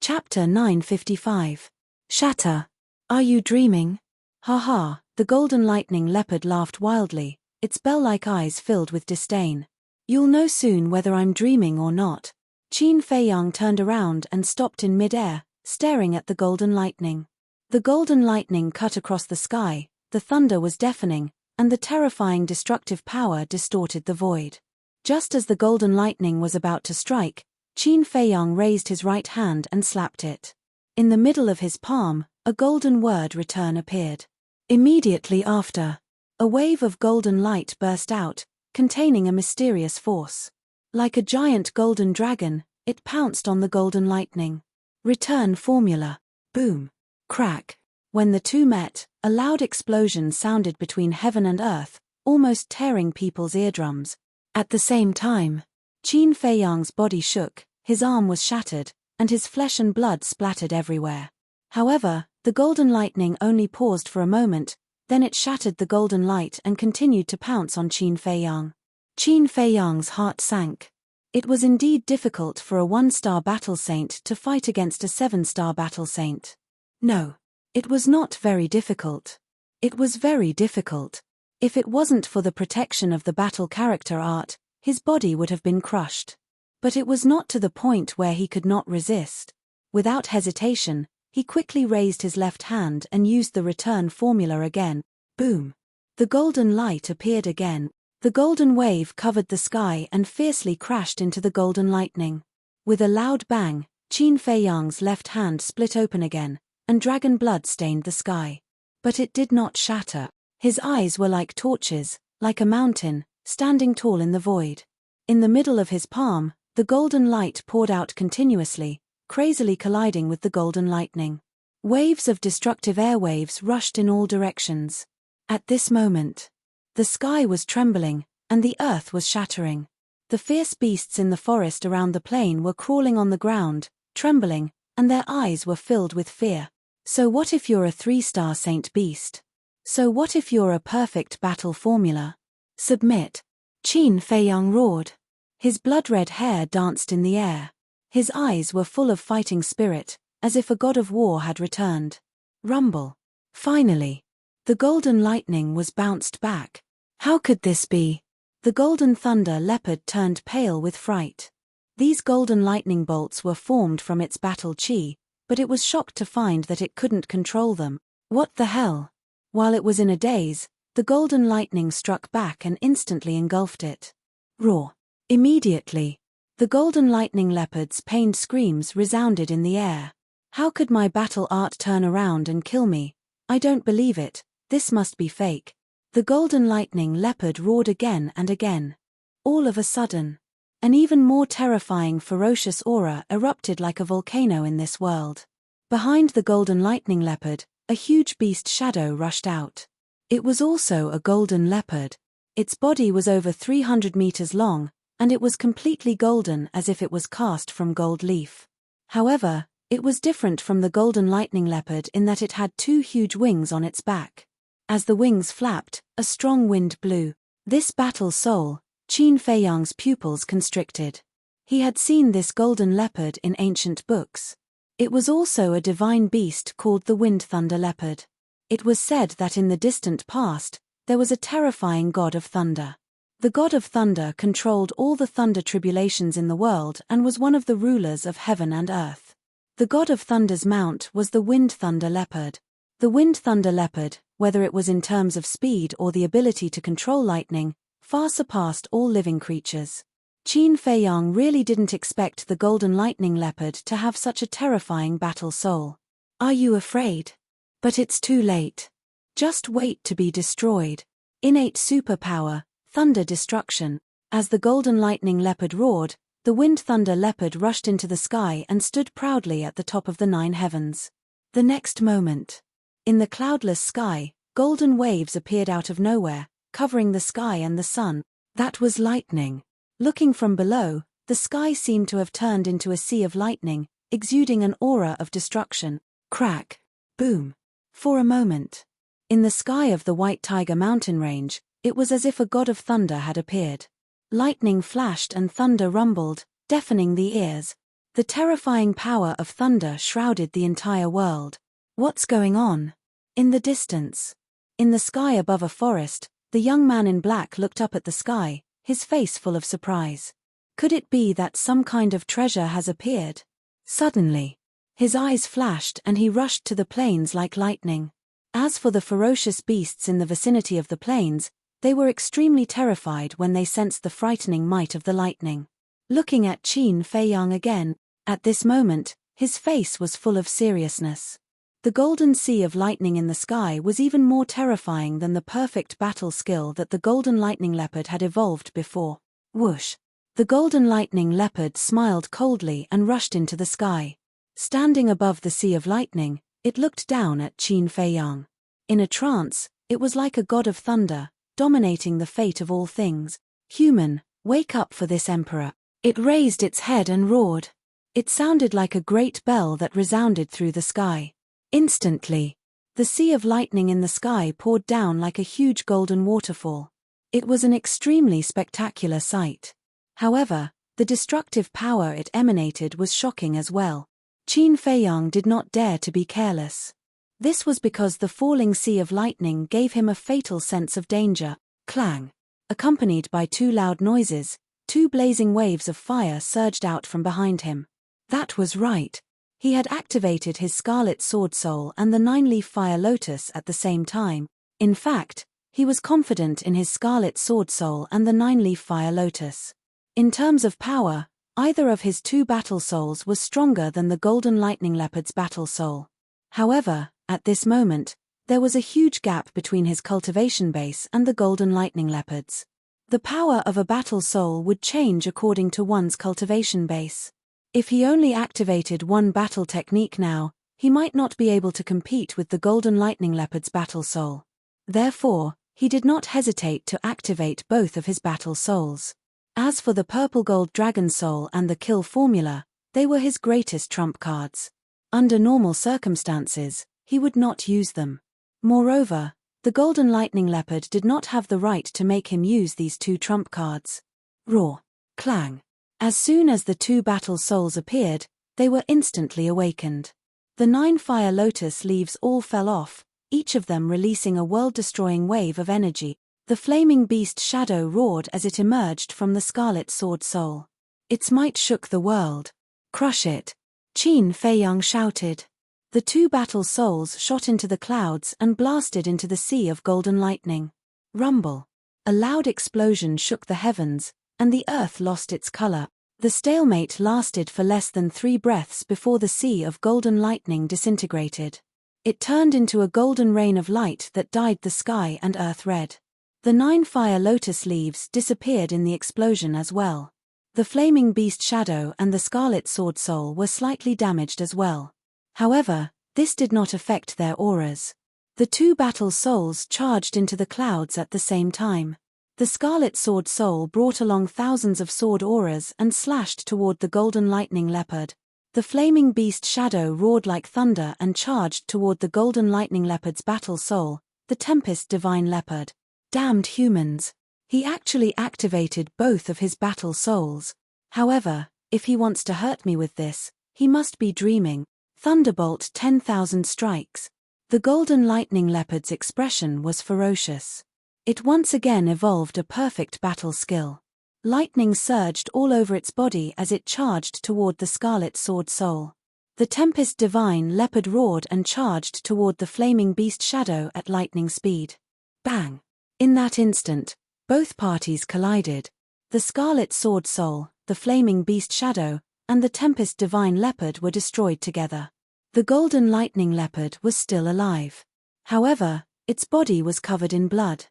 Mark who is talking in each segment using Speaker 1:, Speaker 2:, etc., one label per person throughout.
Speaker 1: Chapter 955. Shatter. Are you dreaming? Ha ha, the golden lightning leopard laughed wildly, its bell-like eyes filled with disdain. You'll know soon whether I'm dreaming or not. Qin Feiyang turned around and stopped in mid-air, staring at the golden lightning. The golden lightning cut across the sky, the thunder was deafening, and the terrifying destructive power distorted the void. Just as the golden lightning was about to strike, Qin Feiyang raised his right hand and slapped it. In the middle of his palm, a golden word return appeared. Immediately after, a wave of golden light burst out, containing a mysterious force. Like a giant golden dragon, it pounced on the golden lightning. Return formula. Boom. Crack. When the two met, a loud explosion sounded between heaven and earth, almost tearing people's eardrums. At the same time, Qin Feiyang's body shook, his arm was shattered, and his flesh and blood splattered everywhere. However, the golden lightning only paused for a moment, then it shattered the golden light and continued to pounce on Qin Feiyang. Qin Feiyang's heart sank. It was indeed difficult for a 1-star battle saint to fight against a 7-star battle saint. No. It was not very difficult. It was very difficult. If it wasn't for the protection of the battle character art, his body would have been crushed. But it was not to the point where he could not resist. Without hesitation, he quickly raised his left hand and used the return formula again. Boom. The golden light appeared again. The golden wave covered the sky and fiercely crashed into the golden lightning. With a loud bang, Qin Feiyang's left hand split open again, and dragon blood stained the sky. But it did not shatter. His eyes were like torches, like a mountain, standing tall in the void. In the middle of his palm, the golden light poured out continuously, crazily colliding with the golden lightning. Waves of destructive airwaves rushed in all directions. At this moment, the sky was trembling, and the earth was shattering. The fierce beasts in the forest around the plain were crawling on the ground, trembling, and their eyes were filled with fear. So what if you're a 3-star saint beast? So what if you're a perfect battle formula? Submit. Qin Feiyang roared. His blood-red hair danced in the air. His eyes were full of fighting spirit, as if a god of war had returned. Rumble. Finally. The golden lightning was bounced back. How could this be? The golden thunder leopard turned pale with fright. These golden lightning bolts were formed from its battle chi, but it was shocked to find that it couldn't control them. What the hell? While it was in a daze, the golden lightning struck back and instantly engulfed it. Roar. Immediately, the golden lightning leopard's pained screams resounded in the air. How could my battle art turn around and kill me? I don't believe it, this must be fake. The golden lightning leopard roared again and again. All of a sudden, an even more terrifying ferocious aura erupted like a volcano in this world. Behind the golden lightning leopard, a huge beast shadow rushed out. It was also a golden leopard. Its body was over 300 meters long, and it was completely golden as if it was cast from gold leaf. However, it was different from the golden lightning leopard in that it had 2 huge wings on its back. As the wings flapped, a strong wind blew. This battle soul, Qin Feiyang's pupils constricted. He had seen this golden leopard in ancient books. It was also a divine beast called the Wind Thunder Leopard. It was said that in the distant past, there was a terrifying god of thunder. The god of thunder controlled all the thunder tribulations in the world and was one of the rulers of heaven and earth. The god of thunder's mount was the Wind Thunder Leopard. The Wind Thunder Leopard, whether it was in terms of speed or the ability to control lightning, far surpassed all living creatures. Qin Feiyang really didn't expect the golden lightning leopard to have such a terrifying battle soul. Are you afraid? But it's too late. Just wait to be destroyed. Innate superpower, thunder destruction. As the golden lightning leopard roared, the wind thunder leopard rushed into the sky and stood proudly at the top of the 9 heavens. The next moment, in the cloudless sky, golden waves appeared out of nowhere, covering the sky and the sun. That was lightning. Looking from below, the sky seemed to have turned into a sea of lightning, exuding an aura of destruction. Crack. Boom. For a moment. In the sky of the White Tiger mountain range, it was as if a god of thunder had appeared. Lightning flashed and thunder rumbled, deafening the ears. The terrifying power of thunder shrouded the entire world. What's going on? In the distance. In the sky above a forest, the young man in black looked up at the sky, his face full of surprise. Could it be that some kind of treasure has appeared? Suddenly, his eyes flashed and he rushed to the plains like lightning. As for the ferocious beasts in the vicinity of the plains, they were extremely terrified when they sensed the frightening might of the lightning. Looking at Qin Feiyang again, at this moment, his face was full of seriousness. The golden sea of lightning in the sky was even more terrifying than the perfect battle skill that the golden lightning leopard had evolved before. Whoosh! The golden lightning leopard smiled coldly and rushed into the sky. Standing above the sea of lightning, it looked down at Qin Feiyang. In a trance, it was like a god of thunder, dominating the fate of all things. Human, wake up for this emperor. It raised its head and roared. It sounded like a great bell that resounded through the sky. Instantly, the sea of lightning in the sky poured down like a huge golden waterfall. It was an extremely spectacular sight. However, the destructive power it emanated was shocking as well. Qin Feiyang did not dare to be careless. This was because the falling sea of lightning gave him a fatal sense of danger. Clang! Accompanied by two loud noises, two blazing waves of fire surged out from behind him. That was right. He had activated his Scarlet Sword Soul and the Nine-Leaf Fire Lotus at the same time. In fact, he was confident in his Scarlet Sword Soul and the Nine-Leaf Fire Lotus. In terms of power, either of his two battle souls was stronger than the Golden Lightning Leopard's battle soul. However, at this moment, there was a huge gap between his cultivation base and the Golden Lightning Leopard's. The power of a battle soul would change according to one's cultivation base. If he only activated one battle technique now, he might not be able to compete with the Golden Lightning Leopard's battle soul. Therefore, he did not hesitate to activate both of his battle souls. As for the Purple Gold Dragon Soul and the Kill Formula, they were his greatest trump cards. Under normal circumstances, he would not use them. Moreover, the Golden Lightning Leopard did not have the right to make him use these two trump cards. Roar! Clang! As soon as the two battle souls appeared, they were instantly awakened. The 9 Fire Lotus leaves all fell off, each of them releasing a world-destroying wave of energy. The flaming beast shadow roared as it emerged from the Scarlet Sword Soul. Its might shook the world. Crush it! Qin Feiyang shouted. The two battle souls shot into the clouds and blasted into the sea of golden lightning. Rumble! A loud explosion shook the heavens, and the earth lost its color. The stalemate lasted for less than 3 breaths before the sea of golden lightning disintegrated. It turned into a golden rain of light that dyed the sky and earth red. The 9 Fire Lotus leaves disappeared in the explosion as well. The flaming beast shadow and the Scarlet Sword Soul were slightly damaged as well. However, this did not affect their auras. The two battle souls charged into the clouds at the same time. The Scarlet Sword Soul brought along thousands of sword auras and slashed toward the Golden Lightning Leopard. The flaming beast shadow roared like thunder and charged toward the Golden Lightning Leopard's battle soul, the Tempest Divine Leopard. Damned humans. He actually activated both of his battle souls. However, if he wants to hurt me with this, he must be dreaming. Thunderbolt 10,000 strikes. The Golden Lightning Leopard's expression was ferocious. It once again evolved a perfect battle skill. Lightning surged all over its body as it charged toward the Scarlet Sword Soul. The Tempest Divine Leopard roared and charged toward the flaming beast shadow at lightning speed. Bang! In that instant, both parties collided. The Scarlet Sword Soul, the flaming beast shadow, and the Tempest Divine Leopard were destroyed together. The Golden Lightning Leopard was still alive. However, its body was covered in blood.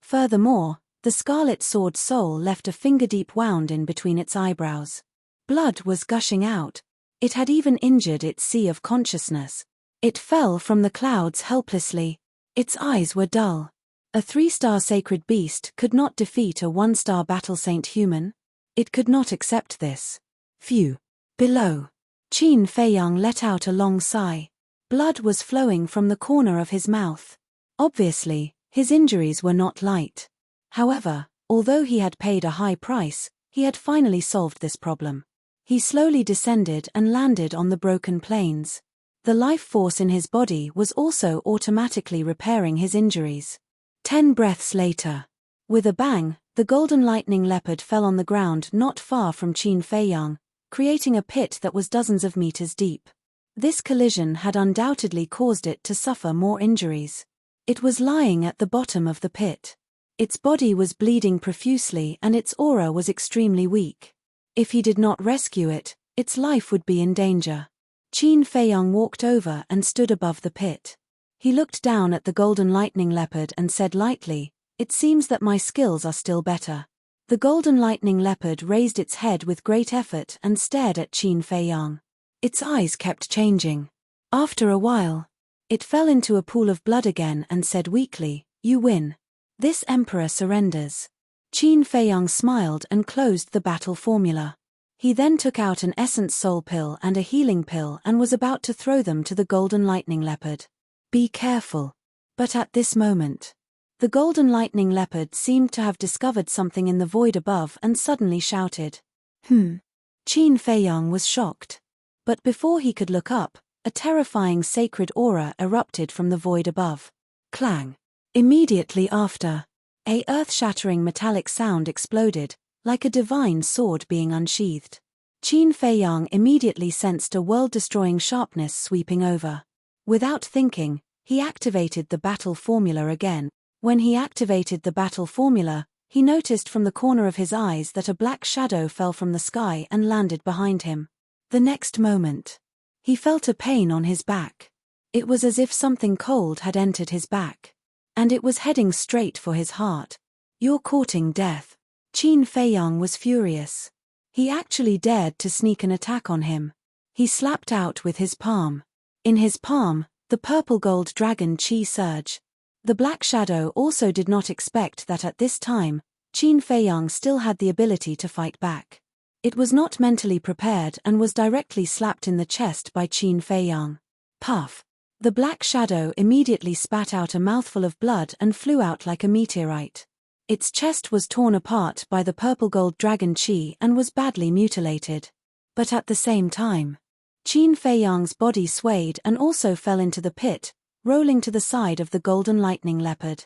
Speaker 1: Furthermore, the Scarlet Sword Soul left a finger-deep wound in between its eyebrows. Blood was gushing out. It had even injured its sea of consciousness. It fell from the clouds helplessly. Its eyes were dull. A 3-star sacred beast could not defeat a 1-star battle saint human. It could not accept this. Phew. Below. Qin Feiyang let out a long sigh. Blood was flowing from the corner of his mouth. Obviously, his injuries were not light. However, although he had paid a high price, he had finally solved this problem. He slowly descended and landed on the broken plains. The life force in his body was also automatically repairing his injuries. 10 breaths later. With a bang, the golden lightning leopard fell on the ground not far from Qin Feiyang, creating a pit that was dozens of meters deep. This collision had undoubtedly caused it to suffer more injuries. It was lying at the bottom of the pit. Its body was bleeding profusely and its aura was extremely weak. If he did not rescue it, its life would be in danger. Qin Feiyang walked over and stood above the pit. He looked down at the golden lightning leopard and said lightly, "It seems that my skills are still better." The golden lightning leopard raised its head with great effort and stared at Qin Feiyang. Its eyes kept changing. After a while, it fell into a pool of blood again and said weakly, "You win. This emperor surrenders." Qin Feiyang smiled and closed the battle formula. He then took out an essence soul pill and a healing pill and was about to throw them to the golden lightning leopard. "Be careful." But at this moment, the golden lightning leopard seemed to have discovered something in the void above and suddenly shouted, "Hmm." Qin Feiyang was shocked. But before he could look up, a terrifying sacred aura erupted from the void above. Clang. Immediately after, a earth-shattering metallic sound exploded, like a divine sword being unsheathed. Qin Feiyang immediately sensed a world-destroying sharpness sweeping over. Without thinking, he activated the battle formula again. When he activated the battle formula, he noticed from the corner of his eyes that a black shadow fell from the sky and landed behind him. The next moment, he felt a pain on his back. It was as if something cold had entered his back. And it was heading straight for his heart. "You're courting death." Qin Feiyang was furious. He actually dared to sneak an attack on him. He slapped out with his palm. In his palm, the purple gold dragon Qi surge. The black shadow also did not expect that at this time, Qin Feiyang still had the ability to fight back. It was not mentally prepared and was directly slapped in the chest by Qin Feiyang. Puff. The black shadow immediately spat out a mouthful of blood and flew out like a meteorite. Its chest was torn apart by the purple gold dragon Qi and was badly mutilated. But at the same time, Qin Feiyang's body swayed and also fell into the pit, rolling to the side of the golden lightning leopard.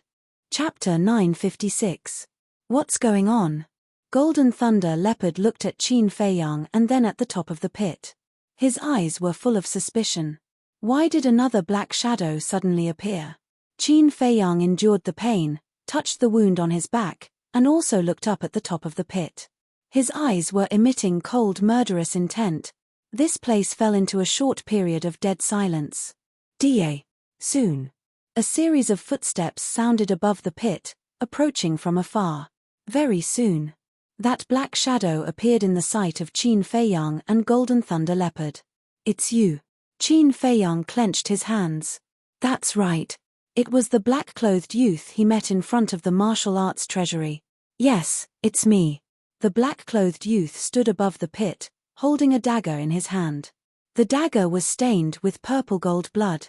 Speaker 1: Chapter 956. What's going on? Golden Thunder Leopard looked at Qin Feiyang and then at the top of the pit. His eyes were full of suspicion. Why did another black shadow suddenly appear? Qin Feiyang endured the pain, touched the wound on his back, and also looked up at the top of the pit. His eyes were emitting cold murderous intent. This place fell into a short period of dead silence. Da. Soon. A series of footsteps sounded above the pit, approaching from afar. Very soon. That black shadow appeared in the sight of Qin Feiyang and Golden Thunder Leopard. "It's you." Qin Feiyang clenched his hands. That's right. It was the black-clothed youth he met in front of the martial arts treasury. "Yes, it's me." The black-clothed youth stood above the pit, holding a dagger in his hand. The dagger was stained with purple gold blood.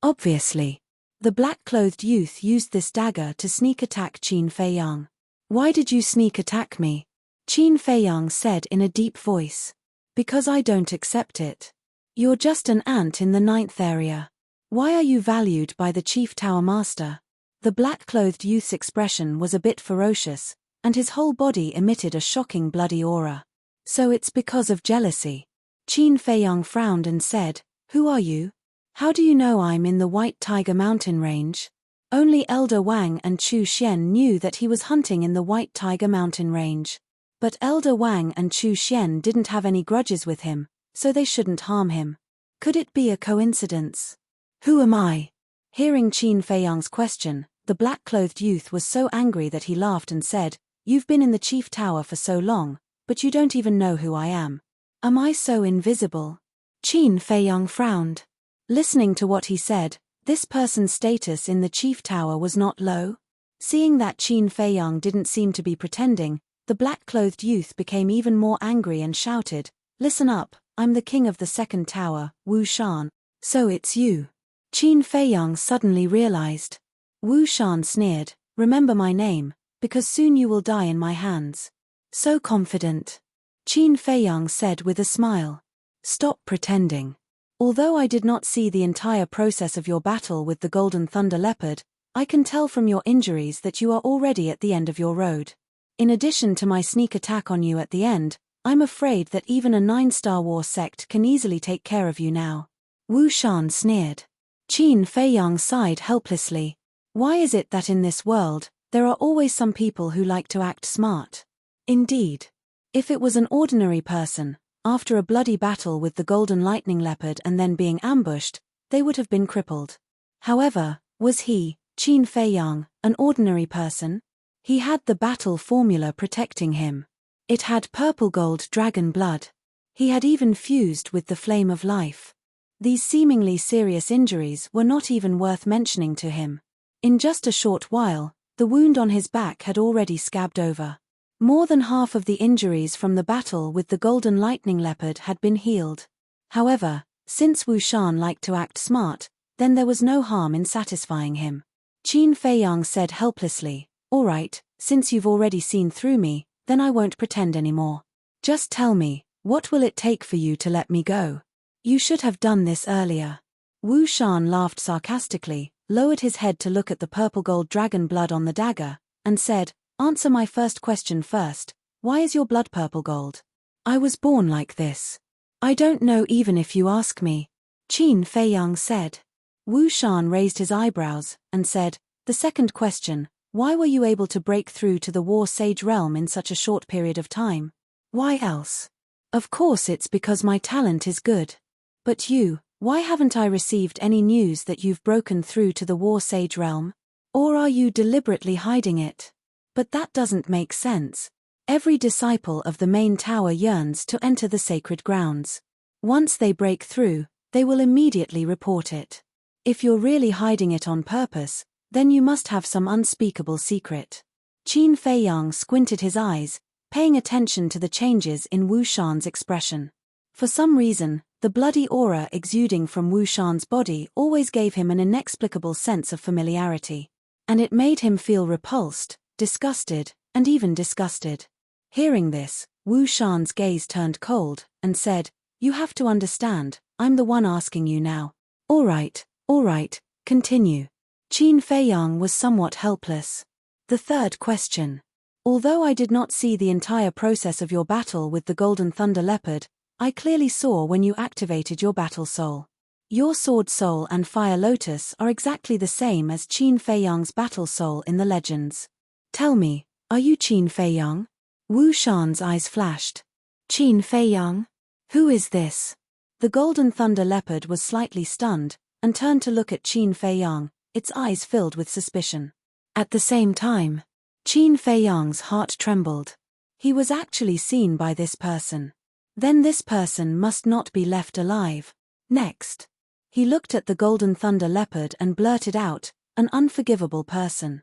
Speaker 1: Obviously, the black-clothed youth used this dagger to sneak attack Qin Feiyang. "Why did you sneak attack me?" Qin Feiyang said in a deep voice. "Because I don't accept it. You're just an ant in the 9th area. Why are you valued by the Chief Tower Master?" The black-clothed youth's expression was a bit ferocious, and his whole body emitted a shocking bloody aura. "So it's because of jealousy." Qin Feiyang frowned and said, "Who are you? How do you know I'm in the White Tiger Mountain Range?" Only Elder Wang and Chu Xian knew that he was hunting in the White Tiger Mountain Range. But Elder Wang and Chu Xian didn't have any grudges with him, so they shouldn't harm him. Could it be a coincidence? "Who am I?" Hearing Qin Feiyang's question, the black-clothed youth was so angry that he laughed and said, "You've been in the Chief Tower for so long, but you don't even know who I am. Am I so invisible?" Qin Feiyang frowned. Listening to what he said, this person's status in the Chief Tower was not low. Seeing that Qin Feiyang didn't seem to be pretending, the black-clothed youth became even more angry and shouted, "Listen up. I'm the king of the 2nd tower, Wu Shan." "So it's you." Qin Feiyang suddenly realized. Wu Shan sneered, "Remember my name, because soon you will die in my hands." So confident. Qin Feiyang said with a smile. Stop pretending. Although I did not see the entire process of your battle with the Golden Thunder Leopard, I can tell from your injuries that you are already at the end of your road. In addition to my sneak attack on you at the end, I'm afraid that even a 9-star war sect can easily take care of you now. Wu Shan sneered. Qin Feiyang sighed helplessly. Why is it that in this world, there are always some people who like to act smart? Indeed. If it was an ordinary person, after a bloody battle with the Golden Lightning Leopard and then being ambushed, they would have been crippled. However, was he, Qin Feiyang, an ordinary person? He had the battle formula protecting him. It had purple-gold dragon blood. He had even fused with the flame of life. These seemingly serious injuries were not even worth mentioning to him. In just a short while, the wound on his back had already scabbed over. More than half of the injuries from the battle with the Golden Lightning Leopard had been healed. However, since Wu Shan liked to act smart, then there was no harm in satisfying him. Qin Feiyang said helplessly, "All right, since you've already seen through me, then I won't pretend anymore. Just tell me, what will it take for you to let me go? You should have done this earlier." Wu Shan laughed sarcastically, lowered his head to look at the purple-gold dragon blood on the dagger, and said, "Answer my first question first. Why is your blood purple-gold? I was born like this. I don't know even if you ask me," Qin Feiyang said. Wu Shan raised his eyebrows, and said, "The second question, why were you able to break through to the War Sage realm in such a short period of time? Why else? Of course it's because my talent is good. But you, why haven't I received any news that you've broken through to the War Sage realm? Or are you deliberately hiding it? But that doesn't make sense. Every disciple of the main tower yearns to enter the sacred grounds. Once they break through, they will immediately report it. If you're really hiding it on purpose, then you must have some unspeakable secret." Qin Feiyang squinted his eyes, paying attention to the changes in Wu Shan's expression. For some reason, the bloody aura exuding from Wu Shan's body always gave him an inexplicable sense of familiarity. And it made him feel repulsed, disgusted, and even disgusted. Hearing this, Wu Shan's gaze turned cold, and said, "You have to understand, I'm the one asking you now." All right, continue." Qin Feiyang was somewhat helpless. The third question. Although I did not see the entire process of your battle with the Golden Thunder Leopard, I clearly saw when you activated your battle soul. Your Sword Soul and Fire Lotus are exactly the same as Qin Feiyang's battle soul in the legends. Tell me, are you Qin Feiyang? Wu Shan's eyes flashed. Qin Feiyang? Who is this? The Golden Thunder Leopard was slightly stunned, and turned to look at Qin Feiyang, its eyes filled with suspicion. At the same time, Qin Feiyang's heart trembled. He was actually seen by this person. Then this person must not be left alive. Next, he looked at the Golden Thunder Leopard and blurted out, "An unforgivable person."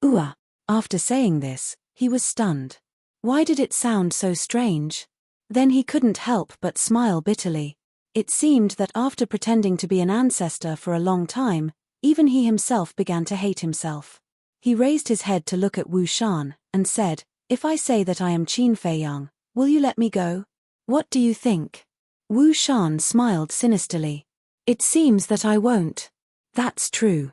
Speaker 1: Ooh. After saying this, he was stunned. Why did it sound so strange? Then he couldn't help but smile bitterly. It seemed that after pretending to be an ancestor for a long time, even he himself began to hate himself. He raised his head to look at Wu Shan, and said, "If I say that I am Qin Feiyang, will you let me go? What do you think?" Wu Shan smiled sinisterly. "It seems that I won't." "That's true.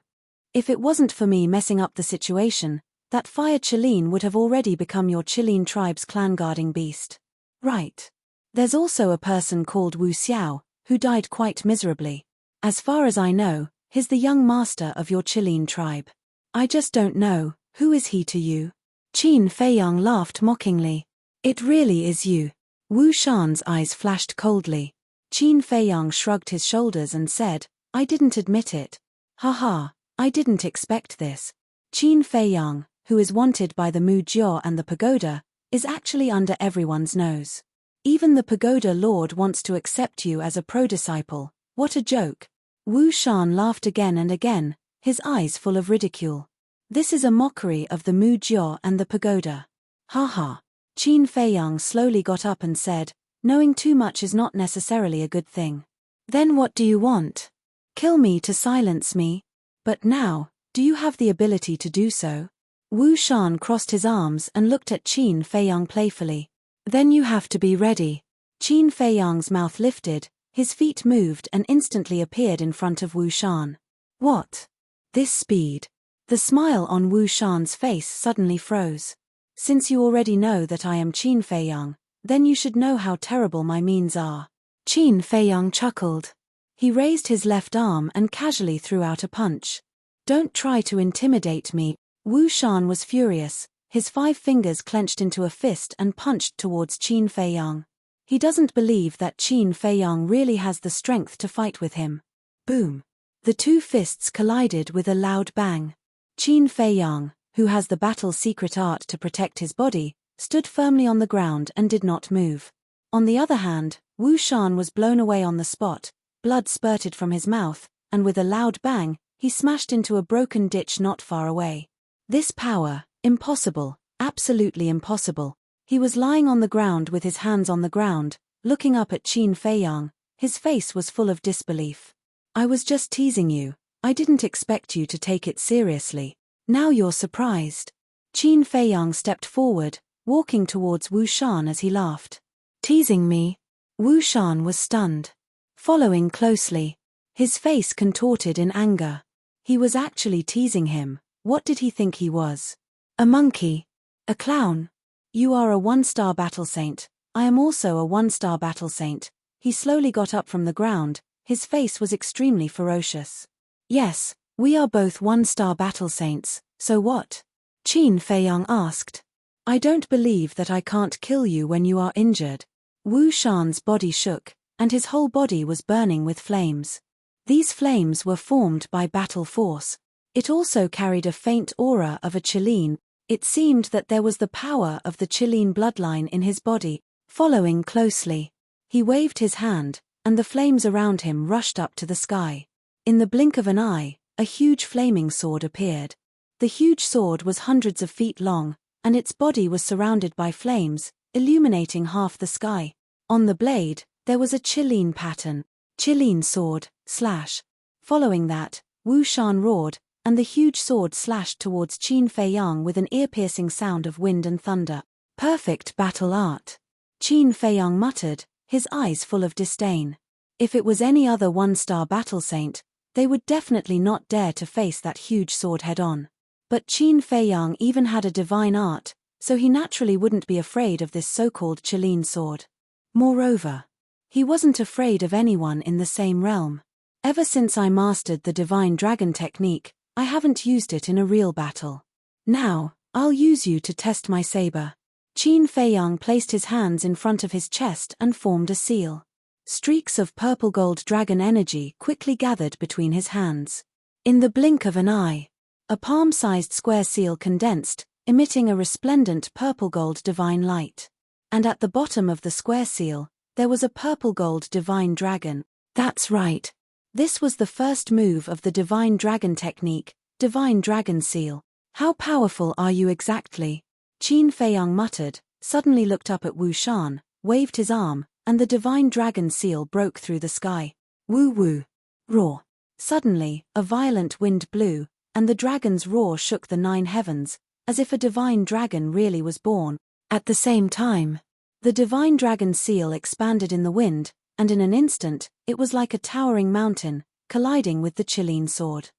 Speaker 1: If it wasn't for me messing up the situation, that fire Qilin would have already become your Qilin tribe's clan-guarding beast." "Right. There's also a person called Wu Xiao, who died quite miserably. As far as I know, he's the young master of your Qilin tribe. I just don't know, who is he to you?" Qin Feiyang laughed mockingly. "It really is you." Wu Shan's eyes flashed coldly. Qin Feiyang shrugged his shoulders and said, "I didn't admit it. Haha, I didn't expect this. Qin Feiyang, who is wanted by the Mu Jiao and the Pagoda, is actually under everyone's nose. Even the Pagoda Lord wants to accept you as a pro-disciple. What a joke." Wu Shan laughed again and again, his eyes full of ridicule. "This is a mockery of the Mu Jiao and the Pagoda. Haha." Qin Feiyang slowly got up and said, "Knowing too much is not necessarily a good thing. Then what do you want? Kill me to silence me? But now, do you have the ability to do so?" Wu Shan crossed his arms and looked at Qin Feiyang playfully. Then you have to be ready. Qin Feiyang's mouth lifted, his feet moved and instantly appeared in front of Wu Shan. What? This speed? The smile on Wu Shan's face suddenly froze. Since you already know that I am Qin Feiyang, then you should know how terrible my means are. Qin Feiyang chuckled. He raised his left arm and casually threw out a punch. Don't try to intimidate me. Wu Shan was furious, his 5 fingers clenched into a fist and punched towards Qin Feiyang. He doesn't believe that Qin Feiyang really has the strength to fight with him. Boom. The 2 fists collided with a loud bang. Qin Feiyang, who has the battle secret art to protect his body, stood firmly on the ground and did not move. On the other hand, Wu Shan was blown away on the spot, blood spurted from his mouth, and with a loud bang, he smashed into a broken ditch not far away. This power, impossible, absolutely impossible. He was lying on the ground with his hands on the ground, looking up at Qin Feiyang. His face was full of disbelief. I was just teasing you. I didn't expect you to take it seriously. Now you're surprised. Qin Feiyang stepped forward, walking towards Wu Shan as he laughed. Teasing me? Wu Shan was stunned. Following closely. His face contorted in anger. He was actually teasing him. What did he think he was? A monkey? A clown? You are a 1-star battle saint. I am also a 1-star battle saint. He slowly got up from the ground. His face was extremely ferocious. Yes, we are both 1-star battle saints, so what? Qin Feiyang asked. I don't believe that I can't kill you when you are injured. Wu Shan's body shook, and his whole body was burning with flames. These flames were formed by battle force. It also carried a faint aura of a Qilin. It seemed that there was the power of the Qilin bloodline in his body. Following closely, he waved his hand, and the flames around him rushed up to the sky. In the blink of an eye, a huge flaming sword appeared. The huge sword was hundreds of feet long, and its body was surrounded by flames, illuminating half the sky. On the blade, there was a Qilin pattern. Qilin sword, slash. Following that, Wu Shan roared, and the huge sword slashed towards Qin Feiyang with an ear-piercing sound of wind and thunder. Perfect battle art. Qin Feiyang muttered, his eyes full of disdain. If it was any other 1-star battle saint, they would definitely not dare to face that huge sword head-on. But Qin Feiyang even had a divine art, so he naturally wouldn't be afraid of this so-called Qilin sword. Moreover, he wasn't afraid of anyone in the same realm. Ever since I mastered the divine dragon technique, I haven't used it in a real battle. Now, I'll use you to test my saber. Qin Feiyang placed his hands in front of his chest and formed a seal. Streaks of purple-gold dragon energy quickly gathered between his hands. In the blink of an eye, a palm-sized square seal condensed, emitting a resplendent purple-gold divine light. And at the bottom of the square seal, there was a purple-gold divine dragon. That's right. This was the first move of the divine dragon technique, divine dragon seal. How powerful are you exactly? Qin Feiyang muttered, suddenly looked up at Wu Shan, waved his arm, and the divine dragon seal broke through the sky. Woo woo. Roar. Suddenly, a violent wind blew, and the dragon's roar shook the 9 heavens, as if a divine dragon really was born. At the same time, the divine dragon seal expanded in the wind, and in an instant, it was like a towering mountain, colliding with the Qilin sword.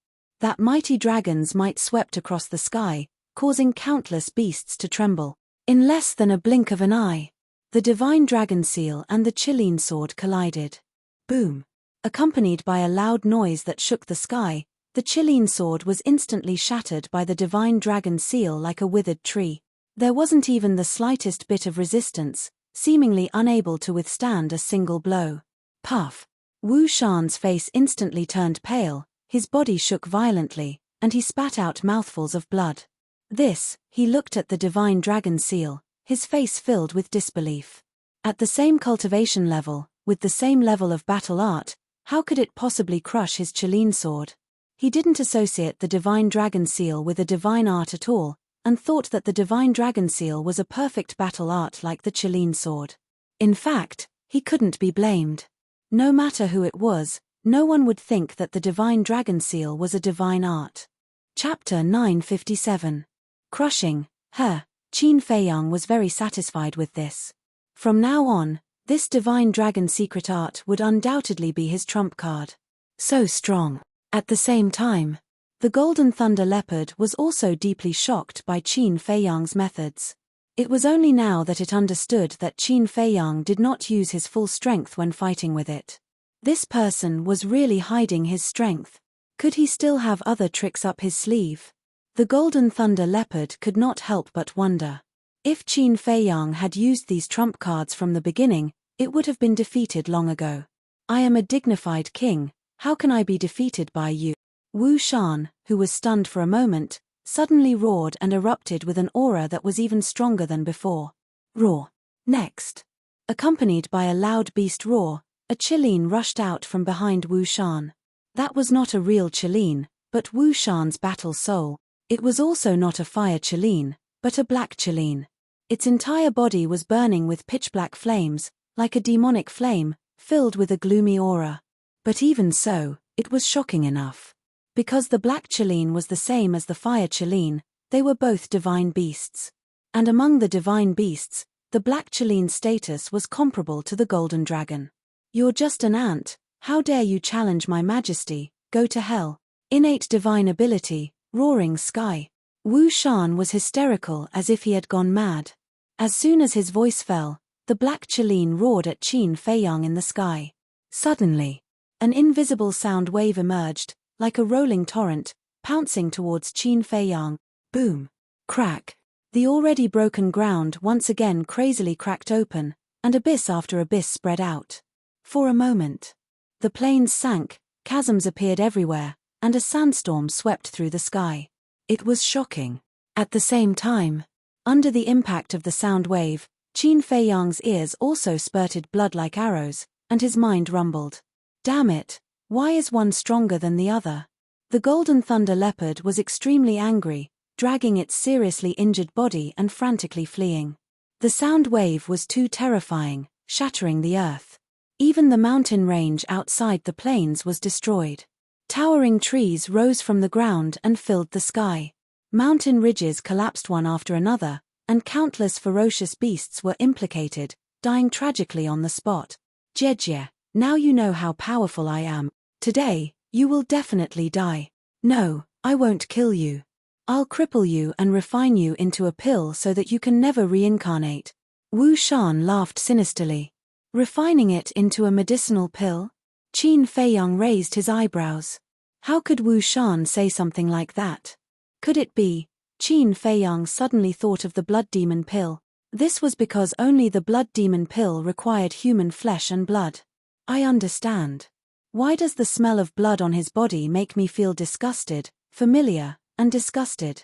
Speaker 1: That mighty dragon's might swept across the sky, causing countless beasts to tremble. In less than a blink of an eye, the divine dragon seal and the Qilin sword collided. Boom. Accompanied by a loud noise that shook the sky, the Qilin sword was instantly shattered by the divine dragon seal like a withered tree. There wasn't even the slightest bit of resistance, seemingly unable to withstand a single blow. Puff. Wu Shan's face instantly turned pale, his body shook violently, and he spat out mouthfuls of blood. He looked at the divine dragon seal, his face filled with disbelief. At the same cultivation level, with the same level of battle art, how could it possibly crush his Qilin sword? He didn't associate the divine dragon seal with a divine art at all, and thought that the divine dragon seal was a perfect battle art like the Qilin sword. In fact, he couldn't be blamed. No matter who it was, no one would think that the divine dragon seal was a divine art. Chapter 957. Crushing. Qin Feiyang was very satisfied with this. From now on, this divine dragon secret art would undoubtedly be his trump card. So strong. At the same time, the Golden Thunder Leopard was also deeply shocked by Qin Feiyang's methods. It was only now that it understood that Qin Feiyang did not use his full strength when fighting with it. This person was really hiding his strength. Could he still have other tricks up his sleeve? The Golden Thunder Leopard could not help but wonder. If Qin Feiyang had used these trump cards from the beginning, it would have been defeated long ago. I am a dignified king, how can I be defeated by you? Wu Shan, who was stunned for a moment, suddenly roared and erupted with an aura that was even stronger than before. Roar. Next. Accompanied by a loud beast roar, a Qilin rushed out from behind Wu Shan. That was not a real Qilin, but Wu Shan's battle soul. It was also not a fire Qilin, but a black Qilin. Its entire body was burning with pitch-black flames, like a demonic flame, filled with a gloomy aura. But even so, it was shocking enough. Because the black Qilin was the same as the fire Qilin, they were both divine beasts. And among the divine beasts, the black Qilin's status was comparable to the golden dragon. You're just an ant, how dare you challenge my majesty, go to hell. Innate divine ability, roaring sky. Wu Shan was hysterical as if he had gone mad. As soon as his voice fell, the black Qilin roared at Qin Feiyang in the sky. Suddenly, an invisible sound wave emerged, like a rolling torrent, pouncing towards Qin Feiyang. Boom! Crack! The already broken ground once again crazily cracked open, and abyss after abyss spread out. For a moment, the plains sank, chasms appeared everywhere, and a sandstorm swept through the sky. It was shocking. At the same time, under the impact of the sound wave, Qin Feiyang's ears also spurted blood like arrows, and his mind rumbled. Damn it, why is one stronger than the other? The Golden Thunder Leopard was extremely angry, dragging its seriously injured body and frantically fleeing. The sound wave was too terrifying, shattering the earth. Even the mountain range outside the plains was destroyed. Towering trees rose from the ground and filled the sky. Mountain ridges collapsed one after another, and countless ferocious beasts were implicated, dying tragically on the spot. Jie, now you know how powerful I am. Today, you will definitely die. No, I won't kill you. I'll cripple you and refine you into a pill so that you can never reincarnate. Wu Shan laughed sinisterly. Refining it into a medicinal pill? Qin Feiyang raised his eyebrows. How could Wu Shan say something like that? Could it be? Qin Feiyang suddenly thought of the blood demon pill. This was because only the blood demon pill required human flesh and blood. I understand. Why does the smell of blood on his body make me feel disgusted, familiar, and disgusted?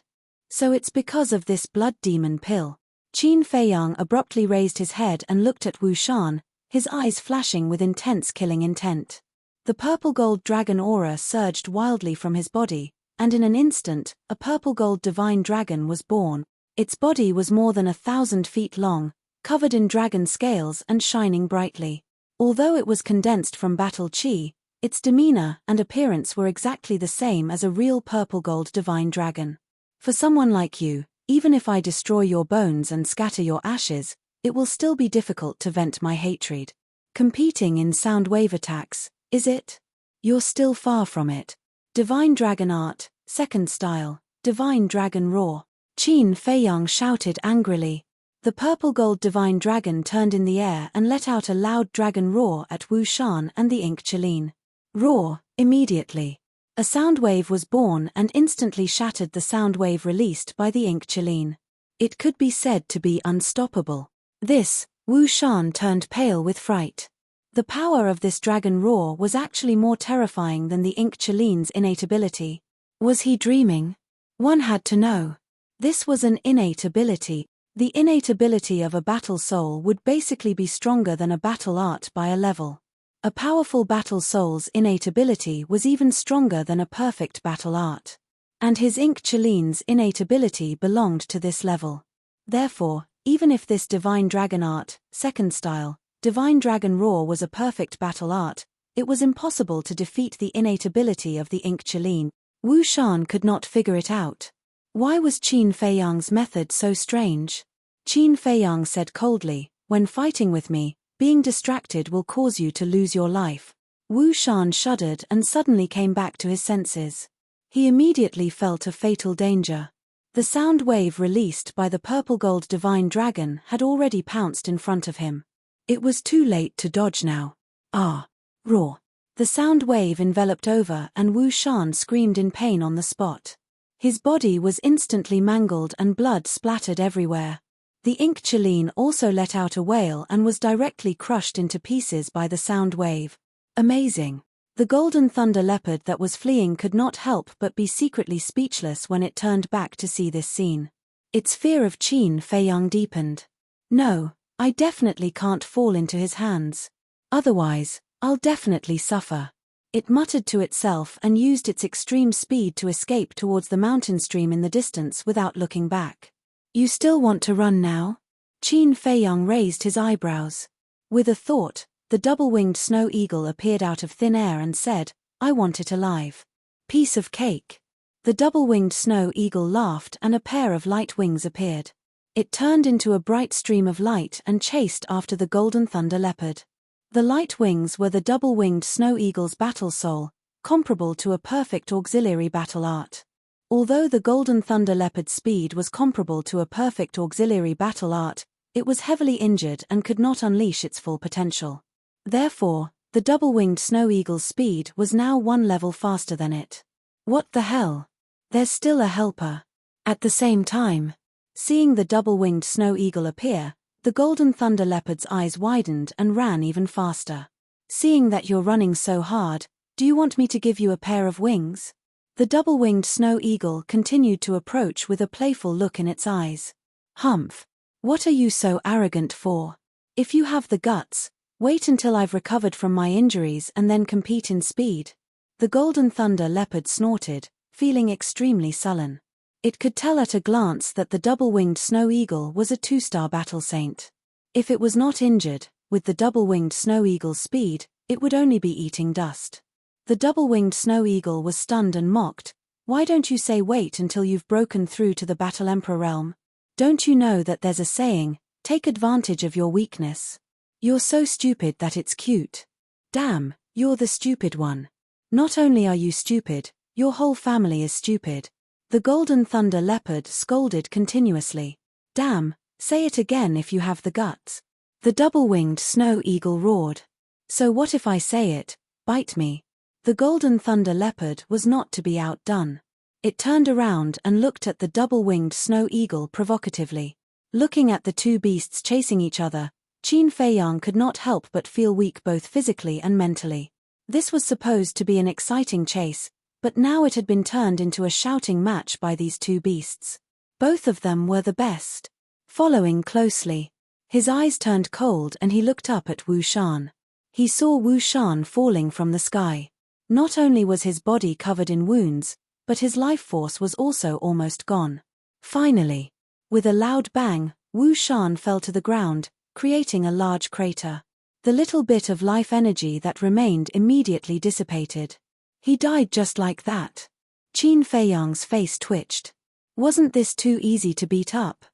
Speaker 1: So it's because of this blood demon pill. Qin Feiyang abruptly raised his head and looked at Wu Shan, his eyes flashing with intense killing intent. The purple-gold dragon aura surged wildly from his body, and in an instant, a purple-gold divine dragon was born. Its body was more than 1,000 feet long, covered in dragon scales and shining brightly. Although it was condensed from battle chi, its demeanor and appearance were exactly the same as a real purple-gold divine dragon. For someone like you, even if I destroy your bones and scatter your ashes, it will still be difficult to vent my hatred. Competing in sound wave attacks, is it? You're still far from it. Divine Dragon Art, Second Style, Divine Dragon Roar. Qin Feiyang shouted angrily. The purple-gold divine dragon turned in the air and let out a loud dragon roar at Wu Shan and the Ink Qilin. Roar, immediately. A sound wave was born and instantly shattered the sound wave released by the Ink Qilin. It could be said to be unstoppable. This, Wu Shan turned pale with fright. The power of this dragon roar was actually more terrifying than the Ink Qilin's innate ability. Was he dreaming? One had to know. This was an innate ability. The innate ability of a battle soul would basically be stronger than a battle art by a level. A powerful battle soul's innate ability was even stronger than a perfect battle art. And his Ink Qilin's innate ability belonged to this level. Therefore, even if this Divine Dragon Art, Second Style, Divine Dragon Roar was a perfect battle art, it was impossible to defeat the innate ability of the Ink Qilin. Wu Shan could not figure it out. Why was Qin Feiyang's method so strange? Qin Feiyang said coldly, When fighting with me, being distracted will cause you to lose your life. Wu Shan shuddered and suddenly came back to his senses. He immediately felt a fatal danger. The sound wave released by the purple-gold divine dragon had already pounced in front of him. It was too late to dodge now. Ah! Roar! The sound wave enveloped over and Wu Shan screamed in pain on the spot. His body was instantly mangled and blood splattered everywhere. The ink Chileen also let out a wail and was directly crushed into pieces by the sound wave. Amazing! The golden thunder leopard that was fleeing could not help but be secretly speechless when it turned back to see this scene. Its fear of Qin Feiyang deepened. No, I definitely can't fall into his hands. Otherwise, I'll definitely suffer. It muttered to itself and used its extreme speed to escape towards the mountain stream in the distance without looking back. You still want to run now? Qin Feiyang raised his eyebrows. With a thought, the double-winged snow eagle appeared out of thin air and said, I want it alive. Piece of cake. The double-winged snow eagle laughed and a pair of light wings appeared. It turned into a bright stream of light and chased after the golden thunder leopard. The light wings were the double-winged snow eagle's battle soul, comparable to a perfect auxiliary battle art. Although the golden thunder leopard's speed was comparable to a perfect auxiliary battle art, it was heavily injured and could not unleash its full potential. Therefore, the double-winged snow eagle's speed was now one level faster than it. What the hell? There's still a helper. At the same time, seeing the double-winged snow eagle appear, the golden thunder leopard's eyes widened and ran even faster. Seeing that you're running so hard, do you want me to give you a pair of wings? The double-winged snow eagle continued to approach with a playful look in its eyes. Humph! What are you so arrogant for? If you have the guts, wait until I've recovered from my injuries and then compete in speed. The golden thunder leopard snorted, feeling extremely sullen. It could tell at a glance that the double-winged snow eagle was a 2-star battle saint. If it was not injured, with the double-winged snow eagle's speed, it would only be eating dust. The double-winged snow eagle was stunned and mocked. Why don't you say wait until you've broken through to the Battle Emperor realm? Don't you know that there's a saying, take advantage of your weakness? You're so stupid that it's cute. Damn, you're the stupid one. Not only are you stupid, your whole family is stupid. The golden thunder leopard scolded continuously. Damn, say it again if you have the guts. The double-winged snow eagle roared. So what if I say it, bite me? The golden thunder leopard was not to be outdone. It turned around and looked at the double-winged snow eagle provocatively. Looking at the two beasts chasing each other, Qin Feiyang could not help but feel weak both physically and mentally. This was supposed to be an exciting chase, but now it had been turned into a shouting match by these two beasts. Both of them were the best. Following closely, his eyes turned cold and he looked up at Wu Shan. He saw Wu Shan falling from the sky. Not only was his body covered in wounds, but his life force was also almost gone. Finally, with a loud bang, Wu Shan fell to the ground, creating a large crater. The little bit of life energy that remained immediately dissipated. He died just like that. Qin Feiyang's face twitched. Wasn't this too easy to beat up?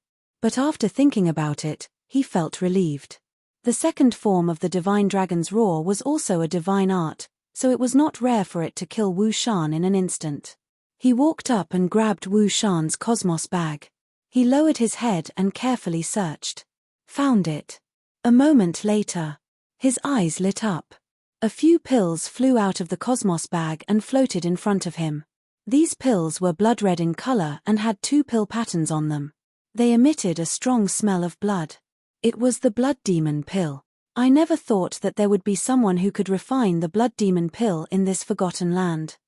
Speaker 1: But after thinking about it, he felt relieved. The second form of the divine dragon's roar was also a divine art, so it was not rare for it to kill Wu Shan in an instant. He walked up and grabbed Wu Shan's cosmos bag. He lowered his head and carefully searched. Found it. A moment later, his eyes lit up. A few pills flew out of the cosmos bag and floated in front of him. These pills were blood red in color and had 2 pill patterns on them. They emitted a strong smell of blood. It was the blood demon pill. I never thought that there would be someone who could refine the blood demon pill in this forgotten land.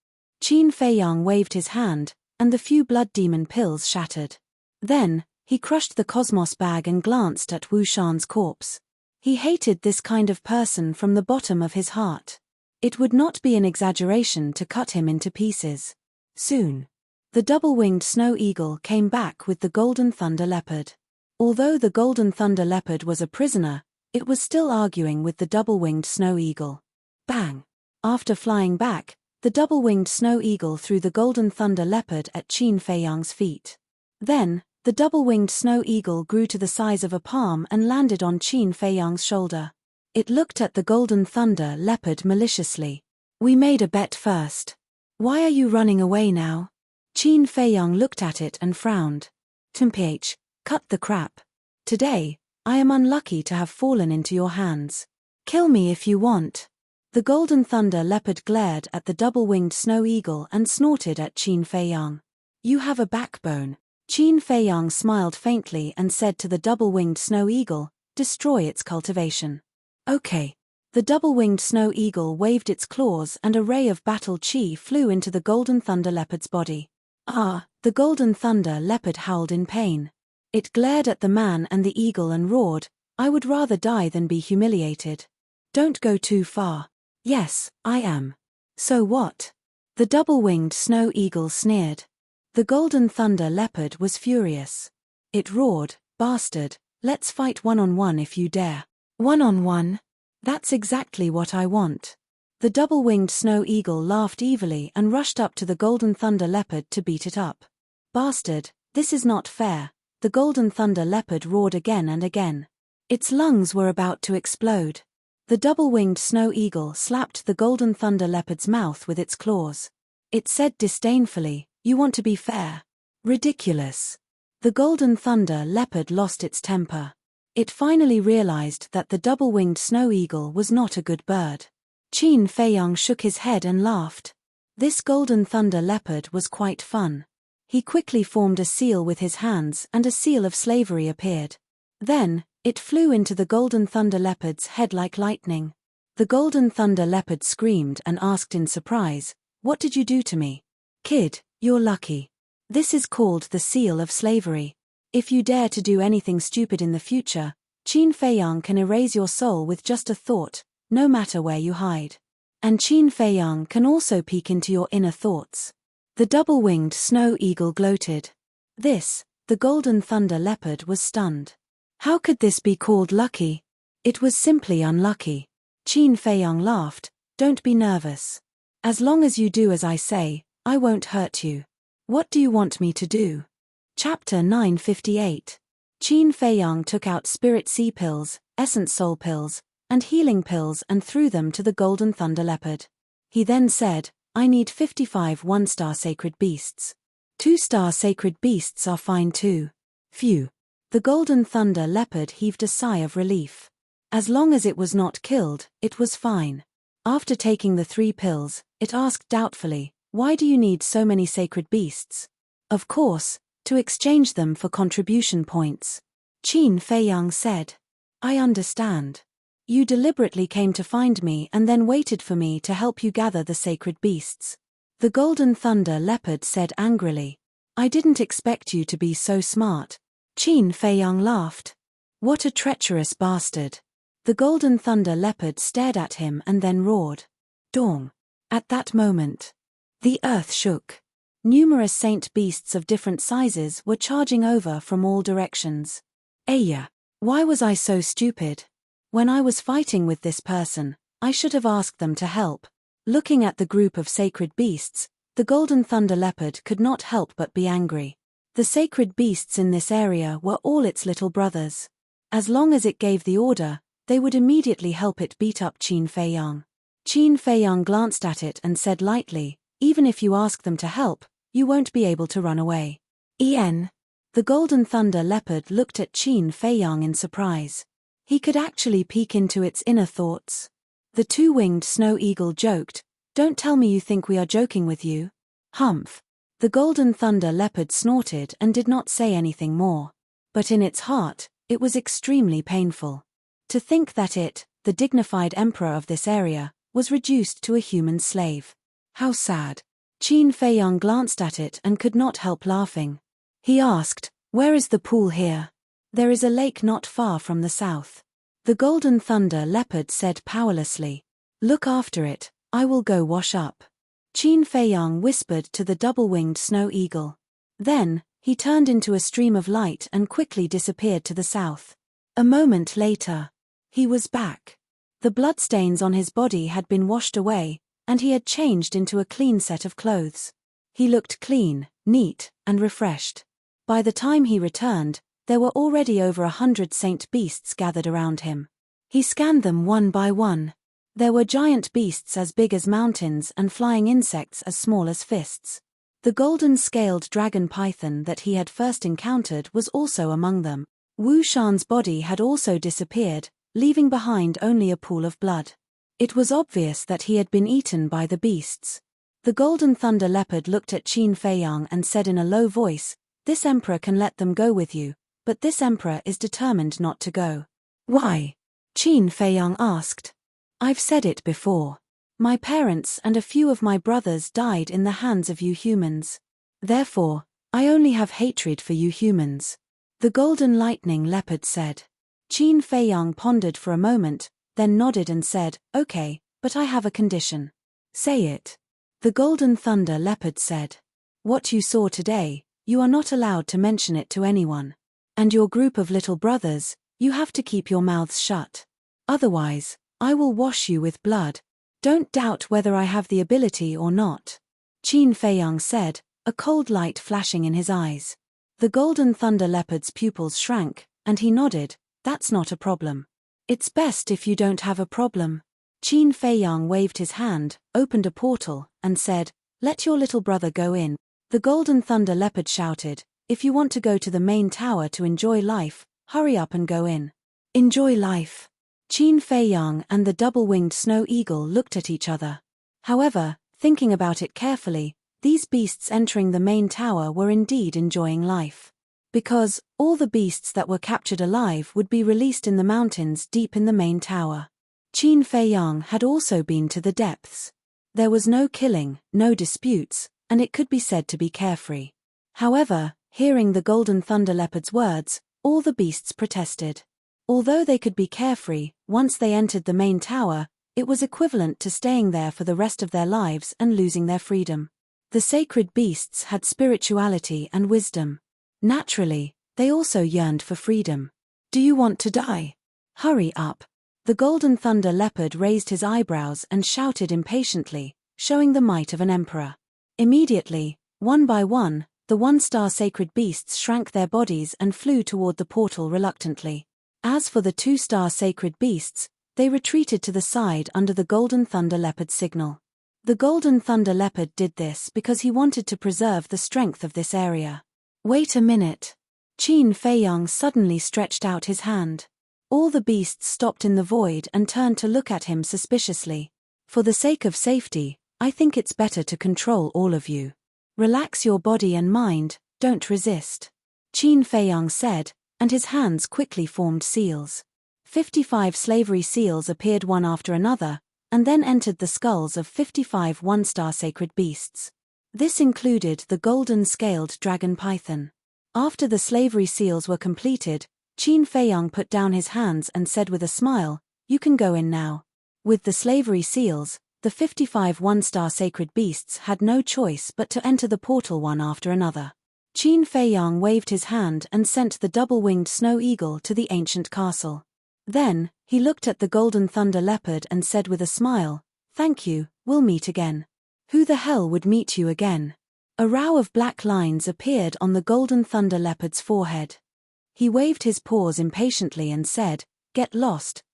Speaker 1: Qin Feiyang waved his hand, and the few blood demon pills shattered. Then, he crushed the cosmos bag and glanced at Wu Shan's corpse. He hated this kind of person from the bottom of his heart. It would not be an exaggeration to cut him into pieces. Soon, the double-winged snow eagle came back with the golden thunder leopard. Although the golden thunder leopard was a prisoner, it was still arguing with the double-winged snow eagle. Bang! After flying back, the double-winged snow eagle threw the golden thunder leopard at Qin Feiyang's feet. Then, the The double-winged snow eagle grew to the size of a palm and landed on Qin Feiyang's shoulder. It looked at the golden thunder leopard maliciously. We made a bet first. Why are you running away now? Qin Feiyang looked at it and frowned. Tumphh, cut the crap. Today, I am unlucky to have fallen into your hands. Kill me if you want. The golden thunder leopard glared at the double-winged snow eagle and snorted at Qin Feiyang. You have a backbone. Qin Feiyang smiled faintly and said to the double-winged snow eagle, destroy its cultivation. Okay. The double-winged snow eagle waved its claws and a ray of battle chi flew into the golden thunder leopard's body. Ah, the golden thunder leopard howled in pain. It glared at the man and the eagle and roared, I would rather die than be humiliated. Don't go too far. Yes, I am. So what? The double-winged snow eagle sneered. The golden thunder leopard was furious. It roared, bastard, let's fight one-on-one if you dare. One-on-one? That's exactly what I want. The double-winged snow eagle laughed evilly and rushed up to the golden thunder leopard to beat it up. Bastard, this is not fair. The golden thunder leopard roared again and again. Its lungs were about to explode. The double-winged snow eagle slapped the golden thunder leopard's mouth with its claws. It said disdainfully, you want to be fair? Ridiculous. The golden thunder leopard lost its temper. It finally realized that the double-winged snow eagle was not a good bird. Qin Feiyang shook his head and laughed. This golden thunder leopard was quite fun. He quickly formed a seal with his hands and a seal of slavery appeared. Then, it flew into the golden thunder leopard's head like lightning. The golden thunder leopard screamed and asked in surprise, what did you do to me? Kid, you're lucky. This is called the seal of slavery. If you dare to do anything stupid in the future, Qin Feiyang can erase your soul with just a thought, no matter where you hide. And Qin Feiyang can also peek into your inner thoughts. The double-winged snow eagle gloated. The golden thunder leopard was stunned. How could this be called lucky? It was simply unlucky. Qin Feiyang laughed, don't be nervous. As long as you do as I say, I won't hurt you. What do you want me to do? Chapter 958. Qin Feiyang took out spirit sea pills, essence soul pills, and healing pills and threw them to the golden thunder leopard. He then said, I need 55 one-star sacred beasts. 2-star sacred beasts are fine too. Phew. The golden thunder leopard heaved a sigh of relief. As long as it was not killed, it was fine. After taking the 3 pills, it asked doubtfully, why do you need so many sacred beasts? Of course, to exchange them for contribution points. Qin Feiyang said. I understand. You deliberately came to find me and then waited for me to help you gather the sacred beasts. The golden thunder leopard said angrily. I didn't expect you to be so smart. Qin Feiyang laughed. What a treacherous bastard. The golden thunder leopard stared at him and then roared. Dong. At that moment, the earth shook. Numerous saint beasts of different sizes were charging over from all directions. Aya, why was I so stupid? When I was fighting with this person, I should have asked them to help. Looking at the group of sacred beasts, the golden thunder leopard could not help but be angry. The sacred beasts in this area were all its little brothers. As long as it gave the order, they would immediately help it beat up Qin Feiyang. Qin Feiyang glanced at it and said lightly, even if you ask them to help, you won't be able to run away. The golden thunder leopard looked at Qin Feiyang in surprise. He could actually peek into its inner thoughts. The 2-winged snow eagle joked, don't tell me you think we are joking with you. Humph. The golden thunder leopard snorted and did not say anything more. But in its heart, it was extremely painful. To think that it, the dignified emperor of this area, was reduced to a human slave. How sad. Qin Feiyang glanced at it and could not help laughing. He asked, where is the pool here? There is a lake not far from the south. The golden thunder leopard said powerlessly. Look after it, I will go wash up. Qin Feiyang whispered to the double-winged snow eagle. Then, he turned into a stream of light and quickly disappeared to the south. A moment later, he was back. The bloodstains on his body had been washed away, and he had changed into a clean set of clothes. He looked clean, neat, and refreshed. By the time he returned, there were already over 100 saint beasts gathered around him. He scanned them one by one. There were giant beasts as big as mountains and flying insects as small as fists. The golden-scaled dragon python that he had first encountered was also among them. Wu Shan's body had also disappeared, leaving behind only a pool of blood. It was obvious that he had been eaten by the beasts. The golden thunder leopard looked at Qin Feiyang and said in a low voice, "This emperor can let them go with you, but this emperor is determined not to go." "Why?" Qin Feiyang asked. "I've said it before. My parents and a few of my brothers died in the hands of you humans. Therefore, I only have hatred for you humans." The golden lightning leopard said. Qin Feiyang pondered for a moment, then nodded and said, "Okay, but I have a condition." "Say it." The golden thunder leopard said. "What you saw today, you are not allowed to mention it to anyone. And your group of little brothers, you have to keep your mouths shut. Otherwise, I will wash you with blood. Don't doubt whether I have the ability or not." Qin Feiyang said, a cold light flashing in his eyes. The golden thunder leopard's pupils shrank, and he nodded, "That's not a problem. It's best if you don't have a problem." Qin Feiyang waved his hand, opened a portal, and said, "Let your little brother go in." The golden thunder leopard shouted, "If you want to go to the main tower to enjoy life, hurry up and go in." Enjoy life. Qin Feiyang and the double-winged snow eagle looked at each other. However, thinking about it carefully, these beasts entering the main tower were indeed enjoying life. Because, all the beasts that were captured alive would be released in the mountains deep in the main tower. Qin Feiyang had also been to the depths. There was no killing, no disputes, and it could be said to be carefree. However, hearing the golden thunder leopard's words, all the beasts protested. Although they could be carefree, once they entered the main tower, it was equivalent to staying there for the rest of their lives and losing their freedom. The sacred beasts had spirituality and wisdom. Naturally, they also yearned for freedom. "Do you want to die? Hurry up." The golden thunder leopard raised his eyebrows and shouted impatiently, showing the might of an emperor. Immediately, one by one, the one-star sacred beasts shrank their bodies and flew toward the portal reluctantly. As for the two-star sacred beasts, they retreated to the side under the golden thunder leopard signal. The golden thunder leopard did this because he wanted to preserve the strength of this area. "Wait a minute." Qin Feiyang suddenly stretched out his hand. All the beasts stopped in the void and turned to look at him suspiciously. "For the sake of safety, I think it's better to control all of you. Relax your body and mind, don't resist," Qin Feiyang said, and his hands quickly formed seals. 55 slavery seals appeared one after another, and then entered the skulls of 55 one-star sacred beasts. This included the golden-scaled dragon python. After the slavery seals were completed, Qin Feiyang put down his hands and said with a smile, "You can go in now." With the slavery seals, the 55 one-star sacred beasts had no choice but to enter the portal one after another. Qin Feiyang waved his hand and sent the double-winged snow eagle to the ancient castle. Then, he looked at the golden thunder leopard and said with a smile, "Thank you, we'll meet again." "Who the hell would meet you again?" A row of black lines appeared on the golden thunder leopard's forehead. He waved his paws impatiently and said, get lost,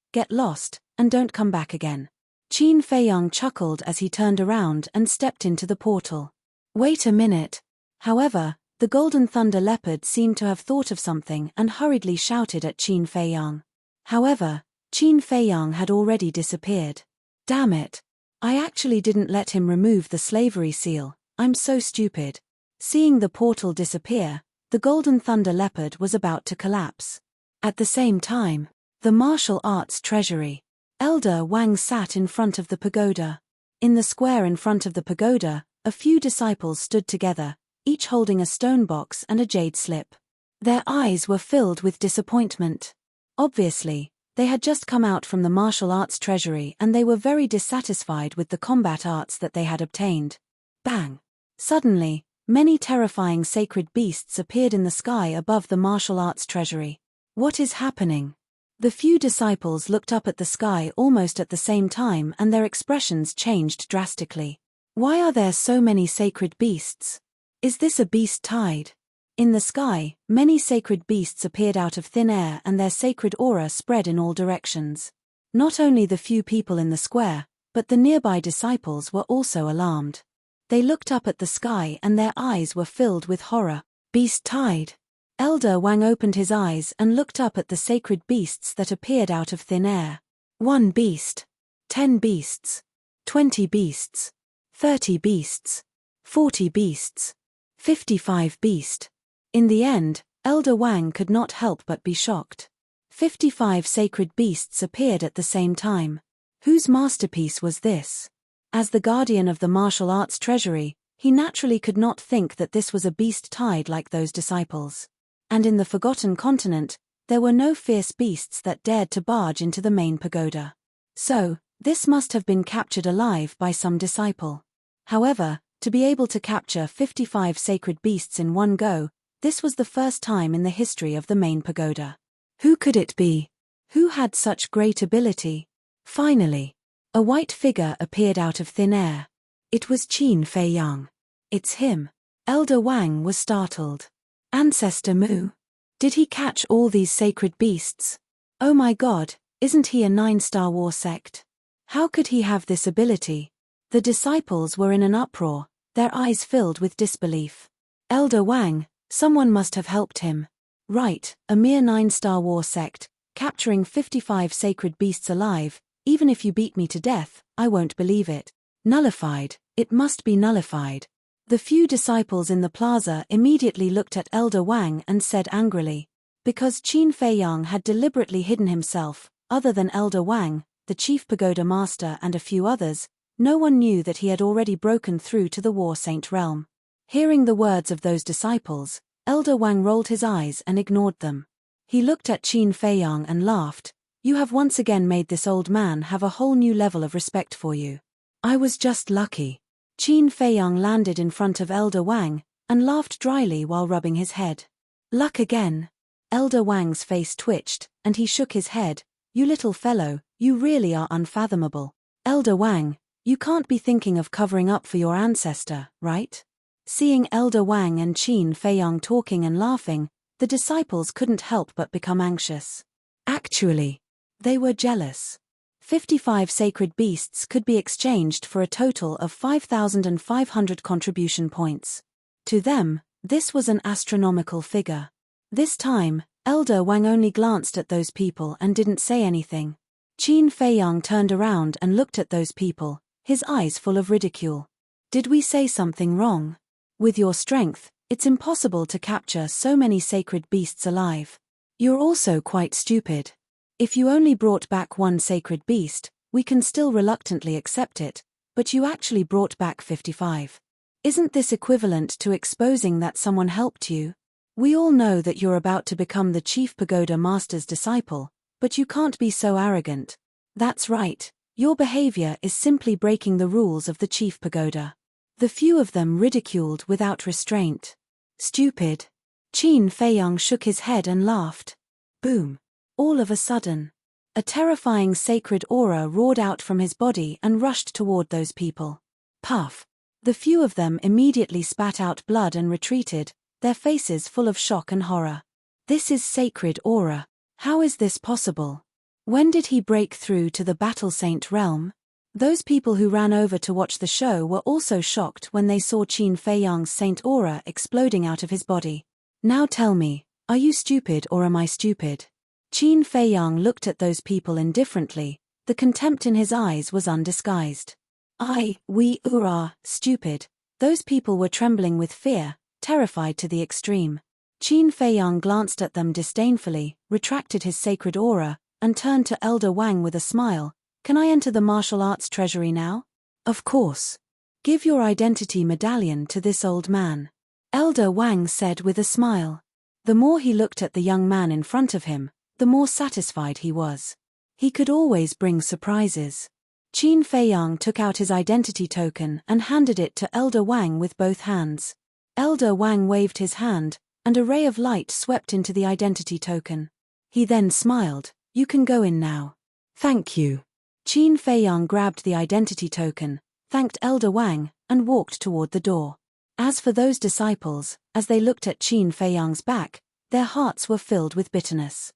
Speaker 1: and don't come back again." Qin Feiyang chuckled as he turned around and stepped into the portal. "Wait a minute." However, the golden thunder leopard seemed to have thought of something and hurriedly shouted at Qin Feiyang. However, Qin Feiyang had already disappeared. "Damn it. I actually didn't let him remove the slavery seal, I'm so stupid." Seeing the portal disappear, the golden thunder leopard was about to collapse. At the same time, the martial arts treasury. Elder Wang sat in front of the pagoda. In the square in front of the pagoda, a few disciples stood together, each holding a stone box and a jade slip. Their eyes were filled with disappointment. Obviously, they had just come out from the martial arts treasury and they were very dissatisfied with the combat arts that they had obtained. Bang! Suddenly, many terrifying sacred beasts appeared in the sky above the martial arts treasury. What is happening? The few disciples looked up at the sky almost at the same time and their expressions changed drastically. Why are there so many sacred beasts? Is this a beast tide? In the sky, many sacred beasts appeared out of thin air and their sacred aura spread in all directions. Not only the few people in the square, but the nearby disciples were also alarmed. They looked up at the sky and their eyes were filled with horror. Beast tide. Elder Wang opened his eyes and looked up at the sacred beasts that appeared out of thin air. 1 beast. 10 beasts. 20 beasts. 30 beasts. 40 beasts. 55 beast. In the end, Elder Wang could not help but be shocked. 55 sacred beasts appeared at the same time. Whose masterpiece was this? As the guardian of the martial arts treasury, he naturally could not think that this was a beast tide like those disciples. And in the Forgotten Continent, there were no fierce beasts that dared to barge into the main pagoda. So, this must have been captured alive by some disciple. However, to be able to capture 55 sacred beasts in one go, this was the first time in the history of the main pagoda. Who could it be? Who had such great ability? Finally, a white figure appeared out of thin air. It was Qin Fei Yang. It's him. Elder Wang was startled. Ancestor Mu. Did he catch all these sacred beasts? Oh my God, isn't he a 9-star war sect? How could he have this ability? The disciples were in an uproar, their eyes filled with disbelief. Elder Wang, someone must have helped him. Right, a mere 9-star war sect, capturing 55 sacred beasts alive. Even if you beat me to death, I won't believe it. Nullified, it must be nullified. The few disciples in the plaza immediately looked at Elder Wang and said angrily. Because Qin Fei Yang had deliberately hidden himself, other than Elder Wang, the chief pagoda master and a few others, no one knew that he had already broken through to the War Saint realm. Hearing the words of those disciples, Elder Wang rolled his eyes and ignored them. He looked at Qin Fei Yang and laughed. You have once again made this old man have a whole new level of respect for you. I was just lucky. Qin Fei Yang landed in front of Elder Wang and laughed dryly while rubbing his head. Luck again. Elder Wang's face twitched, and he shook his head. You little fellow, you really are unfathomable. Elder Wang, you can't be thinking of covering up for your ancestor, right? Seeing Elder Wang and Qin Fei Yang talking and laughing, the disciples couldn't help but become anxious. Actually, they were jealous. 55 sacred beasts could be exchanged for a total of 5,500 contribution points. To them, this was an astronomical figure. This time, Elder Wang only glanced at those people and didn't say anything. Qin Fei Yang turned around and looked at those people, his eyes full of ridicule. Did we say something wrong? With your strength, it's impossible to capture so many sacred beasts alive. You're also quite stupid. If you only brought back one sacred beast, we can still reluctantly accept it, but you actually brought back 55. Isn't this equivalent to exposing that someone helped you? We all know that you're about to become the chief pagoda master's disciple, but you can't be so arrogant. That's right, your behavior is simply breaking the rules of the chief pagoda. The few of them ridiculed without restraint. Stupid. Qin Fei Yang shook his head and laughed. Boom. All of a sudden, a terrifying sacred aura roared out from his body and rushed toward those people. Puff. The few of them immediately spat out blood and retreated, their faces full of shock and horror. This is sacred aura. How is this possible? When did he break through to the Battle Saint realm? Those people who ran over to watch the show were also shocked when they saw Qin Fei Yang's saint aura exploding out of his body. Now tell me, are you stupid or am I stupid? Qin Fei Yang looked at those people indifferently, the contempt in his eyes was undisguised. We are stupid. Those people were trembling with fear, terrified to the extreme. Qin Fei Yang glanced at them disdainfully, retracted his sacred aura, and turned to Elder Wang with a smile. Can I enter the martial arts treasury now? Of course. Give your identity medallion to this old man. Elder Wang said with a smile. The more he looked at the young man in front of him, the more satisfied he was. He could always bring surprises. Qin Fei Yang took out his identity token and handed it to Elder Wang with both hands. Elder Wang waved his hand, and a ray of light swept into the identity token. He then smiled. You can go in now. Thank you. Qin Fei Yang grabbed the identity token, thanked Elder Wang, and walked toward the door. As for those disciples, as they looked at Qin Feiyang's back, their hearts were filled with bitterness.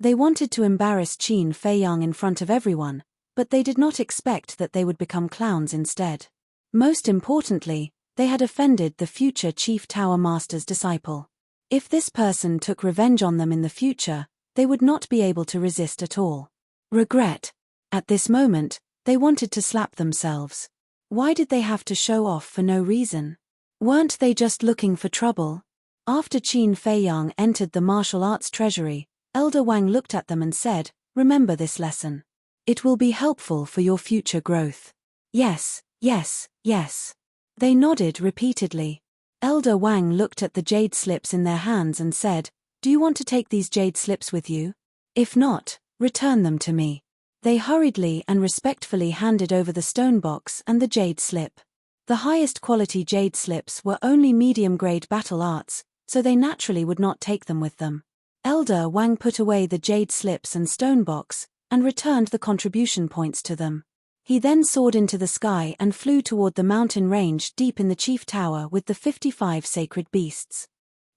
Speaker 1: They wanted to embarrass Qin Feiyang in front of everyone, but they did not expect that they would become clowns instead. Most importantly, they had offended the future Chief Tower Master's disciple. If this person took revenge on them in the future, they would not be able to resist at all. Regret. At this moment, they wanted to slap themselves. Why did they have to show off for no reason? Weren't they just looking for trouble? After Qin Feiyang entered the martial arts treasury, Elder Wang looked at them and said, "Remember this lesson. It will be helpful for your future growth." Yes, yes, yes. They nodded repeatedly. Elder Wang looked at the jade slips in their hands and said, "Do you want to take these jade slips with you? If not, return them to me." They hurriedly and respectfully handed over the stone box and the jade slip. The highest quality jade slips were only medium-grade battle arts, so they naturally would not take them with them. Elder Wang put away the jade slips and stone box, and returned the contribution points to them. He then soared into the sky and flew toward the mountain range deep in the chief tower with the 55 sacred beasts.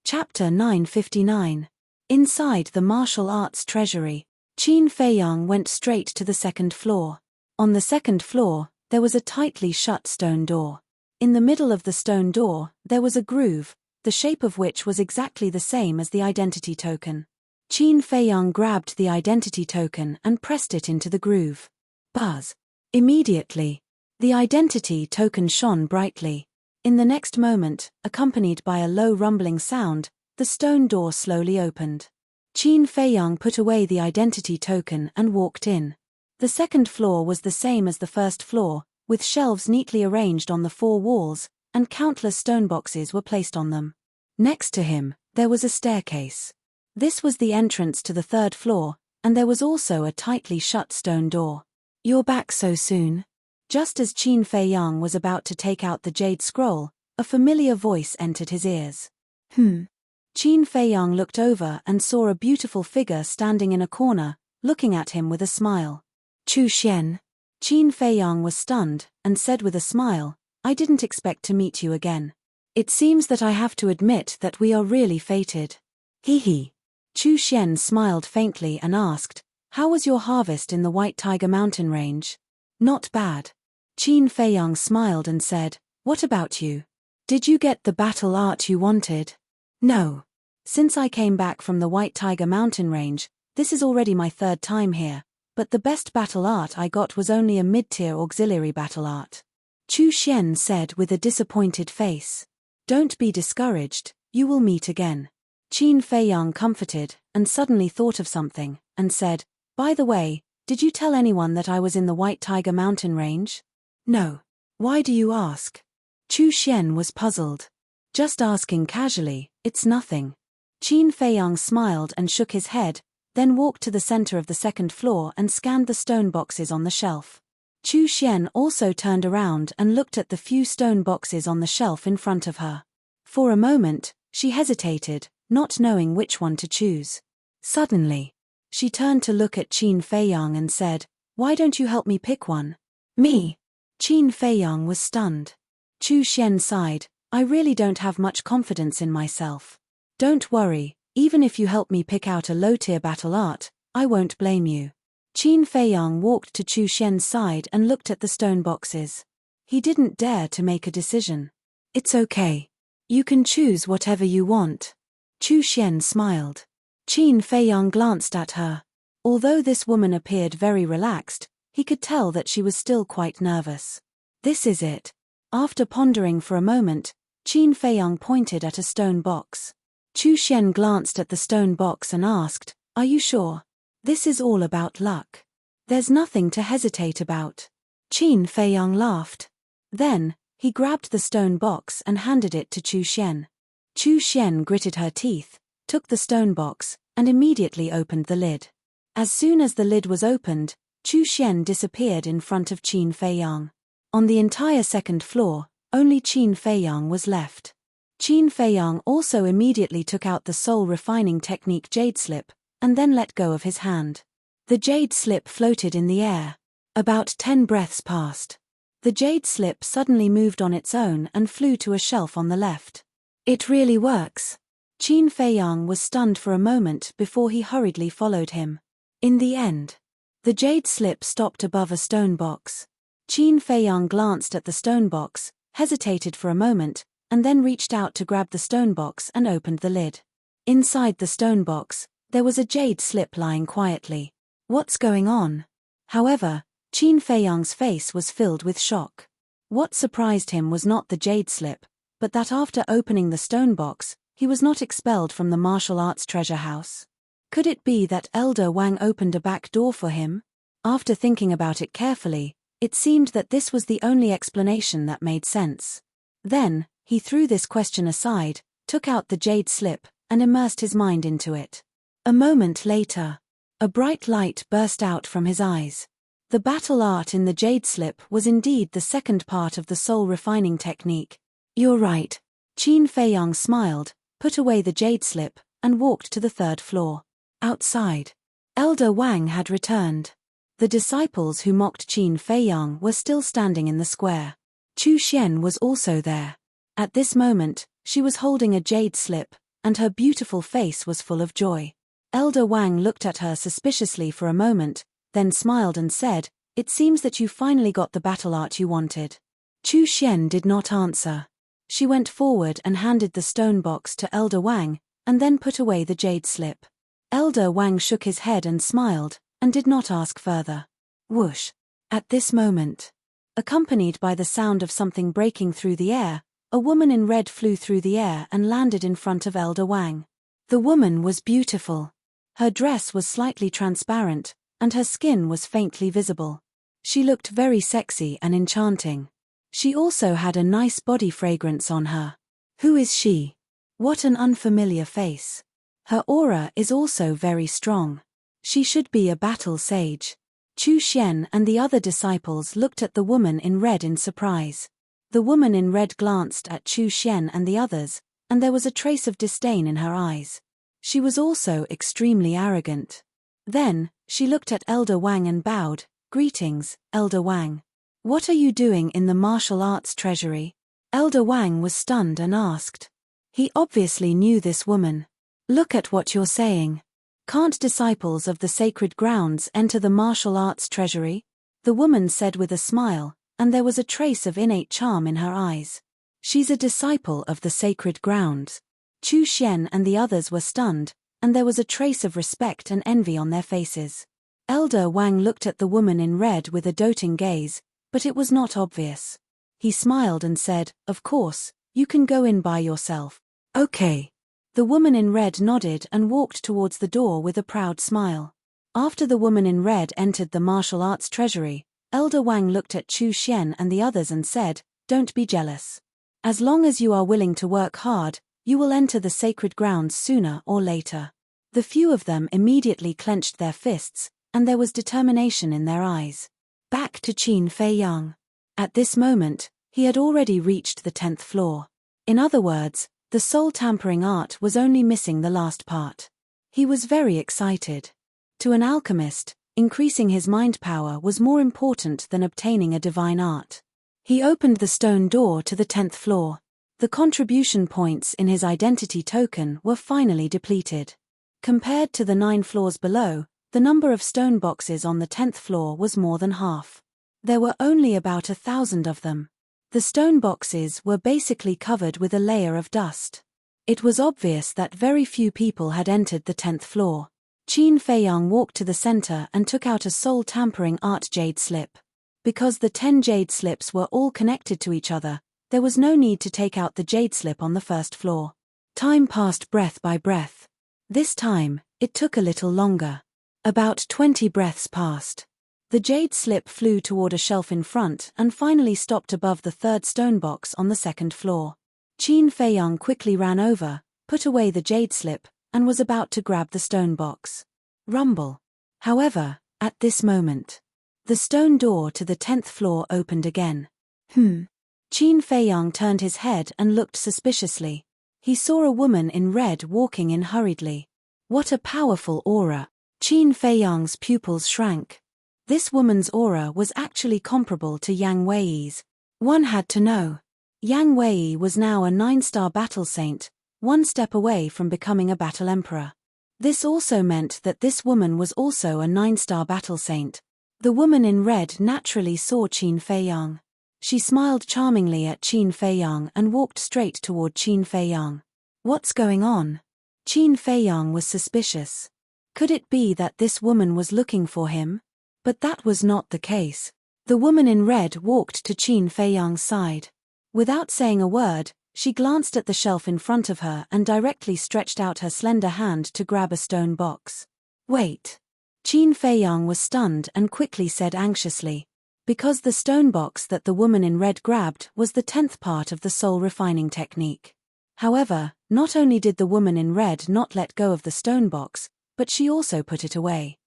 Speaker 1: Chapter 959. Inside the martial arts treasury, Qin Feiyang went straight to the second floor. On the second floor, there was a tightly shut stone door. In the middle of the stone door, there was a groove, the shape of which was exactly the same as the identity token. Qin Feiyang grabbed the identity token and pressed it into the groove. Buzz. Immediately, the identity token shone brightly. In the next moment, accompanied by a low rumbling sound, the stone door slowly opened. Qin Feiyang put away the identity token and walked in. The second floor was the same as the first floor, with shelves neatly arranged on the four walls, and countless stone boxes were placed on them. Next to him, there was a staircase. This was the entrance to the third floor, and there was also a tightly shut stone door. "You're back so soon?" Just as Qin Feiyang was about to take out the jade scroll, a familiar voice entered his ears. Qin Feiyang looked over and saw a beautiful figure standing in a corner, looking at him with a smile. "Chu Xian." Qin Feiyang was stunned, and said with a smile, "I didn't expect to meet you again. It seems that I have to admit that we are really fated." Hee. Chu Xian smiled faintly and asked, "How was your harvest in the White Tiger Mountain Range?" "Not bad." Qin Feiyang smiled and said, "What about you? Did you get the battle art you wanted?" "No. Since I came back from the White Tiger Mountain Range, this is already my third time here, but the best battle art I got was only a mid-tier auxiliary battle art." Chu Xian said with a disappointed face. "Don't be discouraged, you will meet again." Qin Feiyang comforted, and suddenly thought of something, and said, "By the way, did you tell anyone that I was in the White Tiger Mountain Range?" "No. Why do you ask?" Chu Xian was puzzled. "Just asking casually, it's nothing." Qin Feiyang smiled and shook his head, then walked to the center of the second floor and scanned the stone boxes on the shelf. Chu Xian also turned around and looked at the few stone boxes on the shelf in front of her. For a moment, she hesitated, not knowing which one to choose. Suddenly, she turned to look at Qin Feiyang and said, "Why don't you help me pick one?" "Me?" Qin Feiyang was stunned. Chu Xian sighed, "I really don't have much confidence in myself." "Don't worry, even if you help me pick out a low-tier battle art, I won't blame you." Qin Feiyang walked to Chu Xian's side and looked at the stone boxes. He didn't dare to make a decision. "It's okay. You can choose whatever you want." Chu Xian smiled. Qin Feiyang glanced at her. Although this woman appeared very relaxed, he could tell that she was still quite nervous. "This is it." After pondering for a moment, Qin Feiyang pointed at a stone box. Chu Xian glanced at the stone box and asked, "Are you sure? This is all about luck. There's nothing to hesitate about." Qin Feiyang laughed. Then, he grabbed the stone box and handed it to Chu Xian. Chu Xian gritted her teeth, took the stone box, and immediately opened the lid. As soon as the lid was opened, Chu Xian disappeared in front of Qin Feiyang. On the entire second floor, only Qin Feiyang was left. Qin Feiyang also immediately took out the soul refining technique jade slip, and then let go of his hand. The jade slip floated in the air. About 10 breaths passed. The jade slip suddenly moved on its own and flew to a shelf on the left. It really works. Qin Feiyang was stunned for a moment before he hurriedly followed him. In the end, the jade slip stopped above a stone box. Qin Feiyang glanced at the stone box, hesitated for a moment, and then reached out to grab the stone box and opened the lid. Inside the stone box, there was a jade slip lying quietly. What's going on? However, Qin Feiyang's face was filled with shock. What surprised him was not the jade slip, but that after opening the stone box, he was not expelled from the martial arts treasure house. Could it be that Elder Wang opened a back door for him? After thinking about it carefully, it seemed that this was the only explanation that made sense. Then, he threw this question aside, took out the jade slip, and immersed his mind into it. A moment later, a bright light burst out from his eyes. The battle art in the jade slip was indeed the second part of the soul refining technique. You're right. Qin Feiyang smiled, put away the jade slip, and walked to the third floor. Outside, Elder Wang had returned. The disciples who mocked Qin Feiyang were still standing in the square. Chu Xian was also there. At this moment, she was holding a jade slip, and her beautiful face was full of joy. Elder Wang looked at her suspiciously for a moment, then smiled and said, "It seems that you finally got the battle art you wanted." Chu Xian did not answer. She went forward and handed the stone box to Elder Wang, and then put away the jade slip. Elder Wang shook his head and smiled, and did not ask further. Whoosh! At this moment, accompanied by the sound of something breaking through the air, a woman in red flew through the air and landed in front of Elder Wang. The woman was beautiful. Her dress was slightly transparent, and her skin was faintly visible. She looked very sexy and enchanting. She also had a nice body fragrance on her. Who is she? What an unfamiliar face. Her aura is also very strong. She should be a battle sage. Chu Xian and the other disciples looked at the woman in red in surprise. The woman in red glanced at Chu Xian and the others, and there was a trace of disdain in her eyes. She was also extremely arrogant. Then, she looked at Elder Wang and bowed. "Greetings, Elder Wang. What are you doing in the martial arts treasury?" Elder Wang was stunned and asked. He obviously knew this woman. "Look at what you're saying. Can't disciples of the sacred grounds enter the martial arts treasury?" The woman said with a smile, and there was a trace of innate charm in her eyes. "She's a disciple of the sacred grounds." Chu Xian and the others were stunned, and there was a trace of respect and envy on their faces. Elder Wang looked at the woman in red with a doting gaze, but it was not obvious. He smiled and said, "Of course, you can go in by yourself." "Okay." The woman in red nodded and walked towards the door with a proud smile. After the woman in red entered the martial arts treasury, Elder Wang looked at Chu Xian and the others and said, "Don't be jealous. As long as you are willing to work hard, you will enter the sacred grounds sooner or later." The few of them immediately clenched their fists, and there was determination in their eyes. Back to Qin Feiyang. At this moment, he had already reached the 10th floor. In other words, the soul tampering art was only missing the last part. He was very excited. To an alchemist, increasing his mind power was more important than obtaining a divine art. He opened the stone door to the 10th floor. The contribution points in his identity token were finally depleted. Compared to the 9 floors below, the number of stone boxes on the 10th floor was more than half. There were only about 1,000 of them. The stone boxes were basically covered with a layer of dust. It was obvious that very few people had entered the 10th floor. Qin Feiyang walked to the center and took out a soul-tampering art jade slip. Because the 10 jade slips were all connected to each other, there was no need to take out the jade slip on the first floor. Time passed breath by breath. This time, it took a little longer. About 20 breaths passed. The jade slip flew toward a shelf in front and finally stopped above the third stone box on the second floor. Qin Feiyang quickly ran over, put away the jade slip, and was about to grab the stone box. Rumble. However, at this moment, the stone door to the 10th floor opened again. Qin Feiyang turned his head and looked suspiciously. He saw a woman in red walking in hurriedly. What a powerful aura! Qin Feiyang's pupils shrank. This woman's aura was actually comparable to Yang Wei's. One had to know. Yang Wei was now a 9-star battle saint, one step away from becoming a battle emperor. This also meant that this woman was also a 9-star battle saint. The woman in red naturally saw Qin Feiyang. She smiled charmingly at Qin Feiyang and walked straight toward Qin Feiyang. What's going on? Qin Feiyang was suspicious. Could it be that this woman was looking for him? But that was not the case. The woman in red walked to Qin Feiyang's side. Without saying a word, she glanced at the shelf in front of her and directly stretched out her slender hand to grab a stone box. Wait. Qin Feiyang was stunned and quickly said anxiously. Because the stone box that the woman in red grabbed was the 10th part of the soul refining technique. However, not only did the woman in red not let go of the stone box, but she also put it away.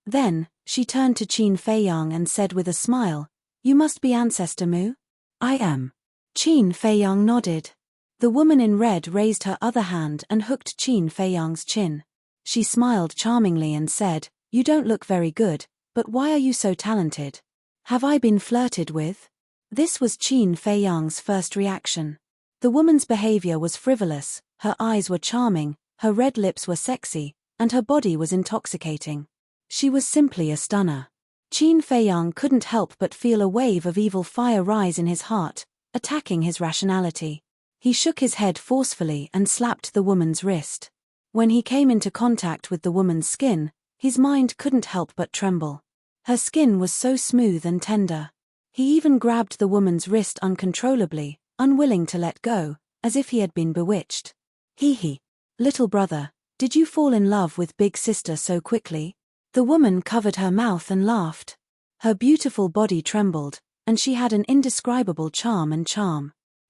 Speaker 1: Then, she turned to Qin Feiyang and said with a smile, "You must be Ancestor Mu?" "I am." Qin Feiyang nodded. The woman in red raised her other hand and hooked Qin Feiyang's chin. She smiled charmingly and said, "You don't look very good, but why are you so talented? Have I been flirted with?" This was Qin Feiyang's first reaction. The woman's behavior was frivolous, her eyes were charming, her red lips were sexy, and her body was intoxicating. She was simply a stunner. Qin Feiyang couldn't help but feel a wave of evil fire rise in his heart, attacking his rationality. He shook his head forcefully and slapped the woman's wrist. When he came into contact with the woman's skin, his mind couldn't help but tremble. Her skin was so smooth and tender. He even grabbed the woman's wrist uncontrollably, unwilling to let go, as if he had been bewitched. Hee. Little brother, did you fall in love with big sister so quickly? The woman covered her mouth and laughed. Her beautiful body trembled, and she had an indescribable charm.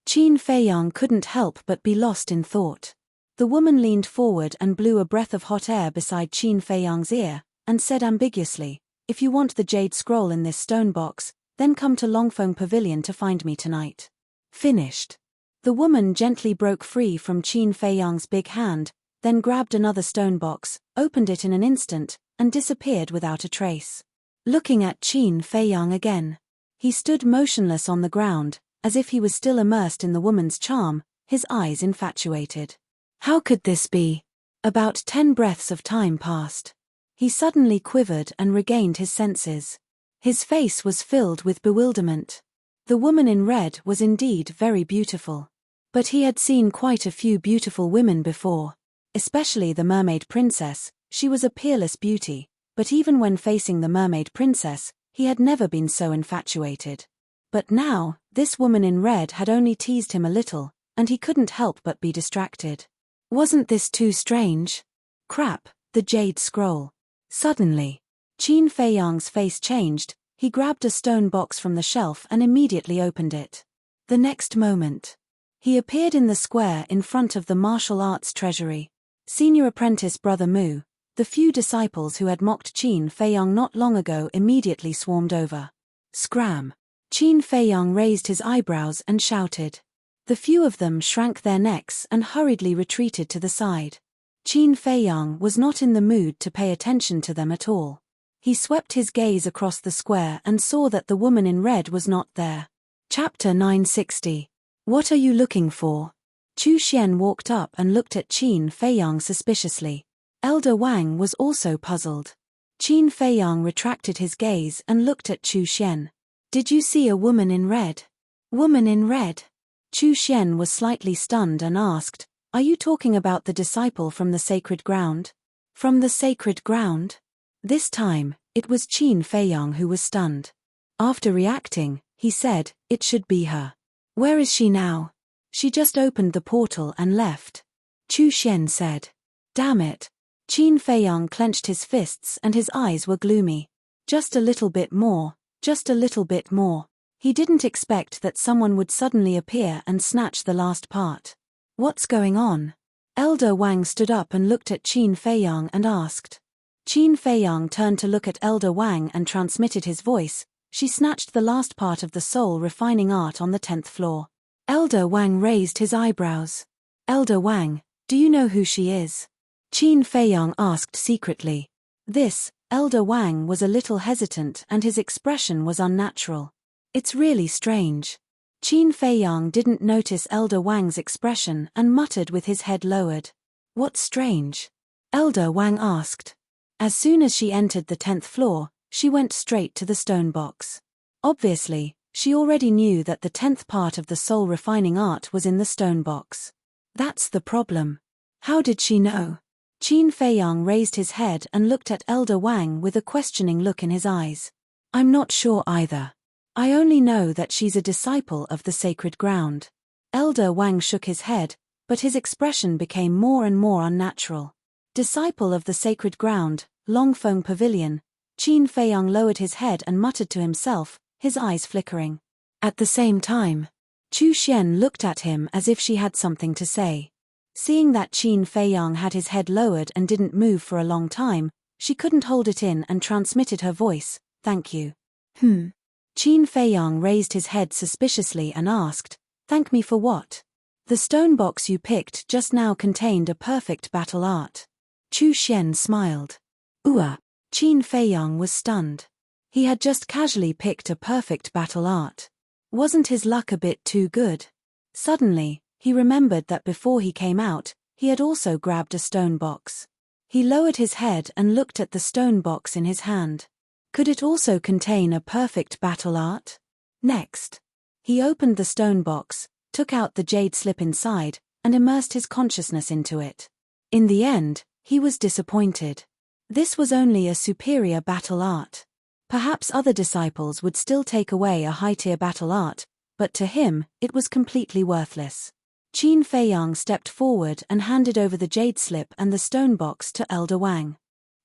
Speaker 1: Qin Feiyang couldn't help but be lost in thought. The woman leaned forward and blew a breath of hot air beside Qin Feiyang's ear, and said ambiguously, "If you want the jade scroll in this stone box, then come to Longfeng Pavilion to find me tonight." Finished. The woman gently broke free from Qin Feiyang's big hand, then grabbed another stone box, opened it in an instant, and disappeared without a trace. Looking at Qin Feiyang again. He stood motionless on the ground, as if he was still immersed in the woman's charm, his eyes infatuated. How could this be? About 10 breaths of time passed. He suddenly quivered and regained his senses. His face was filled with bewilderment. The woman in red was indeed very beautiful. But he had seen quite a few beautiful women before. Especially the mermaid princess, she was a peerless beauty, but even when facing the mermaid princess, he had never been so infatuated. But now, this woman in red had only teased him a little, and he couldn't help but be distracted. Wasn't this too strange? Crap, the jade scroll. Suddenly, Qin Feiyang's face changed, he grabbed a stone box from the shelf and immediately opened it. The next moment, he appeared in the square in front of the martial arts treasury. Senior apprentice Brother Mu, the few disciples who had mocked Qin Feiyang not long ago immediately swarmed over. Scram! Qin Feiyang raised his eyebrows and shouted. The few of them shrank their necks and hurriedly retreated to the side. Qin Feiyang was not in the mood to pay attention to them at all. He swept his gaze across the square and saw that the woman in red was not there. Chapter 960. What are you looking for? Chu Xian walked up and looked at Qin Feiyang suspiciously. Elder Wang was also puzzled. Qin Feiyang retracted his gaze and looked at Chu Xian. Did you see a woman in red? Woman in red? Chu Xian was slightly stunned and asked, "Are you talking about the disciple from the sacred ground?" From the sacred ground? This time, it was Qin Feiyang who was stunned. After reacting, he said, "It should be her." "Where is she now?" "She just opened the portal and left." Chu Xian said. "Damn it." Qin Feiyang clenched his fists and his eyes were gloomy. Just a little bit more, just a little bit more. He didn't expect that someone would suddenly appear and snatch the last part. What's going on? Elder Wang stood up and looked at Qin Feiyang and asked. Qin Feiyang turned to look at Elder Wang and transmitted his voice. She snatched the last part of the soul refining art on the 10th floor. Elder Wang raised his eyebrows. Elder Wang, do you know who she is? Qin Feiyang asked secretly. This, Elder Wang was a little hesitant and his expression was unnatural. It's really strange. Qin Feiyang didn't notice Elder Wang's expression and muttered with his head lowered. What's strange? Elder Wang asked. As soon as she entered the 10th floor, she went straight to the stone box. Obviously, she already knew that the 10th part of the soul refining art was in the stone box. That's the problem. How did she know? Qin Feiyang raised his head and looked at Elder Wang with a questioning look in his eyes. I'm not sure either. I only know that she's a disciple of the sacred ground. Elder Wang shook his head, but his expression became more and more unnatural. Disciple of the sacred ground, Longfeng Pavilion. Qin Feiyang lowered his head and muttered to himself, his eyes flickering. At the same time, Chu Xian looked at him as if she had something to say. Seeing that Qin Feiyang had his head lowered and didn't move for a long time, she couldn't hold it in and transmitted her voice, thank you. Qin Feiyang raised his head suspiciously and asked, thank me for what? The stone box you picked just now contained a perfect battle art. Chu Xian smiled. Qin Feiyang was stunned. He had just casually picked a perfect battle art. Wasn't his luck a bit too good? Suddenly, he remembered that before he came out, he had also grabbed a stone box. He lowered his head and looked at the stone box in his hand. Could it also contain a perfect battle art? Next, he opened the stone box, took out the jade slip inside, and immersed his consciousness into it. In the end, he was disappointed. This was only a superior battle art. Perhaps other disciples would still take away a high-tier battle art, but to him, it was completely worthless. Qin Feiyang stepped forward and handed over the jade slip and the stone box to Elder Wang.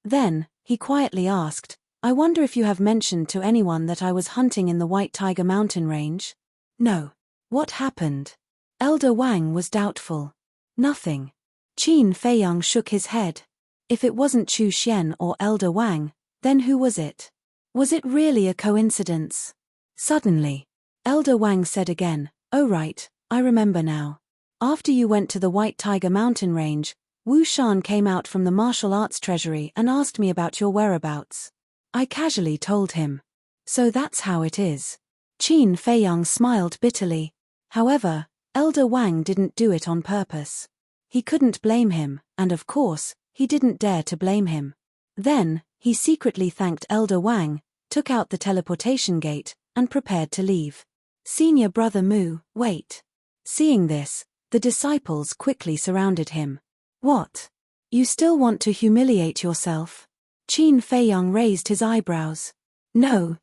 Speaker 1: Then, he quietly asked, I wonder if you have mentioned to anyone that I was hunting in the White Tiger Mountain range? No. What happened? Elder Wang was doubtful. Nothing. Qin Feiyang shook his head. If it wasn't Chu Xian or Elder Wang, then who was it? Was it really a coincidence? Suddenly, Elder Wang said again, oh right, I remember now. After you went to the White Tiger Mountain range, Wu Shan came out from the martial arts treasury and asked me about your whereabouts. I casually told him. So that's how it is. Qin Feiyang smiled bitterly. However, Elder Wang didn't do it on purpose. He couldn't blame him, and of course, he didn't dare to blame him. Then, he secretly thanked Elder Wang, took out the teleportation gate, and prepared to leave. Senior Brother Mu, wait. Seeing this, the disciples quickly surrounded him. What? You still want to humiliate yourself? Qin Feiyang raised his eyebrows. No.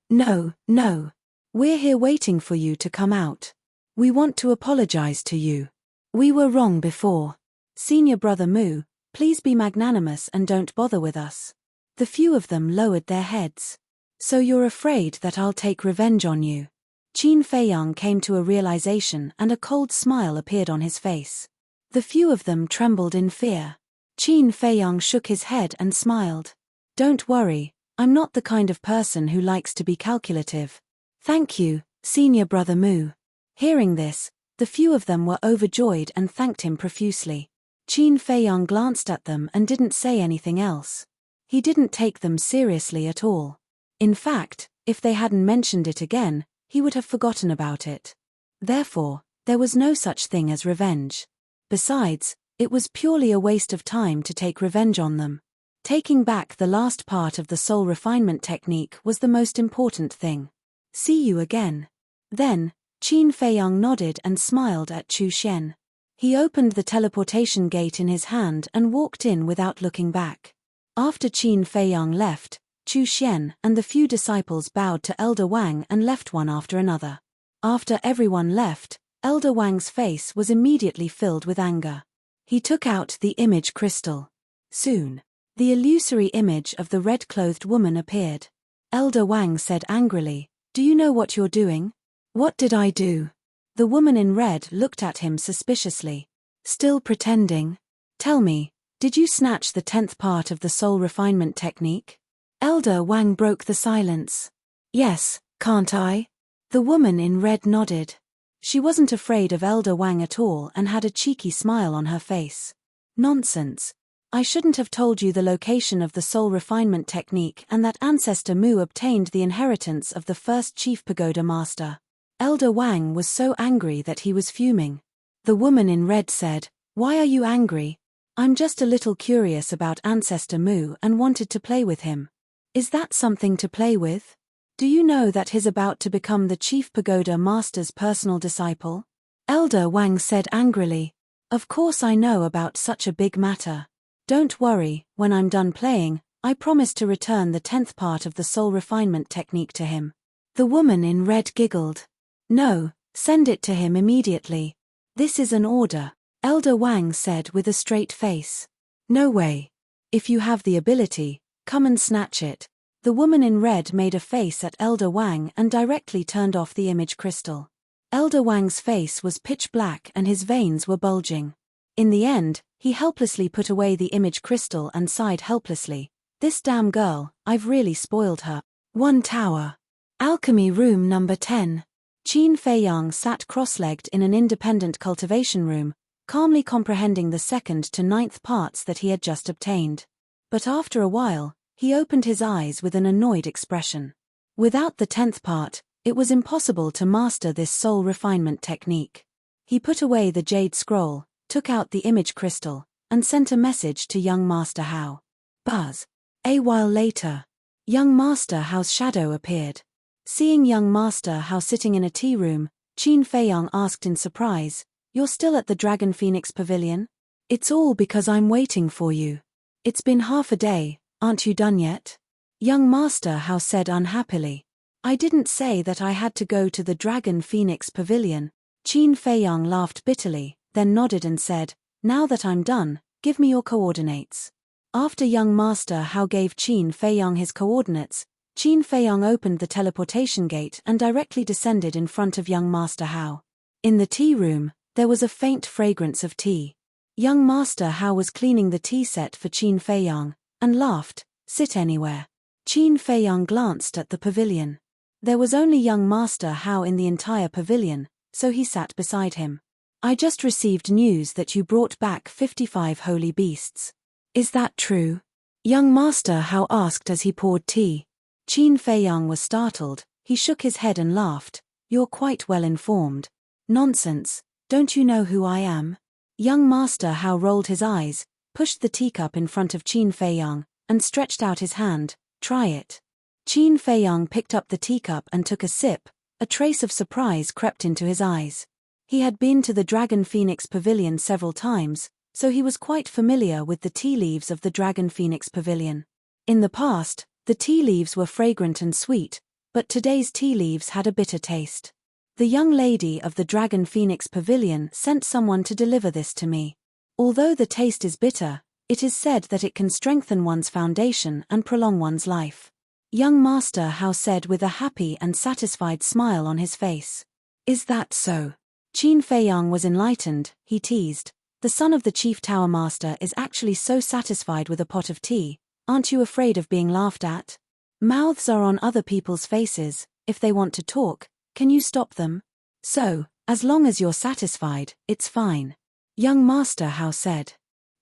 Speaker 1: We're here waiting for you to come out. We want to apologize to you. We were wrong before. Senior Brother Mu, please be magnanimous and don't bother with us. The few of them lowered their heads. So you're afraid that I'll take revenge on you? Qin Feiyang came to a realization and a cold smile appeared on his face. The few of them trembled in fear. Qin Feiyang shook his head and smiled. Don't worry, I'm not the kind of person who likes to be calculative. Thank you, Senior Brother Mu. Hearing this, the few of them were overjoyed and thanked him profusely. Qin Feiyang glanced at them and didn't say anything else. He didn't take them seriously at all. In fact, if they hadn't mentioned it again, he would have forgotten about it. Therefore, there was no such thing as revenge. Besides, it was purely a waste of time to take revenge on them. Taking back the last part of the soul refinement technique was the most important thing. See you again. Then, Qin Feiyang nodded and smiled at Chu Xian. He opened the teleportation gate in his hand and walked in without looking back. After Qin Feiyang left, Chu Xian and the few disciples bowed to Elder Wang and left one after another. After everyone left, Elder Wang's face was immediately filled with anger. He took out the image crystal. Soon, the illusory image of the red-clothed woman appeared. Elder Wang said angrily, "Do you know what you're doing?" "What did I do?" The woman in red looked at him suspiciously. "Still pretending? Tell me, did you snatch the 10th part of the soul refinement technique?" Elder Wang broke the silence. "Yes, can't I?" The woman in red nodded. She wasn't afraid of Elder Wang at all and had a cheeky smile on her face. "Nonsense. I shouldn't have told you the location of the soul refinement technique and that Ancestor Mu obtained the inheritance of the first Chief Pagoda Master. Elder Wang was so angry that he was fuming. The woman in red said, "Why are you angry?" "I'm just a little curious about Ancestor Mu and wanted to play with him." "Is that something to play with? Do you know that he's about to become the Chief Pagoda Master's personal disciple?" Elder Wang said angrily. "Of course I know about such a big matter. Don't worry, when I'm done playing, I promise to return the 10th part of the soul refinement technique to him." The woman in red giggled. "No, send it to him immediately. This is an order," Elder Wang said with a straight face. "No way. If you have the ability, come and snatch it." The woman in red made a face at Elder Wang and directly turned off the image crystal. Elder Wang's face was pitch black and his veins were bulging. In the end, he helplessly put away the image crystal and sighed helplessly. "This damn girl, I've really spoiled her." 1 Tower. Alchemy Room Number 10. Qin Feiyang sat cross-legged in an independent cultivation room, calmly comprehending the 2nd to 9th parts that he had just obtained. But after a while, he opened his eyes with an annoyed expression. Without the 10th part, it was impossible to master this soul refinement technique. He put away the jade scroll, took out the image crystal, and sent a message to young Master Hao. Buzz. A while later, young Master Hao's shadow appeared. Seeing young Master Hao sitting in a tea room, Qin Feiyang asked in surprise, "You're still at the Dragon Phoenix Pavilion?" "It's all because I'm waiting for you. It's been half a day, aren't you done yet?" Young Master Hao said unhappily. "I didn't say that I had to go to the Dragon Phoenix Pavilion." Qin Feiyang laughed bitterly, then nodded and said, "Now that I'm done, give me your coordinates." After young Master Hao gave Qin Feiyang his coordinates, Qin Feiyang opened the teleportation gate and directly descended in front of young Master Hao. In the tea room, there was a faint fragrance of tea. Young Master Hao was cleaning the tea set for Qin Feiyang, and laughed, "Sit anywhere." Qin Feiyang glanced at the pavilion. There was only young Master Hao in the entire pavilion, so he sat beside him. "I just received news that you brought back 55 holy beasts. Is that true?" Young Master Hao asked as he poured tea. Qin Feiyang was startled. He shook his head and laughed. "You're quite well informed." "Nonsense, don't you know who I am?" Young Master Hao rolled his eyes, pushed the teacup in front of Qin Feiyang, and stretched out his hand. "Try it." Qin Feiyang picked up the teacup and took a sip. A trace of surprise crept into his eyes. He had been to the Dragon Phoenix Pavilion several times, so he was quite familiar with the tea leaves of the Dragon Phoenix Pavilion. In the past, the tea leaves were fragrant and sweet, but today's tea leaves had a bitter taste. "The young lady of the Dragon Phoenix Pavilion sent someone to deliver this to me. Although the taste is bitter, it is said that it can strengthen one's foundation and prolong one's life." Young Master Hao said with a happy and satisfied smile on his face. "Is that so?" Qin Feiyang was enlightened. He teased, "The son of the Chief Tower Master is actually so satisfied with a pot of tea. Aren't you afraid of being laughed at? Mouths are on other people's faces. If they want to talk, can you stop them? So, as long as you're satisfied, it's fine." Young Master Hao said.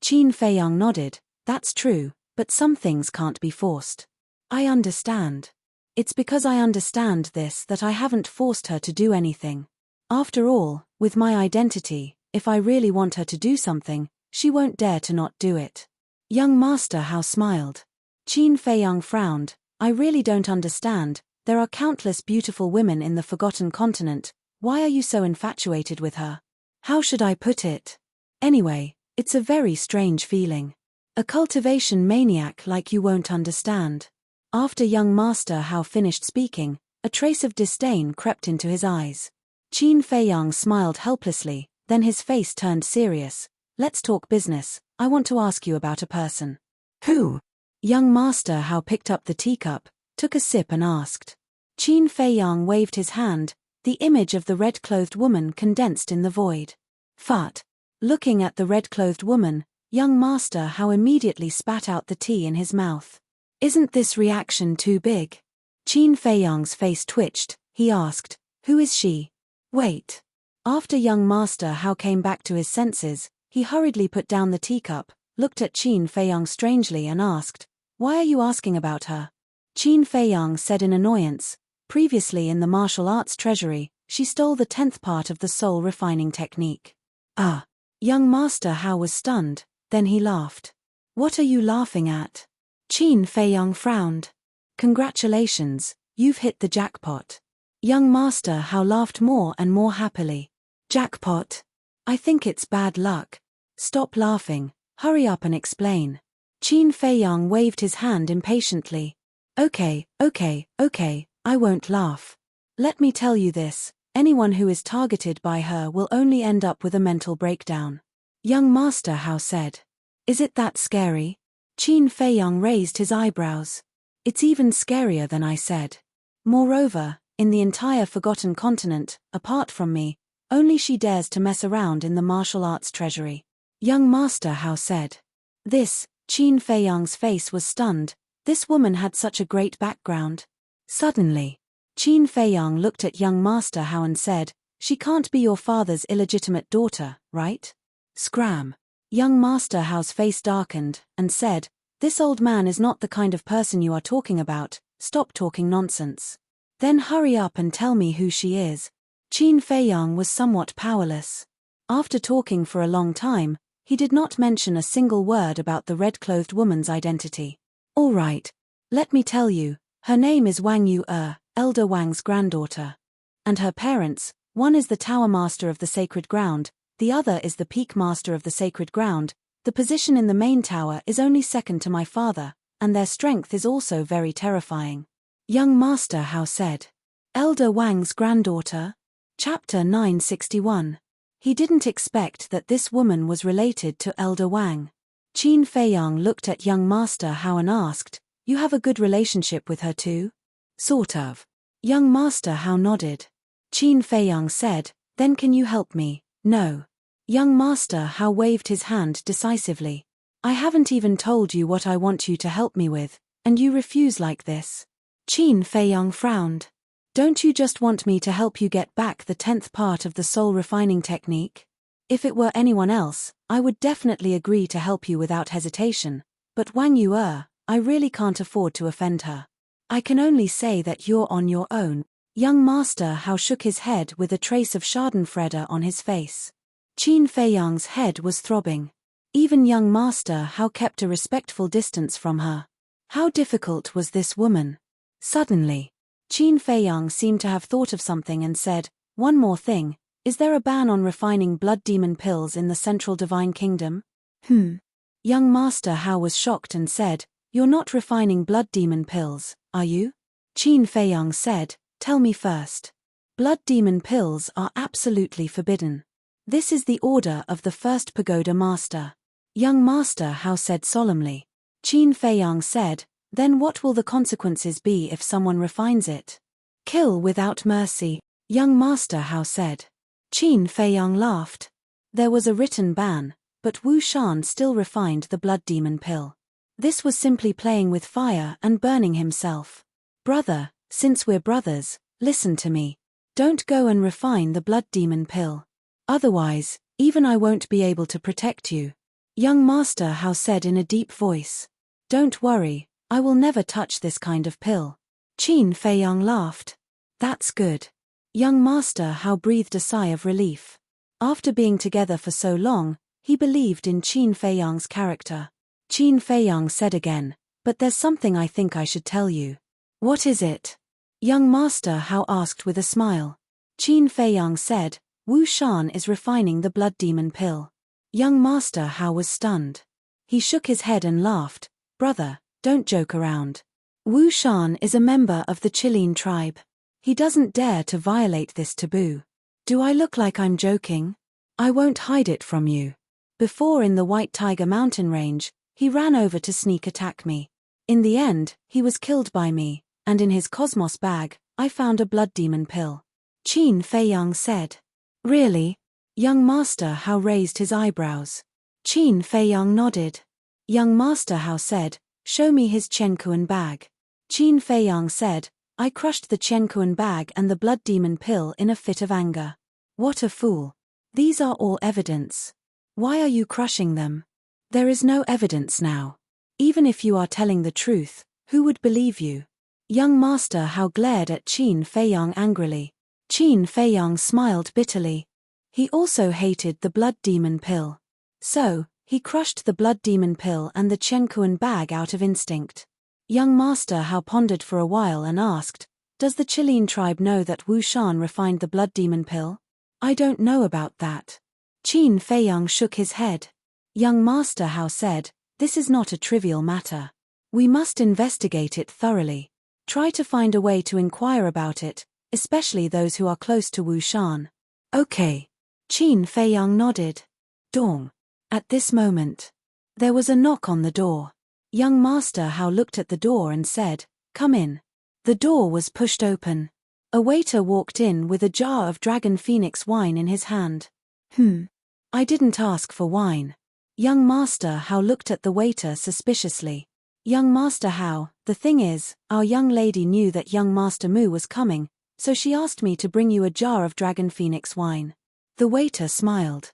Speaker 1: Qin Feiyang nodded. "That's true, but some things can't be forced." "I understand. It's because I understand this that I haven't forced her to do anything. After all, with my identity, if I really want her to do something, she won't dare to not do it." Young Master Hao smiled. Qin Feiyang frowned. "I really don't understand. There are countless beautiful women in the Forgotten Continent. Why are you so infatuated with her? How should I put it? Anyway, it's a very strange feeling. A cultivation maniac like you won't understand." After young Master Hao finished speaking, a trace of disdain crept into his eyes. Qin Feiyang smiled helplessly, then his face turned serious. "Let's talk business. I want to ask you about a person." "Who?" Young Master Hao picked up the teacup, took a sip and asked. Qin Feiyang waved his hand. The image of the red-clothed woman condensed in the void. "Fart." Looking at the red-clothed woman, young Master Hao immediately spat out the tea in his mouth. "Isn't this reaction too big?" Qin Feiyang's face twitched. He asked, "Who is she?" "Wait." After young Master Hao came back to his senses, he hurriedly put down the teacup, looked at Qin Feiyang strangely and asked, "Why are you asking about her?" Qin Feiyang said in annoyance, "Previously in the martial arts treasury, she stole the 10th part of the soul refining technique." Ah! Young Master Hao was stunned, then he laughed. "What are you laughing at?" Qin Feiyang frowned. "Congratulations, you've hit the jackpot." Young Master Hao laughed more and more happily. "Jackpot? I think it's bad luck." "Stop laughing, hurry up and explain." Qin Feiyang waved his hand impatiently. Okay, I won't laugh. Let me tell you this, anyone who is targeted by her will only end up with a mental breakdown. Young Master Hao said. "Is it that scary?" Qin Feiyang raised his eyebrows. "It's even scarier than I said. Moreover, in the entire Forgotten Continent, apart from me, only she dares to mess around in the martial arts treasury." Young Master Hao said. Qin Feiyang's face was stunned. This woman had such a great background. Suddenly, Qin Feiyang looked at young Master Hao and said, "She can't be your father's illegitimate daughter, right?" Scram. Young Master Hao's face darkened, and said, "This old man is not the kind of person you are talking about, stop talking nonsense. Then hurry up and tell me who she is." Qin Feiyang was somewhat powerless. After talking for a long time, he did not mention a single word about the red-clothed woman's identity. "All right. Let me tell you, her name is Wang Yu, Elder Wang's granddaughter. And her parents, one is the Tower Master of the Sacred Ground, the other is the Peak Master of the Sacred Ground. The position in the main tower is only second to my father, and their strength is also very terrifying." Young Master Hao said. Elder Wang's granddaughter? Chapter 961. He didn't expect that this woman was related to Elder Wang. Qin Feiyang looked at young Master Hao and asked, "You have a good relationship with her too?" "Sort of." Young Master Hao nodded. Qin Feiyang said, "Then can you help me?" "No." Young Master Hao waved his hand decisively. "I haven't even told you what I want you to help me with, and you refuse like this." Qin Feiyang frowned. "Don't you just want me to help you get back the 10th part of the soul refining technique? If it were anyone else, I would definitely agree to help you without hesitation, but Wang Yu, I really can't afford to offend her. I can only say that you're on your own." Young Master Hao shook his head with a trace of schadenfreude on his face. Qin Feiyang's head was throbbing. Even young Master Hao kept a respectful distance from her. How difficult was this woman? Suddenly, Qin Feiyang seemed to have thought of something and said, "One more thing, is there a ban on refining blood demon pills in the Central Divine Kingdom?" Young Master Hao was shocked and said, "You're not refining blood demon pills, are you?" Qin Feiyang said, "Tell me first." "Blood demon pills are absolutely forbidden. This is the order of the first pagoda master." Young Master Hao said solemnly. Qin Feiyang said, "Then what will the consequences be if someone refines it?" "Kill without mercy," young Master Hao said. Qin Feiyang laughed. There was a written ban, but Wu Shan still refined the blood demon pill. This was simply playing with fire and burning himself. "Brother, since we're brothers, listen to me. Don't go and refine the blood demon pill. Otherwise, even I won't be able to protect you." Young Master Hao said in a deep voice. "Don't worry, I will never touch this kind of pill." Qin Feiyang laughed. "That's good." Young Master Hao breathed a sigh of relief. After being together for so long, he believed in Qin Feiyang's character. Qin Feiyang said again, "But there's something I think I should tell you." "What is it?" Young Master Hao asked with a smile. Qin Feiyang said, "Wu Shan is refining the blood demon pill." Young Master Hao was stunned. He shook his head and laughed. "Brother, don't joke around. Wu Shan is a member of the Qilin tribe. He doesn't dare to violate this taboo. Do I look like I'm joking? I won't hide it from you. Before in the White Tiger mountain range, he ran over to sneak attack me. In the end, he was killed by me, and in his cosmos bag, I found a blood demon pill." Qin Feiyang said. "Really?" Young Master Hao raised his eyebrows. Qin Feiyang nodded. Young Master Hao said, "Show me his Qiankuan bag." Qin Feiyang said, "I crushed the Qiankuan bag and the blood demon pill in a fit of anger." "What a fool. These are all evidence. Why are you crushing them?" There is no evidence now. Even if you are telling the truth, who would believe you? Young Master Hao glared at Qin Feiyang angrily. Qin Feiyang smiled bitterly. He also hated the blood demon pill. So, he crushed the blood demon pill and the Chenkuan bag out of instinct. Young Master Hao pondered for a while and asked, "Does the Qilin tribe know that Wu Shan refined the blood demon pill?" "I don't know about that." Qin Feiyang shook his head. Young Master Hao said, "This is not a trivial matter. We must investigate it thoroughly. Try to find a way to inquire about it, especially those who are close to Wu Shan." "Okay." Qin Feiyang nodded. Dong. At this moment, there was a knock on the door. Young Master Hao looked at the door and said, "Come in." The door was pushed open. A waiter walked in with a jar of Dragon Phoenix wine in his hand. I didn't ask for wine." Young Master Hao looked at the waiter suspiciously. "Young Master Hao, the thing is, our young lady knew that young Master Mu was coming, so she asked me to bring you a jar of Dragon Phoenix wine." The waiter smiled.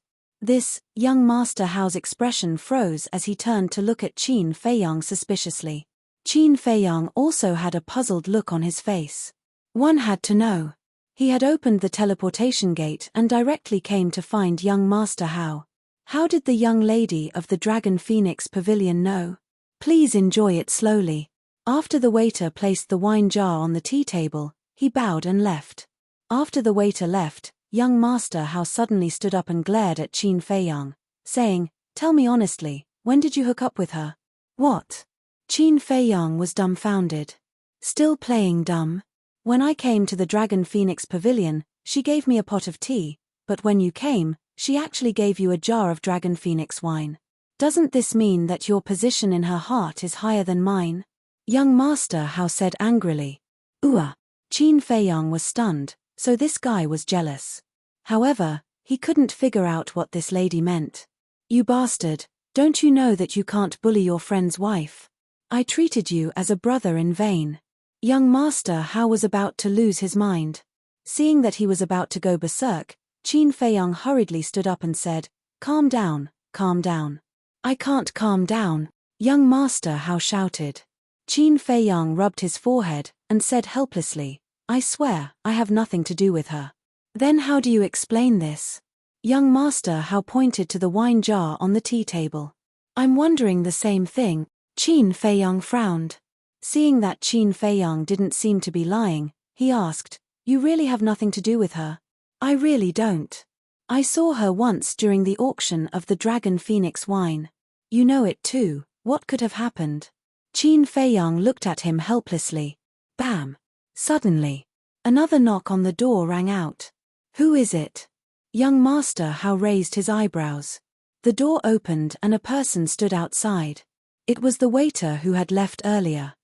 Speaker 1: Young Master Hao's expression froze as he turned to look at Qin Feiyang suspiciously. Qin Feiyang also had a puzzled look on his face. One had to know. He had opened the teleportation gate and directly came to find young Master Hao. How did the young lady of the Dragon Phoenix Pavilion know? "Please enjoy it slowly." After the waiter placed the wine jar on the tea table, he bowed and left. After the waiter left, young Master Hao suddenly stood up and glared at Qin Feiyang, saying, "Tell me honestly, when did you hook up with her?" "What?" Qin Feiyang was dumbfounded. "Still playing dumb? When I came to the Dragon Phoenix Pavilion, she gave me a pot of tea, but when you came, she actually gave you a jar of Dragon Phoenix wine. Doesn't this mean that your position in her heart is higher than mine?" Young Master Hao said angrily. Qin Feiyang was stunned, so this guy was jealous. However, he couldn't figure out what this lady meant. "You bastard, don't you know that you can't bully your friend's wife? I treated you as a brother in vain." Young Master Hao was about to lose his mind. Seeing that he was about to go berserk, Qin Feiyang hurriedly stood up and said, calm down, calm down." "I can't calm down," young Master Hao shouted. Qin Feiyang rubbed his forehead and said helplessly, "I swear, I have nothing to do with her." "Then how do you explain this?" Young Master Hao pointed to the wine jar on the tea table. "I'm wondering the same thing." Qin Feiyang frowned. Seeing that Qin Feiyang didn't seem to be lying, he asked, "You really have nothing to do with her?" "I really don't. I saw her once during the auction of the Dragon Phoenix wine." "You know it too, what could have happened?" Qin Feiyang looked at him helplessly. Bam! Suddenly, another knock on the door rang out. "Who is it?" Young Master Hao raised his eyebrows. The door opened and a person stood outside. It was the waiter who had left earlier.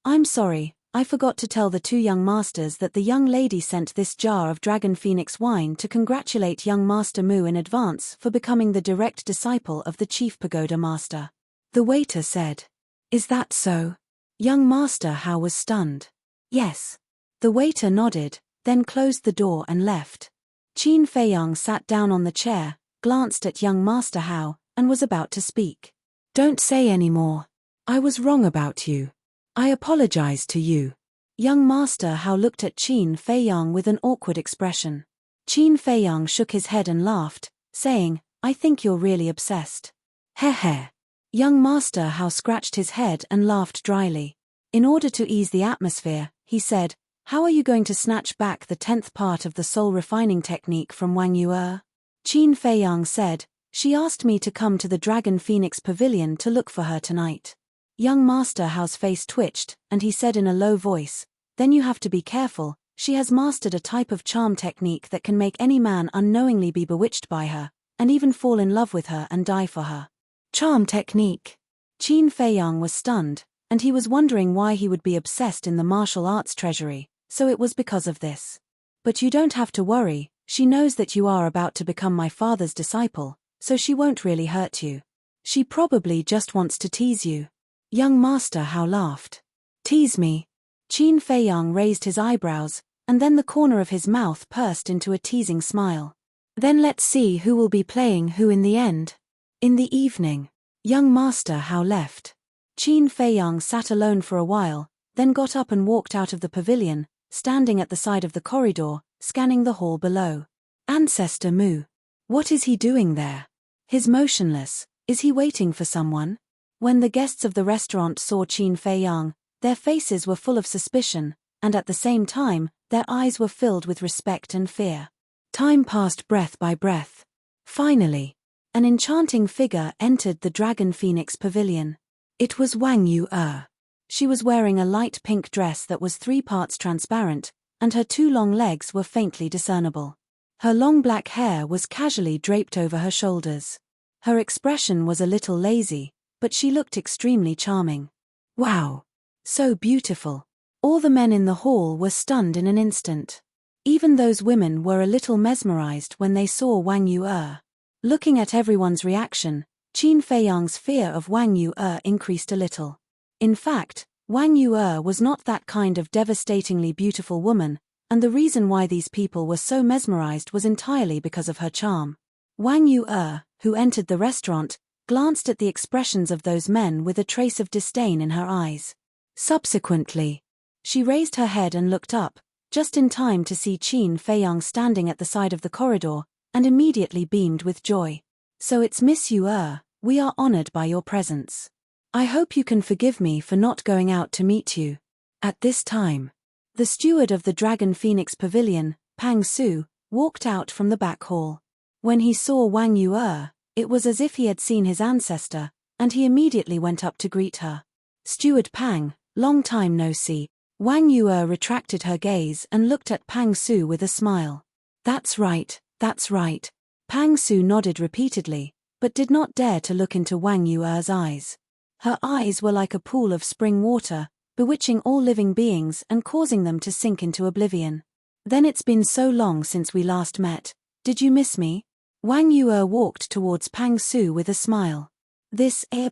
Speaker 1: "I'm sorry, I forgot to tell the two young masters that the young lady sent this jar of Dragon Phoenix wine to congratulate young Master Mu in advance for becoming the direct disciple of the Chief Pagoda Master," the waiter said. "Is that so?" Young Master Hao was stunned. "Yes." The waiter nodded, then closed the door and left. Qin Feiyang sat down on the chair, glanced at young Master Hao, and was about to speak. "Don't say any more. I was wrong about you. I apologize to you." Young Master Hao looked at Qin Feiyang with an awkward expression. Qin Feiyang shook his head and laughed, saying, "I think you're really obsessed." Heh. Young Master Hao scratched his head and laughed dryly. In order to ease the atmosphere, he said, "How are you going to snatch back the 10th part of the soul refining technique from Wang Yu'er?" Qin Feiyang said, "She asked me to come to the Dragon Phoenix Pavilion to look for her tonight." Young Master Hao's face twitched, and he said in a low voice, "Then you have to be careful, she has mastered a type of charm technique that can make any man unknowingly be bewitched by her, and even fall in love with her and die for her." Charm technique. Qin Feiyang was stunned, and he was wondering why he would be obsessed in the martial arts treasury, so it was because of this. "But you don't have to worry, she knows that you are about to become my father's disciple, so she won't really hurt you. She probably just wants to tease you." Young Master Hao laughed. "Tease me?" Qin Feiyang raised his eyebrows, and then the corner of his mouth pursed into a teasing smile. "Then let's see who will be playing who in the end." In the evening, Young master, how left? Qin Feiyang sat alone for a while, then got up and walked out of the pavilion, standing at the side of the corridor, scanning the hall below. Ancestor Mu. What is he doing there? He's motionless. Is he waiting for someone? When the guests of the restaurant saw Qin Feiyang, their faces were full of suspicion, and at the same time, their eyes were filled with respect and fear. Time passed breath by breath. Finally, an enchanting figure entered the Dragon Phoenix Pavilion. It was Wang Yu-er. She was wearing a light pink dress that was 3 parts transparent, and her 2 long legs were faintly discernible. Her long black hair was casually draped over her shoulders. Her expression was a little lazy, but she looked extremely charming. Wow! So beautiful. All the men in the hall were stunned in an instant. Even those women were a little mesmerized when they saw Wang Yu-er. Looking at everyone's reaction, Qin Feiyang's fear of Wang Yu-er increased a little. In fact, Wang Yu-er was not that kind of devastatingly beautiful woman, and the reason why these people were so mesmerized was entirely because of her charm. Wang Yu-er, who entered the restaurant, glanced at the expressions of those men with a trace of disdain in her eyes. Subsequently, she raised her head and looked up, just in time to see Qin Feiyang standing at the side of the corridor, and immediately beamed with joy. So it's Miss Yu-er, we are honored by your presence. I hope you can forgive me for not going out to meet you. At this time, the steward of the Dragon Phoenix Pavilion, Pang Su, walked out from the back hall. When he saw Wang Yu-er, it was as if he had seen his ancestor, and he immediately went up to greet her. Steward Pang, long time no see. Wang Yu-er retracted her gaze and looked at Pang Su with a smile. That's right, that's right. Pang Su nodded repeatedly, but did not dare to look into Wang Yu-er's eyes. Her eyes were like a pool of spring water, bewitching all living beings and causing them to sink into oblivion. Then it's been so long since we last met. Did you miss me? Wang Yu-er walked towards Pang Su with a smile.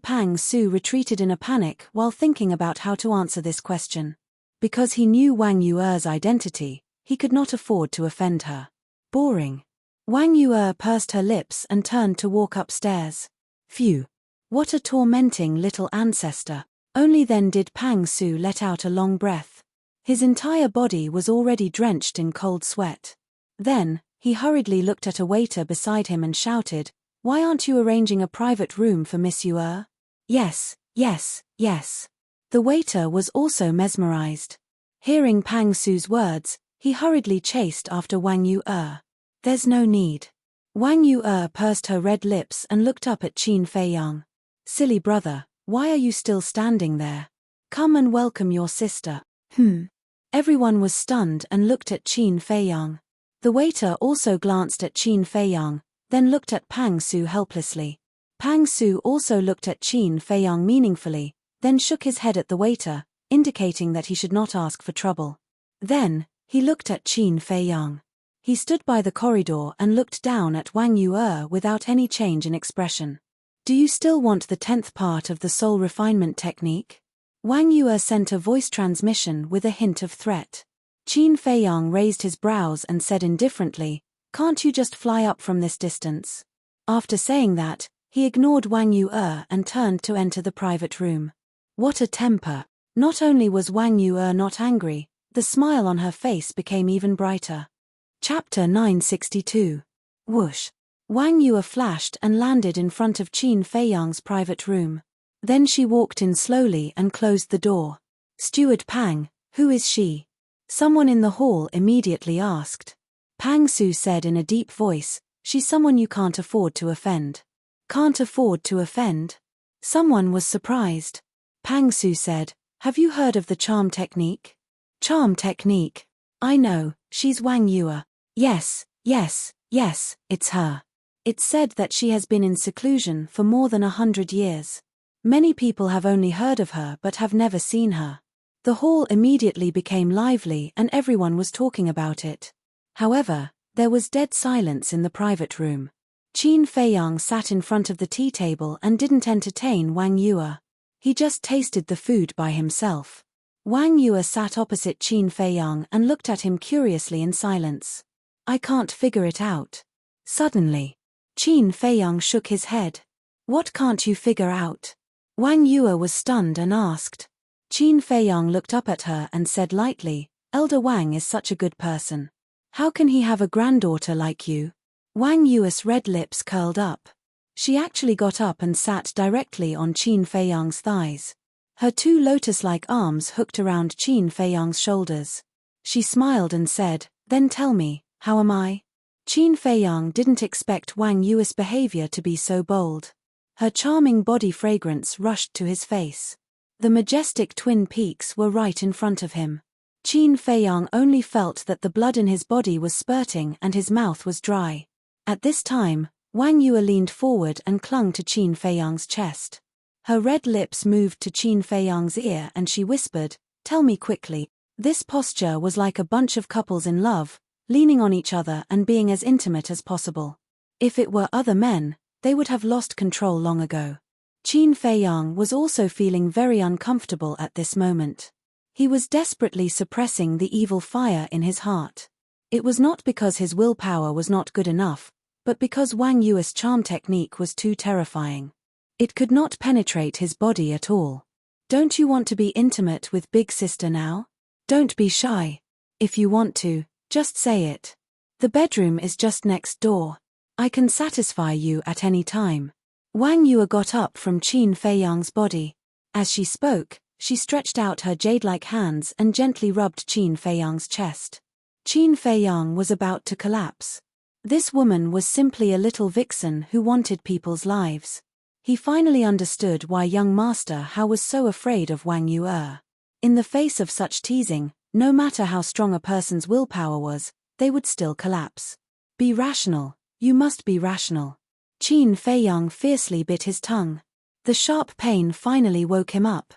Speaker 1: Pang Su retreated in a panic while thinking about how to answer this question. Because he knew Wang Yu-er's identity, he could not afford to offend her. Boring. Wang Yu-er pursed her lips and turned to walk upstairs. Phew. What a tormenting little ancestor. Only then did Pang Su let out a long breath. His entire body was already drenched in cold sweat. Then, he hurriedly looked at a waiter beside him and shouted, "Why aren't you arranging a private room for Miss Yu-er?" Yes, yes, yes. The waiter was also mesmerized. Hearing Pang Su's words, he hurriedly chased after Wang Yu-er. There's no need. Wang Yu-er pursed her red lips and looked up at Qin Feiyang. Silly brother, why are you still standing there? Come and welcome your sister. Everyone was stunned and looked at Qin Feiyang. The waiter also glanced at Qin Feiyang, then looked at Pang Su helplessly. Pang Su also looked at Qin Feiyang meaningfully, then shook his head at the waiter, indicating that he should not ask for trouble. Then, he looked at Qin Feiyang. He stood by the corridor and looked down at Wang Yu-er without any change in expression. Do you still want the 10th part of the soul refinement technique? Wang Yu-er sent a voice transmission with a hint of threat. Qin Feiyang raised his brows and said indifferently, "Can't you just fly up from this distance?" After saying that, he ignored Wang Yu-er and turned to enter the private room. What a temper! Not only was Wang Yu-er not angry, the smile on her face became even brighter. Chapter 962. Whoosh! Wang Yu-er flashed and landed in front of Qin Feiyang's private room. Then she walked in slowly and closed the door. Steward Pang, who is she? Someone in the hall immediately asked. Pang Su said in a deep voice, "She's someone you can't afford to offend." Can't afford to offend? Someone was surprised. Pang Su said, "Have you heard of the charm technique?" Charm technique. I know, she's Wang Yu-er. Yes, yes, yes, it's her. It's said that she has been in seclusion for more than 100 years. Many people have only heard of her but have never seen her. The hall immediately became lively and everyone was talking about it. However, there was dead silence in the private room. Qin Feiyang sat in front of the tea table and didn't entertain Wang Yu-er. He just tasted the food by himself. Wang Yu-er sat opposite Qin Feiyang and looked at him curiously in silence. I can't figure it out. Suddenly, Qin Feiyang shook his head. What can't you figure out? Wang Yue was stunned and asked. Qin Feiyang looked up at her and said lightly, Elder Wang is such a good person. How can he have a granddaughter like you? Wang Yue's red lips curled up. She actually got up and sat directly on Qin Feiyang's thighs. Her two lotus-like arms hooked around Qin Feiyang's shoulders. She smiled and said, Then tell me, how am I? Qin Feiyang didn't expect Wang Yue's behavior to be so bold. Her charming body fragrance rushed to his face. The majestic twin peaks were right in front of him. Qin Feiyang only felt that the blood in his body was spurting and his mouth was dry. At this time, Wang Yue leaned forward and clung to Qin Feiyang's chest. Her red lips moved to Qin Feiyang's ear and she whispered, Tell me quickly. This posture was like a bunch of couples in love, leaning on each other and being as intimate as possible. If it were other men, they would have lost control long ago. Qin Feiyang was also feeling very uncomfortable at this moment. He was desperately suppressing the evil fire in his heart. It was not because his willpower was not good enough, but because Wang Yue's charm technique was too terrifying. It could not penetrate his body at all. Don't you want to be intimate with Big Sister now? Don't be shy. If you want to, just say it. The bedroom is just next door. I can satisfy you at any time. Wang Yue got up from Qin Feiyang's body. As she spoke, she stretched out her jade-like hands and gently rubbed Qin Feiyang's chest. Qin Feiyang was about to collapse. This woman was simply a little vixen who wanted people's lives. He finally understood why young Master Hao was so afraid of Wang Yue. In the face of such teasing, no matter how strong a person's willpower was, they would still collapse. Be rational. You must be rational. Qin Feiyang fiercely bit his tongue. The sharp pain finally woke him up.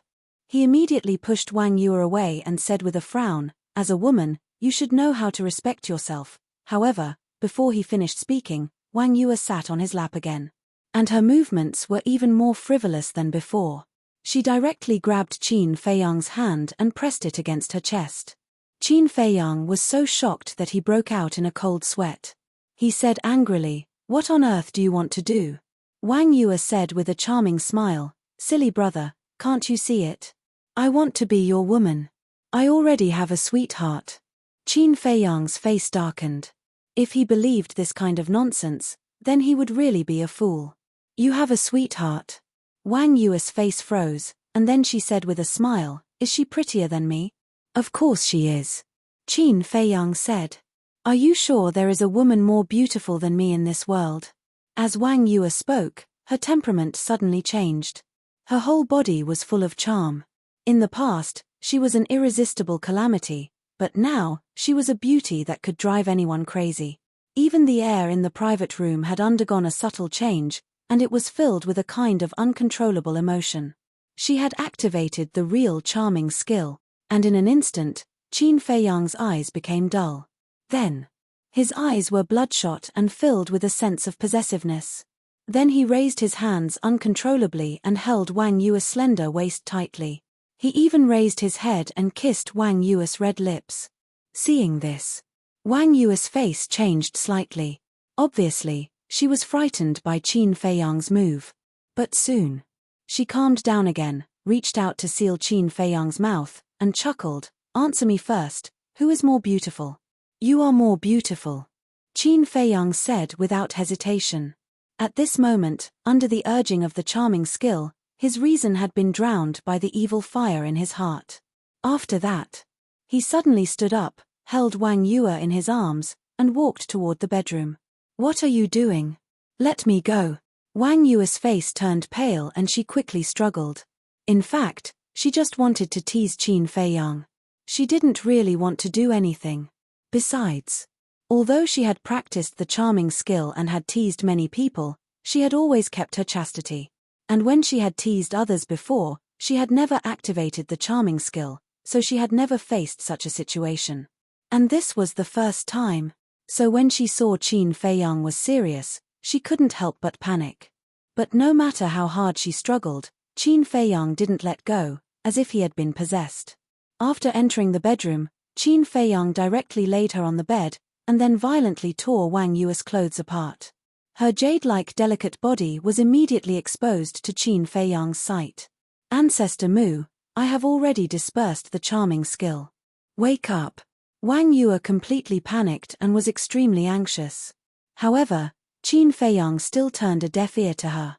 Speaker 1: He immediately pushed Wang Yue away and said with a frown, As a woman, you should know how to respect yourself. However, before he finished speaking, Wang Yue sat on his lap again. And her movements were even more frivolous than before. She directly grabbed Qin Feiyang's hand and pressed it against her chest. Qin Feiyang was so shocked that he broke out in a cold sweat. He said angrily, What on earth do you want to do? Wang Yue said with a charming smile, Silly brother, can't you see it? I want to be your woman. I already have a sweetheart. Qin Feiyang's face darkened. If he believed this kind of nonsense, then he would really be a fool. You have a sweetheart. Wang Yue's face froze, and then she said with a smile, Is she prettier than me? Of course she is. Qin Feiyang said. Are you sure there is a woman more beautiful than me in this world? As Wang Yue spoke, her temperament suddenly changed. Her whole body was full of charm. In the past, she was an irresistible calamity, but now, she was a beauty that could drive anyone crazy. Even the air in the private room had undergone a subtle change, and it was filled with a kind of uncontrollable emotion. She had activated the real charming skill, and in an instant, Qin Feiyang's eyes became dull. Then, his eyes were bloodshot and filled with a sense of possessiveness. Then he raised his hands uncontrollably and held Wang Yue's slender waist tightly. He even raised his head and kissed Wang Yue's red lips. Seeing this, Wang Yue's face changed slightly. Obviously, she was frightened by Qin Feiyang's move. But soon, she calmed down again, reached out to seal Qin Feiyang's mouth, and chuckled, Answer me first, who is more beautiful? You are more beautiful. Qin Feiyang said without hesitation. At this moment, under the urging of the charming skill, his reason had been drowned by the evil fire in his heart. After that, he suddenly stood up, held Wang Yue in his arms, and walked toward the bedroom. What are you doing? Let me go. Wang Yue's face turned pale and she quickly struggled. In fact, she just wanted to tease Qin Feiyang. She didn't really want to do anything. Besides, although she had practiced the charming skill and had teased many people, she had always kept her chastity. And when she had teased others before, she had never activated the charming skill, so she had never faced such a situation. And this was the first time. So when she saw Qin Feiyang was serious, she couldn't help but panic. But no matter how hard she struggled, Qin Feiyang didn't let go, as if he had been possessed. After entering the bedroom, Qin Feiyang directly laid her on the bed, and then violently tore Wang Yue's clothes apart. Her jade-like delicate body was immediately exposed to Qin Feiyang's sight. Ancestor Mu, I have already dispersed the charming skill. Wake up. Wang Yue completely panicked and was extremely anxious. However, Qin Feiyang still turned a deaf ear to her.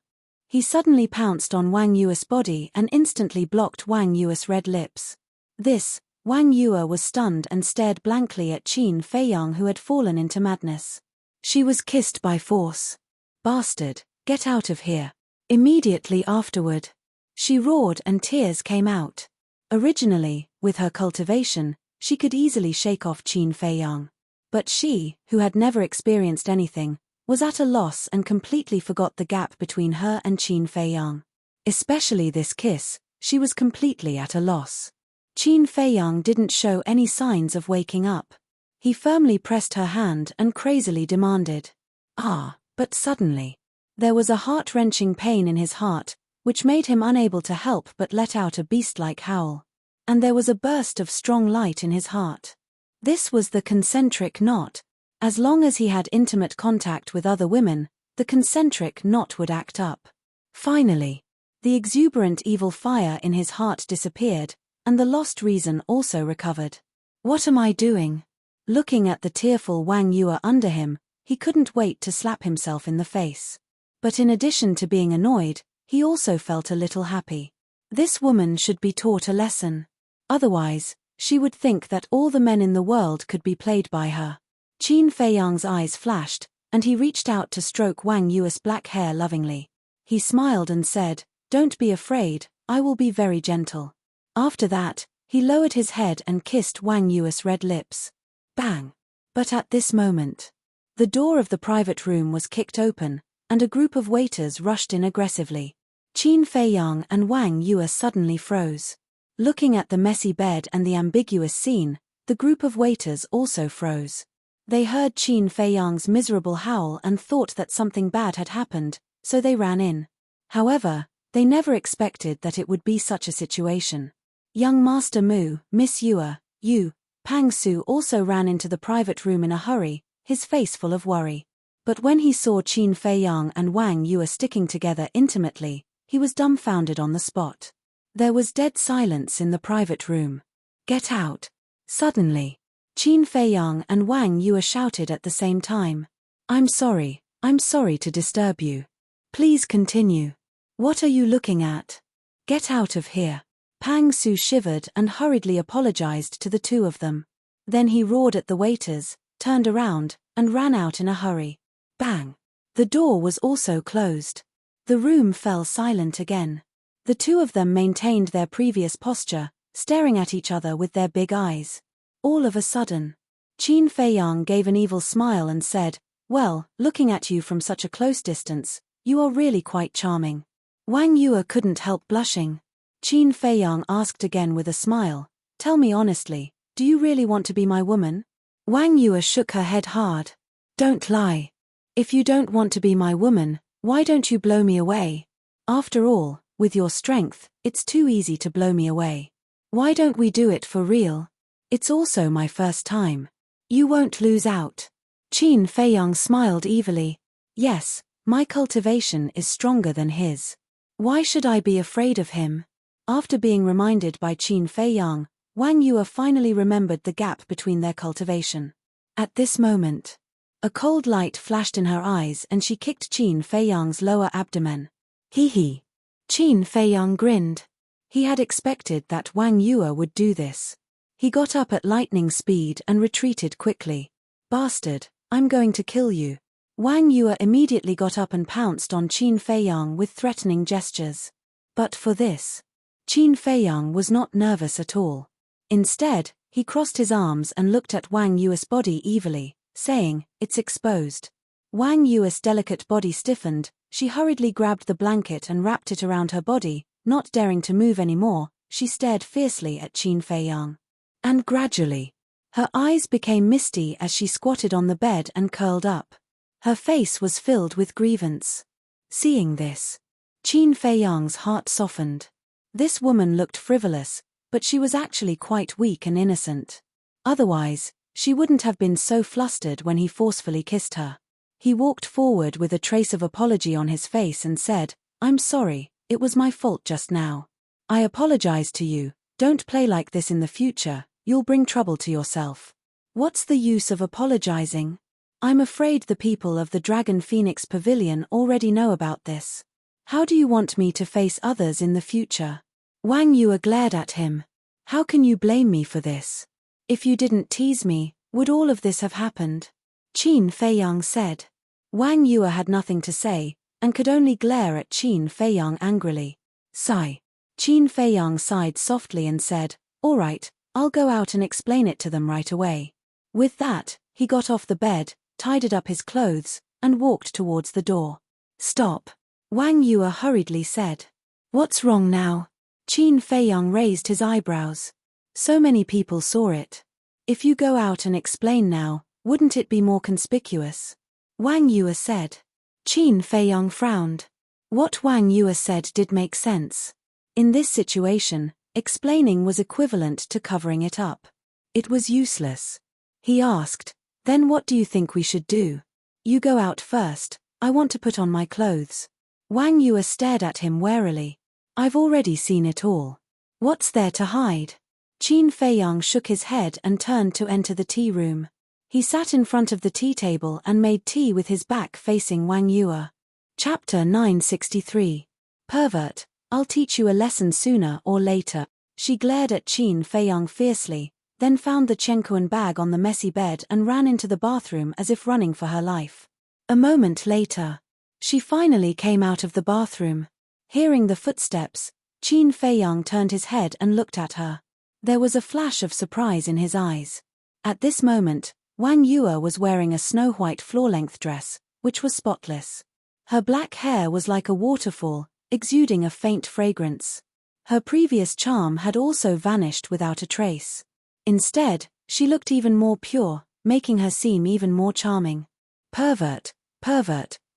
Speaker 1: He suddenly pounced on Wang Yue's body and instantly blocked Wang Yue's red lips. Wang Yue was stunned and stared blankly at Qin Feiyang, who had fallen into madness. She was kissed by force. Bastard, get out of here. Immediately afterward, she roared and tears came out. Originally, with her cultivation, she could easily shake off Qin Feiyang. But she, who had never experienced anything, was at a loss and completely forgot the gap between her and Qin Feiyang. Especially this kiss, she was completely at a loss. Qin Feiyang didn't show any signs of waking up. He firmly pressed her hand and crazily demanded. But suddenly, there was a heart-wrenching pain in his heart, which made him unable to help but let out a beast-like howl. And there was a burst of strong light in his heart. This was the concentric knot. As long as he had intimate contact with other women, the concentric knot would act up. Finally, the exuberant evil fire in his heart disappeared, and the lost reason also recovered. What am I doing? Looking at the tearful Wang Yue under him, he couldn't wait to slap himself in the face. But in addition to being annoyed, he also felt a little happy. This woman should be taught a lesson. Otherwise, she would think that all the men in the world could be played by her. Qin Feiyang's eyes flashed, and he reached out to stroke Wang Yue's black hair lovingly. He smiled and said, "Don't be afraid, I will be very gentle." After that, he lowered his head and kissed Wang Yue's red lips. Bang! But at this moment, the door of the private room was kicked open, and a group of waiters rushed in aggressively. Qin Feiyang and Wang Yue suddenly froze. Looking at the messy bed and the ambiguous scene, the group of waiters also froze. They heard Qin Feiyang's miserable howl and thought that something bad had happened, so they ran in. However, they never expected that it would be such a situation. Young Master Mu, Miss Yu, Pang Su also ran into the private room in a hurry, his face full of worry. But when he saw Qin Feiyang and Wang Yue sticking together intimately, he was dumbfounded on the spot. There was dead silence in the private room. Get out! Suddenly, Qin Feiyang and Wang Yue shouted at the same time. I'm sorry to disturb you. Please continue. What are you looking at? Get out of here. Pang Su shivered and hurriedly apologized to the two of them. Then he roared at the waiters, turned around, and ran out in a hurry. Bang! The door was also closed. The room fell silent again. The two of them maintained their previous posture, staring at each other with their big eyes. All of a sudden, Qin Feiyang gave an evil smile and said, "Well, looking at you from such a close distance, you are really quite charming." Wang Yue couldn't help blushing. Qin Feiyang asked again with a smile, "Tell me honestly, do you really want to be my woman?" Wang Yue shook her head hard. "Don't lie. If you don't want to be my woman, why don't you blow me away? After all, with your strength, it's too easy to blow me away. Why don't we do it for real? It's also my first time. You won't lose out." Qin Feiyang smiled evilly. "Yes, my cultivation is stronger than his. Why should I be afraid of him?" After being reminded by Qin Feiyang, Wang Yue finally remembered the gap between their cultivation. At this moment, a cold light flashed in her eyes and she kicked Qin Feiyang's lower abdomen. Hee. Qin Feiyang grinned. He had expected that Wang Yue would do this. He got up at lightning speed and retreated quickly. "Bastard, I'm going to kill you." Wang Yue immediately got up and pounced on Qin Feiyang with threatening gestures. But for this, Qin Feiyang was not nervous at all. Instead, he crossed his arms and looked at Wang Yue's body evilly, saying, "It's exposed." Wang Yue's delicate body stiffened. She hurriedly grabbed the blanket and wrapped it around her body. Not daring to move anymore, she stared fiercely at Qin Feiyang. And gradually, her eyes became misty as she squatted on the bed and curled up. Her face was filled with grievance. Seeing this, Qin Feiyang's heart softened. This woman looked frivolous, but she was actually quite weak and innocent. Otherwise, she wouldn't have been so flustered when he forcefully kissed her. He walked forward with a trace of apology on his face and said, "I'm sorry, it was my fault just now. I apologize to you. Don't play like this in the future, you'll bring trouble to yourself." "What's the use of apologizing? I'm afraid the people of the Dragon Phoenix Pavilion already know about this. How do you want me to face others in the future?" Wang Yue glared at him. "How can you blame me for this? If you didn't tease me, would all of this have happened?" Qin Feiyang said. Wang Yue had nothing to say, and could only glare at Qin Feiyang angrily. Sigh. Qin Feiyang sighed softly and said, "All right, I'll go out and explain it to them right away." With that, he got off the bed, tidied up his clothes, and walked towards the door. "Stop," Wang Yue hurriedly said. "What's wrong now?" Qin Feiyang raised his eyebrows. So many people saw it. "If you go out and explain now, wouldn't it be more conspicuous?" Wang Yue said. Qin Feiyang frowned. What Wang Yue said did make sense. In this situation, explaining was equivalent to covering it up. It was useless. He asked, "Then what do you think we should do?" "You go out first, I want to put on my clothes." Wang Yue stared at him warily. "I've already seen it all. What's there to hide?" Qin Feiyang shook his head and turned to enter the tea room. He sat in front of the tea table and made tea with his back facing Wang Yue. Chapter 963. Pervert, I'll teach you a lesson sooner or later. She glared at Qin Feiyang fiercely, then found the Chenkuan bag on the messy bed and ran into the bathroom as if running for her life. A moment later, she finally came out of the bathroom. Hearing the footsteps, Qin Feiyang turned his head and looked at her. There was a flash of surprise in his eyes. At this moment, Wang Yue was wearing a snow-white floor-length dress, which was spotless. Her black hair was like a waterfall, exuding a faint fragrance. Her previous charm had also vanished without a trace. Instead, she looked even more pure, making her seem even more charming. Pervert,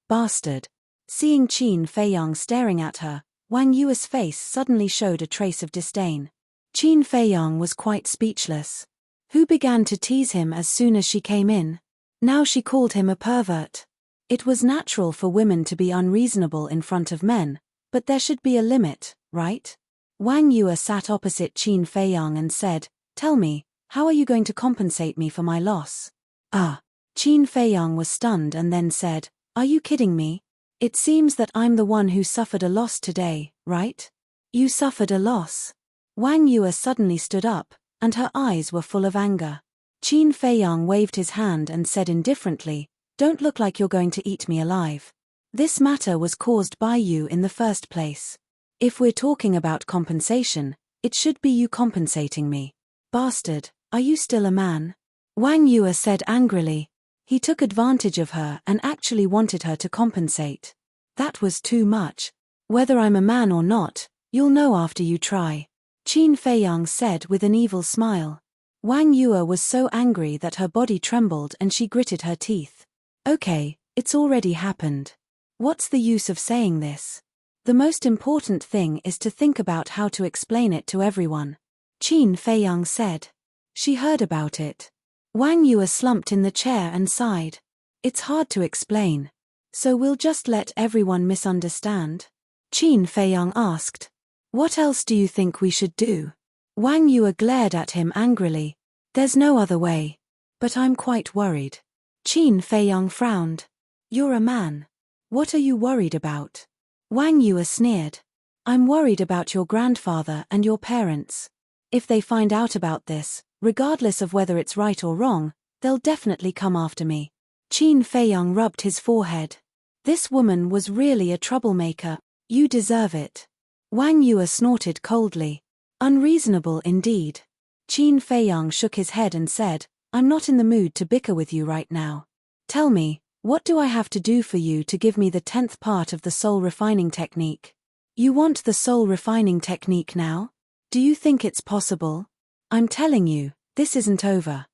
Speaker 1: bastard. Seeing Qin Feiyang staring at her, Wang Yue's face suddenly showed a trace of disdain. Qin Feiyang was quite speechless. Who began to tease him as soon as she came in? Now she called him a pervert. It was natural for women to be unreasonable in front of men, but there should be a limit, right? Wang Yue sat opposite Qin Feiyang and said, "Tell me, how are you going to compensate me for my loss?" Qin Feiyang was stunned and then said, "Are you kidding me? It seems that I'm the one who suffered a loss today, right?" "You suffered a loss?" Wang Yue suddenly stood up, and her eyes were full of anger. Qin Feiyang waved his hand and said indifferently, "Don't look like you're going to eat me alive. This matter was caused by you in the first place. If we're talking about compensation, it should be you compensating me. Bastard, are you still a man?" Wang Yue said angrily. He took advantage of her and actually wanted her to compensate. That was too much. "Whether I'm a man or not, you'll know after you try," Qin Feiyang said with an evil smile. Wang Yue was so angry that her body trembled and she gritted her teeth. "Okay, it's already happened. What's the use of saying this? The most important thing is to think about how to explain it to everyone," Qin Feiyang said. She heard about it. Wang Yue slumped in the chair and sighed. "It's hard to explain. So we'll just let everyone misunderstand?" Qin Feiyang asked. "What else do you think we should do?" Wang Yue glared at him angrily. "There's no other way. But I'm quite worried." Qin Feiyang frowned. "You're a man. What are you worried about?" Wang Yue sneered. "I'm worried about your grandfather and your parents. If they find out about this, regardless of whether it's right or wrong, they'll definitely come after me." Qin Feiyang rubbed his forehead. This woman was really a troublemaker. "You deserve it." Wang Yue snorted coldly. "Unreasonable indeed." Qin Feiyang shook his head and said, "I'm not in the mood to bicker with you right now. Tell me, what do I have to do for you to give me the 10th part of the soul refining technique?" "You want the soul refining technique now? Do you think it's possible? I'm telling you, this isn't over."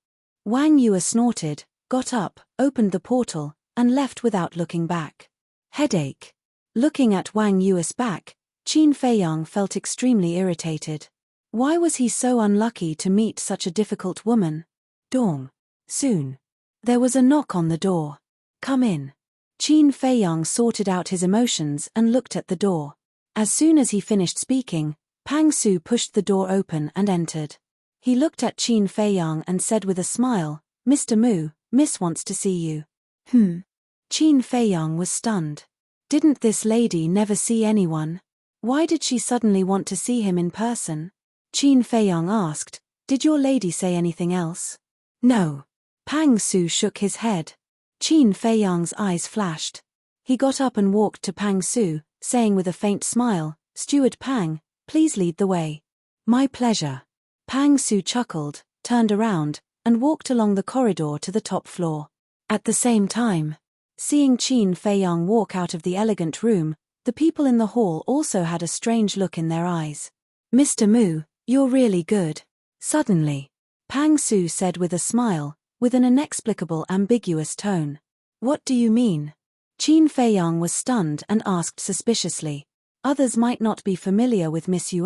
Speaker 1: Wang Yue snorted, got up, opened the portal, and left without looking back. Headache. Looking at Wang Yue's back, Qin Feiyang felt extremely irritated. Why was he so unlucky to meet such a difficult woman? Dawn. Soon. There was a knock on the door. "Come in." Qin Feiyang sorted out his emotions and looked at the door. As soon as he finished speaking, Pang Su pushed the door open and entered. He looked at Qin Feiyang and said with a smile, "Mr. Mu, Miss wants to see you." Qin Feiyang was stunned. Didn't this lady never see anyone? Why did she suddenly want to see him in person? Qin Feiyang asked, "Did your lady say anything else?" "No." Pang Su shook his head. Qin Feiyang's eyes flashed. He got up and walked to Pang Su, saying with a faint smile, "Steward Pang, please lead the way." "My pleasure." Pang Su chuckled, turned around, and walked along the corridor to the top floor. At the same time, seeing Qin Feiyang walk out of the elegant room, the people in the hall also had a strange look in their eyes. "Mr. Mu, you're really good." Suddenly, Pang Su said with a smile, with an inexplicable ambiguous tone. "What do you mean?" Qin Feiyang was stunned and asked suspiciously. "Others might not be familiar with Miss Yu,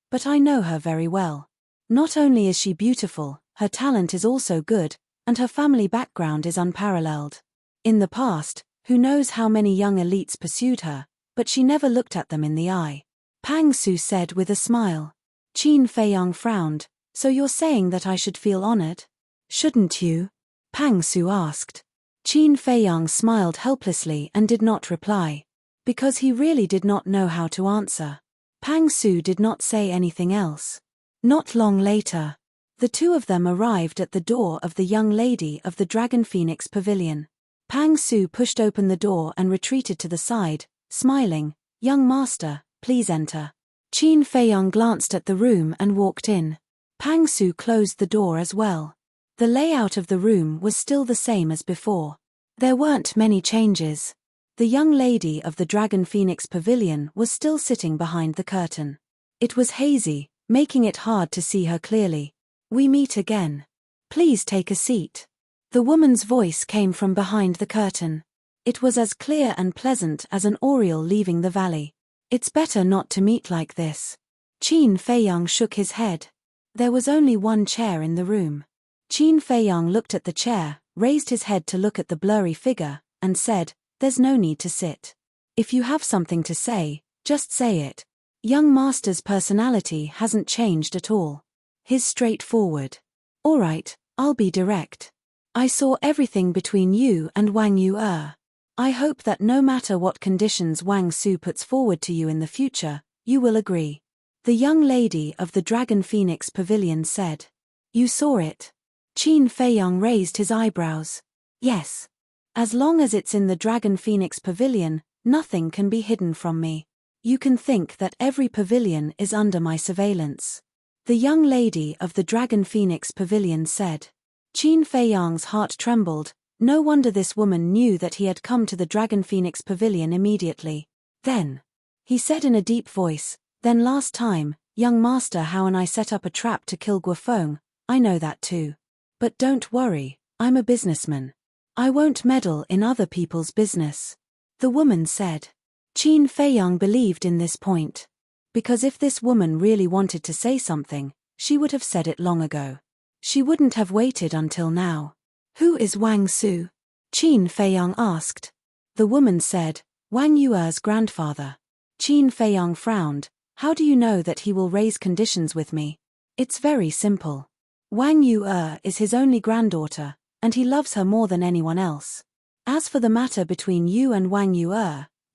Speaker 1: but I know her very well. Not only is she beautiful, her talent is also good, and her family background is unparalleled. In the past, who knows how many young elites pursued her, but she never looked at them in the eye." Pang Su said with a smile. Qin Feiyang frowned. "So you're saying that I should feel honored? Shouldn't you?" Pang Su asked. Qin Feiyang smiled helplessly and did not reply. Because he really did not know how to answer. Pang Su did not say anything else. Not long later, the two of them arrived at the door of the young lady of the Dragon Phoenix Pavilion. Pang Su pushed open the door and retreated to the side, smiling, "Young master, please enter." Qin Feiyang glanced at the room and walked in. Pang Su closed the door as well. The layout of the room was still the same as before. There weren't many changes. The young lady of the Dragon Phoenix Pavilion was still sitting behind the curtain. It was hazy, making it hard to see her clearly. "We meet again. Please take a seat." The woman's voice came from behind the curtain. It was as clear and pleasant as an oriole leaving the valley. "It's better not to meet like this." Qin Feiyang shook his head. There was only one chair in the room. Qin Feiyang looked at the chair, raised his head to look at the blurry figure, and said, "There's no need to sit. If you have something to say, just say it." Young master's personality hasn't changed at all. He's straightforward. "All right, I'll be direct. I saw everything between you and Wang Yu. I hope that no matter what conditions Wang Su puts forward to you in the future, you will agree." The young lady of the Dragon Phoenix Pavilion said. "You saw it?" Qin Feiyang raised his eyebrows. "Yes. As long as it's in the Dragon Phoenix Pavilion, nothing can be hidden from me. You can think that every pavilion is under my surveillance." The young lady of the Dragon Phoenix Pavilion said. Qin Feiyang's heart trembled. No wonder this woman knew that he had come to the Dragon Phoenix Pavilion immediately. "Then," he said in a deep voice, "then last time, young master Hao and I set up a trap to kill Guofeng. I know that too. But don't worry, I'm a businessman. I won't meddle in other people's business." The woman said. Qin Feiyang believed in this point. Because if this woman really wanted to say something, she would have said it long ago. She wouldn't have waited until now. "Who is Wang Su?" Qin Feiyang asked. The woman said, "Wang Yu's grandfather." Qin Feiyang frowned. "How do you know that he will raise conditions with me?" "It's very simple. Wang Yu is his only granddaughter, and he loves her more than anyone else. As for the matter between you and Wang Yu,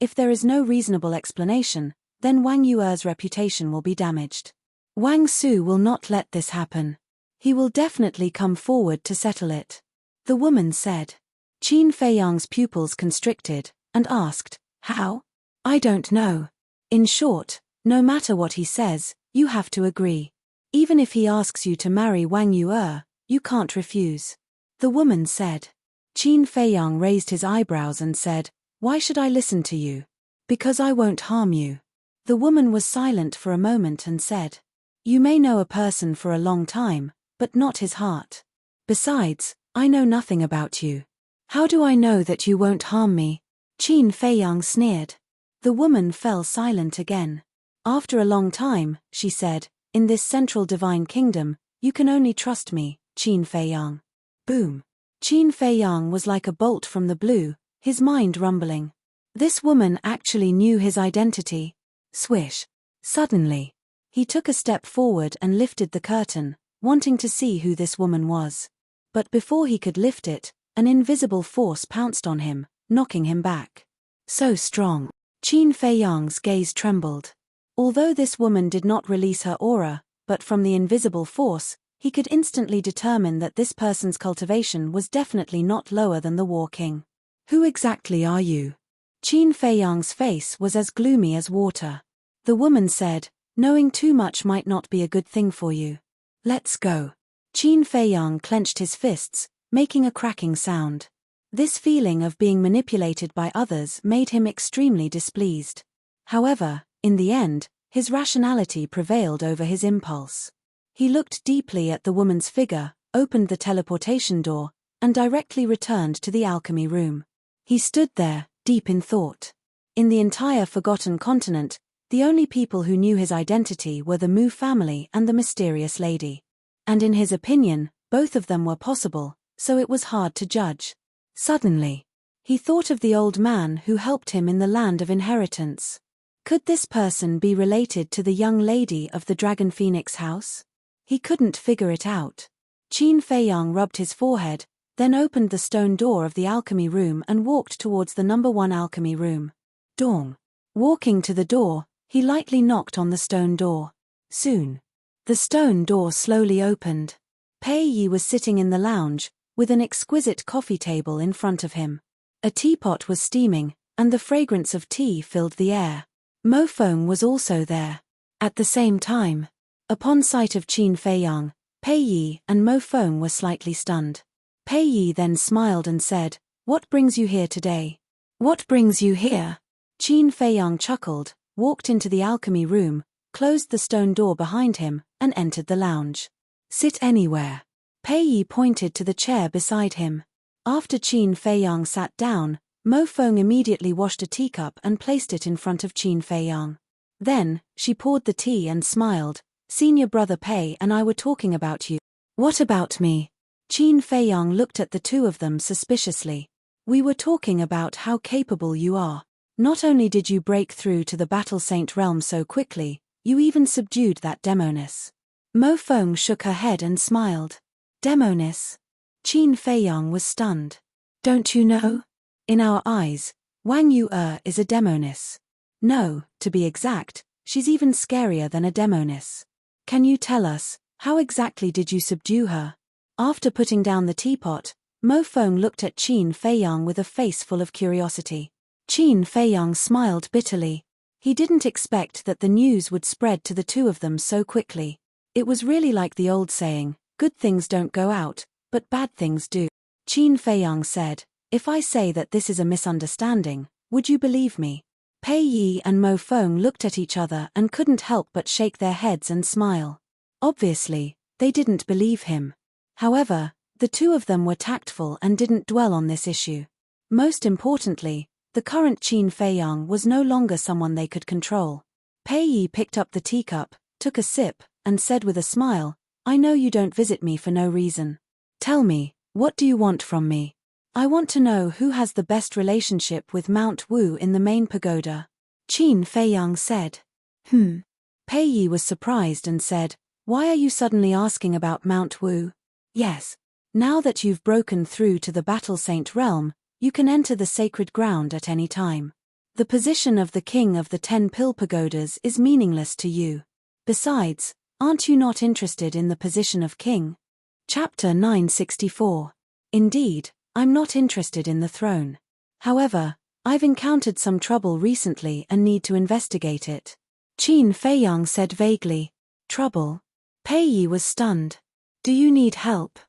Speaker 1: if there is no reasonable explanation, then Wang Yu's reputation will be damaged. Wang Su will not let this happen. He will definitely come forward to settle it." The woman said. Qin Feiyang's pupils constricted, and asked, "How?" "I don't know. In short, no matter what he says, you have to agree. Even if he asks you to marry Wang Yu, you can't refuse." The woman said. Qin Feiyang raised his eyebrows and said, "Why should I listen to you?" "Because I won't harm you." The woman was silent for a moment and said, "You may know a person for a long time, but not his heart. Besides, I know nothing about you. How do I know that you won't harm me?" Qin Feiyang sneered. The woman fell silent again. "After a long time," she said, "in this central divine kingdom, you can only trust me, Qin Feiyang." Boom. Qin Feiyang was like a bolt from the blue, his mind rumbling. This woman actually knew his identity. Swish. Suddenly, he took a step forward and lifted the curtain, wanting to see who this woman was. But before he could lift it, an invisible force pounced on him, knocking him back. So strong. Qin Feiyang's gaze trembled. Although this woman did not release her aura, but from the invisible force, he could instantly determine that this person's cultivation was definitely not lower than the War King. Who exactly are you? Qin Feiyang's face was as gloomy as water. The woman said, knowing too much might not be a good thing for you. Let's go. Qin Feiyang clenched his fists, making a cracking sound. This feeling of being manipulated by others made him extremely displeased. However, in the end, his rationality prevailed over his impulse. He looked deeply at the woman's figure, opened the teleportation door, and directly returned to the alchemy room. He stood there, deep in thought. In the entire Forgotten Continent, the only people who knew his identity were the Mu family and the mysterious lady. And in his opinion, both of them were possible, so it was hard to judge. Suddenly, he thought of the old man who helped him in the land of inheritance. Could this person be related to the young lady of the Dragon Phoenix house? He couldn't figure it out. Qin Feiyang rubbed his forehead, then opened the stone door of the alchemy room and walked towards the number 1 alchemy room. Dong. Walking to the door, he lightly knocked on the stone door. Soon, the stone door slowly opened. Pei Yi was sitting in the lounge, with an exquisite coffee table in front of him. A teapot was steaming, and the fragrance of tea filled the air. Mo Feng was also there. At the same time, upon sight of Qin Feiyang, Pei Yi and Mo Feng were slightly stunned. Pei Yi then smiled and said, "What brings you here today?" "What brings you here?" Qin Feiyang chuckled, walked into the alchemy room, closed the stone door behind him, and entered the lounge. "Sit anywhere." Pei Yi pointed to the chair beside him. After Qin Feiyang sat down, Mo Feng immediately washed a teacup and placed it in front of Qin Feiyang. Then, she poured the tea and smiled. "Senior brother Pei and I were talking about you." "What about me?" Qin Feiyang looked at the two of them suspiciously. "We were talking about how capable you are. Not only did you break through to the Battle Saint realm so quickly, you even subdued that demoness." Mo Feng shook her head and smiled. "Demoness?" Qin Feiyang was stunned. "Don't you know? In our eyes, Wang Yu is a demoness. No, to be exact, she's even scarier than a demoness. Can you tell us, how exactly did you subdue her?" After putting down the teapot, Mo Feng looked at Qin Feiyang with a face full of curiosity. Qin Feiyang smiled bitterly. He didn't expect that the news would spread to the two of them so quickly. It was really like the old saying, "Good things don't go out, but bad things do." Qin Feiyang said, "If I say that this is a misunderstanding, would you believe me?" Pei Yi and Mo Feng looked at each other and couldn't help but shake their heads and smile. Obviously, they didn't believe him. However, the two of them were tactful and didn't dwell on this issue. Most importantly, the current Qin Feiyang was no longer someone they could control. Pei Yi picked up the teacup, took a sip, and said with a smile, "I know you don't visit me for no reason. Tell me, what do you want from me? I want to know who has the best relationship with Mount Wu in the main pagoda." Qin Feiyang said. Pei Yi was surprised and said, "Why are you suddenly asking about Mount Wu?" "Yes. Now that you've broken through to the Battle Saint realm, you can enter the sacred ground at any time. The position of the king of the 10 pill pagodas is meaningless to you. Besides, aren't you not interested in the position of king?" Chapter 964. Indeed, I'm not interested in the throne. However, I've encountered some trouble recently and need to investigate it. Qin Feiyang said vaguely. "Trouble?" Pei Yi was stunned. "Do you need help?"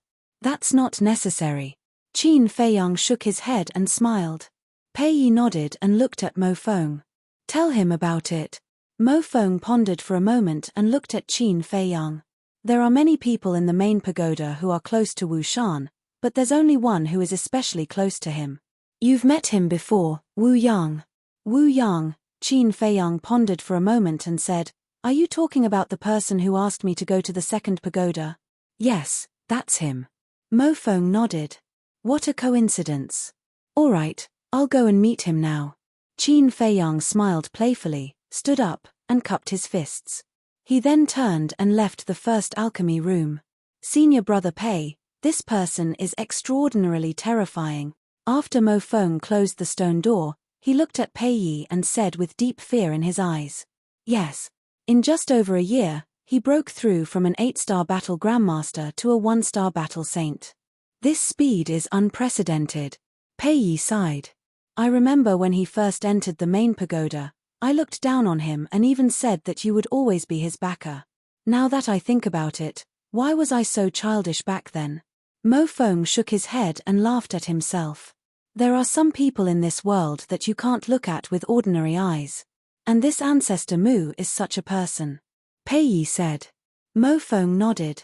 Speaker 1: "That's not necessary." Qin Feiyang shook his head and smiled. Pei Yi nodded and looked at Mo Feng. "Tell him about it." Mo Feng pondered for a moment and looked at Qin Feiyang. "There are many people in the main pagoda who are close to Wu Shan, but there's only one who is especially close to him. You've met him before, Wu Yang." "Wu Yang," Qin Feiyang pondered for a moment and said, "Are you talking about the person who asked me to go to the second pagoda?" "Yes, that's him." Mo Feng nodded. "What a coincidence. All right, I'll go and meet him now. Qin Feiyang smiled playfully, stood up, and cupped his fists. He then turned and left the first alchemy room. Senior Brother Pei, this person is extraordinarily terrifying. After Mo Feng closed the stone door, he looked at Pei Yi and said with deep fear in his eyes. Yes. In just over a year, he broke through from an 8-star battle grandmaster to a 1-star battle saint. This speed is unprecedented. Pei Yi sighed. I remember when he first entered the main pagoda, I looked down on him and even said that you would always be his backer. Now that I think about it, why was I so childish back then? Mo Feng shook his head and laughed at himself. There are some people in this world that you can't look at with ordinary eyes. And this ancestor Mu is such a person. Pei Yi said. Mo Feng nodded.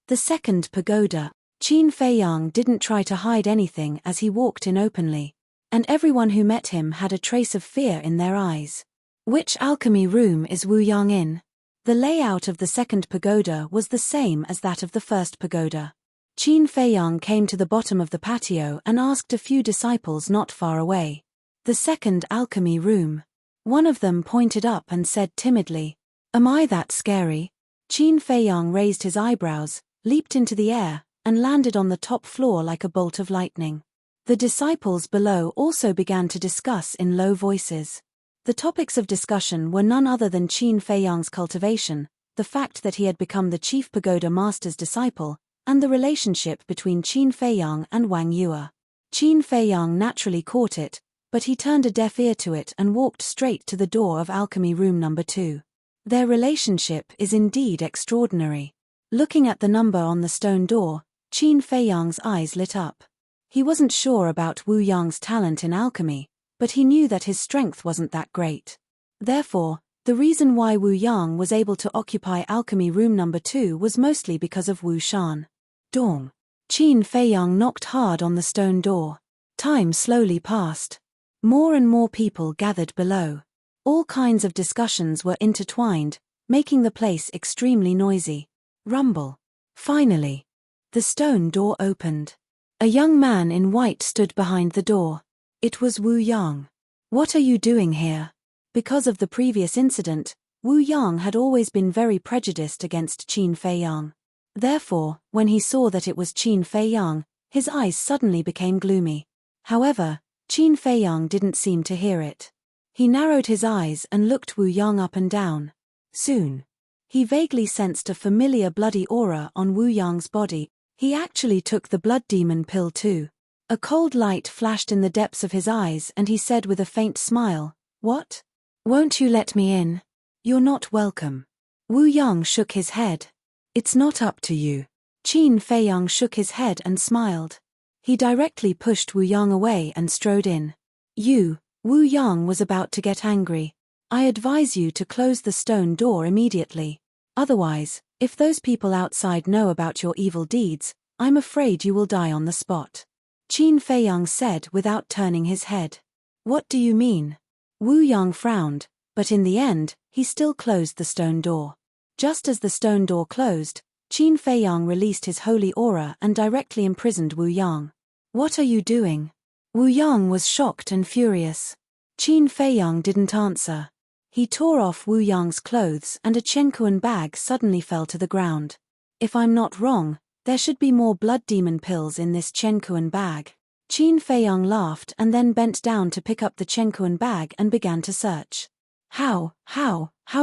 Speaker 1: The second pagoda, Qin Feiyang didn't try to hide anything as he walked in openly. And everyone who met him had a trace of fear in their eyes. Which alchemy room is Wu Yang in? The layout of the second pagoda was the same as that of the first pagoda. Qin Feiyang came to the bottom of the patio and asked a few disciples not far away. The second alchemy room. One of them pointed up and said timidly, Am I that scary? Qin Feiyang raised his eyebrows, leaped into the air, and landed on the top floor like a bolt of lightning. The disciples below also began to discuss in low voices. The topics of discussion were none other than Qin Feiyang's cultivation, the fact that he had become the chief pagoda master's disciple, and the relationship between Qin Feiyang and Wang Yue. Qin Feiyang naturally caught it, but he turned a deaf ear to it and walked straight to the door of alchemy room number 2. Their relationship is indeed extraordinary. Looking at the number on the stone door, Qin Feiyang's eyes lit up. He wasn't sure about Wu Yang's talent in alchemy, but he knew that his strength wasn't that great. Therefore, the reason why Wu Yang was able to occupy alchemy room number 2 was mostly because of Wu Shan. Dong. Qin Feiyang knocked hard on the stone door. Time slowly passed. More and more people gathered below. All kinds of discussions were intertwined, making the place extremely noisy. Rumble. Finally. The stone door opened. A young man in white stood behind the door. It was Wu Yang. What are you doing here? Because of the previous incident, Wu Yang had always been very prejudiced against Qin Feiyang. Therefore, when he saw that it was Qin Feiyang, his eyes suddenly became gloomy. However, Qin Feiyang didn't seem to hear it. He narrowed his eyes and looked Wu Yang up and down. Soon, he vaguely sensed a familiar bloody aura on Wu Yang's body. He actually took the blood demon pill too. A cold light flashed in the depths of his eyes and he said with a faint smile, What? Won't you let me in? You're not welcome. Wu Yang shook his head. It's not up to you. Qin Feiyang shook his head and smiled. He directly pushed Wu Yang away and strode in. Wu Yang was about to get angry. I advise you to close the stone door immediately. Otherwise, if those people outside know about your evil deeds, I'm afraid you will die on the spot. Qin Feiyang said without turning his head. What do you mean? Wu Yang frowned, but in the end, he still closed the stone door. Just as the stone door closed, Qin Feiyang released his holy aura and directly imprisoned Wu Yang. What are you doing? Wu Yang was shocked and furious. Qin Feiyang didn't answer. He tore off Wu Yang's clothes and a Chenkuan bag suddenly fell to the ground. If I'm not wrong, there should be more blood demon pills in this Chenkuan bag. Qin Feiyang laughed and then bent down to pick up the Chenkuan bag and began to search. How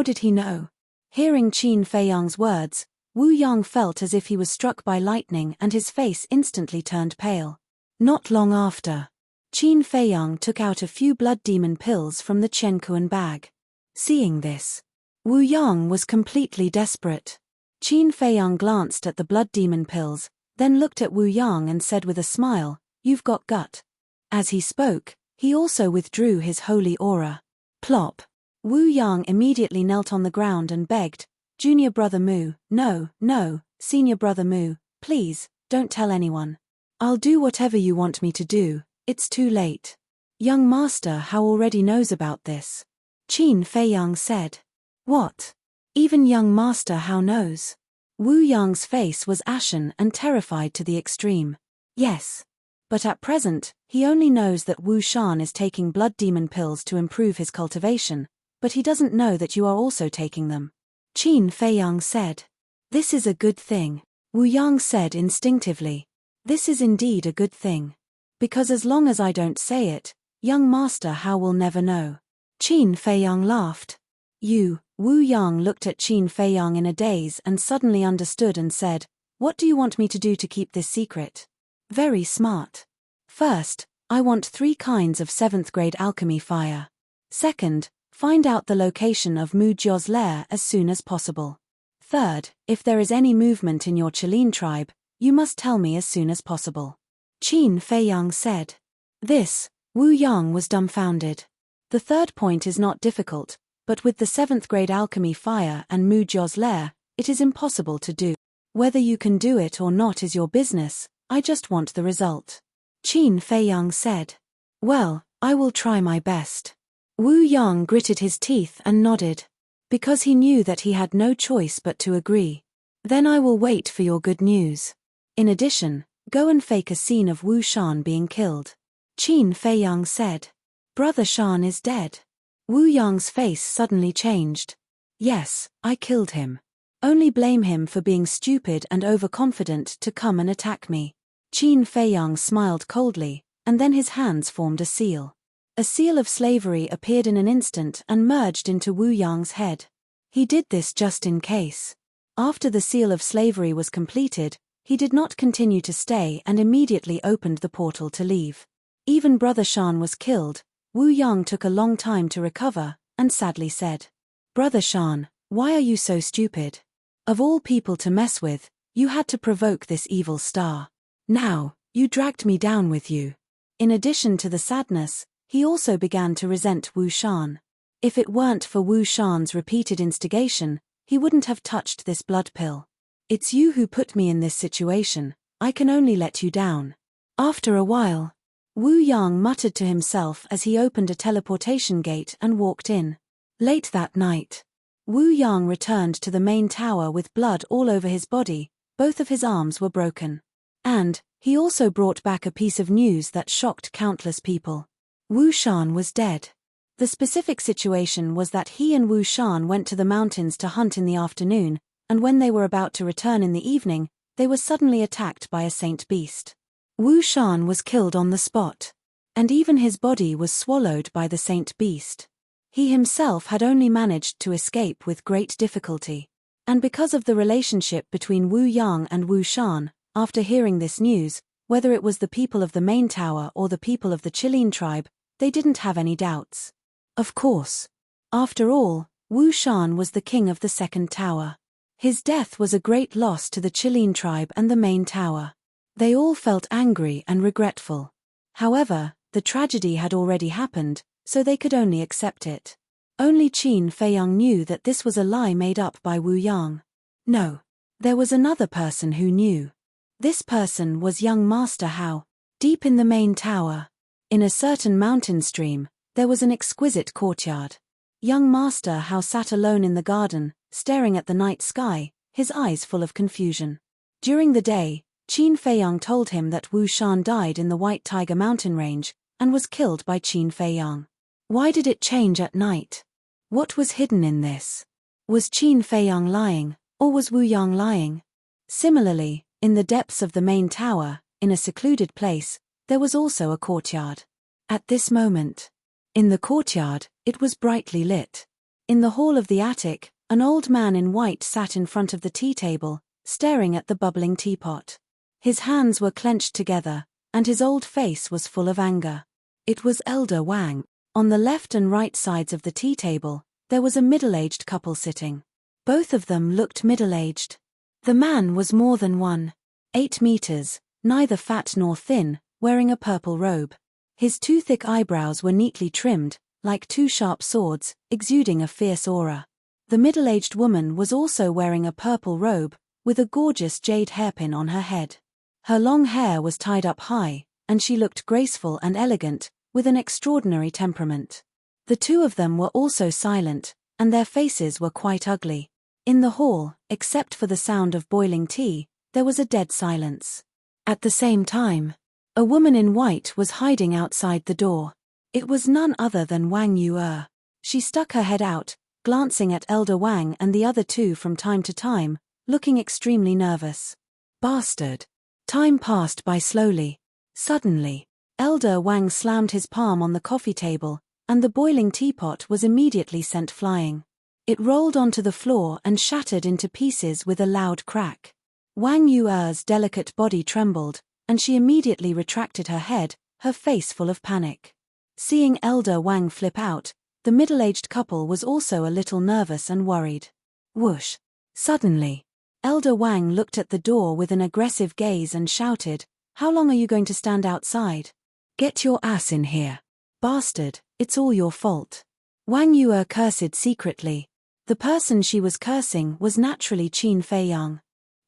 Speaker 1: did he know? Hearing Qin Feiyang's words, Wu Yang felt as if he was struck by lightning and his face instantly turned pale. Not long after, Qin Feiyang took out a few blood demon pills from the Chenkuan bag. Seeing this, Wu Yang was completely desperate. Qin Feiyang glanced at the blood demon pills, then looked at Wu Yang and said with a smile, You've got gut. As he spoke, he also withdrew his holy aura. Plop. Wu Yang immediately knelt on the ground and begged, Junior Brother Mu, no, Senior Brother Mu, please, don't tell anyone. I'll do whatever you want me to do, it's too late. Young Master Hao already knows about this. Qin Feiyang said. What? Even young Master Hao knows. Wu Yang's face was ashen and terrified to the extreme. Yes. But at present, he only knows that Wu Shan is taking blood demon pills to improve his cultivation, but he doesn't know that you are also taking them. Qin Feiyang said. This is a good thing. Wu Yang said instinctively. This is indeed a good thing. Because as long as I don't say it, young Master Hao will never know. Qin Feiyang laughed. Wu Yang looked at Qin Feiyang in a daze and suddenly understood and said, what do you want me to do to keep this secret? Very smart. First, I want 3 kinds of 7th grade alchemy fire. Second, find out the location of Mu Jia's lair as soon as possible. Third, if there is any movement in your Qilin tribe, you must tell me as soon as possible. Qin Feiyang said. This, Wu Yang was dumbfounded. The third point is not difficult, but with the 7th grade alchemy fire and Mu Jia's lair, it is impossible to do. Whether you can do it or not is your business, I just want the result. Qin Feiyang said. Well, I will try my best. Wu Yang gritted his teeth and nodded. Because he knew that he had no choice but to agree. Then I will wait for your good news. In addition, go and fake a scene of Wu Shan being killed. Qin Feiyang said. Brother Shan is dead. Wu Yang's face suddenly changed. Yes, I killed him. Only blame him for being stupid and overconfident to come and attack me. Qin Feiyang smiled coldly, and then his hands formed a seal. A seal of slavery appeared in an instant and merged into Wu Yang's head. He did this just in case. After the seal of slavery was completed, he did not continue to stay and immediately opened the portal to leave. Even Brother Shan was killed. Wu Yang took a long time to recover, and sadly said, Brother Shan, why are you so stupid? Of all people to mess with, you had to provoke this evil star. Now, you dragged me down with you. In addition to the sadness, he also began to resent Wu Shan. If it weren't for Wu Shan's repeated instigation, he wouldn't have touched this blood pill. It's you who put me in this situation, I can only let you down. After a while, Wu Yang muttered to himself as he opened a teleportation gate and walked in. Late that night, Wu Yang returned to the main tower with blood all over his body, both of his arms were broken. And, he also brought back a piece of news that shocked countless people. Wu Shan was dead. The specific situation was that he and Wu Shan went to the mountains to hunt in the afternoon, and when they were about to return in the evening, they were suddenly attacked by a saint beast. Wu Shan was killed on the spot. And even his body was swallowed by the saint beast. He himself had only managed to escape with great difficulty. And because of the relationship between Wu Yang and Wu Shan, after hearing this news, whether it was the people of the main tower or the people of the Qilin tribe, they didn't have any doubts. Of course. After all, Wu Shan was the king of the second tower. His death was a great loss to the Qilin tribe and the main tower. They all felt angry and regretful. However, the tragedy had already happened, so they could only accept it. Only Qin Feiyang knew that this was a lie made up by Wu Yang. No. There was another person who knew. This person was young Master Hao. Deep in the main tower, in a certain mountain stream, there was an exquisite courtyard. Young Master Hao sat alone in the garden, staring at the night sky, his eyes full of confusion. During the day, Qin Feiyang told him that Wu Shan died in the White Tiger mountain range, and was killed by Qin Feiyang. Why did it change at night? What was hidden in this? Was Qin Feiyang lying, or was Wu Yang lying? Similarly, in the depths of the main tower, in a secluded place, there was also a courtyard. At this moment, in the courtyard, it was brightly lit. In the hall of the attic, an old man in white sat in front of the tea table, staring at the bubbling teapot. His hands were clenched together, and his old face was full of anger. It was Elder Wang. On the left and right sides of the tea table, there was a middle-aged couple sitting. Both of them looked middle-aged. The man was more than 1.8 meters, neither fat nor thin, wearing a purple robe. His 2 thick eyebrows were neatly trimmed, like 2 sharp swords, exuding a fierce aura. The middle-aged woman was also wearing a purple robe, with a gorgeous jade hairpin on her head. Her long hair was tied up high, and she looked graceful and elegant, with an extraordinary temperament. The 2 of them were also silent, and their faces were quite ugly. In the hall, except for the sound of boiling tea, there was a dead silence. At the same time, A woman in white was hiding outside the door. It was none other than Wang Yu'er. She stuck her head out, glancing at Elder Wang and the other two from time to time, looking extremely nervous. Bastard. Time passed by slowly. Suddenly, Elder Wang slammed his palm on the coffee table, and the boiling teapot was immediately sent flying. It rolled onto the floor and shattered into pieces with a loud crack. Wang Yu'er's delicate body trembled, and she immediately retracted her head, her face full of panic. Seeing Elder Wang flip out, the middle-aged couple was also a little nervous and worried. Whoosh! Suddenly, Elder Wang looked at the door with an aggressive gaze and shouted, "How long are you going to stand outside? Get your ass in here. Bastard, it's all your fault." Wang Yu'er cursed secretly. The person she was cursing was naturally Qin Feiyang.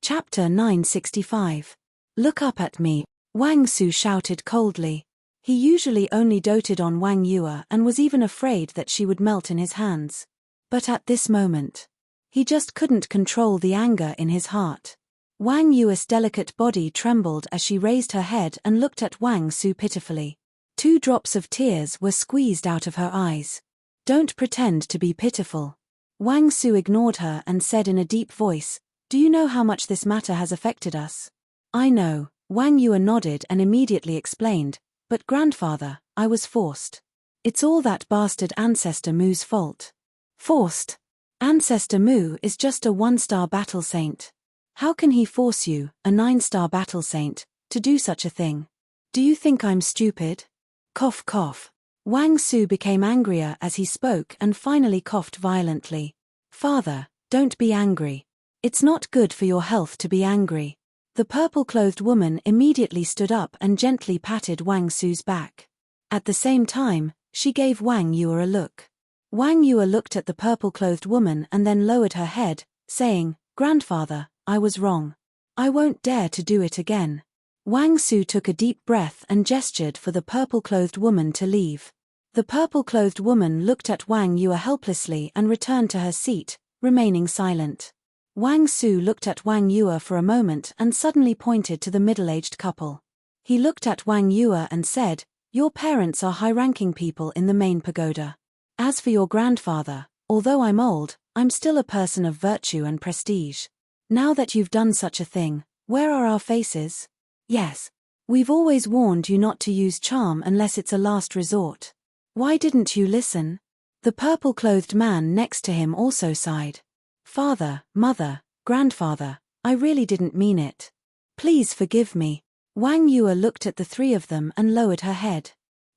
Speaker 1: Chapter 965. Look up at me, Wang Su shouted coldly. He usually only doted on Wang Yu'er and was even afraid that she would melt in his hands. But at this moment, he just couldn't control the anger in his heart. Wang Yu'er's delicate body trembled as she raised her head and looked at Wang Su pitifully. 2 drops of tears were squeezed out of her eyes. "Don't pretend to be pitiful." Wang Su ignored her and said in a deep voice, "Do you know how much this matter has affected us?" "I know," Wang Yu'er nodded and immediately explained, "But grandfather, I was forced. It's all that bastard Ancestor Mu's fault." "Forced? Ancestor Mu is just a 1-star battle saint. How can he force you, a 9-star battle saint, to do such a thing? Do you think I'm stupid?" Cough cough. Wang Su became angrier as he spoke and finally coughed violently. "Father, don't be angry. It's not good for your health to be angry." The purple-clothed woman immediately stood up and gently patted Wang Su's back. At the same time, she gave Wang Yu'er a look. Wang Yu'er looked at the purple-clothed woman and then lowered her head, saying, "Grandfather, I was wrong. I won't dare to do it again." Wang Su took a deep breath and gestured for the purple-clothed woman to leave. The purple-clothed woman looked at Wang Yu'er helplessly and returned to her seat, remaining silent. Wang Su looked at Wang Yu'er for a moment and suddenly pointed to the middle-aged couple. He looked at Wang Yu'er and said, "Your parents are high-ranking people in the main pagoda. As for your grandfather, although I'm old, I'm still a person of virtue and prestige. Now that you've done such a thing, where are our faces? Yes. We've always warned you not to use charm unless it's a last resort. Why didn't you listen?" The purple-clothed man next to him also sighed. "Father, mother, grandfather, I really didn't mean it. Please forgive me." Wang Yu'er looked at the 3 of them and lowered her head.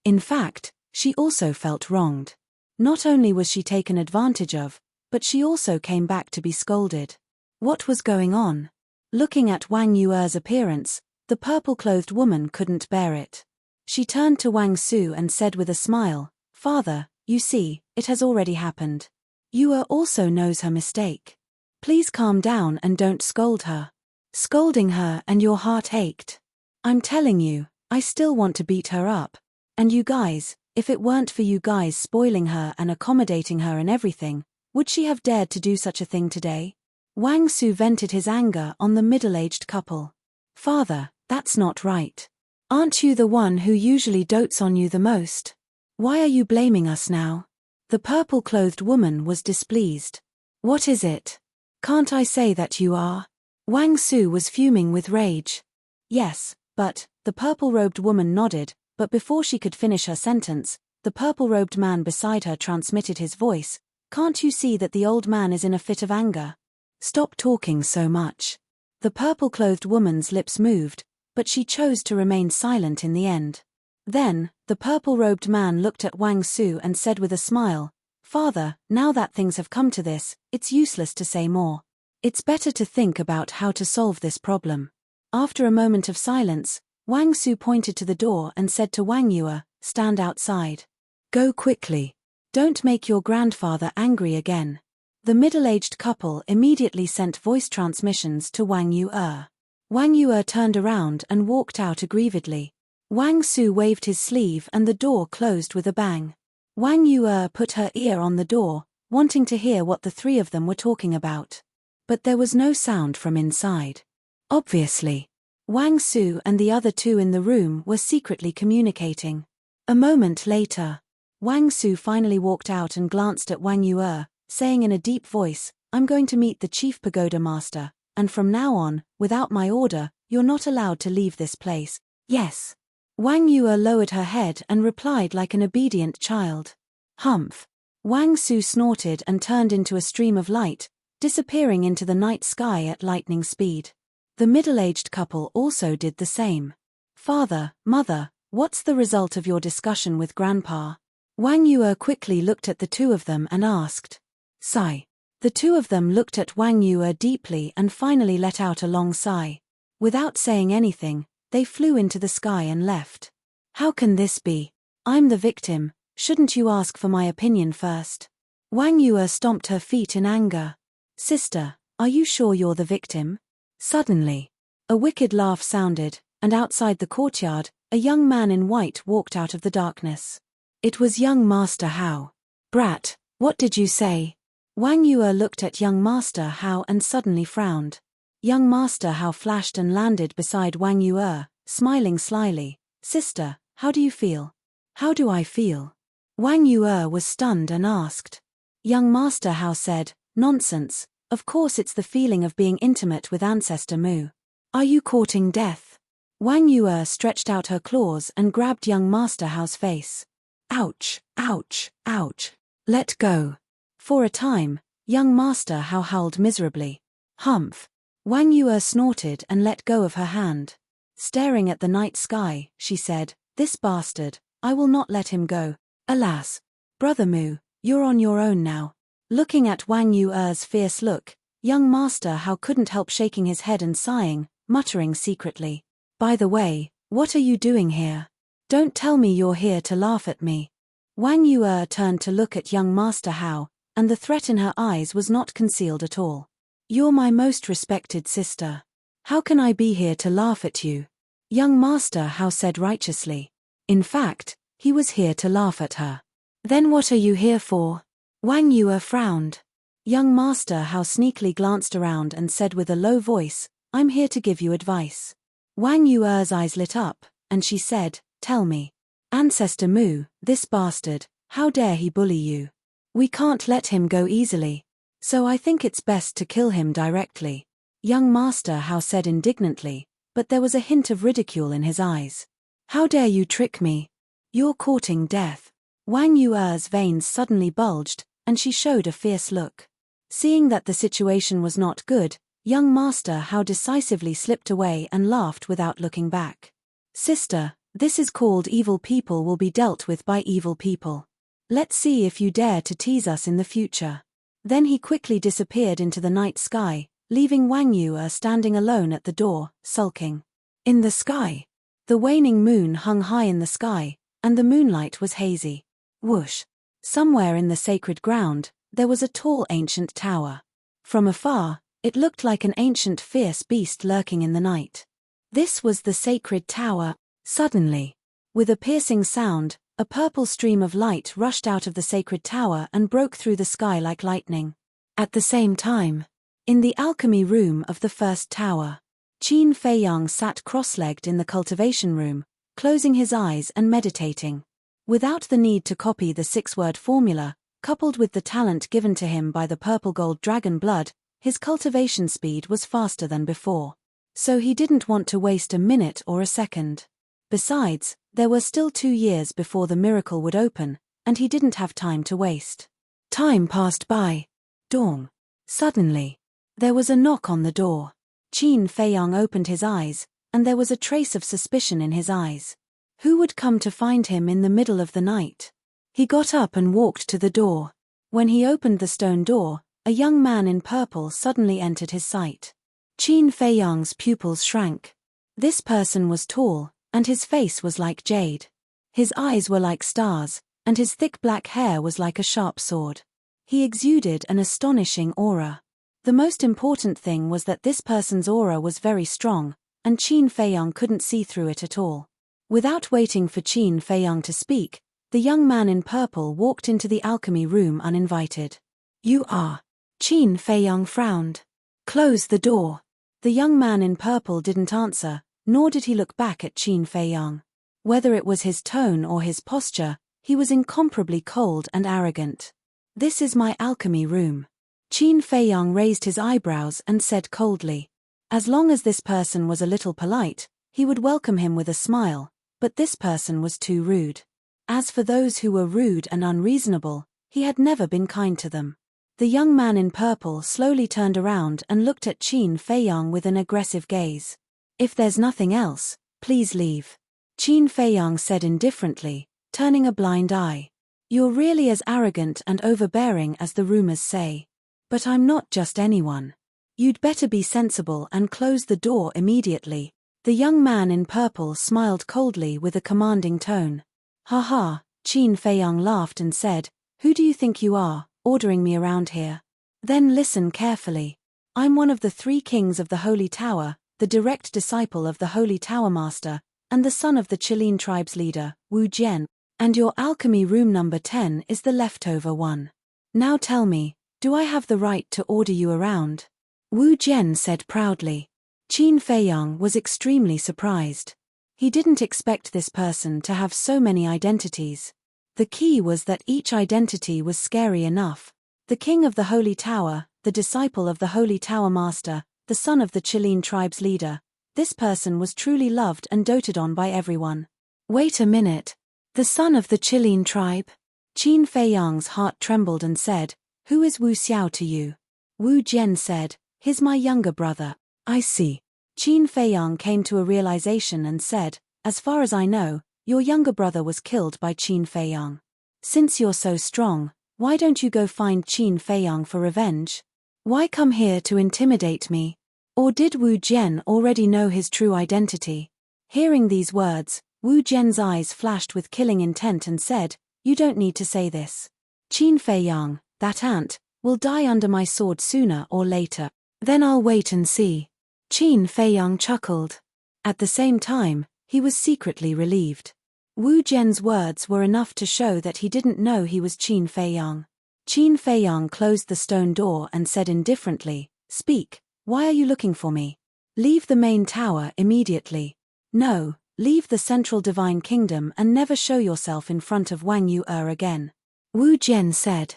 Speaker 1: In fact, she also felt wronged. Not only was she taken advantage of, but she also came back to be scolded. What was going on? Looking at Wang Yu'er's appearance, the purple-clothed woman couldn't bear it. She turned to Wang Su and said with a smile, "Father, you see, it has already happened. Yu'er also knows her mistake. Please calm down and don't scold her." Scolding her and your heart ached. "I'm telling you, I still want to beat her up. And you guys, if it weren't for you guys spoiling her and accommodating her and everything, would she have dared to do such a thing today?" Wang Su vented his anger on the middle-aged couple. "Father, that's not right. Aren't you the one who usually dotes on you the most? Why are you blaming us now?" The purple-clothed woman was displeased. "What is it? Can't I say that you are?" Wang Su was fuming with rage. "Yes, but," the purple-robed woman nodded, but before she could finish her sentence, the purple-robed man beside her transmitted his voice, "Can't you see that the old man is in a fit of anger? Stop talking so much." The purple-clothed woman's lips moved, but she chose to remain silent in the end. Then, the purple-robed man looked at Wang Su and said with a smile, "Father, now that things have come to this, it's useless to say more. It's better to think about how to solve this problem." After a moment of silence, Wang Su pointed to the door and said to Wang Yu'er, "Stand outside. Go quickly. Don't make your grandfather angry again." The middle-aged couple immediately sent voice transmissions to Wang Yu'er. Wang Yu'er turned around and walked out aggrievedly. Wang Su waved his sleeve and the door closed with a bang. Wang Yu'er put her ear on the door, wanting to hear what the 3 of them were talking about. But there was no sound from inside. Obviously, Wang Su and the other two in the room were secretly communicating. A moment later, Wang Su finally walked out and glanced at Wang Yue, saying in a deep voice, "I'm going to meet the chief pagoda master, and from now on, without my order, you're not allowed to leave this place." "Yes." Wang Yue lowered her head and replied like an obedient child. "Humph." Wang Su snorted and turned into a stream of light, disappearing into the night sky at lightning speed. The middle-aged couple also did the same. "Father, mother, what's the result of your discussion with Grandpa?" Wang Yue quickly looked at the two of them and asked. "Sigh." The two of them looked at Wang Yue deeply and finally let out a long sigh. Without saying anything, they flew into the sky and left. "How can this be? I'm the victim, shouldn't you ask for my opinion first?" Wang Yue stomped her feet in anger. "Sister, are you sure you're the victim?" Suddenly, a wicked laugh sounded, and outside the courtyard, a young man in white walked out of the darkness. It was young Master Hao. "Brat, what did you say?" Wang Yue looked at young Master Hao and suddenly frowned. Young Master Hao flashed and landed beside Wang Yue, smiling slyly. "Sister, how do you feel?" "How do I feel?" Wang Yue was stunned and asked. Young Master Hao said, "Nonsense, of course it's the feeling of being intimate with Ancestor Mu. Are you courting death?" Wang Yue stretched out her claws and grabbed young Master Hao's face. "Ouch, ouch, ouch. Let go." For a time, young Master Hao howled miserably. "Humph." Wang Yue snorted and let go of her hand. Staring at the night sky, she said, "This bastard, I will not let him go. Alas. Brother Mu, you're on your own now." Looking at Wang Yue's fierce look, young Master Hao couldn't help shaking his head and sighing, muttering secretly, "By the way, what are you doing here? Don't tell me you're here to laugh at me." Wang Yue turned to look at young Master Hao, and the threat in her eyes was not concealed at all. "You're my most respected sister. How can I be here to laugh at you?" Young Master Hao said righteously. In fact, he was here to laugh at her. "Then what are you here for?" Wang Yue frowned. Young Master Hao sneakily glanced around and said with a low voice, "I'm here to give you advice." Wang Yue's eyes lit up, and she said, "Tell me." "Ancestor Mu, this bastard, how dare he bully you? We can't let him go easily. So I think it's best to kill him directly." Young Master Hao said indignantly, but there was a hint of ridicule in his eyes. "How dare you trick me? You're courting death." Wang Yue's veins suddenly bulged, and she showed a fierce look. Seeing that the situation was not good, young Master Hao decisively slipped away and laughed without looking back. "Sister, this is called evil people will be dealt with by evil people. Let's see if you dare to tease us in the future." Then he quickly disappeared into the night sky, leaving Wang Yue standing alone at the door, sulking. In the sky, the waning moon hung high in the sky, and the moonlight was hazy. Whoosh! Somewhere in the sacred ground, there was a tall ancient tower. From afar, it looked like an ancient fierce beast lurking in the night. This was the sacred tower. Suddenly, with a piercing sound, a purple stream of light rushed out of the sacred tower and broke through the sky like lightning. At the same time, in the alchemy room of the first tower, Qin Feiyang sat cross-legged in the cultivation room, closing his eyes and meditating. Without the need to copy the six-word formula, coupled with the talent given to him by the purple-gold dragon blood, his cultivation speed was faster than before. So he didn't want to waste a minute or a second. Besides, there were still 2 years before the miracle would open, and he didn't have time to waste. Time passed by. Dawn. Suddenly, there was a knock on the door. Qin Feiyang opened his eyes, and there was a trace of suspicion in his eyes. Who would come to find him in the middle of the night? He got up and walked to the door. When he opened the stone door, a young man in purple suddenly entered his sight. Qin Feiyang's pupils shrank. This person was tall, and his face was like jade. His eyes were like stars, and his thick black hair was like a sharp sword. He exuded an astonishing aura. The most important thing was that this person's aura was very strong, and Qin Feiyang couldn't see through it at all. Without waiting for Qin Feiyang to speak, the young man in purple walked into the alchemy room uninvited. "You are..." Qin Feiyang frowned. "Close the door." The young man in purple didn't answer, nor did he look back at Qin Feiyang. Whether it was his tone or his posture, he was incomparably cold and arrogant. "This is my alchemy room." Qin Feiyang raised his eyebrows and said coldly. As long as this person was a little polite, he would welcome him with a smile, but this person was too rude. As for those who were rude and unreasonable, he had never been kind to them. The young man in purple slowly turned around and looked at Qin Feiyang with an aggressive gaze. "If there's nothing else, please leave," Qin Feiyang said indifferently, turning a blind eye. "You're really as arrogant and overbearing as the rumors say. But I'm not just anyone. You'd better be sensible and close the door immediately." The young man in purple smiled coldly with a commanding tone. "Ha ha," Qin Feiyang laughed and said, "Who do you think you are, ordering me around here? Then listen carefully. I'm one of the 3 kings of the Holy Tower, the direct disciple of the Holy Tower Master, and the son of the Qilin tribe's leader, Wu Jian, and your alchemy room number 10 is the leftover one. Now tell me, do I have the right to order you around?" Wu Jian said proudly. Qin Feiyang was extremely surprised. He didn't expect this person to have so many identities. The key was that each identity was scary enough. The king of the Holy Tower, the disciple of the Holy Tower Master, the son of the Qilin tribe's leader. This person was truly loved and doted on by everyone. Wait a minute. The son of the Qilin tribe? Qin Feiyang's heart trembled and said, "Who is Wu Xiao to you?" Wu Jian said, "He's my younger brother." "I see." Qin Feiyang came to a realization and said, "As far as I know, your younger brother was killed by Qin Feiyang. Since you're so strong, why don't you go find Qin Feiyang for revenge? Why come here to intimidate me? Or did Wu Jian already know his true identity?" Hearing these words, Wu Jian's eyes flashed with killing intent and said, "You don't need to say this. Qin Feiyang, that ant, will die under my sword sooner or later. Then I'll wait and see." Qin Feiyang chuckled. At the same time, he was secretly relieved. Wu Jian's words were enough to show that he didn't know he was Qin Feiyang. Qin Feiyang closed the stone door and said indifferently, "Speak, why are you looking for me? Leave the main tower immediately. No, leave the central divine kingdom and never show yourself in front of Wang Yu again," Wu Jian said.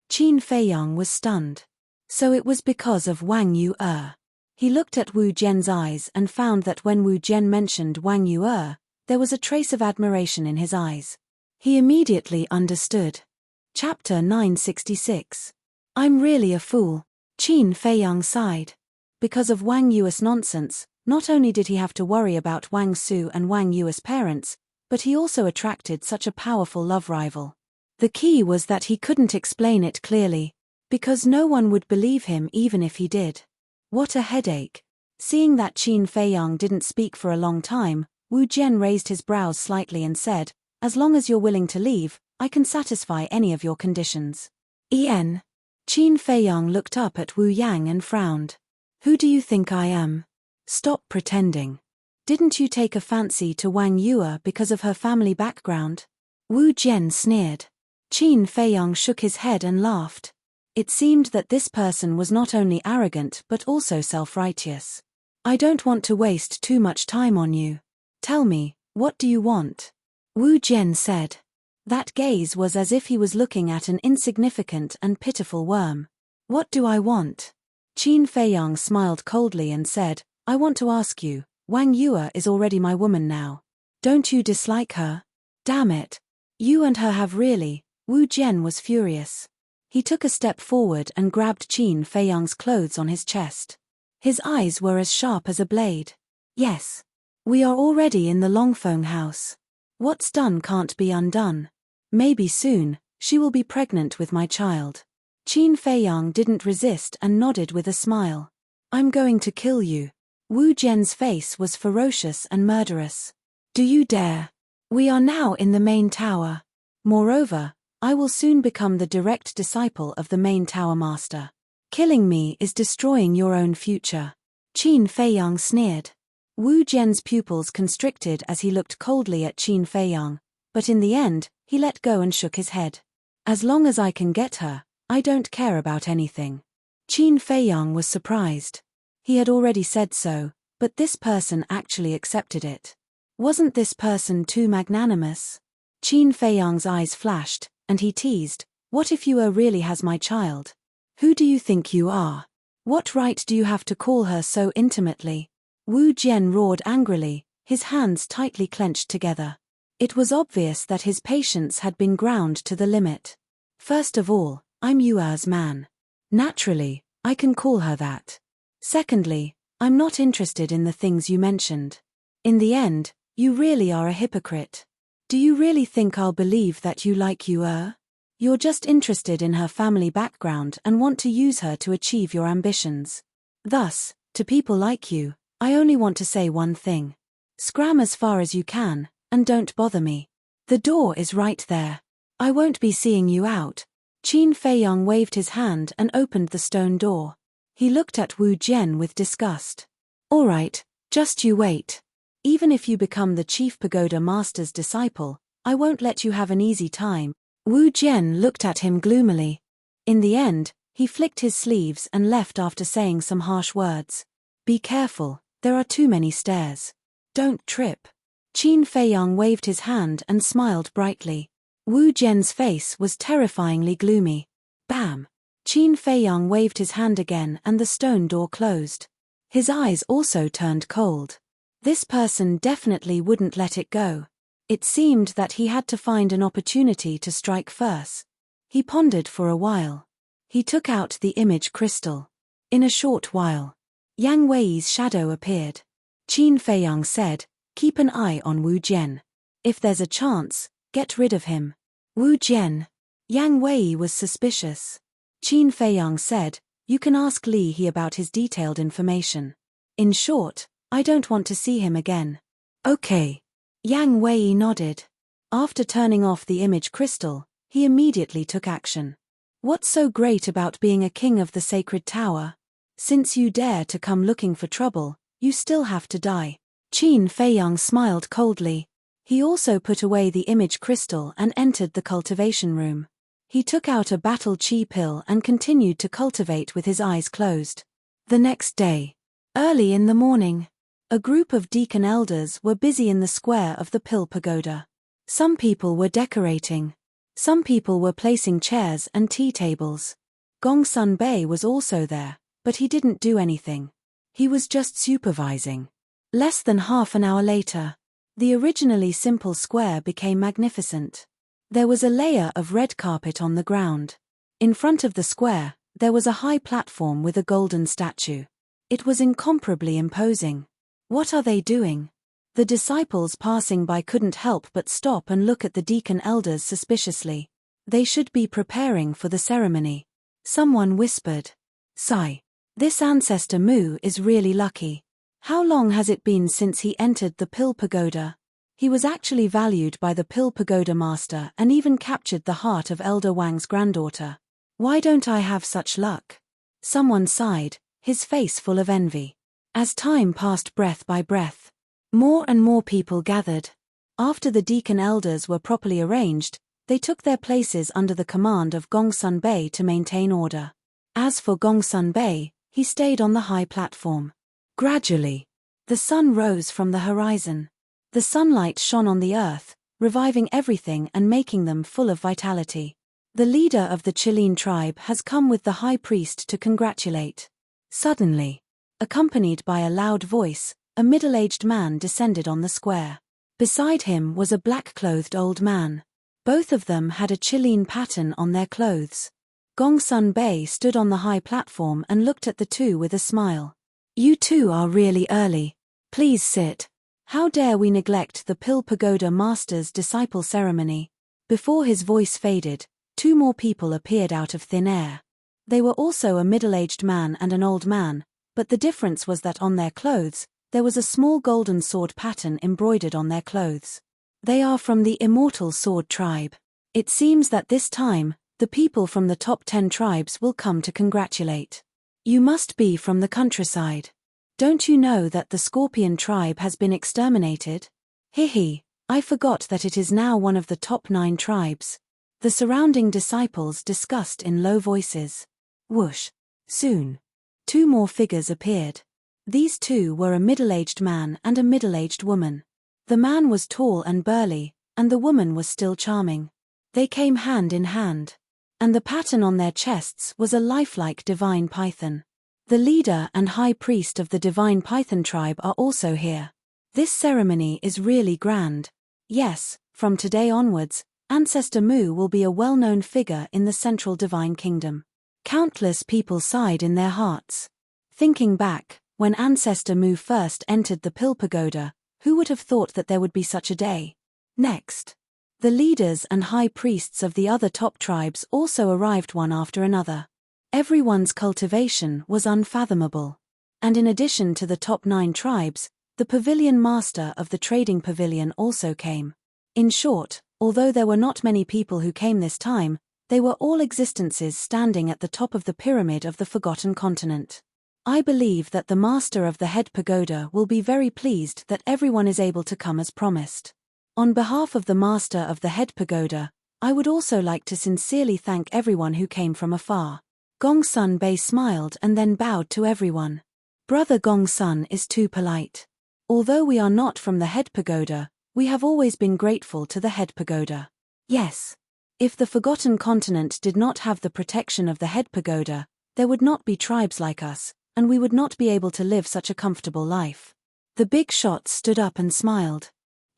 Speaker 1: Qin Feiyang was stunned. So it was because of Wang Yu. He looked at Wu Jian's eyes and found that when Wu Jian mentioned Wang Yu, there was a trace of admiration in his eyes. He immediately understood. Chapter 966. I'm really a fool. Qin Feiyang sighed. Because of Wang Yu's nonsense, not only did he have to worry about Wang Su and Wang Yu's parents, but he also attracted such a powerful love rival. The key was that he couldn't explain it clearly, because no one would believe him even if he did. What a headache. Seeing that Qin Feiyang didn't speak for a long time, Wu Jian raised his brows slightly and said, "As long as you're willing to leave, I can satisfy any of your conditions." Qin Feiyang looked up at Wu Yang and frowned. "Who do you think I am? Stop pretending. Didn't you take a fancy to Wang Yu because of her family background?" Wu Jian sneered. Qin Feiyang shook his head and laughed. It seemed that this person was not only arrogant but also self-righteous. "I don't want to waste too much time on you. Tell me, what do you want?" Wu Jian said. That gaze was as if he was looking at an insignificant and pitiful worm. "What do I want?" Qin Feiyang smiled coldly and said, "I want to ask you, Wang Yu is already my woman now. Don't you dislike her? Damn it. You and her have really." Wu Jian was furious. He took a step forward and grabbed Qin Feiyang's clothes on his chest. His eyes were as sharp as a blade. "Yes. We are already in the Longfeng house. What's done can't be undone. Maybe soon, she will be pregnant with my child." Qin Feiyang didn't resist and nodded with a smile. "I'm going to kill you." Wu Jian's face was ferocious and murderous. "Do you dare? We are now in the main tower. Moreover, I will soon become the direct disciple of the main tower master. Killing me is destroying your own future." Qin Feiyang sneered. Wu Jian's pupils constricted as he looked coldly at Qin Feiyang, but in the end, he let go and shook his head. "As long as I can get her, I don't care about anything." Qin Feiyang was surprised. He had already said so, But this person actually accepted it. Wasn't this person too magnanimous? Qin Feiyang's eyes flashed, and he teased, "What if Yue really has my child? Who do you think you are? What right do you have to call her so intimately?" Wu Jian roared angrily, his hands tightly clenched together. It was obvious that his patience had been ground to the limit. "First of all, I'm Yue's man. Naturally, I can call her that. Secondly, I'm not interested in the things you mentioned. In the end, you really are a hypocrite. Do you really think I'll believe that you like Yue? You're just interested in her family background and want to use her to achieve your ambitions. Thus, to people like you, I only want to say one thing. Scram as far as you can, and don't bother me. The door is right there. I won't be seeing you out." Qin Feiyang waved his hand and opened the stone door. He looked at Wu Jian with disgust. "All right, just you wait. Even if you become the chief pagoda master's disciple, I won't let you have an easy time." Wu Jian looked at him gloomily. In the end, he flicked his sleeves and left after saying some harsh words. "Be careful, there are too many stairs. Don't trip." Qin Feiyang waved his hand and smiled brightly. Wu Jian's face was terrifyingly gloomy. Bam! Qin Feiyang waved his hand again and the stone door closed. His eyes also turned cold. This person definitely wouldn't let it go. It seemed that he had to find an opportunity to strike first. He pondered for a while. He took out the image crystal. In a short while, Yang Wei's shadow appeared. Qin Feiyang said, "Keep an eye on Wu Jian. If there's a chance, get rid of him." Wu Jian. Yang Wei was suspicious. Qin Feiyang said, "You can ask Li He about his detailed information. In short, I don't want to see him again." "Okay." Yang Wei nodded. After turning off the image crystal, he immediately took action. "What's so great about being a king of the sacred tower? Since you dare to come looking for trouble, you still have to die." Qin Feiyang smiled coldly. He also put away the image crystal and entered the cultivation room. He took out a battle chi pill and continued to cultivate with his eyes closed. The next day, early in the morning, a group of deacon elders were busy in the square of the pill pagoda. Some people were decorating. Some people were placing chairs and tea tables. Gongsun Bei was also there, but he didn't do anything. He was just supervising. Less than half an hour later, the originally simple square became magnificent. There was a layer of red carpet on the ground. In front of the square, there was a high platform with a golden statue. It was incomparably imposing. What are they doing? The disciples passing by couldn't help but stop and look at the deacon elders suspiciously. They should be preparing for the ceremony. Someone whispered, "Sigh. This ancestor Mu is really lucky. How long has it been since he entered the Pill Pagoda? He was actually valued by the Pill Pagoda master and even captured the heart of Elder Wang's granddaughter. Why don't I have such luck?" Someone sighed, his face full of envy. As time passed breath by breath, more and more people gathered. After the deacon elders were properly arranged, they took their places under the command of Gongsun Bei to maintain order. As for Gongsun Bei, he stayed on the high platform. Gradually, the sun rose from the horizon. The sunlight shone on the earth, reviving everything and making them full of vitality. The leader of the Qilin tribe has come with the high priest to congratulate. Suddenly, accompanied by a loud voice, a middle-aged man descended on the square. Beside him was a black-clothed old man. Both of them had a Qilin pattern on their clothes. Gongsun Bei stood on the high platform and looked at the two with a smile. "You two are really early. Please sit. How dare we neglect the Pill Pagoda Master's disciple ceremony?" Before his voice faded, two more people appeared out of thin air. They were also a middle-aged man and an old man, but the difference was that on their clothes, there was a small golden sword pattern embroidered on their clothes. They are from the Immortal Sword tribe. It seems that this time, the people from the top 10 tribes will come to congratulate. You must be from the countryside. Don't you know that the Scorpion tribe has been exterminated? Hihi, I forgot that it is now one of the top 9 tribes. The surrounding disciples discussed in low voices. Whoosh. Soon, 2 more figures appeared. These two were a middle-aged man and a middle-aged woman. The man was tall and burly, and the woman was still charming. They came hand in hand. And the pattern on their chests was a lifelike divine python. The leader and high priest of the divine python tribe are also here. This ceremony is really grand. Yes, from today onwards, Ancestor Mu will be a well-known figure in the central divine kingdom. Countless people sighed in their hearts. Thinking back, when Ancestor Mu first entered the Pill Pagoda, who would have thought that there would be such a day? Next, the leaders and high priests of the other top tribes also arrived one after another. Everyone's cultivation was unfathomable. And in addition to the top 9 tribes, the pavilion master of the trading pavilion also came. In short, although there were not many people who came this time, they were all existences standing at the top of the pyramid of the forgotten continent. I believe that the master of the head pagoda will be very pleased that everyone is able to come as promised. On behalf of the master of the head pagoda, I would also like to sincerely thank everyone who came from afar. Gongsun Bei smiled and then bowed to everyone. Brother Gongsun is too polite. Although we are not from the head pagoda, we have always been grateful to the head pagoda. Yes. If the forgotten continent did not have the protection of the head pagoda, there would not be tribes like us, and we would not be able to live such a comfortable life. The big shots stood up and smiled.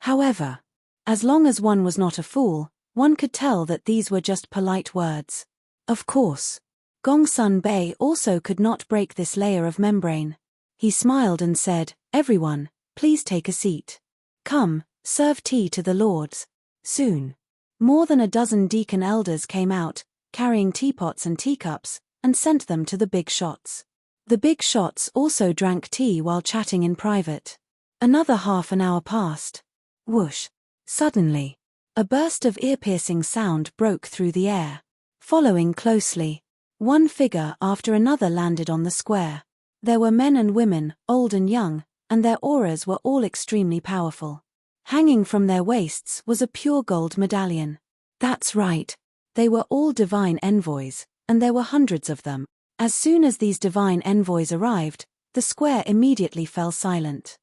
Speaker 1: However, as long as one was not a fool, one could tell that these were just polite words. Of course. Gongsun Bei also could not break this layer of membrane. He smiled and said, "Everyone, please take a seat. Come, serve tea to the lords." Soon, more than a dozen deacon elders came out, carrying teapots and teacups, and sent them to the big shots. The big shots also drank tea while chatting in private. Another half an hour passed. Whoosh! Suddenly, a burst of ear-piercing sound broke through the air. Following closely, one figure after another landed on the square. There were men and women, old and young, and their auras were all extremely powerful. Hanging from their waists was a pure gold medallion. That's right. They were all divine envoys, and there were hundreds of them. As soon as these divine envoys arrived, the square immediately fell silent.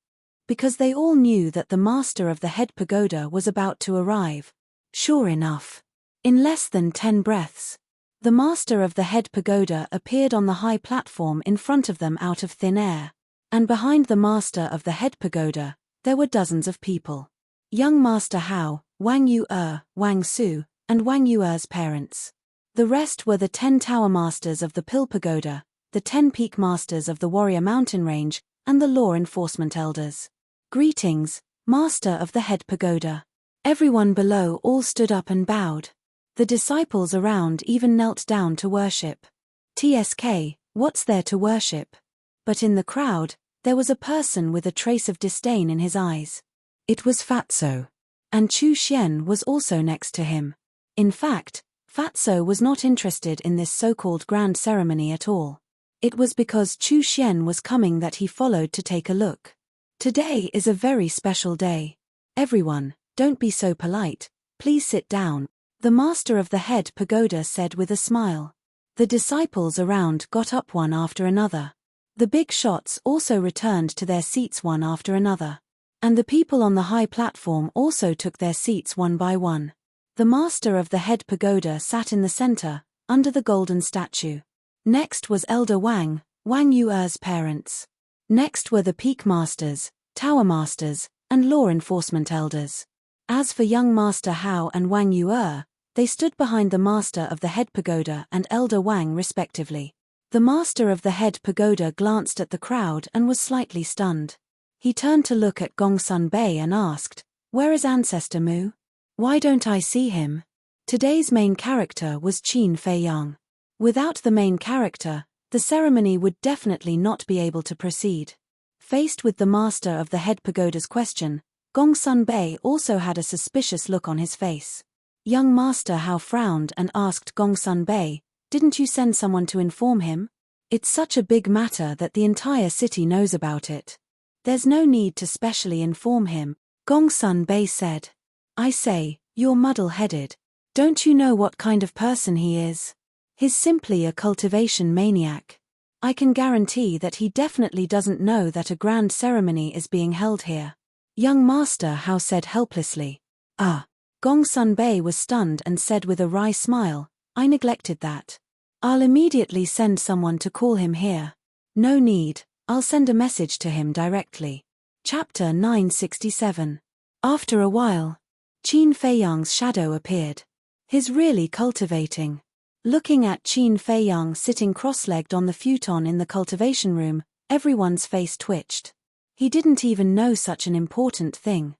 Speaker 1: Because they all knew that the master of the head pagoda was about to arrive. Sure enough. In less than 10 breaths, the master of the head pagoda appeared on the high platform in front of them out of thin air. And behind the master of the head pagoda, there were dozens of people. Young Master Hao, Wang Yu-er, Wang Su, and Wang Yu-er's parents. The rest were the 10 tower masters of the Pill Pagoda, the 10 peak masters of the Warrior Mountain Range, and the law enforcement elders. Greetings, Master of the Head Pagoda. Everyone below all stood up and bowed. The disciples around even knelt down to worship. TSK, what's there to worship? But in the crowd, there was a person with a trace of disdain in his eyes. It was Fatso. And Chu Xian was also next to him. In fact, Fatso was not interested in this so-called grand ceremony at all. It was because Chu Xian was coming that he followed to take a look. Today is a very special day. Everyone, don't be so polite, please sit down, the master of the head pagoda said with a smile. The disciples around got up one after another. The big shots also returned to their seats one after another. And the people on the high platform also took their seats one by one. The master of the head pagoda sat in the center, under the golden statue. Next was Elder Wang, Wang Yu-er's parents. Next were the peak masters, tower masters, and law enforcement elders. As for young Master Hao and Wang Yu-er, they stood behind the master of the head pagoda and Elder Wang respectively. The master of the head pagoda glanced at the crowd and was slightly stunned. He turned to look at Gongsun Bei and asked, "Where is Ancestor Mu? Why don't I see him?" Today's main character was Qin Fei Yang. Without the main character, the ceremony would definitely not be able to proceed. Faced with the master of the head pagoda's question, Gongsun Bei also had a suspicious look on his face. Young Master Hao frowned and asked Gongsun Bei, "Didn't you send someone to inform him? It's such a big matter that the entire city knows about it. There's no need to specially inform him," Gongsun Bei said. "I say, you're muddle-headed. Don't you know what kind of person he is? He's simply a cultivation maniac. I can guarantee that he definitely doesn't know that a grand ceremony is being held here. Young Master Hao said helplessly. Ah. Gongsun Bei was stunned and said with a wry smile, I neglected that. I'll immediately send someone to call him here. No need, I'll send a message to him directly. Chapter 967. After a while, Qin Feiyang's shadow appeared. He's really cultivating. Looking at Qin Feiyang sitting cross-legged on the futon in the cultivation room, everyone's face twitched. He didn't even know such an important thing.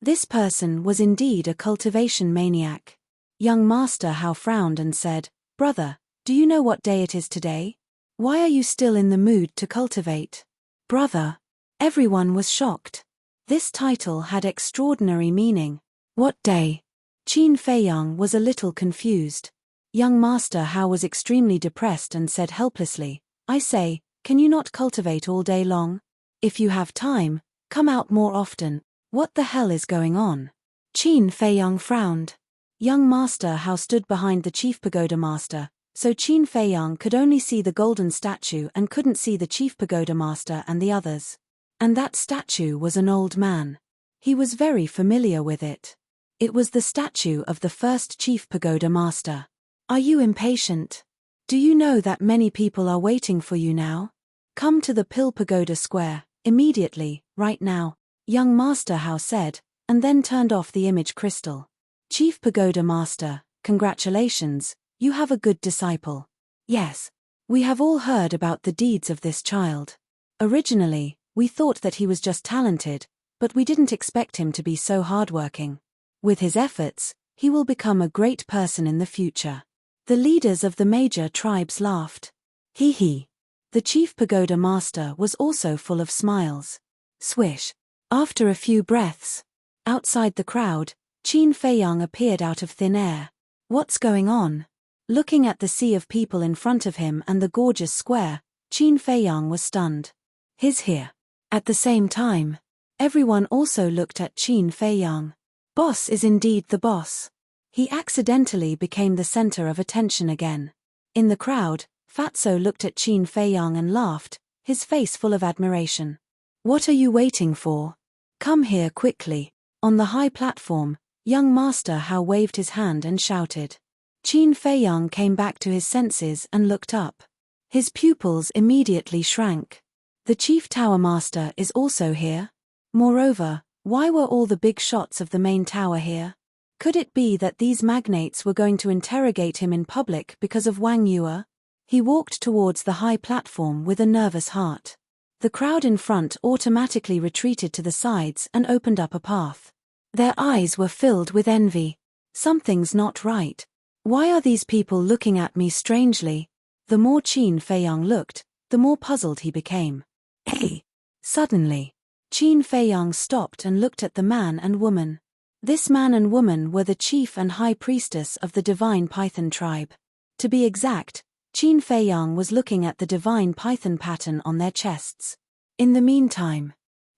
Speaker 1: This person was indeed a cultivation maniac. Young Master Hao frowned and said, Brother, do you know what day it is today? Why are you still in the mood to cultivate? Brother. Everyone was shocked. This title had extraordinary meaning. What day? Qin Feiyang was a little confused. Young Master Hao was extremely depressed and said helplessly, I say, can you not cultivate all day long? If you have time, come out more often. What the hell is going on? Qin Feiyang frowned. Young Master Hao stood behind the Chief Pagoda Master, so Qin Feiyang could only see the golden statue and couldn't see the Chief Pagoda Master and the others. And that statue was an old man. He was very familiar with it. It was the statue of the first Chief Pagoda Master. Are you impatient? Do you know that many people are waiting for you now? Come to the Pill Pagoda Square, immediately, right now, Young Master Hao said, and then turned off the image crystal. Chief Pagoda Master, congratulations, you have a good disciple. Yes. We have all heard about the deeds of this child. Originally, we thought that he was just talented, but we didn't expect him to be so hardworking. With his efforts, he will become a great person in the future. The leaders of the major tribes laughed. Hee hee. The Chief Pagoda Master was also full of smiles. Swish. After a few breaths, outside the crowd, Qin Feiyang appeared out of thin air. What's going on? Looking at the sea of people in front of him and the gorgeous square, Qin Feiyang was stunned. He's here. At the same time, everyone also looked at Qin Feiyang. Boss is indeed the boss. He accidentally became the center of attention again. In the crowd, Fatso looked at Qin Feiyang and laughed, his face full of admiration. What are you waiting for? Come here quickly. On the high platform, young Master Hao waved his hand and shouted. Qin Feiyang came back to his senses and looked up. His pupils immediately shrank. The Chief Tower Master is also here. Moreover, why were all the big shots of the main tower here? Could it be that these magnates were going to interrogate him in public because of Wang Yue? He walked towards the high platform with a nervous heart. The crowd in front automatically retreated to the sides and opened up a path. Their eyes were filled with envy. Something's not right. Why are these people looking at me strangely? The more Qin Feiyang looked, the more puzzled he became. Hey! Suddenly, Qin Feiyang stopped and looked at the man and woman. This man and woman were the chief and high priestess of the divine python tribe. To be exact, Qin Feiyang was looking at the divine python pattern on their chests. In the meantime,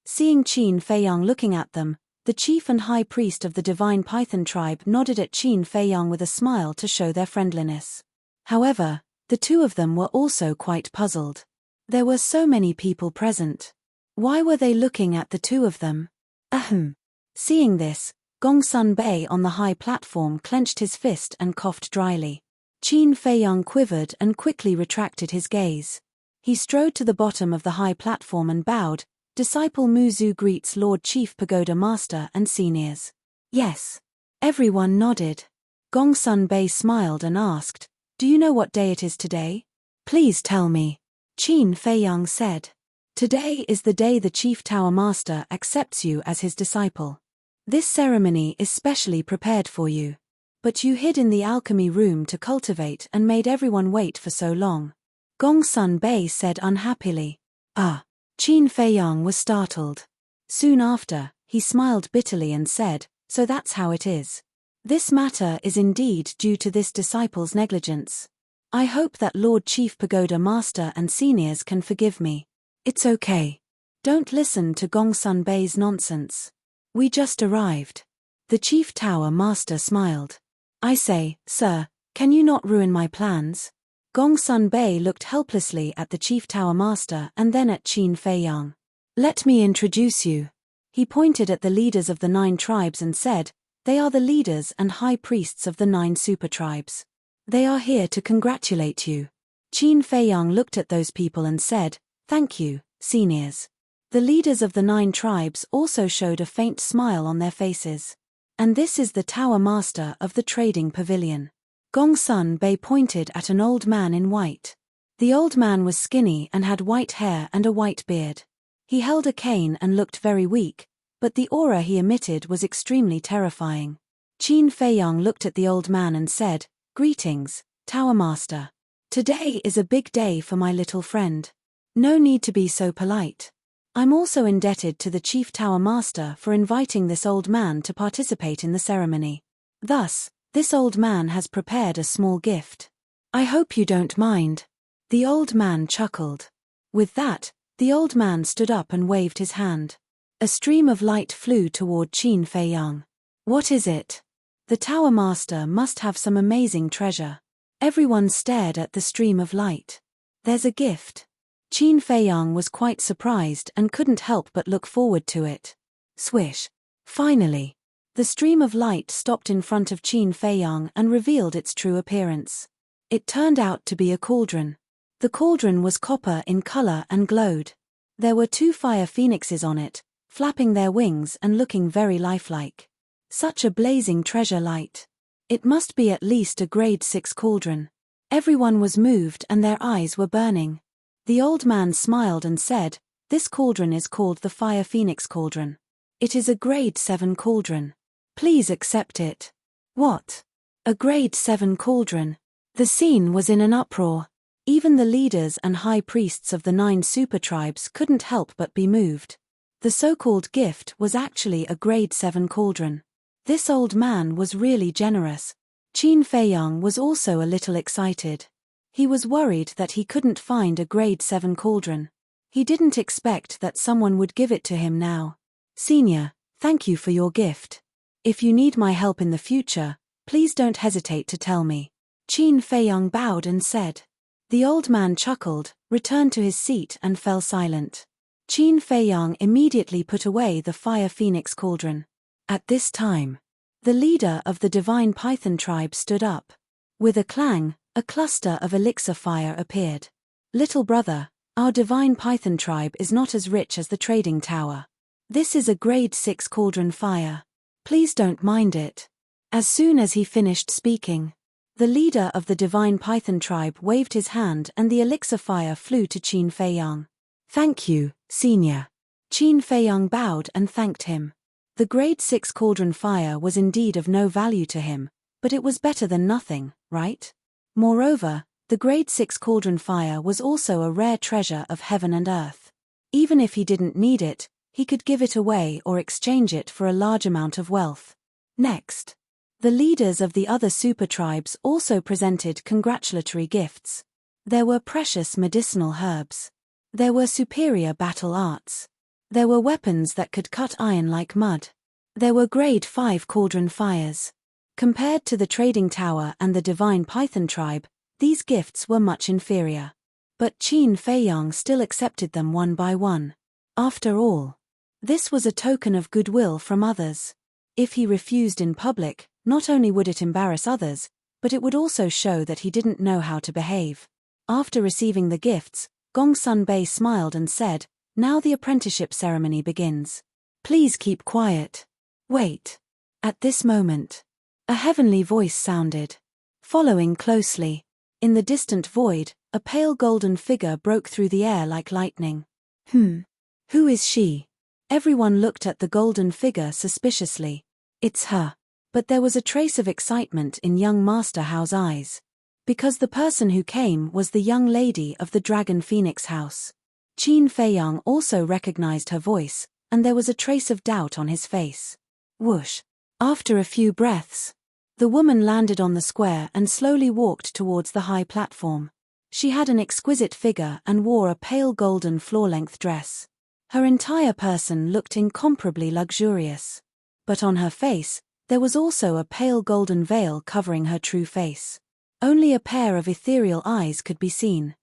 Speaker 1: seeing Qin Feiyang looking at them, the chief and high priest of the divine python tribe nodded at Qin Feiyang with a smile to show their friendliness. However, the two of them were also quite puzzled. There were so many people present. Why were they looking at the two of them? Ahem. Seeing this, Gongsun Bei on the high platform clenched his fist and coughed dryly. Qin Feiyang quivered and quickly retracted his gaze. He strode to the bottom of the high platform and bowed. Disciple Muzu greets Lord Chief Pagoda Master and seniors. Yes. Everyone nodded. Gongsun Bei smiled and asked, do you know what day it is today? Please tell me. Qin Feiyang said. Today is the day the Chief Tower Master accepts you as his disciple. This ceremony is specially prepared for you. But you hid in the alchemy room to cultivate and made everyone wait for so long. Gongsun Bei said unhappily. Ah. Qin Feiyang was startled. Soon after, he smiled bitterly and said, so that's how it is. This matter is indeed due to this disciple's negligence. I hope that Lord Chief Pagoda Master and seniors can forgive me. It's okay. Don't listen to Gongsun Bei's nonsense. We just arrived. The Chief Tower Master smiled. I say, sir, can you not ruin my plans? Gongsun Bei looked helplessly at the Chief Tower Master and then at Qin Feiyang. "Let me introduce you." He pointed at the leaders of the 9 tribes and said, "They are the leaders and high priests of the 9 super tribes. They are here to congratulate you." Qin Feiyang looked at those people and said, "Thank you, seniors." The leaders of the 9 tribes also showed a faint smile on their faces. "And this is the Tower Master of the Trading Pavilion." Gongsun Bei pointed at an old man in white. The old man was skinny and had white hair and a white beard. He held a cane and looked very weak, but the aura he emitted was extremely terrifying. Qin Feiyang looked at the old man and said, "Greetings, Tower Master. Today is a big day for my little friend. No need to be so polite. I'm also indebted to the Chief Tower Master for inviting this old man to participate in the ceremony. Thus, this old man has prepared a small gift. I hope you don't mind." The old man chuckled. With that, the old man stood up and waved his hand. A stream of light flew toward Qin Feiyang. "What is it?" The Tower Master must have some amazing treasure. Everyone stared at the stream of light. "There's a gift." Qin Feiyang was quite surprised and couldn't help but look forward to it. Swish. Finally, the stream of light stopped in front of Qin Feiyang and revealed its true appearance. It turned out to be a cauldron. The cauldron was copper in color and glowed. There were 2 fire phoenixes on it, flapping their wings and looking very lifelike. Such a blazing treasure light. It must be at least a grade 6 cauldron. Everyone was moved and their eyes were burning. The old man smiled and said, "This cauldron is called the Fire Phoenix Cauldron. It is a grade 7 cauldron. Please accept it." What? A grade 7 cauldron? The scene was in an uproar. Even the leaders and high priests of the 9 super tribes couldn't help but be moved. The so-called gift was actually a grade 7 cauldron. This old man was really generous. Qin Feiyang was also a little excited. He was worried that he couldn't find a grade 7 cauldron. He didn't expect that someone would give it to him now. "Senior, thank you for your gift. If you need my help in the future, please don't hesitate to tell me." Qin Feiyang bowed and said. The old man chuckled, returned to his seat and fell silent. Qin Feiyang immediately put away the Fire Phoenix Cauldron. At this time, the leader of the Divine Python tribe stood up. With a clang, a cluster of elixir fire appeared. "Little brother, our Divine Python tribe is not as rich as the trading tower. This is a grade 6 cauldron fire. Please don't mind it." As soon as he finished speaking, the leader of the Divine Python tribe waved his hand and the elixir fire flew to Qin Feiyang. "Thank you, senior." Qin Feiyang bowed and thanked him. The grade 6 cauldron fire was indeed of no value to him, but it was better than nothing, right? Moreover, the grade 6 cauldron fire was also a rare treasure of heaven and earth. Even if he didn't need it, he could give it away or exchange it for a large amount of wealth. Next, the leaders of the other super tribes also presented congratulatory gifts. There were precious medicinal herbs. There were superior battle arts. There were weapons that could cut iron like mud. There were grade 5 cauldron fires. Compared to the trading tower and the Divine Python tribe, these gifts were much inferior. But Qin Feiyang still accepted them one by one. After all, this was a token of goodwill from others. If he refused in public, not only would it embarrass others, but it would also show that he didn't know how to behave. After receiving the gifts, Gongsun Bei smiled and said, "Now the apprenticeship ceremony begins. Please keep quiet." Wait. At this moment, a heavenly voice sounded. Following closely, in the distant void, a pale golden figure broke through the air like lightning. Who is she? Everyone looked at the golden figure suspiciously. It's her. But there was a trace of excitement in young Master Hao's eyes. Because the person who came was the young lady of the Dragon Phoenix House. Qin Feiyang also recognized her voice, and there was a trace of doubt on his face. Whoosh. After a few breaths, the woman landed on the square and slowly walked towards the high platform. She had an exquisite figure and wore a pale golden floor-length dress. Her entire person looked incomparably luxurious. But on her face, there was also a pale golden veil covering her true face. Only a pair of ethereal eyes could be seen.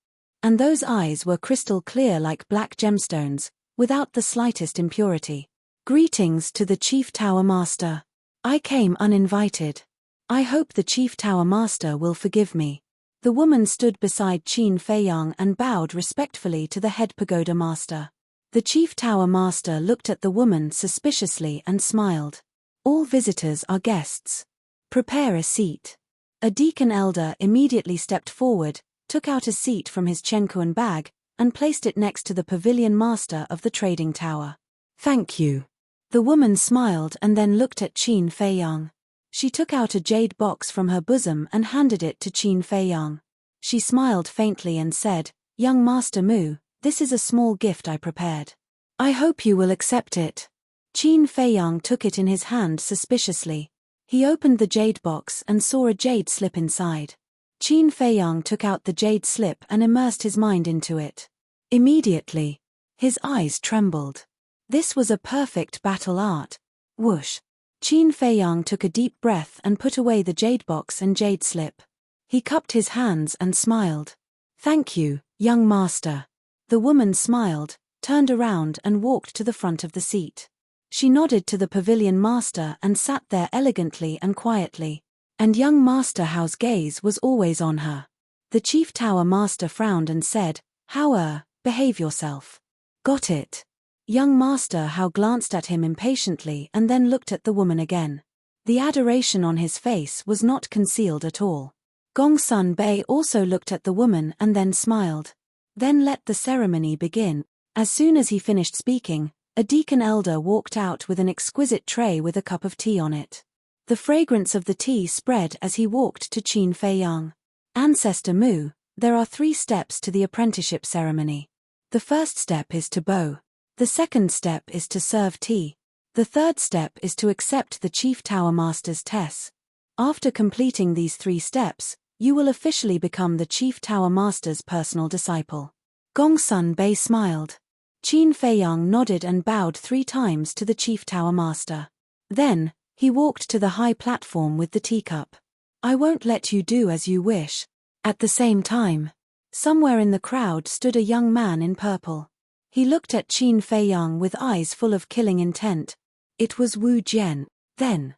Speaker 1: And those eyes were crystal clear like black gemstones, without the slightest impurity. Greetings to the Chief Tower Master. I came uninvited. I hope the Chief Tower Master will forgive me. The woman stood beside Qin Feiyang and bowed respectfully to the head pagoda master. The Chief Tower Master looked at the woman suspiciously and smiled. All visitors are guests. Prepare a seat. A deacon elder immediately stepped forward, took out a seat from his chenkuan bag, and placed it next to the pavilion master of the trading tower. Thank you. The woman smiled and then looked at Qin Feiyang. She took out a jade box from her bosom and handed it to Qin Feiyang. She smiled faintly and said, Young Master Mu, this is a small gift I prepared. I hope you will accept it. Qin Feiyang took it in his hand suspiciously. He opened the jade box and saw a jade slip inside. Qin Feiyang took out the jade slip and immersed his mind into it. Immediately, his eyes trembled. This was a perfect battle art. Whoosh! Qin Feiyang took a deep breath and put away the jade box and jade slip. He cupped his hands and smiled. Thank you, young master. The woman smiled, turned around and walked to the front of the seat. She nodded to the pavilion master and sat there elegantly and quietly. And young Master Hao's gaze was always on her. The Chief Tower Master frowned and said, Hao, behave yourself. Got it. Young Master Hao glanced at him impatiently and then looked at the woman again. The adoration on his face was not concealed at all. Gongsun Bei also looked at the woman and then smiled. Then let the ceremony begin. As soon as he finished speaking, a deacon elder walked out with an exquisite tray with a cup of tea on it. The fragrance of the tea spread as he walked to Qin Feiyang. Ancestor Mu, there are 3 steps to the apprenticeship ceremony. The first step is to bow. The second step is to serve tea. The third step is to accept the Chief Tower Master's test. After completing these 3 steps, you will officially become the Chief Tower Master's personal disciple. Gongsun Bei smiled. Qin Feiyang nodded and bowed 3 times to the Chief Tower Master. Then, he walked to the high platform with the teacup. I won't let you do as you wish. At the same time, somewhere in the crowd stood a young man in purple. He looked at Qin Feiyang with eyes full of killing intent. It was Wu Jian. Then.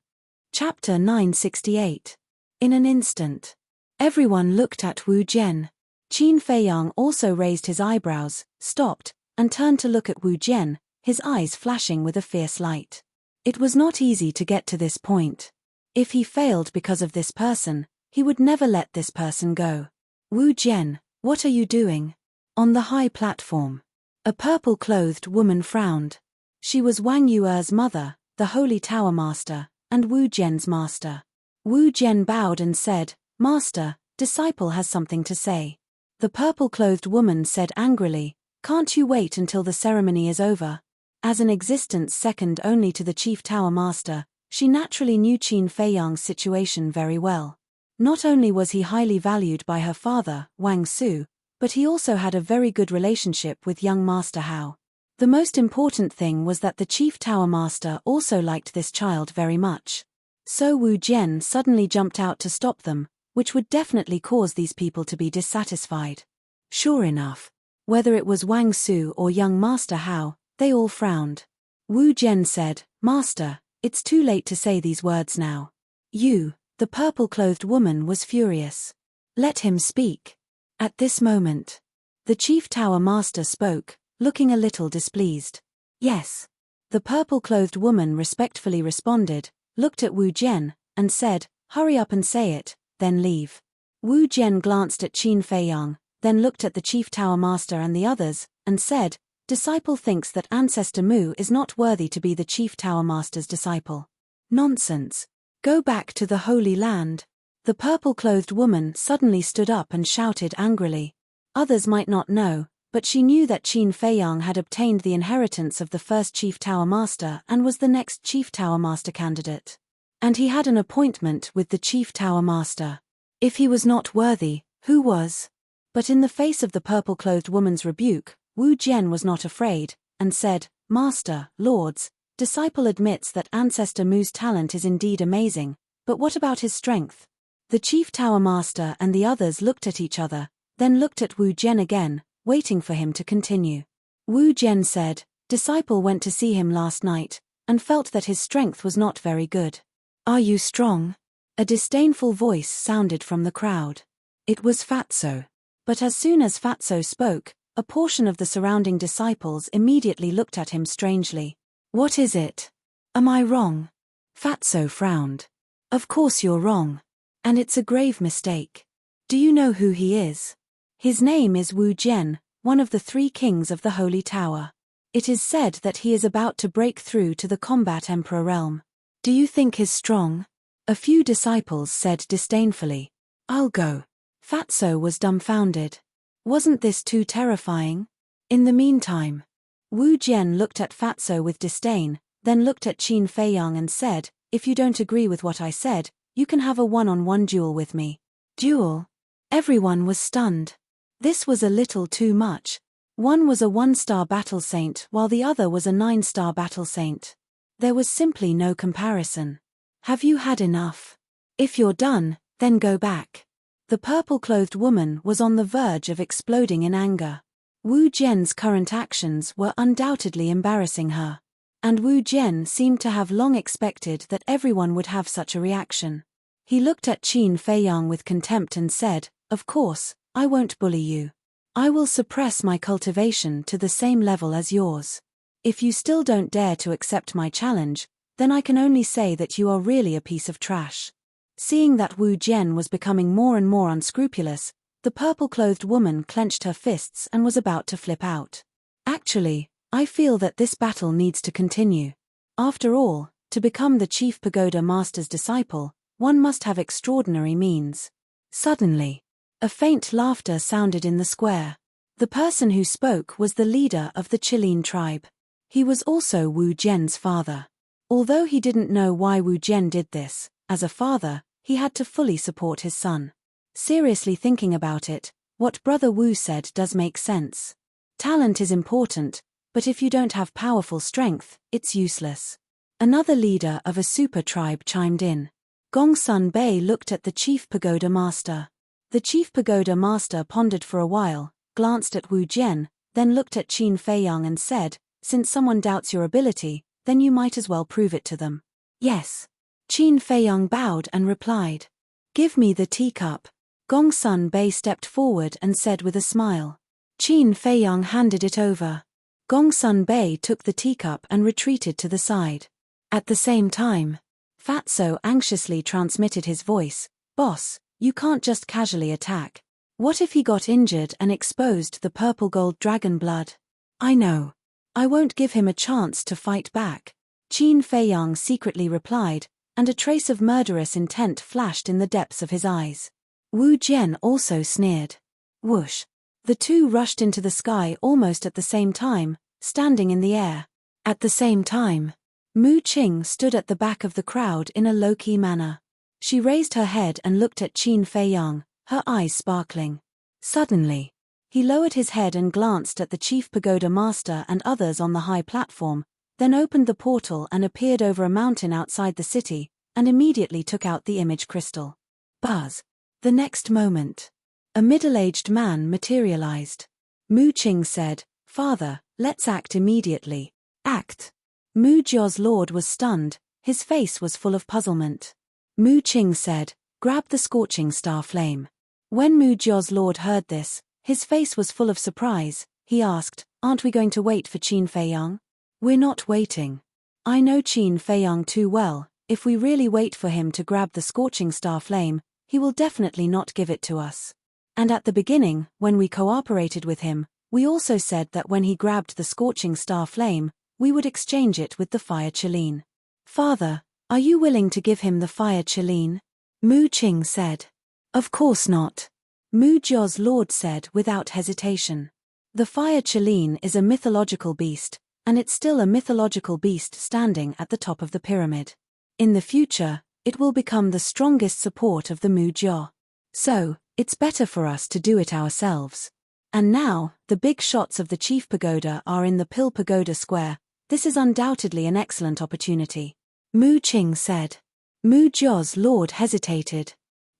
Speaker 1: Chapter 968. In an instant. Everyone looked at Wu Jian. Qin Feiyang also raised his eyebrows, stopped, and turned to look at Wu Jian, his eyes flashing with a fierce light. It was not easy to get to this point. If he failed because of this person, he would never let this person go. Wu Jian, what are you doing? On the high platform. A purple-clothed woman frowned. She was Wang Yuer's mother, the Holy Tower Master, and Wu Jian's master. Wu Jian bowed and said, Master, disciple has something to say. The purple-clothed woman said angrily, Can't you wait until the ceremony is over? As an existence second only to the Chief Tower Master, she naturally knew Qin Feiyang's situation very well. Not only was he highly valued by her father, Wang Su, but he also had a very good relationship with young Master Hao. The most important thing was that the Chief Tower Master also liked this child very much. So Wu Jian suddenly jumped out to stop them, which would definitely cause these people to be dissatisfied. Sure enough, whether it was Wang Su or young Master Hao, they all frowned. Wu Jian said, Master, it's too late to say these words now. You, the purple-clothed woman was furious. Let him speak. At this moment, the Chief Tower Master spoke, looking a little displeased. Yes. The purple-clothed woman respectfully responded, looked at Wu Jian, and said, Hurry up and say it, then leave. Wu Jian glanced at Qin Feiyang, then looked at the Chief Tower Master and the others, and said, Disciple thinks that Ancestor Mu is not worthy to be the Chief Tower Master's disciple. Nonsense. Go back to the Holy Land. The purple-clothed woman suddenly stood up and shouted angrily. Others might not know, but she knew that Qin Feiyang had obtained the inheritance of the first Chief Tower Master and was the next Chief Tower Master candidate. And he had an appointment with the Chief Tower Master. If he was not worthy, who was? But in the face of the purple-clothed woman's rebuke, Wu Jian was not afraid, and said, Master, Lords, disciple admits that Ancestor Mu's talent is indeed amazing, but what about his strength? The chief tower master and the others looked at each other, then looked at Wu Jian again, waiting for him to continue. Wu Jian said, "Disciple went to see him last night, and felt that his strength was not very good. Are you strong?" A disdainful voice sounded from the crowd. It was Fatso. But as soon as Fatso spoke, a portion of the surrounding disciples immediately looked at him strangely. "What is it? Am I wrong?" Fatso frowned. "Of course you're wrong. And it's a grave mistake. Do you know who he is? His name is Wu Jian, one of the 3 kings of the Holy Tower. It is said that he is about to break through to the combat emperor realm. Do you think he's strong?" A few disciples said disdainfully, "I'll go." Fatso was dumbfounded. Wasn't this too terrifying? In the meantime, Wu Jian looked at Fatso with disdain, then looked at Qin Feiyang and said, "If you don't agree with what I said, you can have a one-on-one duel with me." Duel? Everyone was stunned. This was a little too much. One was a 1-star battle saint while the other was a 9-star battle saint. There was simply no comparison. "Have you had enough? If you're done, then go back." The purple-clothed woman was on the verge of exploding in anger. Wu Jian's current actions were undoubtedly embarrassing her. And Wu Jian seemed to have long expected that everyone would have such a reaction. He looked at Qin Feiyang with contempt and said, "Of course, I won't bully you. I will suppress my cultivation to the same level as yours. If you still don't dare to accept my challenge, then I can only say that you are really a piece of trash." Seeing that Wu Jian was becoming more and more unscrupulous, the purple-clothed woman clenched her fists and was about to flip out. "Actually, I feel that this battle needs to continue. After all, to become the chief pagoda master's disciple, one must have extraordinary means." Suddenly, a faint laughter sounded in the square. The person who spoke was the leader of the Qilin tribe. He was also Wu Jian's father. Although he didn't know why Wu Jian did this, as a father, he had to fully support his son. Seriously thinking about it, what Brother Wu said does make sense. Talent is important, but if you don't have powerful strength, it's useless. Another leader of a super tribe chimed in. Gongsun Bei looked at the chief pagoda master. The chief pagoda master pondered for a while, glanced at Wu Jian, then looked at Qin Feiyang and said, "Since someone doubts your ability, then you might as well prove it to them." "Yes." Qin Feiyang bowed and replied. "Give me the teacup." Gongsun Bei stepped forward and said with a smile. Qin Feiyang handed it over. Gongsun Bei took the teacup and retreated to the side. At the same time, Fatso anxiously transmitted his voice, "Boss, you can't just casually attack. What if he got injured and exposed the purple gold dragon blood?" "I know. I won't give him a chance to fight back," Qin Feiyang secretly replied, and a trace of murderous intent flashed in the depths of his eyes. Wu Jian also sneered. Whoosh! The two rushed into the sky almost at the same time, standing in the air. At the same time, Mu Qing stood at the back of the crowd in a low-key manner. She raised her head and looked at Qin Feiyang, her eyes sparkling. Suddenly, he lowered his head and glanced at the chief pagoda master and others on the high platform, then opened the portal and appeared over a mountain outside the city, and immediately took out the image crystal. Buzz! The next moment, a middle-aged man materialized. Mu Qing said, "Father, let's act immediately." "Act?" Mu Jia's lord was stunned, his face was full of puzzlement. Mu Qing said, "Grab the scorching star flame." When Mu Jia's lord heard this, his face was full of surprise. He asked, "Aren't we going to wait for Qin Feiyang?" "We're not waiting. I know Qin Feiyang too well. If we really wait for him to grab the scorching star flame, he will definitely not give it to us. And at the beginning, when we cooperated with him, we also said that when he grabbed the scorching star flame, we would exchange it with the fire Qilin. Father, are you willing to give him the fire Qilin?" Mu Qing said. "Of course not." Mu Jia's lord said without hesitation. The fire Qilin is a mythological beast, and it's still a mythological beast standing at the top of the pyramid. In the future, it will become the strongest support of the Mu Jia. So, it's better for us to do it ourselves. And now, the big shots of the Chief Pagoda are in the Pill Pagoda Square. This is undoubtedly an excellent opportunity. Mu Qing said. Mu Jia's lord hesitated.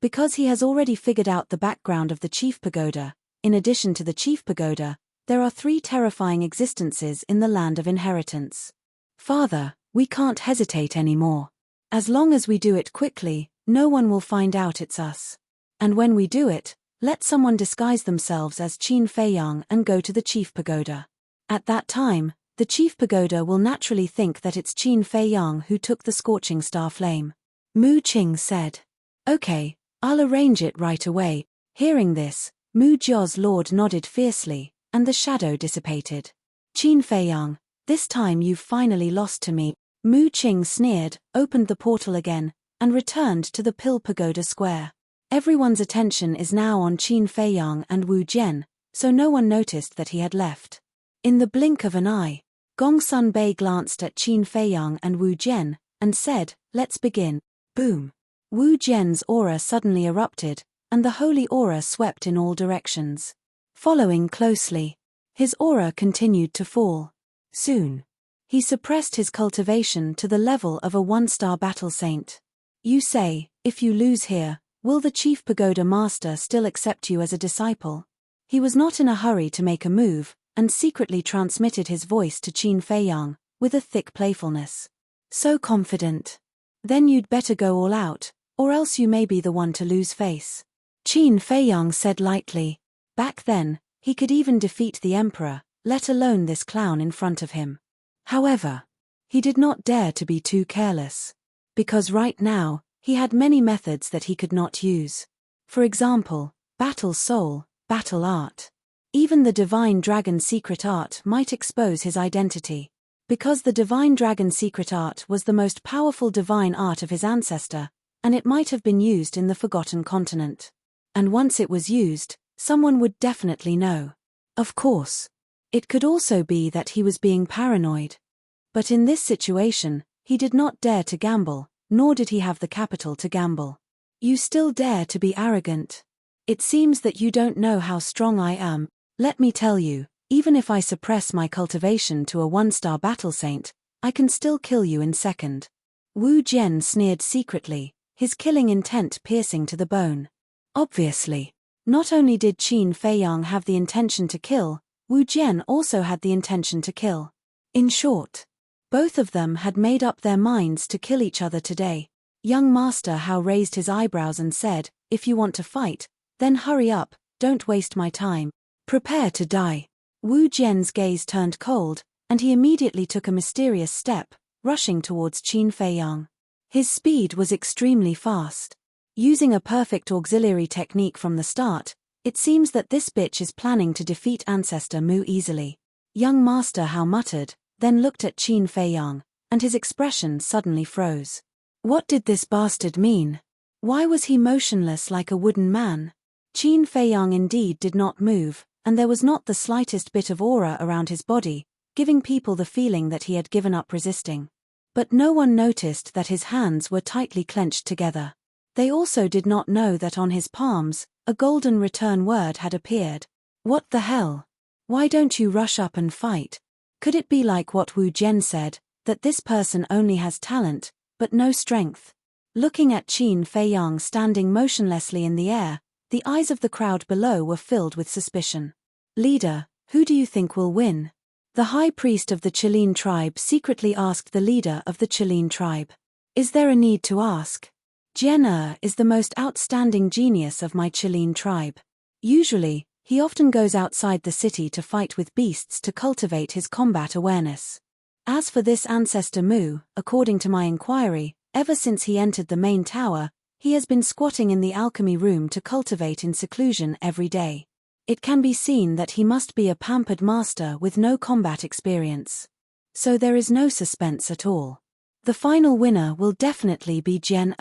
Speaker 1: Because he has already figured out the background of the Chief Pagoda, in addition to the Chief Pagoda, there are 3 terrifying existences in the land of inheritance. Father, we can't hesitate anymore. As long as we do it quickly, no one will find out it's us. And when we do it, let someone disguise themselves as Qin Feiyang and go to the Chief Pagoda. At that time, the Chief Pagoda will naturally think that it's Qin Feiyang who took the scorching star flame. Mu Qing said. Okay, I'll arrange it right away. Hearing this, Mu Jia's lord nodded fiercely, and the shadow dissipated. Qin Feiyang, this time you've finally lost to me. Mu Qing sneered, opened the portal again, and returned to the Pill Pagoda Square. Everyone's attention is now on Qin Feiyang and Wu Jian, so no one noticed that he had left. In the blink of an eye, Gong Sun Bei glanced at Qin Feiyang and Wu Jian, and said, let's begin. Boom. Wu Jian's aura suddenly erupted, and the holy aura swept in all directions. Following closely, his aura continued to fall. Soon, he suppressed his cultivation to the level of a 1-star battle saint. You say, if you lose here, will the Chief Pagoda Master still accept you as a disciple? He was not in a hurry to make a move, and secretly transmitted his voice to Qin Feiyang, with a thick playfulness. So confident. Then you'd better go all out, or else you may be the one to lose face. Qin Feiyang said lightly. Back then, he could even defeat the emperor, let alone this clown in front of him. However, he did not dare to be too careless. Because right now, he had many methods that he could not use. For example, battle soul, battle art. Even the Divine Dragon secret art might expose his identity. Because the Divine Dragon secret art was the most powerful divine art of his ancestor, and it might have been used in the Forgotten Continent. And once it was used, someone would definitely know. Of course, it could also be that he was being paranoid. But in this situation, he did not dare to gamble, nor did he have the capital to gamble. You still dare to be arrogant. It seems that you don't know how strong I am. Let me tell you, even if I suppress my cultivation to a 1-star battle saint, I can still kill you in second. Wu Jian sneered secretly, his killing intent piercing to the bone. Obviously, not only did Qin Feiyang have the intention to kill, Wu Jian also had the intention to kill. In short, both of them had made up their minds to kill each other today. Young Master Hao raised his eyebrows and said, if you want to fight, then hurry up, don't waste my time. Prepare to die. Wu Jian's gaze turned cold, and he immediately took a mysterious step, rushing towards Qin Feiyang. His speed was extremely fast. Using a perfect auxiliary technique from the start, it seems that this bitch is planning to defeat Ancestor Mu easily. Young Master Hao muttered, then looked at Qin Feiyang, and his expression suddenly froze. What did this bastard mean? Why was he motionless like a wooden man? Qin Feiyang indeed did not move, and there was not the slightest bit of aura around his body, giving people the feeling that he had given up resisting. But no one noticed that his hands were tightly clenched together. They also did not know that on his palms, a golden return word had appeared. What the hell? Why don't you rush up and fight? Could it be like what Wu Jian said, that this person only has talent, but no strength? Looking at Qin Feiyang standing motionlessly in the air, the eyes of the crowd below were filled with suspicion. Leader, who do you think will win? The high priest of the Qilin tribe secretly asked the leader of the Qilin tribe. Is there a need to ask? Jian is the most outstanding genius of my Qilin tribe. Usually, he often goes outside the city to fight with beasts to cultivate his combat awareness. As for this Ancestor Mu, according to my inquiry, ever since he entered the main tower, he has been squatting in the alchemy room to cultivate in seclusion every day. It can be seen that he must be a pampered master with no combat experience. So there is no suspense at all. The final winner will definitely be Jian.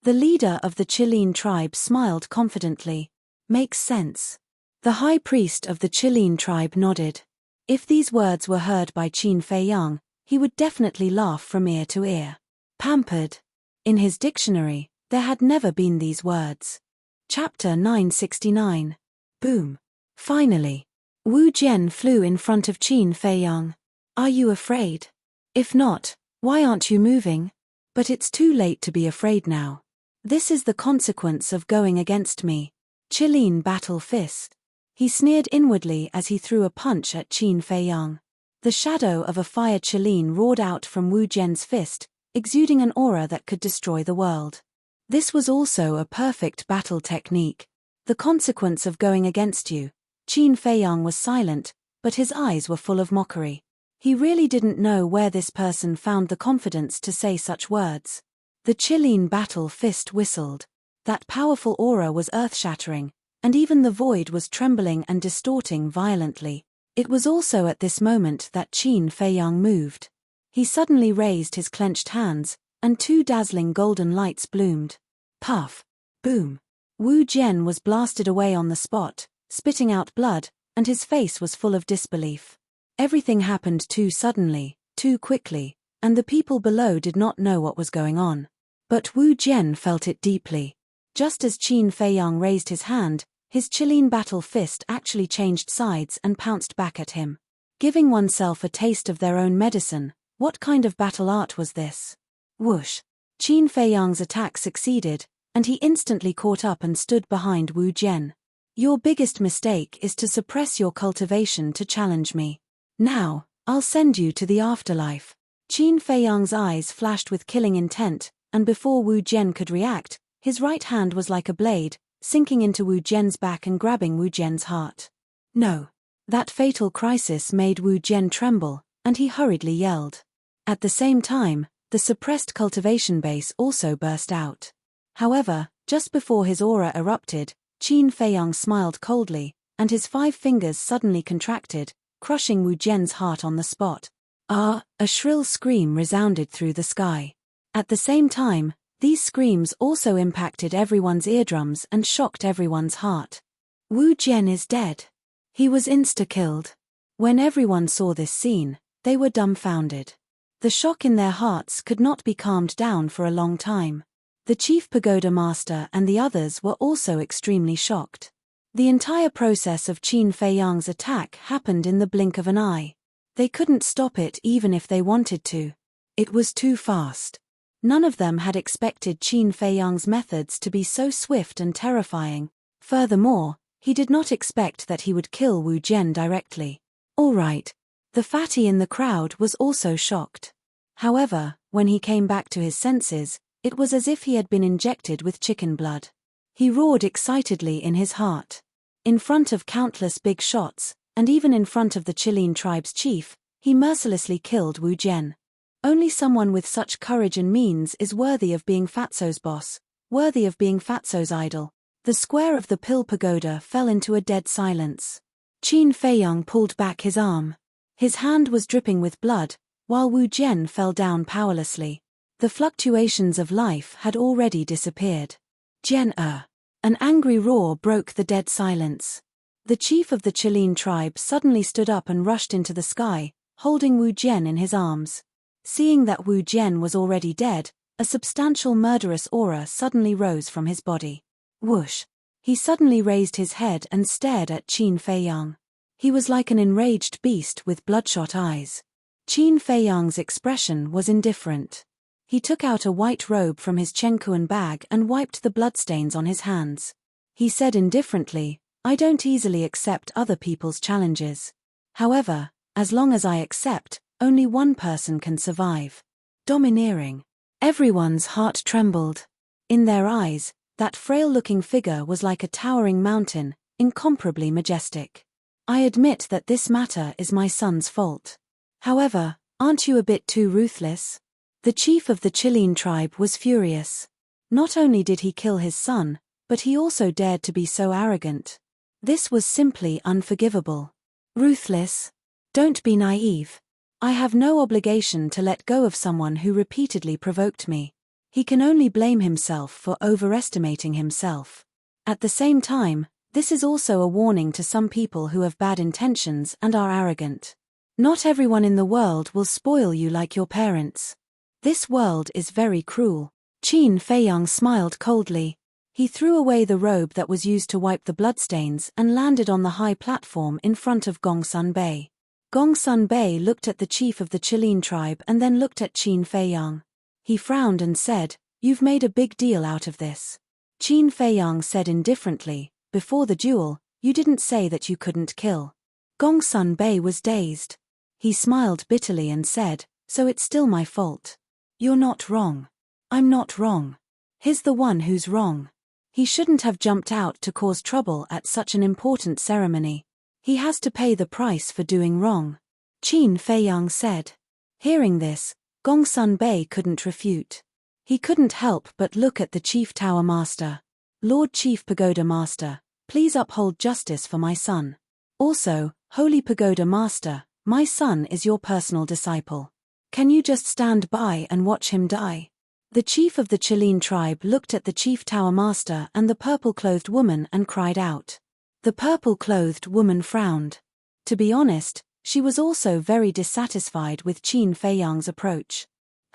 Speaker 1: The leader of the Qilin tribe smiled confidently. Makes sense. The high priest of the Qilin tribe nodded. If these words were heard by Qin Feiyang, he would definitely laugh from ear to ear. Pampered. In his dictionary, there had never been these words. Chapter 969. Boom. Finally, Wu Jian flew in front of Qin Feiyang. Are you afraid? If not, why aren't you moving? But it's too late to be afraid now. This is the consequence of going against me. Qilin Battle Fist. He sneered inwardly as he threw a punch at Qin Feiyang. The shadow of a fire Qilin roared out from Wu Jian's fist, exuding an aura that could destroy the world. This was also a perfect battle technique. The consequence of going against you. Qin Feiyang was silent, but his eyes were full of mockery. He really didn't know where this person found the confidence to say such words. The Qilin Battle Fist whistled. That powerful aura was earth-shattering, and even the void was trembling and distorting violently. It was also at this moment that Qin Feiyang moved. He suddenly raised his clenched hands, and two dazzling golden lights bloomed. Puff! Boom! Wu Jian was blasted away on the spot, spitting out blood, and his face was full of disbelief. Everything happened too suddenly, too quickly, and the people below did not know what was going on. But Wu Jian felt it deeply. Just as Qin Feiyang raised his hand, his Qilin Battle Fist actually changed sides and pounced back at him. Giving oneself a taste of their own medicine, what kind of battle art was this? Whoosh! Qin Feiyang's attack succeeded, and he instantly caught up and stood behind Wu Jian. Your biggest mistake is to suppress your cultivation to challenge me. Now, I'll send you to the afterlife. Qin Feiyang's eyes flashed with killing intent, and before Wu Jian could react, his right hand was like a blade, sinking into Wu Jian's back and grabbing Wu Jian's heart. No. That fatal crisis made Wu Jian tremble, and he hurriedly yelled. At the same time, the suppressed cultivation base also burst out. However, just before his aura erupted, Qin Feiyang smiled coldly, and his 5 fingers suddenly contracted, crushing Wu Jian's heart on the spot. Ah! A shrill scream resounded through the sky. At the same time, these screams also impacted everyone's eardrums and shocked everyone's heart. Wu Jian is dead. He was insta-killed. When everyone saw this scene, they were dumbfounded. The shock in their hearts could not be calmed down for a long time. The chief pagoda master and the others were also extremely shocked. The entire process of Qin Feiyang's attack happened in the blink of an eye. They couldn't stop it even if they wanted to. It was too fast. None of them had expected Qin Feiyang's methods to be so swift and terrifying. Furthermore, he did not expect that he would kill Wu Jian directly. All right. The fatty in the crowd was also shocked. However, when he came back to his senses, it was as if he had been injected with chicken blood. He roared excitedly in his heart. In front of countless big shots, and even in front of the Qilin tribe's chief, he mercilessly killed Wu Jian. Only someone with such courage and means is worthy of being Fatso's boss, worthy of being Fatso's idol. The square of the Pill Pagoda fell into a dead silence. Qin Feiyang pulled back his arm. His hand was dripping with blood, while Wu Jian fell down powerlessly. The fluctuations of life had already disappeared. Jian-er! An angry roar broke the dead silence. The chief of the Qilin tribe suddenly stood up and rushed into the sky, holding Wu Jian in his arms. Seeing that Wu Jian was already dead, a substantial murderous aura suddenly rose from his body. Whoosh! He suddenly raised his head and stared at Qin Feiyang. He was like an enraged beast with bloodshot eyes. Qin Feiyang's expression was indifferent. He took out a white robe from his Chenkuan bag and wiped the bloodstains on his hands. He said indifferently, I don't easily accept other people's challenges. However, as long as I accept, only one person can survive. Domineering. Everyone's heart trembled. In their eyes, that frail-looking figure was like a towering mountain, incomparably majestic. I admit that this matter is my son's fault. However, aren't you a bit too ruthless? The chief of the Qilin tribe was furious. Not only did he kill his son, but he also dared to be so arrogant. This was simply unforgivable. Ruthless? Don't be naive. I have no obligation to let go of someone who repeatedly provoked me. He can only blame himself for overestimating himself. At the same time, this is also a warning to some people who have bad intentions and are arrogant. Not everyone in the world will spoil you like your parents. This world is very cruel. Qin Feiyang smiled coldly. He threw away the robe that was used to wipe the bloodstains and landed on the high platform in front of Gongsun Bei. Gongsun Bei looked at the chief of the Qilin tribe and then looked at Qin Feiyang. He frowned and said, You've made a big deal out of this. Qin Feiyang said indifferently, before the duel, you didn't say that you couldn't kill. Gongsun Bei was dazed. He smiled bitterly and said, so it's still my fault. You're not wrong. I'm not wrong. He's the one who's wrong. He shouldn't have jumped out to cause trouble at such an important ceremony. He has to pay the price for doing wrong. Qin Feiyang said. Hearing this, Gongsun Bei couldn't refute. He couldn't help but look at the Chief Tower Master. Lord Chief Pagoda Master, please uphold justice for my son. Also, Holy Pagoda Master, my son is your personal disciple. Can you just stand by and watch him die? The chief of the Qilin tribe looked at the Chief Tower Master and the purple-clothed woman and cried out. The purple-clothed woman frowned. To be honest, she was also very dissatisfied with Qin Feiyang's approach.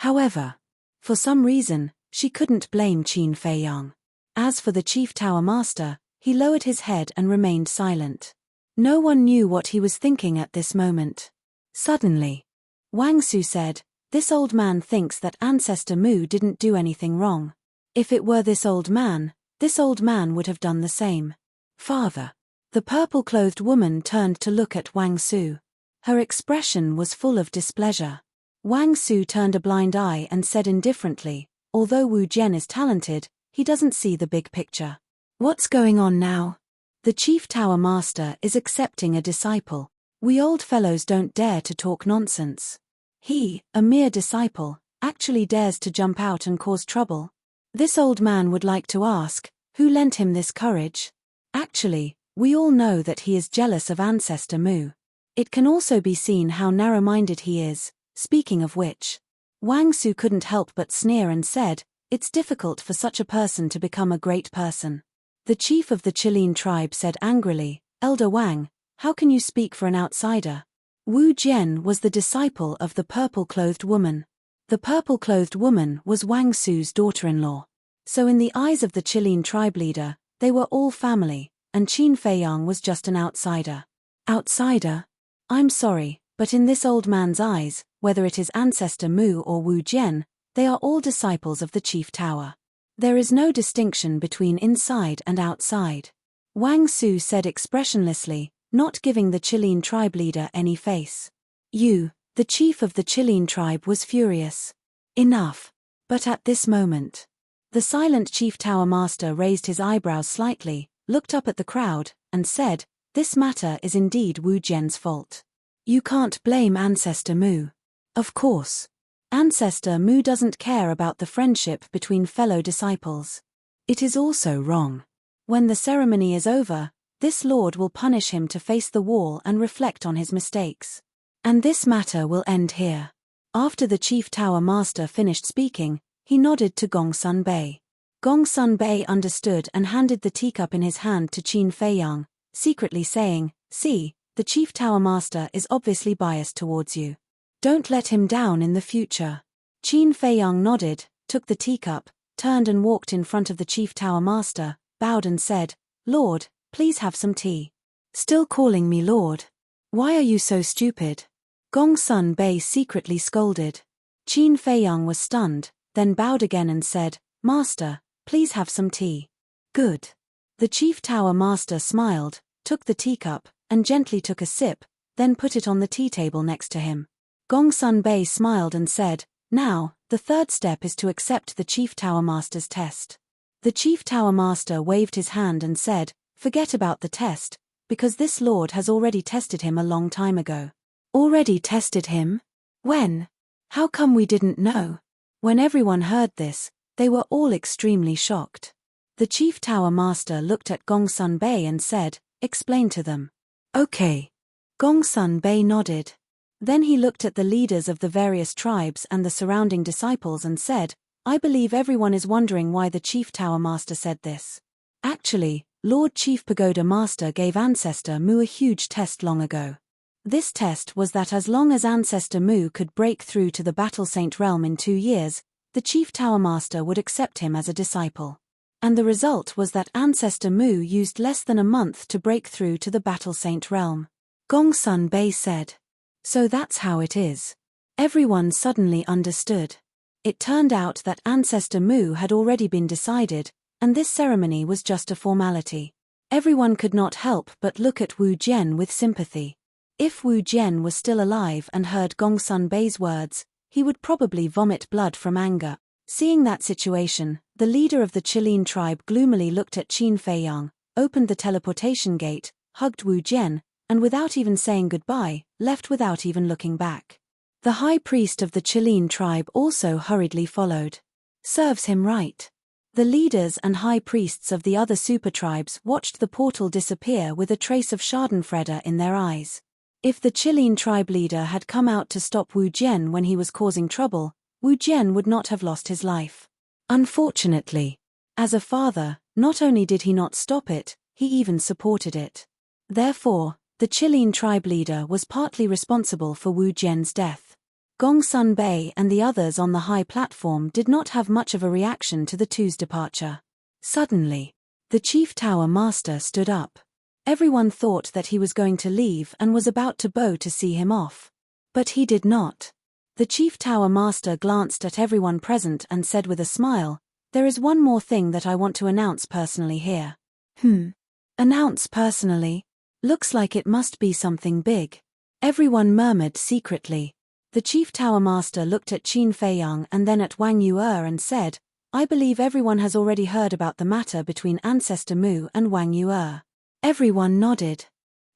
Speaker 1: However, for some reason, she couldn't blame Qin Feiyang. As for the Chief Tower Master, he lowered his head and remained silent. No one knew what he was thinking at this moment. Suddenly, Wang Su said, this old man thinks that Ancestor Mu didn't do anything wrong. If it were this old man would have done the same. Father. The purple-clothed woman turned to look at Wang Su. Her expression was full of displeasure. Wang Su turned a blind eye and said indifferently, although Wu Jian is talented, he doesn't see the big picture. What's going on now? The Chief Tower Master is accepting a disciple. We old fellows don't dare to talk nonsense. He, a mere disciple, actually dares to jump out and cause trouble. This old man would like to ask, who lent him this courage? Actually, we all know that he is jealous of Ancestor Mu. It can also be seen how narrow-minded he is. Speaking of which, Wang Su couldn't help but sneer and said, it's difficult for such a person to become a great person. The chief of the Qilin tribe said angrily, Elder Wang, how can you speak for an outsider? Wu Jian was the disciple of the purple-clothed woman. The purple-clothed woman was Wang Su's daughter-in-law. So in the eyes of the Qilin tribe leader, they were all family, and Qin Feiyang was just an outsider. Outsider? I'm sorry, but in this old man's eyes, whether it is Ancestor Mu or Wu Jian, they are all disciples of the Chief Tower. There is no distinction between inside and outside. Wang Su said expressionlessly, not giving the Qilin tribe leader any face. You, the chief of the Qilin tribe, was furious. Enough. But at this moment, the silent Chief Tower Master raised his eyebrows slightly, looked up at the crowd, and said, this matter is indeed Wu Jian's fault. You can't blame Ancestor Mu. Of course. Ancestor Mu doesn't care about the friendship between fellow disciples. It is also wrong. When the ceremony is over, this lord will punish him to face the wall and reflect on his mistakes. And this matter will end here. After the Chief Tower Master finished speaking, he nodded to Gongsun Bei. Gongsun Bei understood and handed the teacup in his hand to Qin Feiyang, secretly saying, see, the Chief Tower Master is obviously biased towards you. Don't let him down in the future. Qin Feiyang nodded, took the teacup, turned and walked in front of the Chief Tower Master, bowed and said, Lord, please have some tea. Still calling me Lord? Why are you so stupid? Gongsun Bei secretly scolded. Qin Feiyang was stunned, then bowed again and said, Master, please have some tea. Good. The Chief Tower Master smiled, took the teacup, and gently took a sip, then put it on the tea table next to him. Gongsun Bei smiled and said, now, the third step is to accept the Chief Tower Master's test. The Chief Tower Master waved his hand and said, forget about the test, because this lord has already tested him a long time ago. Already tested him? When? How come we didn't know? When everyone heard this, they were all extremely shocked. The Chief Tower Master looked at Gongsun Bei and said, explain to them. Okay. Gongsun Bei nodded. Then he looked at the leaders of the various tribes and the surrounding disciples and said, I believe everyone is wondering why the Chief Tower Master said this. Actually, Lord Chief Pagoda Master gave Ancestor Mu a huge test long ago. This test was that as long as Ancestor Mu could break through to the Battle Saint realm in 2 years, the Chief Tower Master would accept him as a disciple. And the result was that Ancestor Mu used less than a month to break through to the Battle Saint realm. Gongsun Bei said. So that's how it is. Everyone suddenly understood. It turned out that Ancestor Mu had already been decided, and this ceremony was just a formality. Everyone could not help but look at Wu Jian with sympathy. If Wu Jian was still alive and heard Gongsun Bei's words, he would probably vomit blood from anger. Seeing that situation, the leader of the Qilin tribe gloomily looked at Qin Feiyang, opened the teleportation gate, hugged Wu Jian, and without even saying goodbye, left without even looking back. The high priest of the Qilin tribe also hurriedly followed. Serves him right. The leaders and high priests of the other super tribes watched the portal disappear with a trace of Schadenfreude in their eyes. If the Qilin tribe leader had come out to stop Wu Jian when he was causing trouble, Wu Jian would not have lost his life. Unfortunately, as a father, not only did he not stop it, he even supported it. Therefore, the Qilin tribe leader was partly responsible for Wu Jian's death. Gongsun Bei and the others on the high platform did not have much of a reaction to the two's departure. Suddenly, the Chief Tower Master stood up. Everyone thought that he was going to leave and was about to bow to see him off. But he did not. The Chief Tower Master glanced at everyone present and said with a smile, "There is one more thing that I want to announce personally here." Announce personally? Looks like it must be something big. Everyone murmured secretly. The Chief Tower Master looked at Qin Feiyang and then at Wang Yue and said, "I believe everyone has already heard about the matter between Ancestor Mu and Wang Yue." Everyone nodded.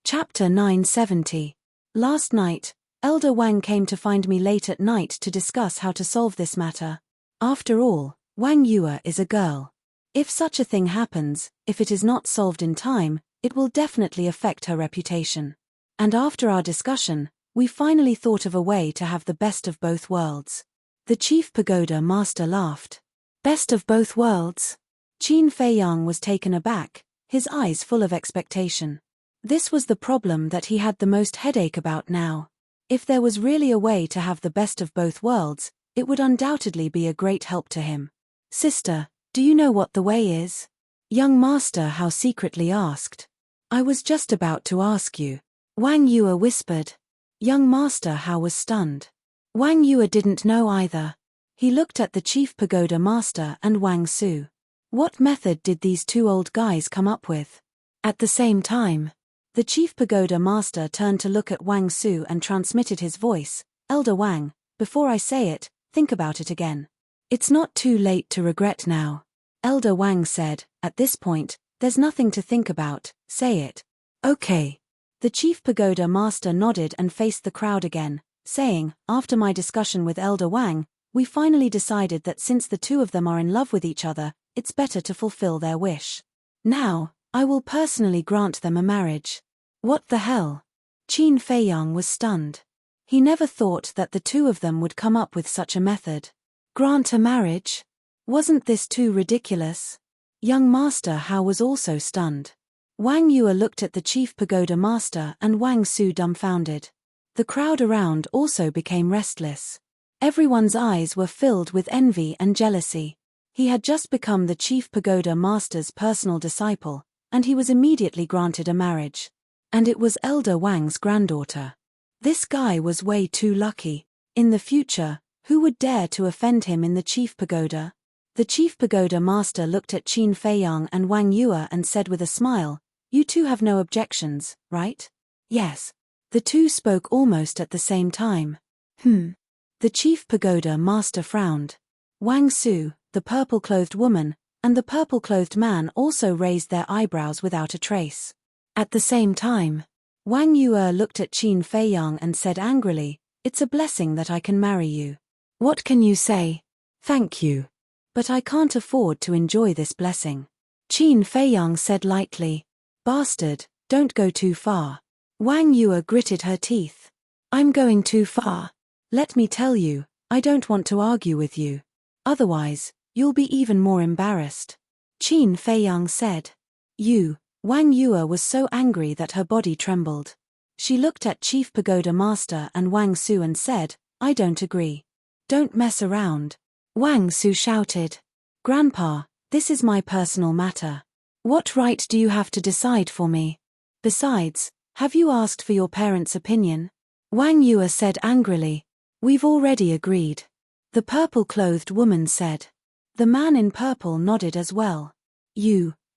Speaker 1: Chapter 970. Last night, Elder Wang came to find me late at night to discuss how to solve this matter. After all, Wang Yue is a girl. If such a thing happens, if it is not solved in time, it will definitely affect her reputation. And after our discussion, we finally thought of a way to have the best of both worlds. The Chief Pagoda Master laughed. Best of both worlds? Qin Feiyang was taken aback, his eyes full of expectation. This was the problem that he had the most headache about now. If there was really a way to have the best of both worlds, it would undoubtedly be a great help to him. "Sister, do you know what the way is?" Young Master Hao secretly asked. "I was just about to ask you," Wang Yue whispered. Young Master Hao was stunned. Wang Yue didn't know either. He looked at the Chief Pagoda Master and Wang Su. What method did these two old guys come up with? At the same time, the Chief Pagoda Master turned to look at Wang Su and transmitted his voice, "Elder Wang, before I say it, think about it again. It's not too late to regret now." Elder Wang said, "At this point, there's nothing to think about, say it." "Okay." The Chief Pagoda Master nodded and faced the crowd again, saying, "After my discussion with Elder Wang, we finally decided that since the two of them are in love with each other, it's better to fulfill their wish. Now, I will personally grant them a marriage." What the hell? Qin Feiyang was stunned. He never thought that the two of them would come up with such a method. Grant a marriage? Wasn't this too ridiculous? Young Master Hao was also stunned. Wang Yue looked at the Chief Pagoda Master and Wang Su dumbfounded. The crowd around also became restless. Everyone's eyes were filled with envy and jealousy. He had just become the Chief Pagoda Master's personal disciple, and he was immediately granted a marriage. And it was Elder Wang's granddaughter. This guy was way too lucky. In the future, who would dare to offend him in the Chief Pagoda? The Chief Pagoda Master looked at Qin Feiyang and Wang Yue and said with a smile, "You two have no objections, right?" "Yes." The two spoke almost at the same time. The Chief Pagoda Master frowned. Wang Su, the purple-clothed woman, and the purple-clothed man also raised their eyebrows without a trace. At the same time, Wang Yue looked at Qin Feiyang and said angrily, "It's a blessing that I can marry you. What can you say? Thank you. But I can't afford to enjoy this blessing." Qin Feiyang said lightly, "Bastard, don't go too far." Wang Yue gritted her teeth. "I'm going too far. Let me tell you, I don't want to argue with you. Otherwise, you'll be even more embarrassed." Qin Feiyang said. Wang Yue was so angry that her body trembled. She looked at Chief Pagoda Master and Wang Su and said, "I don't agree." "Don't mess around." Wang Su shouted. "Grandpa, this is my personal matter. What right do you have to decide for me? Besides, have you asked for your parents' opinion?" Wang Yue said angrily, "We've already agreed." the purple-clothed woman said. The man in purple nodded as well.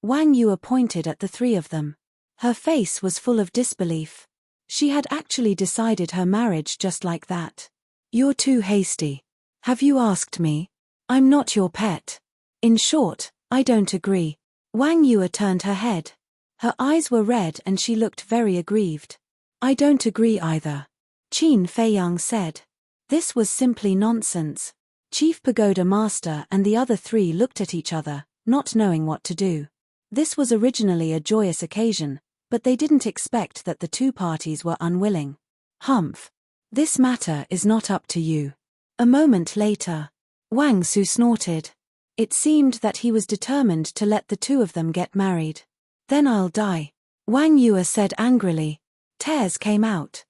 Speaker 1: Wang Yue pointed at the three of them. Her face was full of disbelief. She had actually decided her marriage just like that. You're too hasty. Have you asked me? I'm not your pet. In short, I don't agree. Wang Yue turned her head. Her eyes were red and she looked very aggrieved. I don't agree either. Qin Feiyang said. This was simply nonsense. Chief Pagoda Master and the other three looked at each other, not knowing what to do. This was originally a joyous occasion, but they didn't expect that the two parties were unwilling. Humph. This matter is not up to you. A moment later, Wang Su snorted. It seemed that he was determined to let the two of them get married. Then I'll die, Wang Yue said angrily. Tears came out.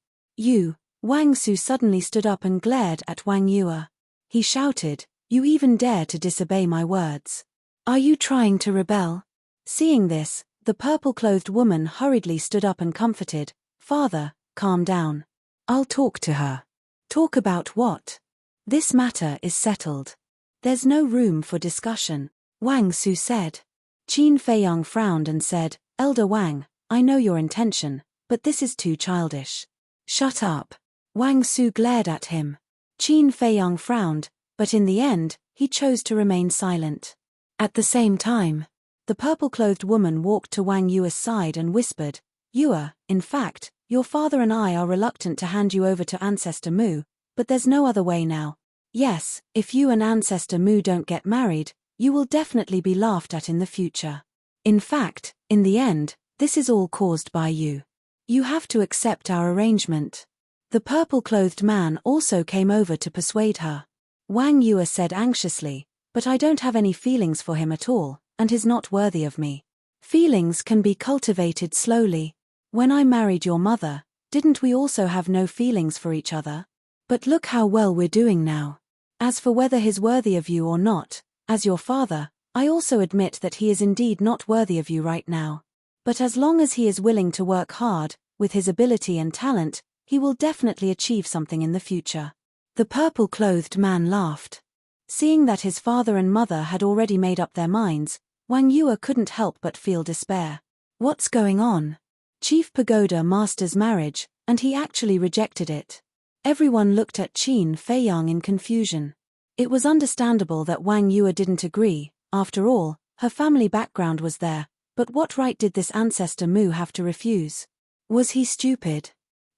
Speaker 1: Wang Su suddenly stood up and glared at Wang Yue. He shouted, you even dare to disobey my words. Are you trying to rebel? Seeing this, the purple-clothed woman hurriedly stood up and comforted, Father, calm down. I'll talk to her. Talk about what? This matter is settled. There's no room for discussion, Wang Su said. Qin Feiyang frowned and said, Elder Wang, I know your intention, but this is too childish. Shut up. Wang Su glared at him. Qin Feiyang frowned, but in the end, he chose to remain silent. At the same time, the purple-clothed woman walked to Wang Yue's side and whispered, Yue, in fact, your father and I are reluctant to hand you over to Ancestor Mu, but there's no other way now. Yes, if you and Ancestor Mu don't get married, you will definitely be laughed at in the future. In fact, in the end, this is all caused by you. You have to accept our arrangement. The purple-clothed man also came over to persuade her. Wang Yue said anxiously, but I don't have any feelings for him at all, and he's not worthy of me. Feelings can be cultivated slowly. When I married your mother, didn't we also have no feelings for each other? But look how well we're doing now. As for whether he's worthy of you or not, as your father, I also admit that he is indeed not worthy of you right now. But as long as he is willing to work hard, with his ability and talent, he will definitely achieve something in the future. The purple-clothed man laughed. Seeing that his father and mother had already made up their minds, Wang Yue couldn't help but feel despair. What's going on? Chief Pagoda Master's marriage, and he actually rejected it. Everyone looked at Qin Feiyang in confusion. It was understandable that Wang Yue didn't agree. After all, her family background was there, but what right did this Ancestor Mu have to refuse? Was he stupid?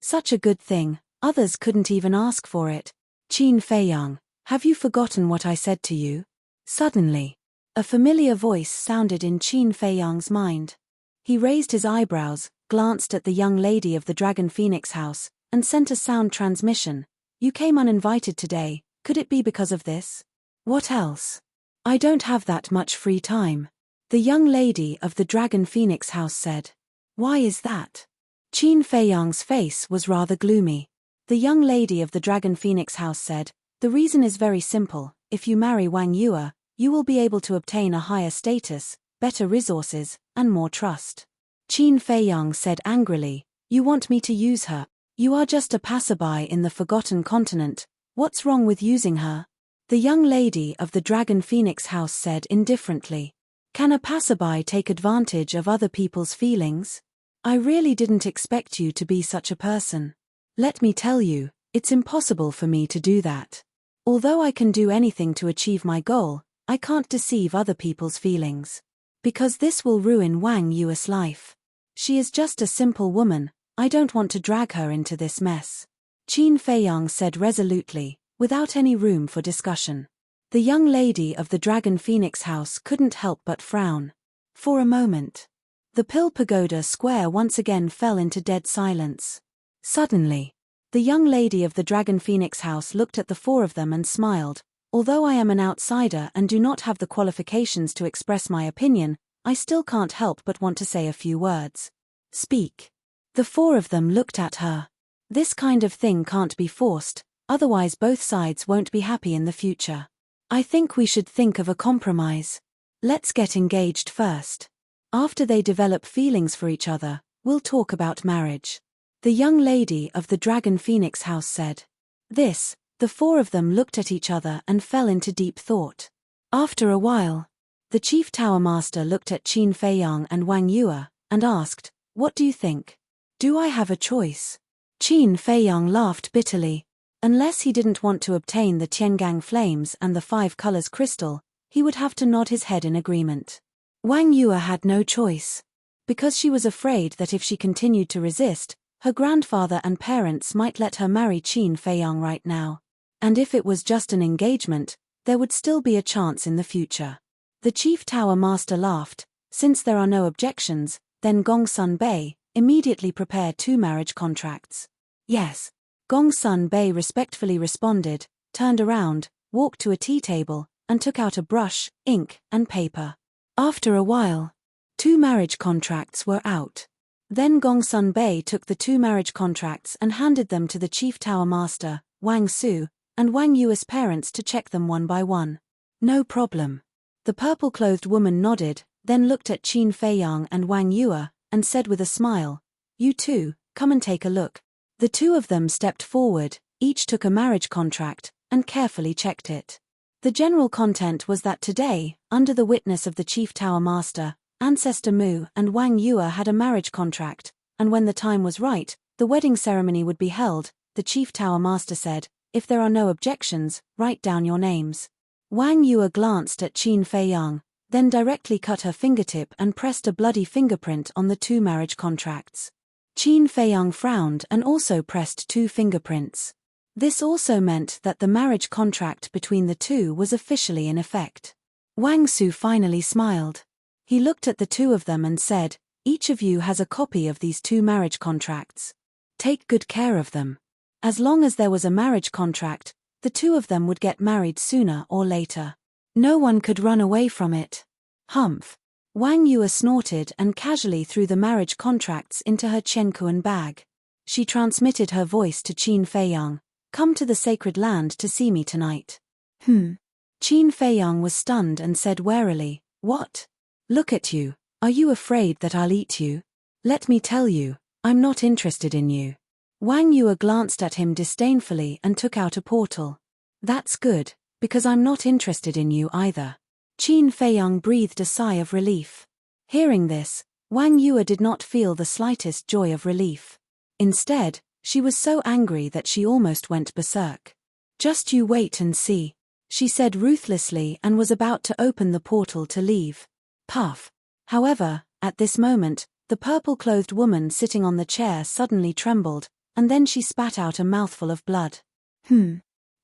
Speaker 1: Such a good thing, others couldn't even ask for it. Qin Feiyang, have you forgotten what I said to you? Suddenly, a familiar voice sounded in Qin Feiyang's mind. He raised his eyebrows, glanced at the young lady of the Dragon Phoenix house, and sent a sound transmission. You came uninvited today, could it be because of this? What else? I don't have that much free time. The young lady of the Dragon Phoenix house said. Why is that? Qin Feiyang's face was rather gloomy. The young lady of the Dragon Phoenix house said, the reason is very simple, if you marry Wang Yue, you will be able to obtain a higher status, better resources, and more trust. Qin Feiyang said angrily, you want me to use her? You are just a passerby in the Forgotten Continent, what's wrong with using her? The young lady of the Dragon Phoenix house said indifferently. Can a passerby take advantage of other people's feelings? I really didn't expect you to be such a person. Let me tell you, it's impossible for me to do that. Although I can do anything to achieve my goal, I can't deceive other people's feelings. Because this will ruin Wang Yue's life. She is just a simple woman, I don't want to drag her into this mess. Qin Feiyang said resolutely, without any room for discussion. The young lady of the Dragon Phoenix house couldn't help but frown. For a moment, the Pill Pagoda Square once again fell into dead silence. Suddenly, the young lady of the Dragon Phoenix house looked at the four of them and smiled. Although I am an outsider and do not have the qualifications to express my opinion, I still can't help but want to say a few words. Speak. The four of them looked at her. This kind of thing can't be forced, otherwise both sides won't be happy in the future. I think we should think of a compromise. Let's get engaged first. After they develop feelings for each other, we'll talk about marriage. The young lady of the Dragon Phoenix house said. This The four of them looked at each other and fell into deep thought. After a while, the Chief Tower Master looked at Qin Feiyang and Wang Yue, and asked, "What do you think? Do I have a choice?" Qin Feiyang laughed bitterly. Unless he didn't want to obtain the Tiangang flames and the 5 colors crystal, he would have to nod his head in agreement. Wang Yue had no choice. Because she was afraid that if she continued to resist, her grandfather and parents might let her marry Qin Feiyang right now. And if it was just an engagement, there would still be a chance in the future. The Chief Tower Master laughed. "Since there are no objections, then Gongsun Bei, immediately prepare 2 marriage contracts." "Yes." Gongsun Bei respectfully responded, turned around, walked to a tea table, and took out a brush, ink, and paper. After a while, 2 marriage contracts were out. Then Gongsun Bei took the 2 marriage contracts and handed them to the Chief Tower Master, Wang Su, and Wang Yue's parents to check them one by one. "No problem." The purple-clothed woman nodded, then looked at Qin Feiyang and Wang Yue, and said with a smile, "You two, come and take a look." The 2 of them stepped forward, each took a marriage contract, and carefully checked it. The general content was that today, under the witness of the Chief Tower Master, Ancestor Mu and Wang Yue had a marriage contract, and when the time was right, the wedding ceremony would be held. The Chief Tower Master said, "If there are no objections, write down your names." Wang Yue glanced at Qin Feiyang, then directly cut her fingertip and pressed a bloody fingerprint on the 2 marriage contracts. Qin Feiyang frowned and also pressed 2 fingerprints. This also meant that the marriage contract between the 2 was officially in effect. Wang Su finally smiled. He looked at the 2 of them and said, "Each of you has a copy of these 2 marriage contracts. Take good care of them. As long as there was a marriage contract, the 2 of them would get married sooner or later. No one could run away from it." "Humph." Wang Yue snorted and casually threw the marriage contracts into her Qiankuan bag. She transmitted her voice to Qin Feiyang, "Come to the sacred land to see me tonight." Qin Feiyang was stunned and said warily, "What? Look at you. Are you afraid that I'll eat you? Let me tell you, I'm not interested in you." Wang Yue glanced at him disdainfully and took out a portal. "That's good, because I'm not interested in you either." Qin Feiyang breathed a sigh of relief. Hearing this, Wang Yue did not feel the slightest joy of relief. Instead, she was so angry that she almost went berserk. "Just you wait and see," she said ruthlessly and was about to open the portal to leave. Puff. However, at this moment, the purple-clothed woman sitting on the chair suddenly trembled, and then she spat out a mouthful of blood.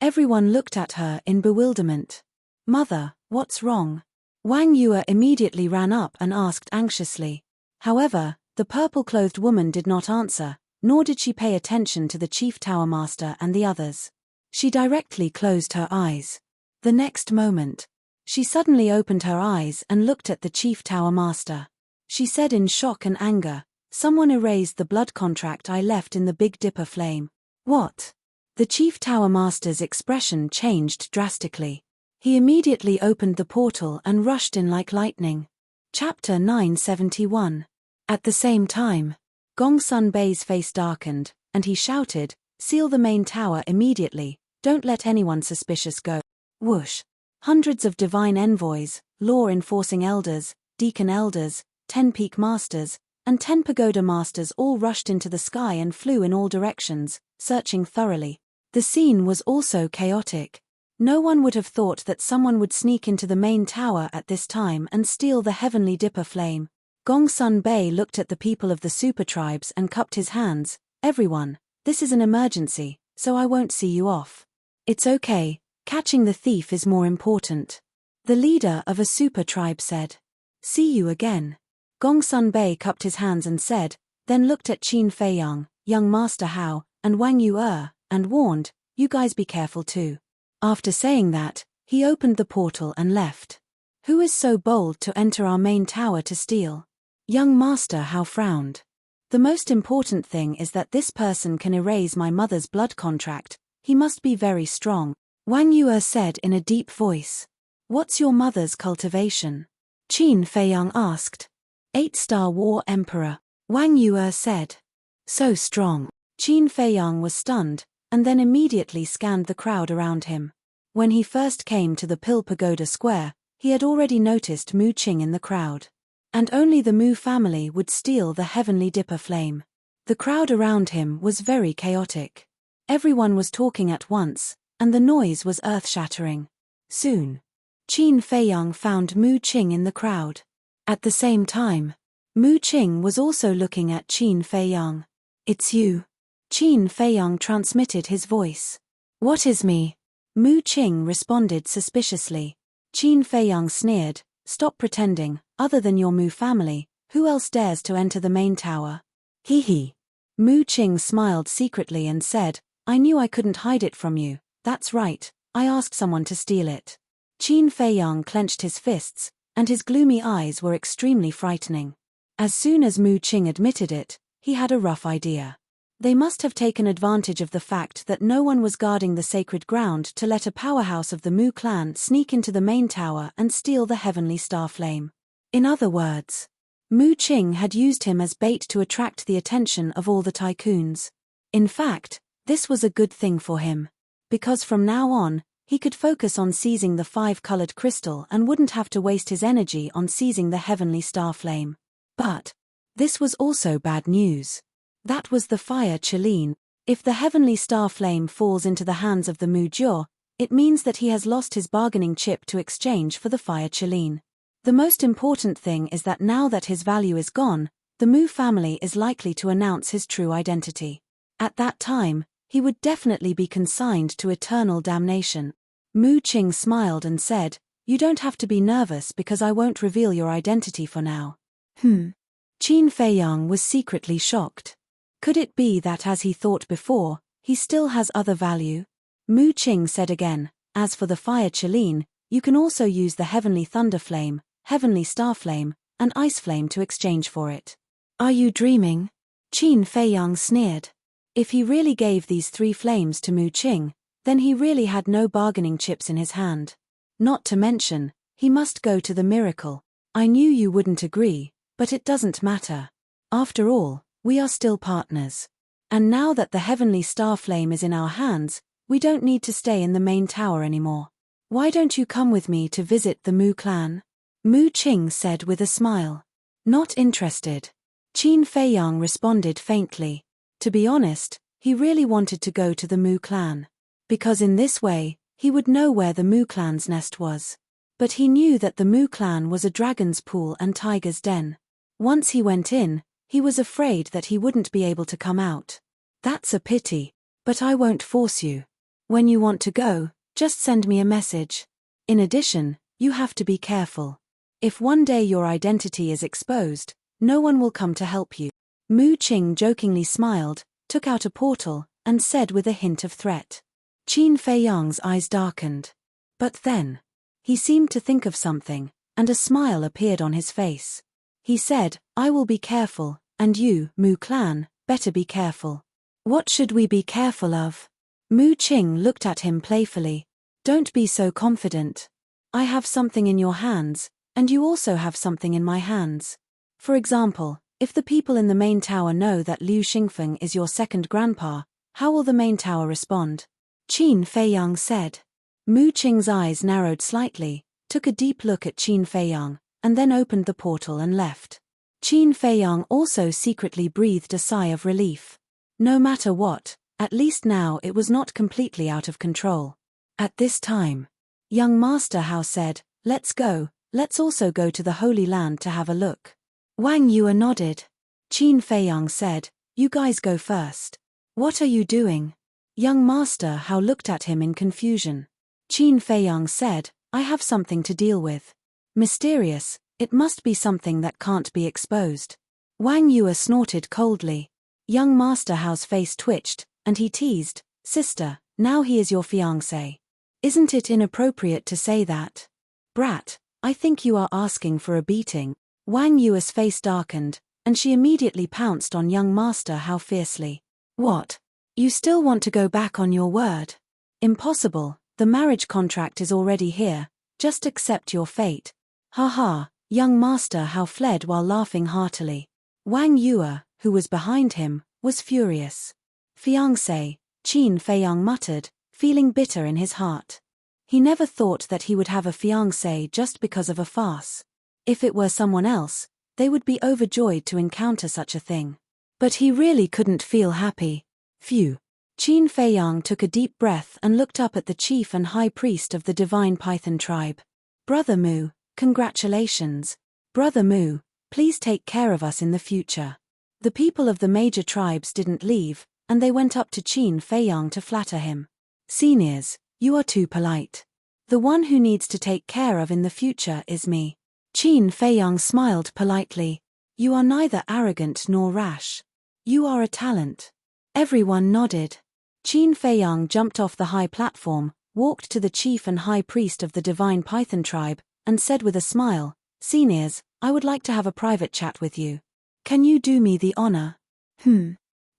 Speaker 1: Everyone looked at her in bewilderment. "Mother, what's wrong?" Wang Yue immediately ran up and asked anxiously. However, the purple-clothed woman did not answer, nor did she pay attention to the Chief Tower Master and the others. She directly closed her eyes. The next moment, she suddenly opened her eyes and looked at the Chief Tower Master. She said in shock and anger, "Someone erased the blood contract I left in the Big Dipper flame." "What?" The Chief Tower Master's expression changed drastically. He immediately opened the portal and rushed in like lightning. Chapter 971. At the same time, Gongsun Bei's face darkened, and he shouted, "Seal the main tower immediately, don't let anyone suspicious go." Whoosh! Hundreds of divine envoys, law-enforcing elders, deacon elders, 10 peak masters, and 10 pagoda masters all rushed into the sky and flew in all directions, searching thoroughly. The scene was also chaotic. No one would have thought that someone would sneak into the main tower at this time and steal the heavenly dipper flame. Gongsun Bei looked at the people of the super tribes and cupped his hands. "Everyone, this is an emergency, so I won't see you off. It's okay, catching the thief is more important." The leader of a super tribe said. "See you again." Gongsun Bei cupped his hands and said, then looked at Qin Feiyang, young Master Hao, and Wang Yue, and warned, "You guys be careful too." After saying that, he opened the portal and left. "Who is so bold to enter our main tower to steal?" Young Master Hao frowned. "The most important thing is that this person can erase my mother's blood contract. He must be very strong." Wang Yue said in a deep voice. "What's your mother's cultivation?" Qin Feiyang asked. 8-star War Emperor. Wang Yue said. "So strong." Qin Feiyang was stunned, and then immediately scanned the crowd around him. When he first came to the Pill Pagoda Square, he had already noticed Mu Qing in the crowd. And only the Mu family would steal the heavenly dipper flame. The crowd around him was very chaotic. Everyone was talking at once, and the noise was earth-shattering. Soon, Qin Feiyang found Mu Qing in the crowd. At the same time, Mu Qing was also looking at Qin Feiyang. "It's you." Qin Feiyang transmitted his voice. "What is me?" Mu Qing responded suspiciously. Qin Feiyang sneered, "Stop pretending, other than your Mu family, who else dares to enter the main tower?" "Hee hee." Mu Qing smiled secretly and said, "I knew I couldn't hide it from you. That's right, I asked someone to steal it." Qin Feiyang clenched his fists, and his gloomy eyes were extremely frightening. As soon as Mu Qing admitted it, he had a rough idea. They must have taken advantage of the fact that no one was guarding the sacred ground to let a powerhouse of the Mu clan sneak into the main tower and steal the heavenly star flame. In other words, Mu Qing had used him as bait to attract the attention of all the tycoons. In fact, this was a good thing for him. Because from now on, he could focus on seizing the 5-colored crystal and wouldn't have to waste his energy on seizing the heavenly star flame. But this was also bad news. That was the fire Qilin. If the heavenly star flame falls into the hands of the Mu Jiao, it means that he has lost his bargaining chip to exchange for the fire Qilin. The most important thing is that now that his value is gone, the Mu family is likely to announce his true identity. At that time, he would definitely be consigned to eternal damnation. Mu Qing smiled and said, "You don't have to be nervous because I won't reveal your identity for now." Qin Feiyang was secretly shocked. Could it be that, as he thought before, he still has other value? Mu Qing said again, "As for the fire Qilin, you can also use the heavenly thunder flame, heavenly star flame, and ice flame to exchange for it." "Are you dreaming?" Qin Feiyang sneered. If he really gave these 3 flames to Mu Qing, then he really had no bargaining chips in his hand. Not to mention, he must go to the miracle. "I knew you wouldn't agree, but it doesn't matter. After all, we are still partners. And now that the heavenly star flame is in our hands, we don't need to stay in the main tower anymore. Why don't you come with me to visit the Mu clan?" Mu Qing said with a smile. "Not interested." Qin Feiyang responded faintly. To be honest, he really wanted to go to the Mu clan. Because in this way, he would know where the Mu clan's nest was. But he knew that the Mu clan was a dragon's pool and tiger's den. Once he went in, he was afraid that he wouldn't be able to come out. "That's a pity, but I won't force you. When you want to go, just send me a message. In addition, you have to be careful. If one day your identity is exposed, no one will come to help you." Mu Qing jokingly smiled, took out a portal, and said with a hint of threat. Qin Feiyang's eyes darkened. But then, he seemed to think of something, and a smile appeared on his face. He said, "I will be careful, and you, Mu clan, better be careful." "What should we be careful of?" Mu Qing looked at him playfully. "Don't be so confident. I have something in your hands, and you also have something in my hands. For example, if the people in the main tower know that Liu Xingfeng is your second grandpa, how will the main tower respond?" Qin Feiyang said. Mu Qing's eyes narrowed slightly, took a deep look at Qin Feiyang, and then opened the portal and left. Qin Feiyang also secretly breathed a sigh of relief. No matter what, at least now it was not completely out of control. At this time, young Master Hao said, "Let's go, let's also go to the Holy Land to have a look." Wang Yue nodded. Qin Feiyang said, "You guys go first." "What are you doing?" Young Master Hao looked at him in confusion. Qin Feiyang said, "I have something to deal with. Mysterious, it must be something that can't be exposed." Wang Yue snorted coldly. Young Master Hao's face twitched, and he teased, "Sister, now he is your fiancé. Isn't it inappropriate to say that? Brat, I think you are asking for a beating." Wang Yue's face darkened, and she immediately pounced on young Master Hao fiercely. "What? You still want to go back on your word? Impossible, the marriage contract is already here, just accept your fate." "Ha ha," young Master Hao fled while laughing heartily. Wang Yue, who was behind him, was furious. "Fiancé, Qin Feiyang muttered, feeling bitter in his heart. He never thought that he would have a fiancé just because of a farce. If it were someone else, they would be overjoyed to encounter such a thing. But he really couldn't feel happy. Phew. Qin Feiyang took a deep breath and looked up at the chief and high priest of the divine python tribe. Brother Mu, congratulations. Brother Mu, please take care of us in the future. The people of the major tribes didn't leave, and they went up to Qin Feiyang to flatter him. Seniors, you are too polite. The one who needs to take care of in the future is me. Qin Feiyang smiled politely. You are neither arrogant nor rash. You are a talent. Everyone nodded. Qin Feiyang jumped off the high platform, walked to the chief and high priest of the divine python tribe, and said with a smile, Seniors, I would like to have a private chat with you. Can you do me the honor?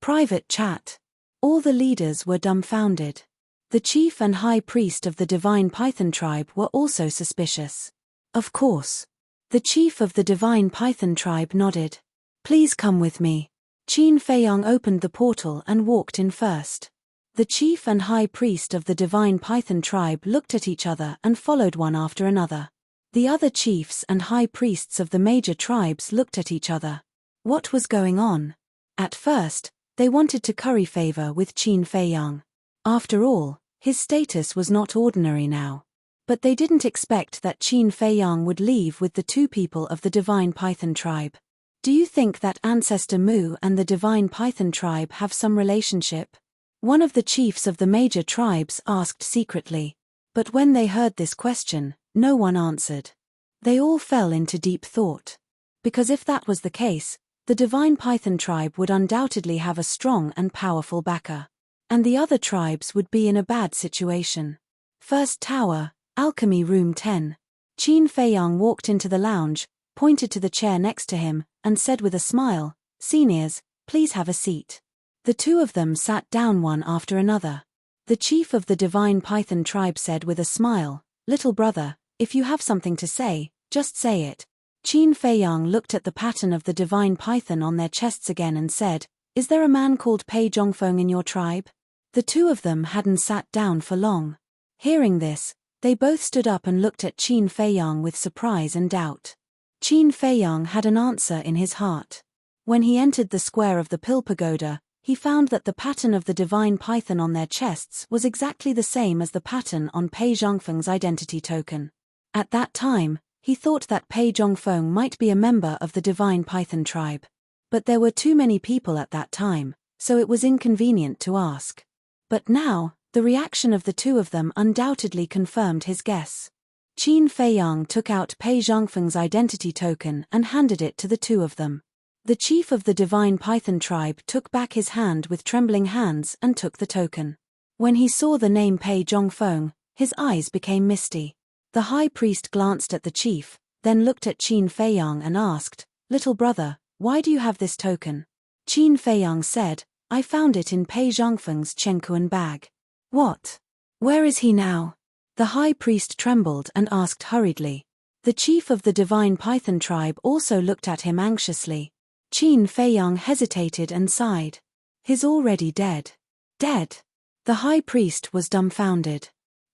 Speaker 1: Private chat. All the leaders were dumbfounded. The chief and high priest of the divine python tribe were also suspicious. Of course. The chief of the divine python tribe nodded. Please come with me. Qin Feiyang opened the portal and walked in first. The chief and high priest of the divine python tribe looked at each other and followed one after another. The other chiefs and high priests of the major tribes looked at each other. What was going on? At first, they wanted to curry favor with Qin Feiyang. After all, his status was not ordinary now. But they didn't expect that Qin Feiyang would leave with the two people of the divine python tribe. Do you think that Ancestor Mu and the divine python tribe have some relationship? One of the chiefs of the major tribes asked secretly. But when they heard this question, no one answered. They all fell into deep thought. Because if that was the case, the divine python tribe would undoubtedly have a strong and powerful backer. And the other tribes would be in a bad situation. First Tower, Alchemy Room 10. Qin Feiyang walked into the lounge, pointed to the chair next to him, and said with a smile, Seniors, please have a seat. The two of them sat down one after another. The chief of the divine python tribe said with a smile, Little brother, if you have something to say, just say it. Qin Feiyang looked at the pattern of the divine python on their chests again and said, Is there a man called Pei Zhongfeng in your tribe? The two of them hadn't sat down for long. Hearing this, they both stood up and looked at Qin Feiyang with surprise and doubt. Qin Feiyang had an answer in his heart. When he entered the square of the Pill Pagoda, he found that the pattern of the divine python on their chests was exactly the same as the pattern on Pei Zhongfeng's identity token. At that time, he thought that Pei Zhongfeng might be a member of the divine python tribe. But there were too many people at that time, so it was inconvenient to ask. But now, the reaction of the two of them undoubtedly confirmed his guess. Qin Feiyang took out Pei Zhongfeng's identity token and handed it to the two of them. The chief of the divine python tribe took back his hand with trembling hands and took the token. When he saw the name Pei Zhongfeng, his eyes became misty. The high priest glanced at the chief, then looked at Qin Feiyang and asked, Little brother, why do you have this token? Qin Feiyang said, I found it in Pei Zhongfeng's Chenkuan bag. What? Where is he now? The high priest trembled and asked hurriedly. The chief of the divine python tribe also looked at him anxiously. Qin Feiyang hesitated and sighed. He's already dead. Dead? The high priest was dumbfounded.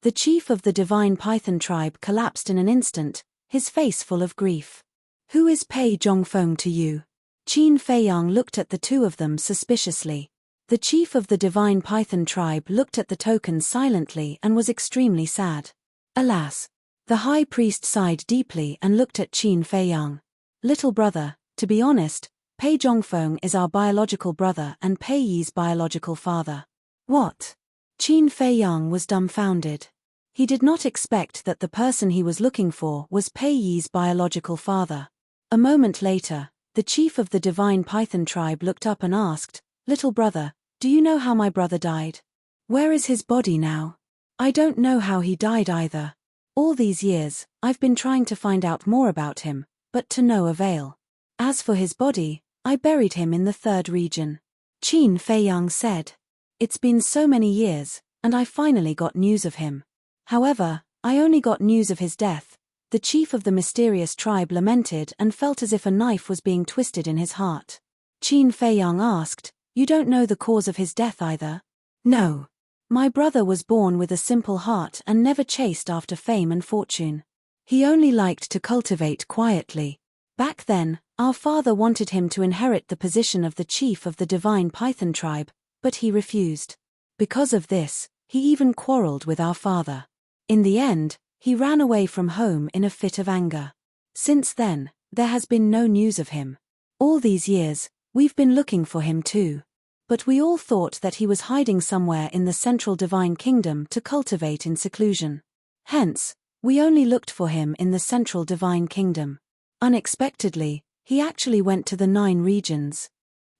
Speaker 1: The chief of the divine python tribe collapsed in an instant, his face full of grief. Who is Pei Zhongfeng to you? Qin Feiyang looked at the two of them suspiciously. The chief of the divine python tribe looked at the token silently and was extremely sad. Alas! The high priest sighed deeply and looked at Qin Feiyang. Little brother, to be honest, Pei Zhongfeng is our biological brother and Pei Yi's biological father. What? Qin Feiyang was dumbfounded. He did not expect that the person he was looking for was Pei Yi's biological father. A moment later, the chief of the divine python tribe looked up and asked, Little brother, do you know how my brother died? Where is his body now? I don't know how he died either. All these years, I've been trying to find out more about him, but to no avail. As for his body, I buried him in the third region. Qin Feiyang said. It's been so many years, and I finally got news of him. However, I only got news of his death. The chief of the mysterious tribe lamented and felt as if a knife was being twisted in his heart. Qin Feiyang asked, You don't know the cause of his death either? No. My brother was born with a simple heart and never chased after fame and fortune. He only liked to cultivate quietly. Back then, our father wanted him to inherit the position of the chief of the divine Python tribe, but he refused. Because of this, he even quarreled with our father. In the end, he ran away from home in a fit of anger. Since then, there has been no news of him. All these years, we've been looking for him too. But we all thought that he was hiding somewhere in the central divine kingdom to cultivate in seclusion. Hence, we only looked for him in the central divine kingdom. Unexpectedly, he actually went to the 9 regions.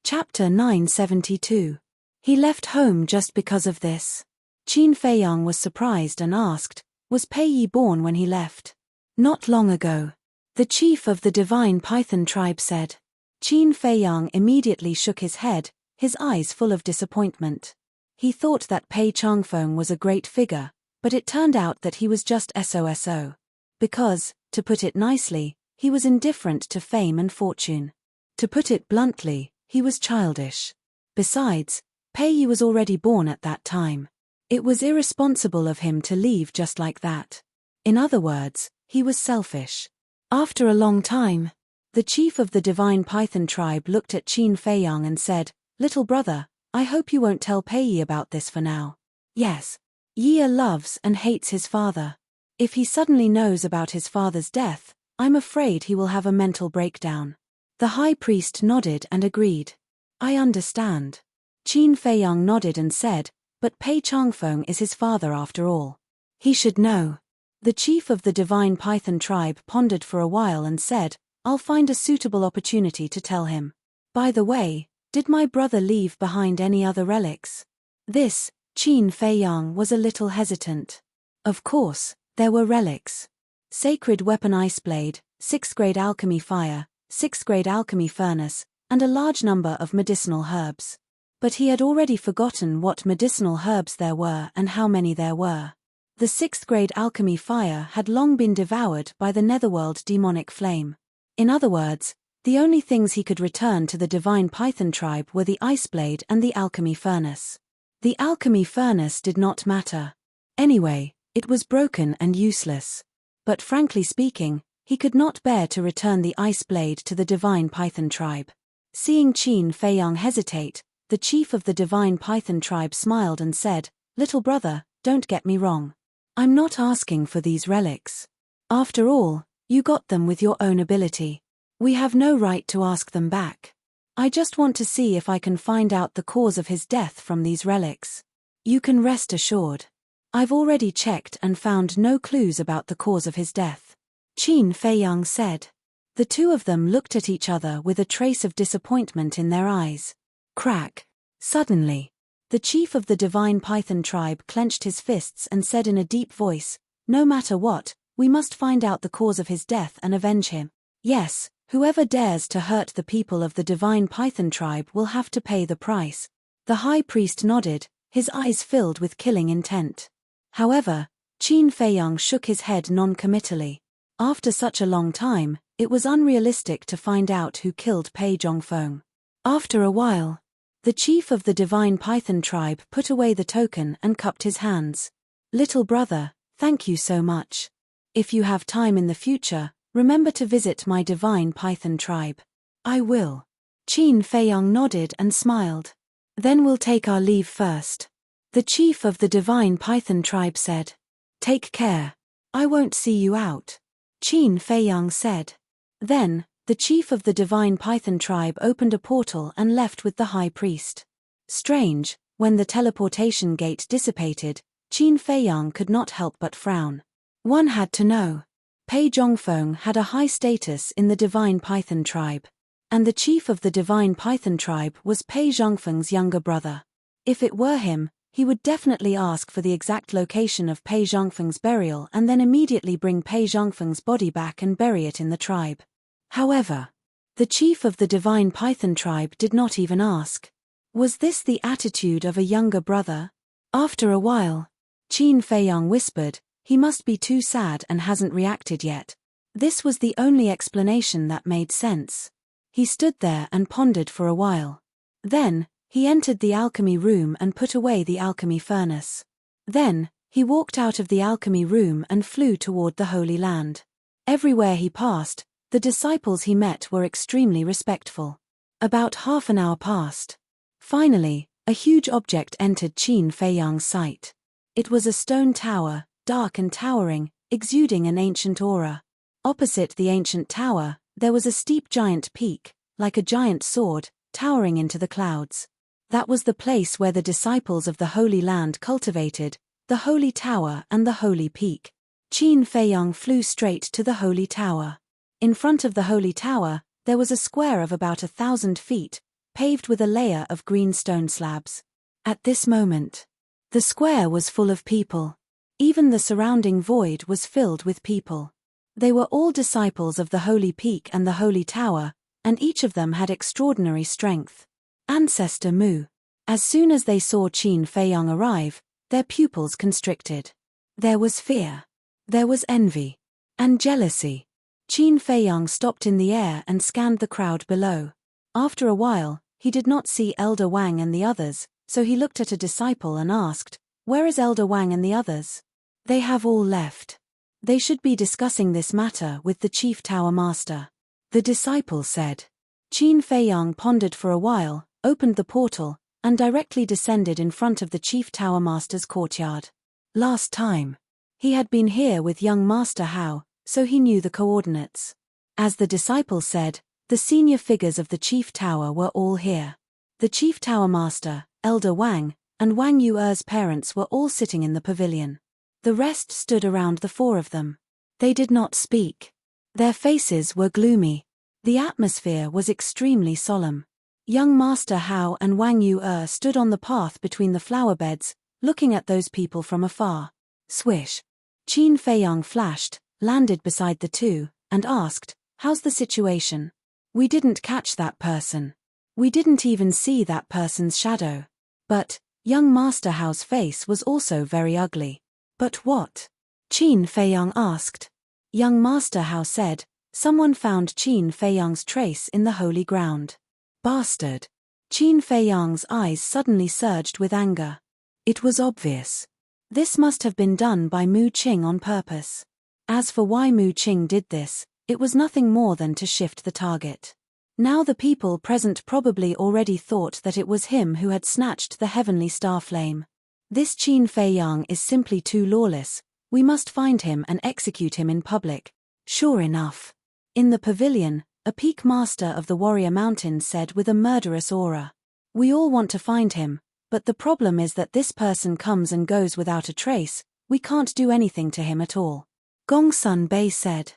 Speaker 1: Chapter 972. He left home just because of this. Qin Feiyang was surprised and asked, "Was Pei Yi born when he left?" "Not long ago." The chief of the divine Python tribe said. Qin Feiyang immediately shook his head, his eyes full of disappointment. He thought that Pei Changfeng was a great figure, but it turned out that he was just SOSO. Because, to put it nicely, he was indifferent to fame and fortune. To put it bluntly, he was childish. Besides, Pei Yi was already born at that time. It was irresponsible of him to leave just like that. In other words, he was selfish. After a long time, the chief of the divine Python tribe looked at Qin Feiyang and said, "Little brother, I hope you won't tell Pei Yi about this for now." Yes. Yi loves and hates his father. If he suddenly knows about his father's death, I'm afraid he will have a mental breakdown. The high priest nodded and agreed. "I understand." Qin Feiyang nodded and said, "But Pei Changfeng is his father after all. He should know." The chief of the divine Python tribe pondered for a while and said, "I'll find a suitable opportunity to tell him. By the way, did my brother leave behind any other relics?" This, Qin Feiyang was a little hesitant. Of course, there were relics. Sacred weapon ice blade, 6th grade alchemy fire, 6th grade alchemy furnace, and a large number of medicinal herbs. But he had already forgotten what medicinal herbs there were and how many there were. The 6th grade alchemy fire had long been devoured by the netherworld demonic flame. In other words, the only things he could return to the divine Python tribe were the ice blade and the alchemy furnace. The alchemy furnace did not matter. Anyway, it was broken and useless. But frankly speaking, he could not bear to return the ice blade to the divine Python tribe. Seeing Qin Feiyang hesitate, the chief of the divine Python tribe smiled and said, "Little brother, don't get me wrong. I'm not asking for these relics. After all, you got them with your own ability. We have no right to ask them back. I just want to see if I can find out the cause of his death from these relics. You can rest assured. I've already checked and found no clues about the cause of his death." Qin Feiyang said. The two of them looked at each other with a trace of disappointment in their eyes. Crack. Suddenly, the chief of the divine Python tribe clenched his fists and said in a deep voice, "No matter what, we must find out the cause of his death and avenge him. Yes, whoever dares to hurt the people of the divine Python tribe will have to pay the price." The high priest nodded, his eyes filled with killing intent. However, Qin Feiyang shook his head non-committally. After such a long time, it was unrealistic to find out who killed Pei Zhongfeng. After a while, the chief of the divine Python tribe put away the token and cupped his hands. "Little brother, thank you so much. If you have time in the future, remember to visit my divine Python tribe." "I will." Qin Feiyang nodded and smiled. "Then we'll take our leave first." The chief of the divine Python tribe said. "Take care. I won't see you out." Qin Feiyang said. Then, the chief of the divine Python tribe opened a portal and left with the high priest. Strange, when the teleportation gate dissipated, Qin Feiyang could not help but frown. One had to know. Pei Zhongfeng had a high status in the divine Python tribe. And the chief of the divine Python tribe was Pei Zhongfeng's younger brother. If it were him, he would definitely ask for the exact location of Pei Zhongfeng's burial and then immediately bring Pei Zhongfeng's body back and bury it in the tribe. However, the chief of the divine Python tribe did not even ask. Was this the attitude of a younger brother? After a while, Qin Feiyang whispered, "He must be too sad and hasn't reacted yet." This was the only explanation that made sense. He stood there and pondered for a while. Then, He entered the alchemy room and put away the alchemy furnace. Then, he walked out of the alchemy room and flew toward the Holy Land. Everywhere he passed, the disciples he met were extremely respectful. About half an hour passed. Finally, a huge object entered Qin Feiyang's sight. It was a stone tower, dark and towering, exuding an ancient aura. Opposite the ancient tower, there was a steep giant peak, like a giant sword, towering into the clouds. That was the place where the disciples of the Holy Land cultivated, the Holy Tower and the Holy Peak. Qin Feiyang flew straight to the Holy Tower. In front of the Holy Tower, there was a square of about 1,000 feet, paved with a layer of green stone slabs. At this moment, the square was full of people. Even the surrounding void was filled with people. They were all disciples of the Holy Peak and the Holy Tower, and each of them had extraordinary strength. Ancestor Mu. As soon as they saw Qin Feiyang arrive, their pupils constricted. There was fear. There was envy. And jealousy. Qin Feiyang stopped in the air and scanned the crowd below. After a while, he did not see Elder Wang and the others, so he looked at a disciple and asked, "Where is Elder Wang and the others?" "They have all left. They should be discussing this matter with the Chief Tower Master," the disciple said. Qin Feiyang pondered for a while, opened the portal, and directly descended in front of the Chief Tower Master's courtyard. Last time, he had been here with young Master Hao, so he knew the coordinates. As the disciple said, the senior figures of the Chief Tower were all here. The Chief Tower Master, Elder Wang, and Wang Yuer's parents were all sitting in the pavilion. The rest stood around the four of them. They did not speak. Their faces were gloomy. The atmosphere was extremely solemn. Young Master Hao and Wang Yuer stood on the path between the flower beds, looking at those people from afar. Swish. Qin Feiyang flashed, landed beside the two, and asked, "How's the situation?" "We didn't catch that person. We didn't even see that person's shadow." But, young Master Hao's face was also very ugly. "But what?" Qin Feiyang asked. Young Master Hao said, "Someone found Qin Feiyang's trace in the holy ground." "Bastard." Qin Feiyang's eyes suddenly surged with anger. It was obvious. This must have been done by Mu Qing on purpose. As for why Mu Qing did this, it was nothing more than to shift the target. Now the people present probably already thought that it was him who had snatched the heavenly star flame. This Qin Feiyang is simply too lawless. We must find him and execute him in public. Sure enough. In the pavilion, a peak master of the Warrior Mountains said with a murderous aura, "We all want to find him, but the problem is that this person comes and goes without a trace. We can't do anything to him at all." Gongsun Bei said.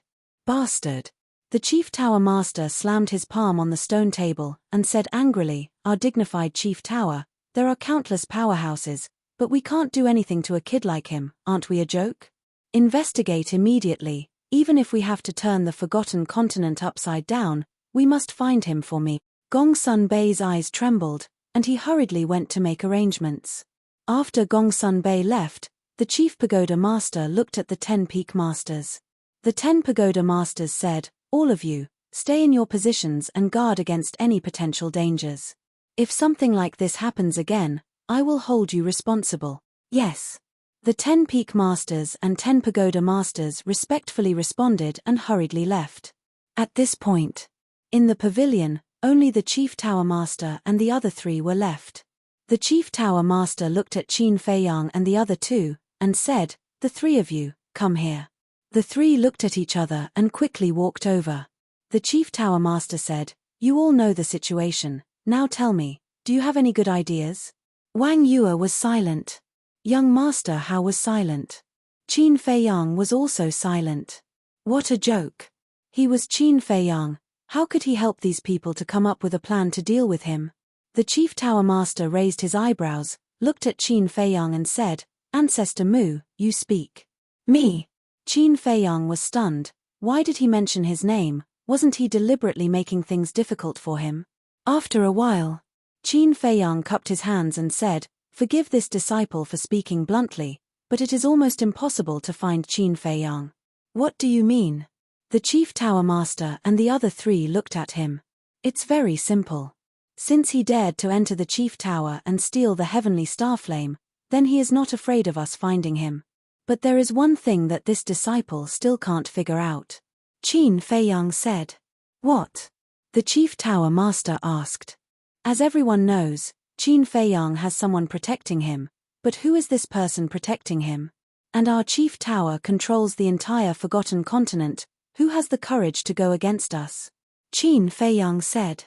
Speaker 1: "Bastard." The Chief Tower Master slammed his palm on the stone table and said angrily, "Our dignified Chief Tower, there are countless powerhouses, but we can't do anything to a kid like him, aren't we a joke? Investigate immediately, even if we have to turn the forgotten continent upside down, we must find him for me." Gongsun Bei's eyes trembled, and he hurriedly went to make arrangements. After Gongsun Bei left, the Chief Pagoda Master looked at the 10 Peak Masters. The 10 Pagoda Masters said, "All of you, stay in your positions and guard against any potential dangers. If something like this happens again, I will hold you responsible." "Yes." The 10 Peak Masters and 10 Pagoda Masters respectfully responded and hurriedly left. At this point, in the pavilion, only the Chief Tower Master and the other 3 were left. The Chief Tower Master looked at Qin Feiyang and the other 2, and said, "The 3 of you, come here." The 3 looked at each other and quickly walked over. The Chief Tower Master said, "You all know the situation, now tell me, do you have any good ideas?" Wang Yuer was silent. Young Master Hao was silent. Qin Feiyang was also silent. What a joke. He was Qin Feiyang. How could he help these people to come up with a plan to deal with him? The Chief Tower Master raised his eyebrows, looked at Qin Feiyang and said, "Ancestor Mu, you speak." "Me?" Qin Feiyang was stunned. Why did he mention his name? Wasn't he deliberately making things difficult for him? After a while, Qin Feiyang cupped his hands and said, "Forgive this disciple for speaking bluntly, but it is almost impossible to find Qin Feiyang." "What do you mean?" The Chief Tower Master and the other 3 looked at him. "It's very simple. Since he dared to enter the chief tower and steal the heavenly starflame, then he is not afraid of us finding him. But there is one thing that this disciple still can't figure out. Qin Feiyang said. What? The chief tower master asked. As everyone knows, Qin Feiyang has someone protecting him, but who is this person protecting him? And our chief tower controls the entire forgotten continent. Who has the courage to go against us? Qin Feiyang said.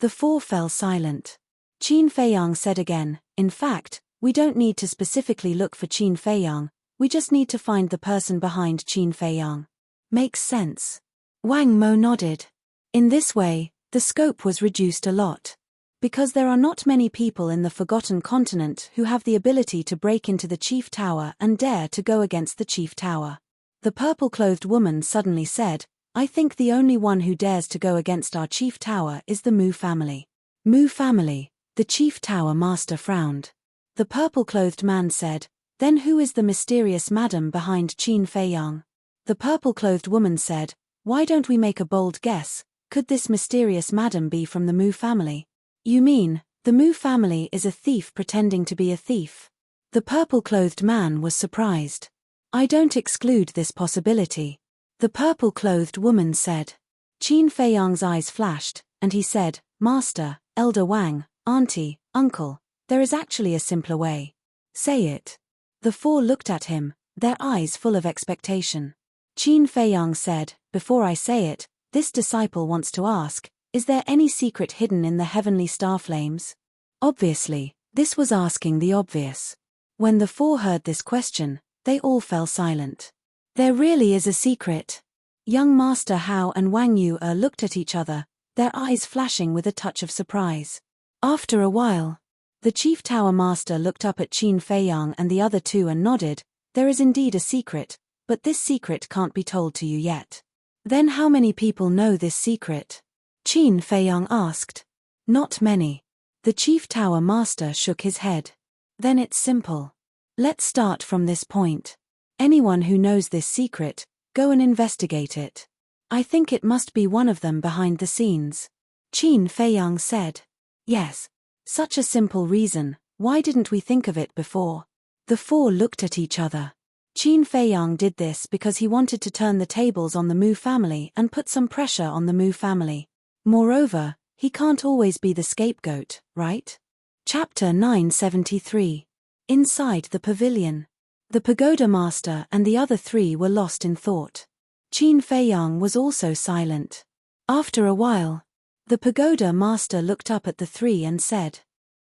Speaker 1: The four fell silent. Qin Feiyang said again, in fact, we don't need to specifically look for Qin Feiyang, we just need to find the person behind Qin Feiyang. Makes sense. Wang Mo nodded. In this way, the scope was reduced a lot. Because there are not many people in the forgotten continent who have the ability to break into the chief tower and dare to go against the chief tower. The purple-clothed woman suddenly said, I think the only one who dares to go against our chief tower is the Mu family. Mu family, the chief tower master frowned. The purple-clothed man said, then who is the mysterious madam behind Qin Feiyang? The purple-clothed woman said, why don't we make a bold guess? Could this mysterious madam be from the Mu family? You mean, the Mu family is a thief pretending to be a thief? The purple-clothed man was surprised. I don't exclude this possibility. The purple-clothed woman said. Qin Feiyang's eyes flashed, and he said, Master, Elder Wang, Auntie, Uncle, there is actually a simpler way. Say it. The four looked at him, their eyes full of expectation. Qin Feiyang said, before I say it, this disciple wants to ask, is there any secret hidden in the heavenly starflames? Obviously, this was asking the obvious. When the four heard this question, they all fell silent. There really is a secret. Young Master Hao and Wang Yu looked at each other, their eyes flashing with a touch of surprise. After a while, the chief tower master looked up at Qin Feiyang and the other two and nodded, there is indeed a secret, but this secret can't be told to you yet. Then how many people know this secret? Qin Feiyang asked. Not many. The chief tower master shook his head. Then it's simple. Let's start from this point. Anyone who knows this secret, go and investigate it. I think it must be one of them behind the scenes. Qin Feiyang said. Yes. Such a simple reason, why didn't we think of it before? The four looked at each other. Qin Feiyang did this because he wanted to turn the tables on the Mu family and put some pressure on the Mu family. Moreover, he can't always be the scapegoat, right? Chapter 973. Inside the pavilion. The pagoda master and the other three were lost in thought. Qin Feiyang was also silent. After a while, the pagoda master looked up at the three and said,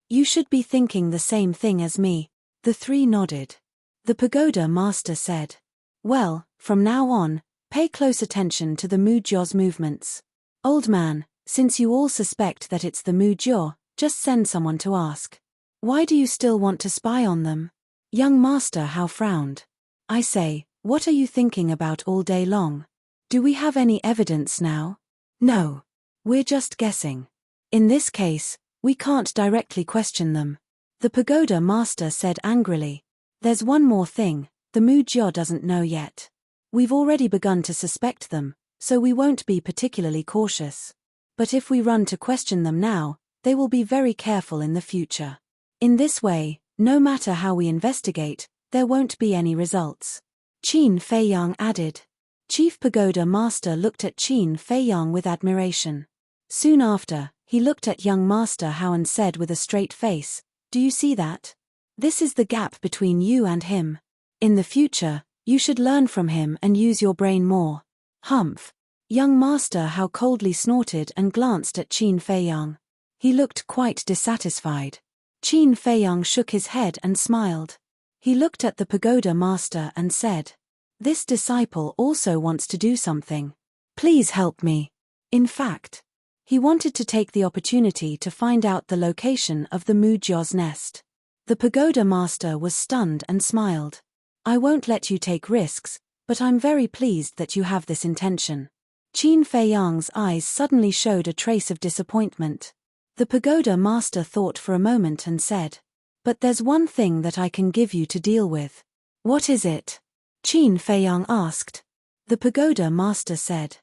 Speaker 1: you should be thinking the same thing as me. The three nodded. The pagoda master said, well, from now on, pay close attention to the Mu Jiao's movements. Old man, since you all suspect that it's the Mu Jiao, just send someone to ask. Why do you still want to spy on them? Young Master Hao frowned. I say, what are you thinking about all day long? Do we have any evidence now? No. We're just guessing. In this case, we can't directly question them. The pagoda master said angrily. There's one more thing, the Mu Jiao doesn't know yet. We've already begun to suspect them, so we won't be particularly cautious. But if we run to question them now, they will be very careful in the future. In this way, no matter how we investigate, there won't be any results. Qin Feiyang added. Chief Pagoda Master looked at Qin Feiyang with admiration. Soon after, he looked at young Master Hao and said with a straight face, do you see that? This is the gap between you and him. In the future, you should learn from him and use your brain more. Humph. Young Master Hao coldly snorted and glanced at Qin Feiyang. He looked quite dissatisfied. Qin Feiyang shook his head and smiled. He looked at the pagoda master and said, this disciple also wants to do something. Please help me. In fact, he wanted to take the opportunity to find out the location of the Mu Jiao's nest. The pagoda master was stunned and smiled. I won't let you take risks, but I'm very pleased that you have this intention. Qin Feiyang's eyes suddenly showed a trace of disappointment. The pagoda master thought for a moment and said, but there's one thing that I can give you to deal with. What is it? Qin Feiyang asked. The pagoda master said,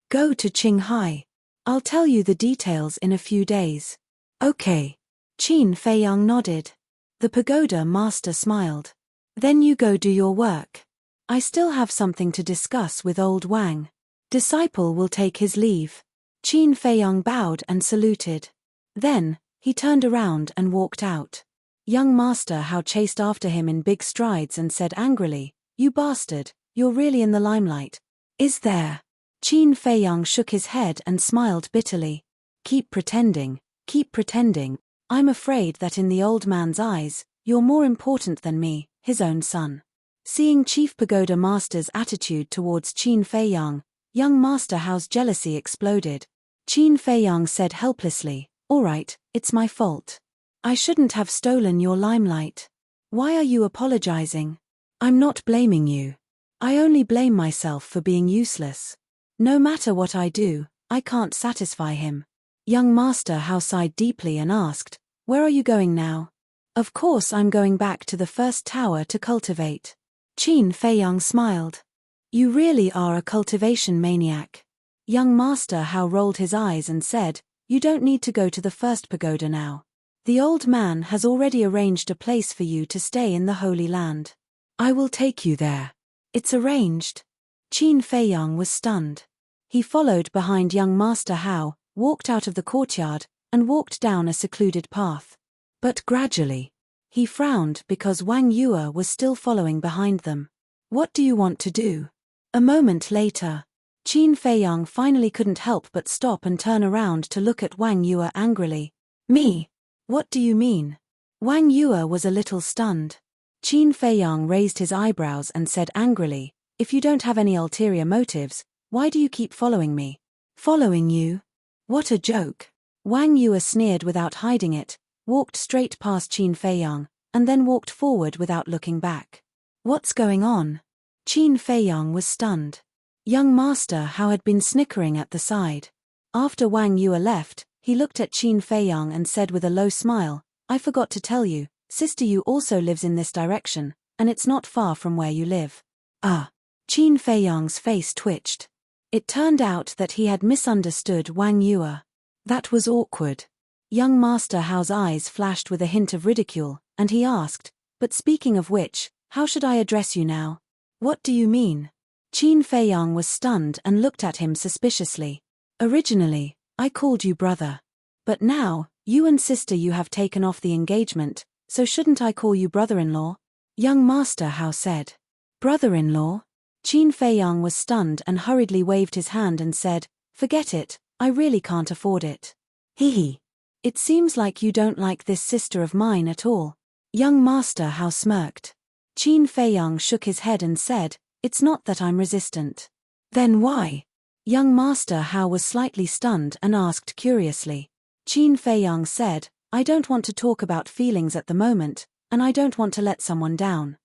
Speaker 1: go to Qinghai. I'll tell you the details in a few days. Okay. Qin Feiyang nodded. The pagoda master smiled. Then you go do your work. I still have something to discuss with old Wang. Disciple will take his leave. Qin Feiyang bowed and saluted. Then, he turned around and walked out. Young Master Hao chased after him in big strides and said angrily, "You bastard, you're really in the limelight. Is there?" Qin Feiyang shook his head and smiled bitterly. Keep pretending, keep pretending. I'm afraid that in the old man's eyes, you're more important than me, his own son. Seeing Chief Pagoda Master's attitude towards Qin Feiyang, young Master Hao's jealousy exploded. Qin Feiyang said helplessly, "All right, it's my fault. I shouldn't have stolen your limelight. Why are you apologizing? I'm not blaming you. I only blame myself for being useless. No matter what I do, I can't satisfy him." Young Master Hao sighed deeply and asked, "Where are you going now?" "Of course I'm going back to the first tower to cultivate." Qin Feiyang smiled. "You really are a cultivation maniac." Young Master Hao rolled his eyes and said, "You don't need to go to the first pagoda now. The old man has already arranged a place for you to stay in the Holy Land. I will take you there." "It's arranged." Qin Feiyang was stunned. He followed behind young Master Hao, walked out of the courtyard, and walked down a secluded path. But gradually, he frowned because Wang Yue was still following behind them. "What do you want to do?" A moment later, Qin Feiyang finally couldn't help but stop and turn around to look at Wang Yue angrily. "Me? What do you mean?" Wang Yue was a little stunned. Qin Feiyang raised his eyebrows and said angrily, "If you don't have any ulterior motives, why do you keep following me?" "Following you? What a joke." Wang Yue sneered without hiding it, walked straight past Qin Feiyang, and then walked forward without looking back. "What's going on?" Qin Feiyang was stunned. Young Master Hao had been snickering at the side. After Wang Yue left, he looked at Qin Feiyang and said with a low smile, "I forgot to tell you, Sister Yu also lives in this direction, and it's not far from where you live." "Ah." Qin Feiyang's face twitched. It turned out that he had misunderstood Wang Yue. That was awkward. Young Master Hao's eyes flashed with a hint of ridicule, and he asked, "But speaking of which, how should I address you now?" "What do you mean?" Qin Feiyang was stunned and looked at him suspiciously. "Originally, I called you brother. But now, you and Sister Yu have taken off the engagement, so shouldn't I call you brother-in-law?" Young Master Hao said. "Brother-in-law?" Qin Feiyang was stunned and hurriedly waved his hand and said, "Forget it, I really can't afford it." "Hee. It seems like you don't like this sister of mine at all." Young Master Hao smirked. Qin Feiyang shook his head and said, "It's not that I'm resistant." "Then why?" Young Master Hao was slightly stunned and asked curiously. Qin Feiyang said, "I don't want to talk about feelings at the moment, and I don't want to let someone down."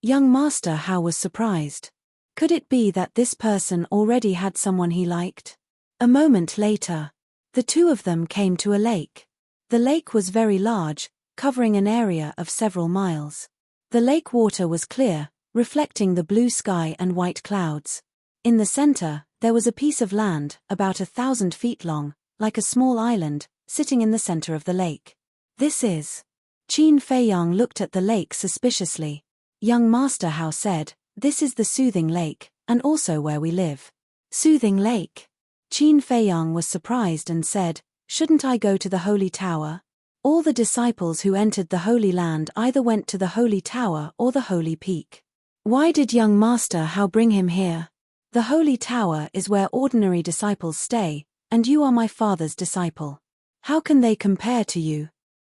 Speaker 1: Young Master Hao was surprised. Could it be that this person already had someone he liked? A moment later, the two of them came to a lake. The lake was very large, covering an area of several miles. The lake water was clear, reflecting the blue sky and white clouds. In the center, there was a piece of land, about 1,000 feet long, like a small island, sitting in the center of the lake. "This is..." Qin Feiyang looked at the lake suspiciously. Young Master Hao said, "This is the Soothing Lake, and also where we live." "Soothing Lake?" Qin Feiyang was surprised and said, "Shouldn't I go to the Holy Tower?" All the disciples who entered the Holy Land either went to the Holy Tower or the Holy Peak. Why did young Master Hao bring him here? "The Holy Tower is where ordinary disciples stay, and you are my father's disciple. How can they compare to you?"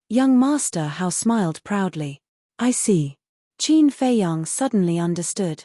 Speaker 1: Young Master Hao smiled proudly. "I see." Qin Feiyang suddenly understood.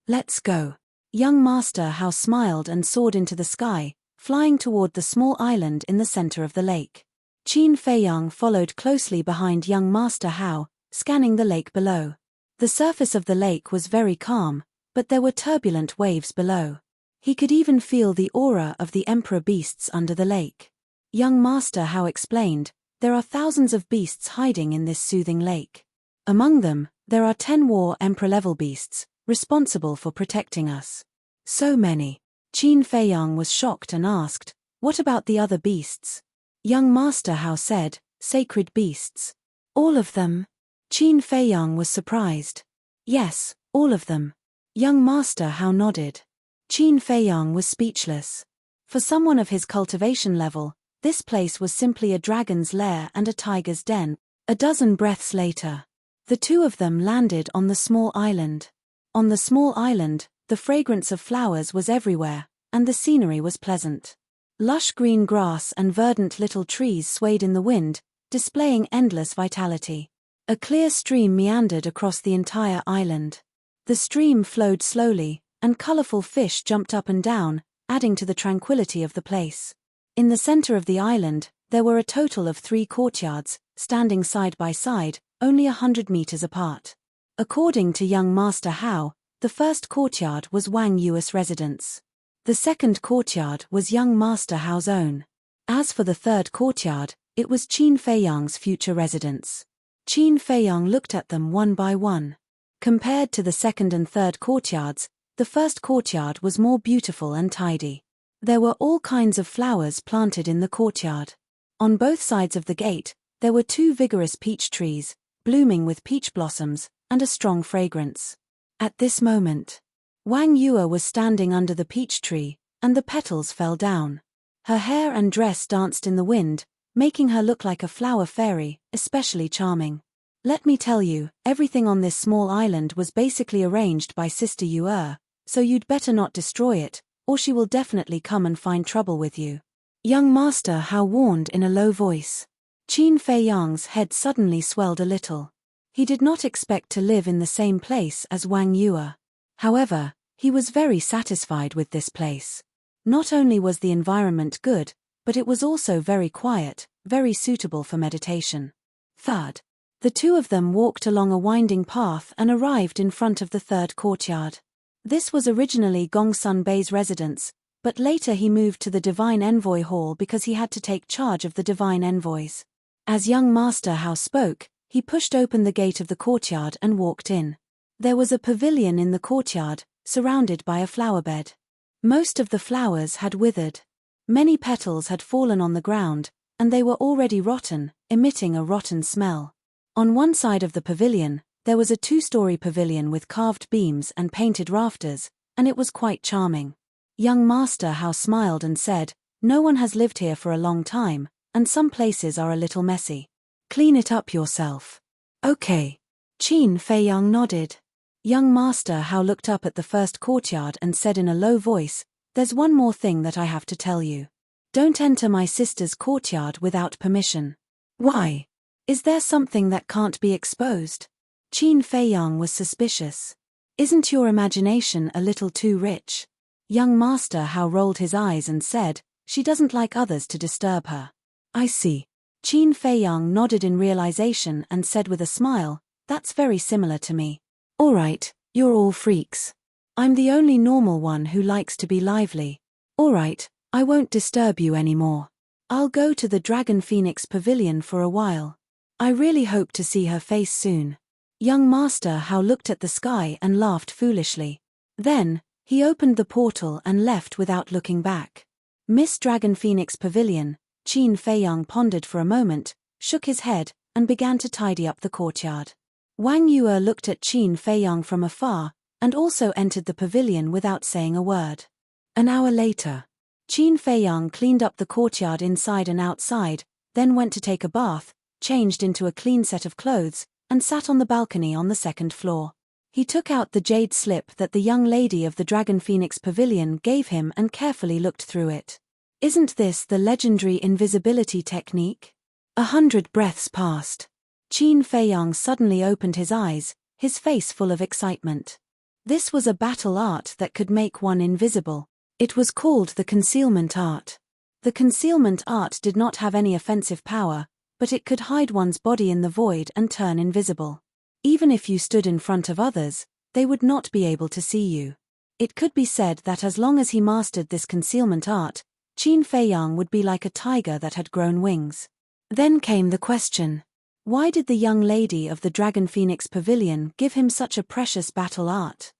Speaker 1: "Let's go." Young Master Hao smiled and soared into the sky, flying toward the small island in the center of the lake. Qin Feiyang followed closely behind young Master Hao, scanning the lake below. The surface of the lake was very calm, but there were turbulent waves below. He could even feel the aura of the emperor beasts under the lake. Young Master Hao explained, "There are thousands of beasts hiding in this soothing lake. Among them, there are 10 war emperor-level beasts, responsible for protecting us." "So many." Qin Feiyang was shocked and asked, "What about the other beasts?" Young Master Hao said, "Sacred beasts." "All of them?" Qin Feiyang was surprised. "Yes, all of them." Young Master Hao nodded. Qin Feiyang was speechless. For someone of his cultivation level, this place was simply a dragon's lair and a tiger's den. A dozen breaths later, the two of them landed on the small island. On the small island, the fragrance of flowers was everywhere, and the scenery was pleasant. Lush green grass and verdant little trees swayed in the wind, displaying endless vitality. A clear stream meandered across the entire island. The stream flowed slowly, and colorful fish jumped up and down, adding to the tranquility of the place. In the center of the island, there were a total of 3 courtyards, standing side by side, only 100 meters apart. According to young Master Hao, the first courtyard was Wang Yue's residence. The second courtyard was young Master Hao's own. As for the third courtyard, it was Qin Feiyang's future residence. Qin Feiyang looked at them one by one. Compared to the second and third courtyards, the first courtyard was more beautiful and tidy. There were all kinds of flowers planted in the courtyard. On both sides of the gate, there were 2 vigorous peach trees, blooming with peach blossoms, and a strong fragrance. At this moment, Wang Yue was standing under the peach tree, and the petals fell down. Her hair and dress danced in the wind, making her look like a flower fairy, especially charming. "Let me tell you, everything on this small island was basically arranged by Sister Yue, so you'd better not destroy it, or she will definitely come and find trouble with you." Young Master Hao warned in a low voice. Qin Feiyang's head suddenly swelled a little. He did not expect to live in the same place as Wang Yue. However, he was very satisfied with this place. Not only was the environment good, but it was also very quiet, very suitable for meditation. Third, the two of them walked along a winding path and arrived in front of the third courtyard. This was originally Gongsun Bei's residence, but later he moved to the Divine Envoy Hall because he had to take charge of the Divine Envoys. As young Master Hao spoke, he pushed open the gate of the courtyard and walked in. There was a pavilion in the courtyard, surrounded by a flower bed. Most of the flowers had withered. Many petals had fallen on the ground, and they were already rotten, emitting a rotten smell. On one side of the pavilion, there was a 2-story pavilion with carved beams and painted rafters, and it was quite charming. Young Master Hao smiled and said, "No one has lived here for a long time, and some places are a little messy. Clean it up yourself." "Okay." Qin Feiyang nodded. Young Master Hao looked up at the first courtyard and said in a low voice, "There's one more thing that I have to tell you. Don't enter my sister's courtyard without permission." "Why? Is there something that can't be exposed?" Qin Feiyang was suspicious. "Isn't your imagination a little too rich?" Young Master Hao rolled his eyes and said, "She doesn't like others to disturb her." "I see." Qin Feiyang nodded in realization and said with a smile, "That's very similar to me." "All right, you're all freaks. I'm the only normal one who likes to be lively. All right, I won't disturb you anymore. I'll go to the Dragon Phoenix Pavilion for a while. I really hope to see her face soon." Young Master Hao looked at the sky and laughed foolishly. Then, he opened the portal and left without looking back. Miss Dragon Phoenix Pavilion. Qin Feiyang pondered for a moment, shook his head, and began to tidy up the courtyard. Wang Yue looked at Qin Feiyang from afar, and also entered the pavilion without saying a word. An hour later, Qin Feiyang cleaned up the courtyard inside and outside, then went to take a bath, changed into a clean set of clothes, and sat on the balcony on the 2nd floor. He took out the jade slip that the young lady of the Dragon Phoenix Pavilion gave him and carefully looked through it. "Isn't this the legendary invisibility technique?" 100 breaths passed. Qin Feiyang suddenly opened his eyes, his face full of excitement. This was a battle art that could make one invisible. It was called the concealment art. The concealment art did not have any offensive power, but it could hide one's body in the void and turn invisible. Even if you stood in front of others, they would not be able to see you. It could be said that as long as he mastered this concealment art, Qin Feiyang would be like a tiger that had grown wings. Then came the question. Why did the young lady of the Dragon Phoenix Pavilion give him such a precious battle art?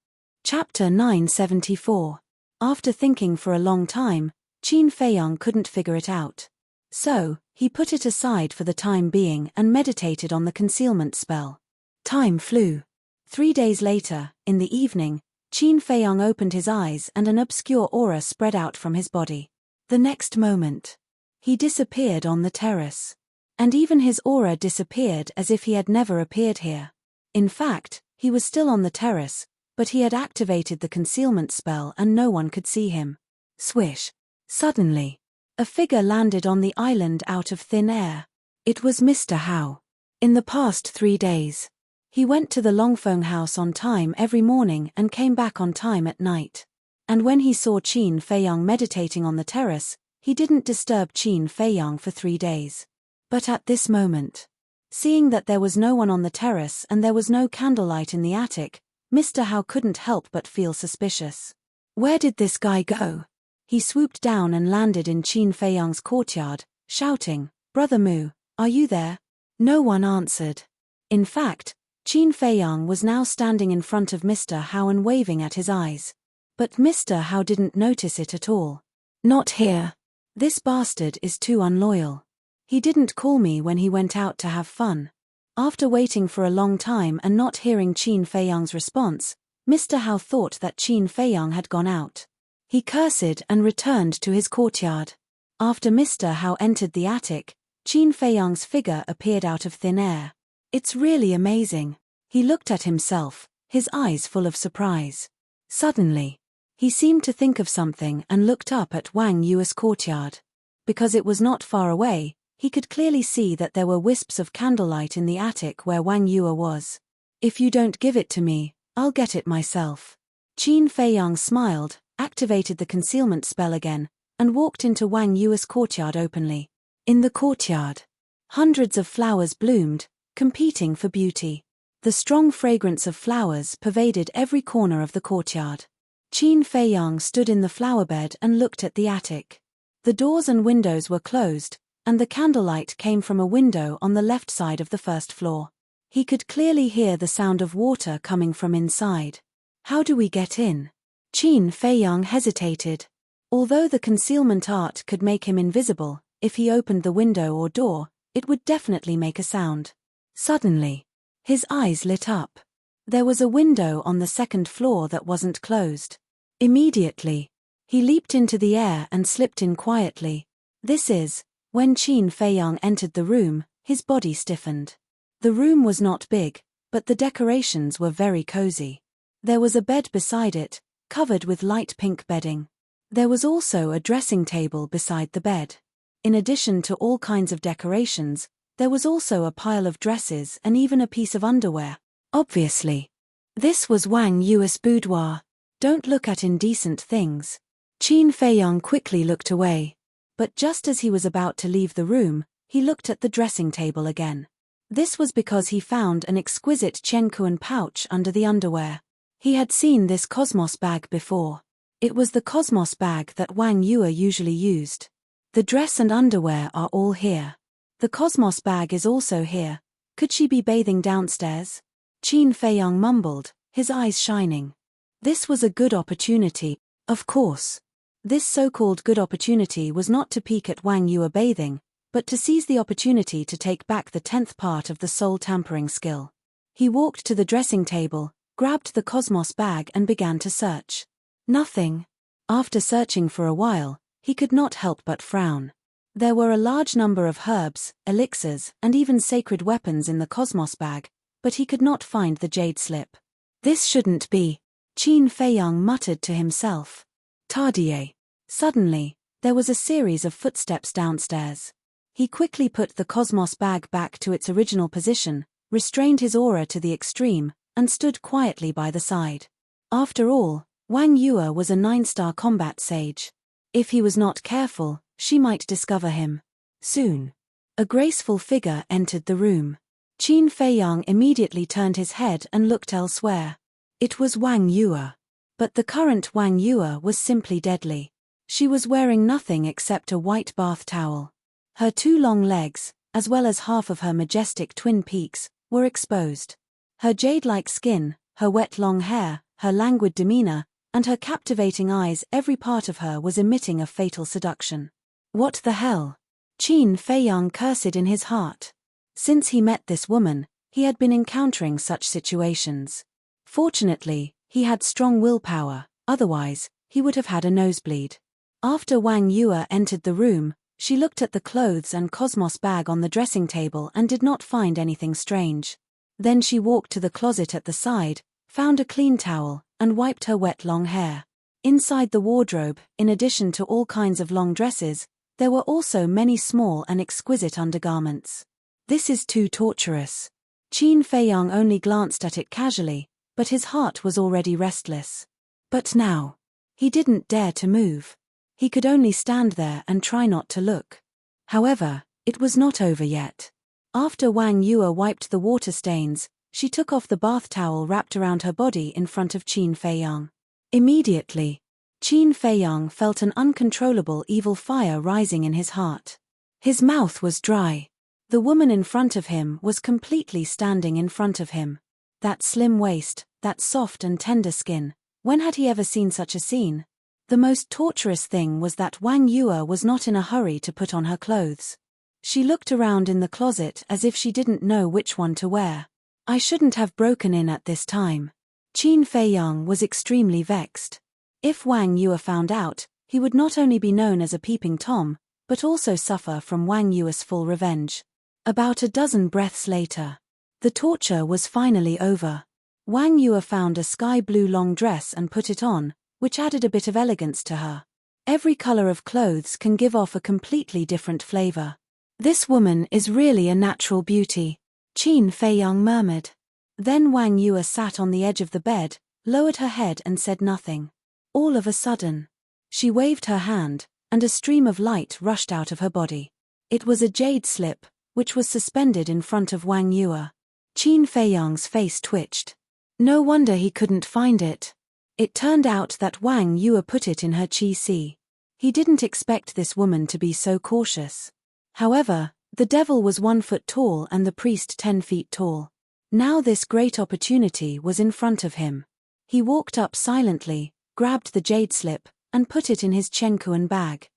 Speaker 1: Chapter 974. After thinking for a long time, Qin Feiyang couldn't figure it out. So, He put it aside for the time being and meditated on the concealment spell. Time flew. 3 days later, in the evening, Qin Feiyang opened his eyes and an obscure aura spread out from his body. The next moment, he disappeared on the terrace. And even his aura disappeared as if he had never appeared here. In fact, he was still on the terrace, but he had activated the concealment spell and no one could see him. Swish. Suddenly, a figure landed on the island out of thin air. It was Mr. Hao. In the past 3 days, he went to the Longfeng house on time every morning and came back on time at night. And when he saw Qin Feiyang meditating on the terrace, he didn't disturb Qin Feiyang for 3 days. But at this moment, seeing that there was no one on the terrace and there was no candlelight in the attic, Mr. Hao couldn't help but feel suspicious. Where did this guy go? He swooped down and landed in Qin Feiyang's courtyard, shouting, "Brother Mu, are you there?" No one answered. In fact, Qin Feiyang was now standing in front of Mr. Hao and waving at his eyes. But Mr. Hao didn't notice it at all. "Not here. This bastard is too unloyal. He didn't call me when he went out to have fun." After waiting for a long time and not hearing Qin Feiyang's response, Mr. Hao thought that Qin Feiyang had gone out. He cursed and returned to his courtyard. After Mr. Hao entered the attic, Qin Feiyang's figure appeared out of thin air. "It's really amazing." He looked at himself, his eyes full of surprise. Suddenly, he seemed to think of something and looked up at Wang Yue's courtyard. Because it was not far away, he could clearly see that there were wisps of candlelight in the attic where Wang Yue was. "If you don't give it to me, I'll get it myself." Qin Feiyang smiled, activated the concealment spell again, and walked into Wang Yue's courtyard openly. In the courtyard, hundreds of flowers bloomed, competing for beauty. The strong fragrance of flowers pervaded every corner of the courtyard. Qin Feiyang stood in the flowerbed and looked at the attic. The doors and windows were closed, and the candlelight came from a window on the left side of the first floor. He could clearly hear the sound of water coming from inside. "How do we get in?" Qin Feiyang hesitated. Although the concealment art could make him invisible, if he opened the window or door, it would definitely make a sound. Suddenly, his eyes lit up. There was a window on the second floor that wasn't closed. Immediately, he leaped into the air and slipped in quietly. When Qin Feiyang entered the room, his body stiffened. The room was not big, but the decorations were very cozy. There was a bed beside it, covered with light pink bedding. There was also a dressing table beside the bed. In addition to all kinds of decorations, there was also a pile of dresses and even a piece of underwear. Obviously, this was Wang Yue's boudoir. "Don't look at indecent things." Qin Feiyang quickly looked away. But just as he was about to leave the room, he looked at the dressing table again. This was because he found an exquisite Chenkuan pouch under the underwear. He had seen this Cosmos bag before. It was the Cosmos bag that Wang Yue usually used. The dress and underwear are all here. The Cosmos bag is also here. Could she be bathing downstairs? Qin Feiyang mumbled, his eyes shining. This was a good opportunity, of course. This so-called good opportunity was not to peek at Wang Yue bathing, but to seize the opportunity to take back the 10th part of the soul tampering skill. He walked to the dressing table, grabbed the Cosmos bag and began to search. Nothing. After searching for a while, he could not help but frown. There were a large number of herbs, elixirs, and even sacred weapons in the Cosmos bag, but he could not find the jade slip. "This shouldn't be," Qin Feiyang muttered to himself. Tardier. Suddenly, there was a series of footsteps downstairs. He quickly put the Cosmos bag back to its original position, restrained his aura to the extreme, and stood quietly by the side. After all, Wang Yue was a 9-star combat sage. If he was not careful, she might discover him. Soon, a graceful figure entered the room. Qin Feiyang immediately turned his head and looked elsewhere. It was Wang Yue. But the current Wang Yue was simply deadly. She was wearing nothing except a white bath towel. Her 2 long legs, as well as half of her majestic twin peaks, were exposed. Her jade-like skin, her wet long hair, her languid demeanor, and her captivating eyes, every part of her was emitting a fatal seduction. What the hell? Qin Feiyang cursed in his heart. Since he met this woman, he had been encountering such situations. Fortunately, he had strong willpower, otherwise, he would have had a nosebleed. After Wang Yue entered the room, she looked at the clothes and cosmos bag on the dressing table and did not find anything strange. Then she walked to the closet at the side, found a clean towel, and wiped her wet long hair. Inside the wardrobe, in addition to all kinds of long dresses, there were also many small and exquisite undergarments. This is too torturous. Qin Feiyang only glanced at it casually, but his heart was already restless. But now, he didn't dare to move. He could only stand there and try not to look. However, it was not over yet. After Wang Yue wiped the water stains, she took off the bath towel wrapped around her body in front of Qin Feiyang. Immediately, Qin Feiyang felt an uncontrollable evil fire rising in his heart. His mouth was dry. The woman in front of him was completely standing in front of him. That slim waist, that soft and tender skin. When had he ever seen such a scene? The most torturous thing was that Wang Yue was not in a hurry to put on her clothes. She looked around in the closet as if she didn't know which one to wear. I shouldn't have broken in at this time. Qin Feiyang was extremely vexed. If Wang Yue found out, he would not only be known as a peeping Tom, but also suffer from Wang Yue's full revenge. About a dozen breaths later, the torture was finally over. Wang Yue found a sky blue long dress and put it on, which added a bit of elegance to her. Every color of clothes can give off a completely different flavor. This woman is really a natural beauty, Qin Feiyang murmured. Then Wang Yue sat on the edge of the bed, lowered her head and said nothing. All of a sudden, she waved her hand, and a stream of light rushed out of her body. It was a jade slip, which was suspended in front of Wang Yue. Qin Feiyang's face twitched. No wonder he couldn't find it. It turned out that Wang Yue put it in her qi. He didn't expect this woman to be so cautious. However, the devil was 1 foot tall and the priest 10 feet tall. Now this great opportunity was in front of him. He walked up silently, grabbed the jade slip, and put it in his Chengkuan bag.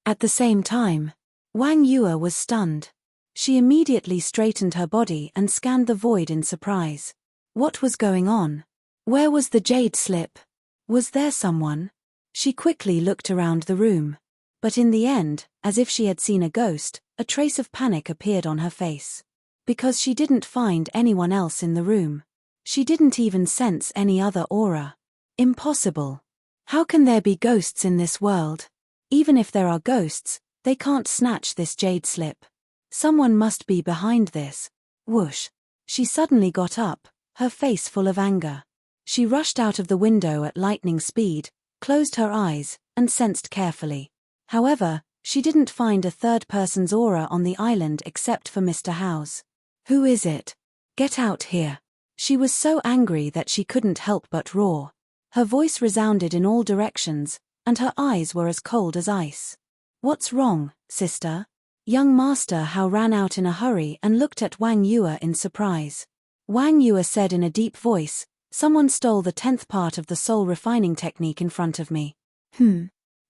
Speaker 1: At the same time, Wang Yue was stunned. She immediately straightened her body and scanned the void in surprise. What was going on? Where was the jade slip? Was there someone? She quickly looked around the room. But in the end, as if she had seen a ghost, a trace of panic appeared on her face. Because she didn't find anyone else in the room. She didn't even sense any other aura. Impossible. How can there be ghosts in this world? Even if there are ghosts, they can't snatch this jade slip. Someone must be behind this. Whoosh. She suddenly got up, her face full of anger. She rushed out of the window at lightning speed, closed her eyes, and sensed carefully. However, she didn't find a third person's aura on the island except for Mr. Howe's. Who is it? Get out here. She was so angry that she couldn't help but roar. Her voice resounded in all directions, and her eyes were as cold as ice. What's wrong, sister? Young Master Hao ran out in a hurry and looked at Wang Yue in surprise. Wang Yue said in a deep voice, someone stole the 10th part of the soul refining technique in front of me.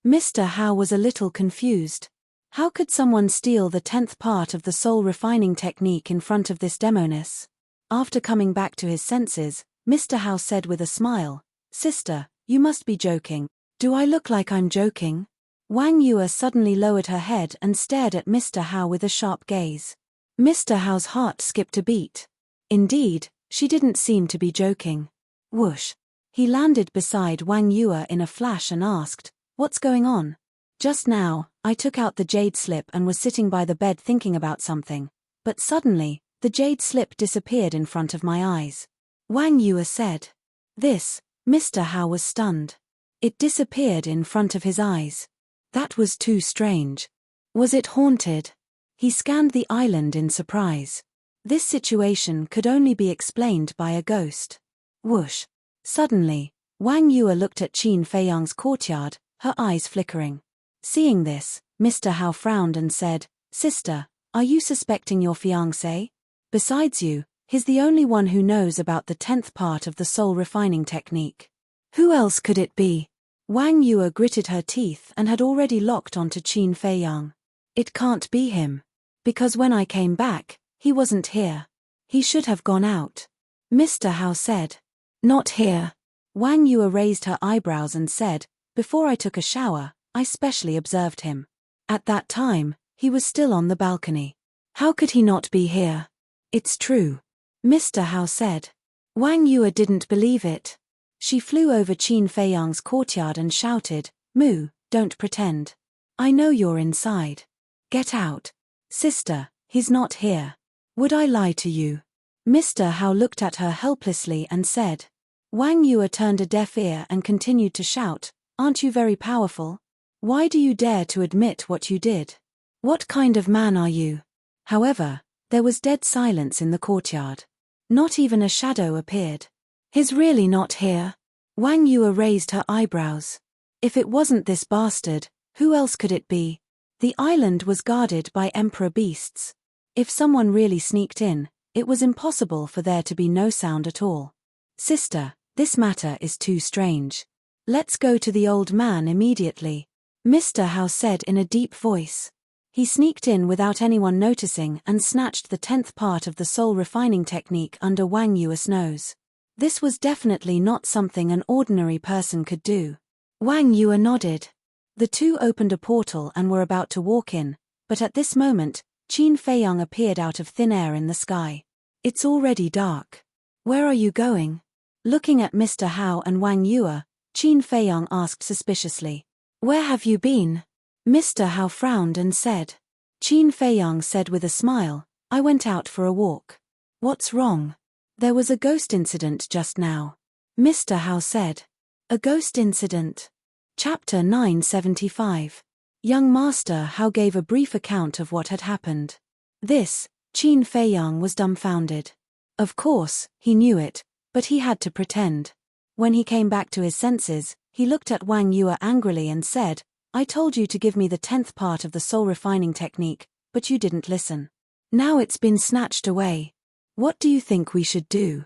Speaker 1: Mr. Hao was a little confused. How could someone steal the 10th part of the soul refining technique in front of this demoness? After coming back to his senses, Mr. Hao said with a smile, Sister, you must be joking. Do I look like I'm joking? Wang Yue suddenly lowered her head and stared at Mr. Hao with a sharp gaze. Mr. Hao's heart skipped a beat. Indeed, she didn't seem to be joking. Whoosh. He landed beside Wang Yue in a flash and asked, What's going on? Just now, I took out the jade slip and was sitting by the bed thinking about something, but suddenly, the jade slip disappeared in front of my eyes. Wang Yue said. This, Mr. Hao was stunned. It disappeared in front of his eyes. That was too strange. Was it haunted? He scanned the island in surprise. This situation could only be explained by a ghost. Whoosh. Suddenly, Wang Yue looked at Qin Feiyang's courtyard, her eyes flickering. Seeing this, Mr. Hao frowned and said, Sister, are you suspecting your fiancé? Besides you, he's the only one who knows about the 10th part of the soul refining technique. Who else could it be? Wang Yue gritted her teeth and had already locked onto Qin Feiyang. It can't be him. Because when I came back, he wasn't here. He should have gone out. Mr. Hao said. Not here. Wang Yue raised her eyebrows and said, before I took a shower, I specially observed him. At that time, he was still on the balcony. How could he not be here? It's true. Mr. Hao said. Wang Yue didn't believe it. She flew over Qin Feiyang's courtyard and shouted, Moo, don't pretend. I know you're inside. Get out. Sister, he's not here. Would I lie to you? Mr. Hao looked at her helplessly and said. Wang Yue turned a deaf ear and continued to shout, Aren't you very powerful? Why do you dare to admit what you did? What kind of man are you? However, there was dead silence in the courtyard. Not even a shadow appeared. He's really not here? Wang Yue raised her eyebrows. If it wasn't this bastard, who else could it be? The island was guarded by emperor beasts. If someone really sneaked in, it was impossible for there to be no sound at all. Sister, this matter is too strange. Let's go to the old man immediately, Mr. Hao said in a deep voice. He sneaked in without anyone noticing and snatched the 10th part of the soul refining technique under Wang Yue's nose. This was definitely not something an ordinary person could do. Wang Yue nodded. The two opened a portal and were about to walk in, but at this moment, Qin Feiyang appeared out of thin air in the sky. It's already dark. Where are you going? Looking at Mr. Hao and Wang Yue, Qin Feiyang asked suspiciously. Where have you been? Mr. Hao frowned and said. Qin Feiyang said with a smile, I went out for a walk. What's wrong? There was a ghost incident just now. Mr. Hao said. A ghost incident? Chapter 975. Young Master Hao gave a brief account of what had happened. This, Qin Feiyang was dumbfounded. Of course, he knew it, but he had to pretend. When he came back to his senses, he looked at Wang Yue angrily and said, I told you to give me the 10th part of the soul refining technique, but you didn't listen. Now it's been snatched away. What do you think we should do?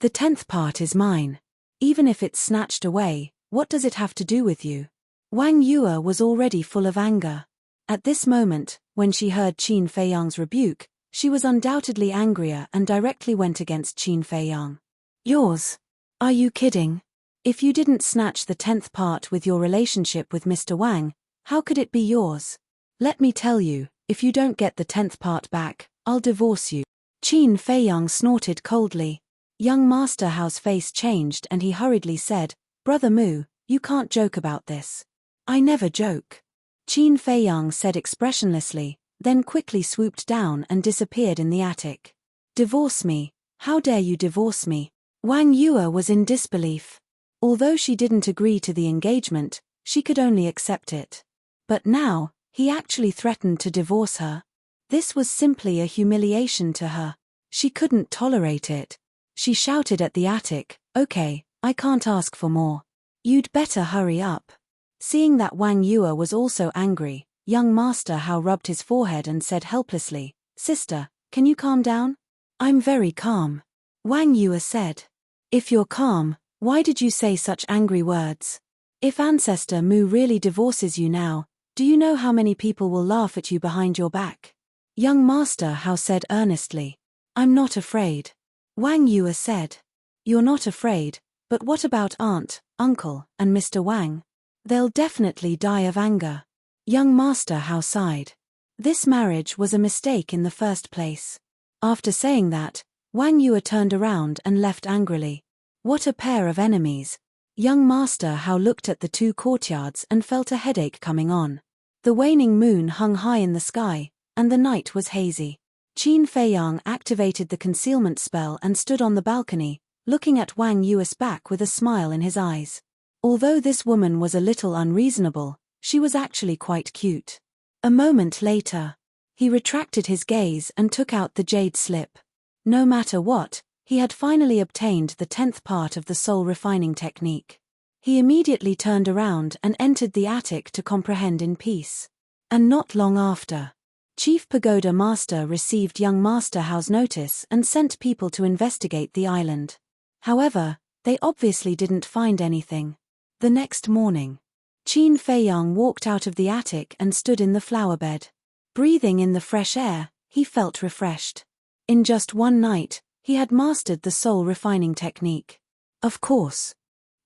Speaker 1: The 10th part is mine. Even if it's snatched away, what does it have to do with you? Wang Yue was already full of anger. At this moment, when she heard Qin Feiyang's rebuke, she was undoubtedly angrier and directly went against Qin Feiyang. Yours? Are you kidding? If you didn't snatch the 10th part with your relationship with Mr. Wang, how could it be yours? Let me tell you, if you don't get the 10th part back, I'll divorce you. Qin Feiyang snorted coldly. Young Master Hao's face changed and he hurriedly said, Brother Mu, you can't joke about this. I never joke. Qin Feiyang said expressionlessly, then quickly swooped down and disappeared in the attic. Divorce me? How dare you divorce me? Wang Yue was in disbelief. Although she didn't agree to the engagement, she could only accept it. But now, he actually threatened to divorce her. This was simply a humiliation to her. She couldn't tolerate it. She shouted at the attic, Okay, I can't ask for more. You'd better hurry up. Seeing that Wang Yue was also angry, young Master Hao rubbed his forehead and said helplessly, Sister, can you calm down? I'm very calm. Wang Yue said. If you're calm, why did you say such angry words? If Ancestor Mu really divorces you now, do you know how many people will laugh at you behind your back? Young Master Hao said earnestly. I'm not afraid. Wang Yue said. You're not afraid, but what about Aunt, Uncle, and Mr. Wang? They'll definitely die of anger. Young Master Hao sighed. This marriage was a mistake in the first place. After saying that, Wang Yue turned around and left angrily. What a pair of enemies. Young Master Hao looked at the two courtyards and felt a headache coming on. The waning moon hung high in the sky, and the night was hazy. Qin Feiyang activated the concealment spell and stood on the balcony, looking at Wang Yue's back with a smile in his eyes. Although this woman was a little unreasonable, she was actually quite cute. A moment later, he retracted his gaze and took out the jade slip. No matter what, he had finally obtained the 10th part of the soul refining technique. He immediately turned around and entered the attic to comprehend in peace. And not long after, Chief Pagoda Master received young Master Hao's notice and sent people to investigate the island. However, they obviously didn't find anything. The next morning, Qin Feiyang walked out of the attic and stood in the flower bed. Breathing in the fresh air, he felt refreshed. In just one night, he had mastered the soul refining technique. Of course.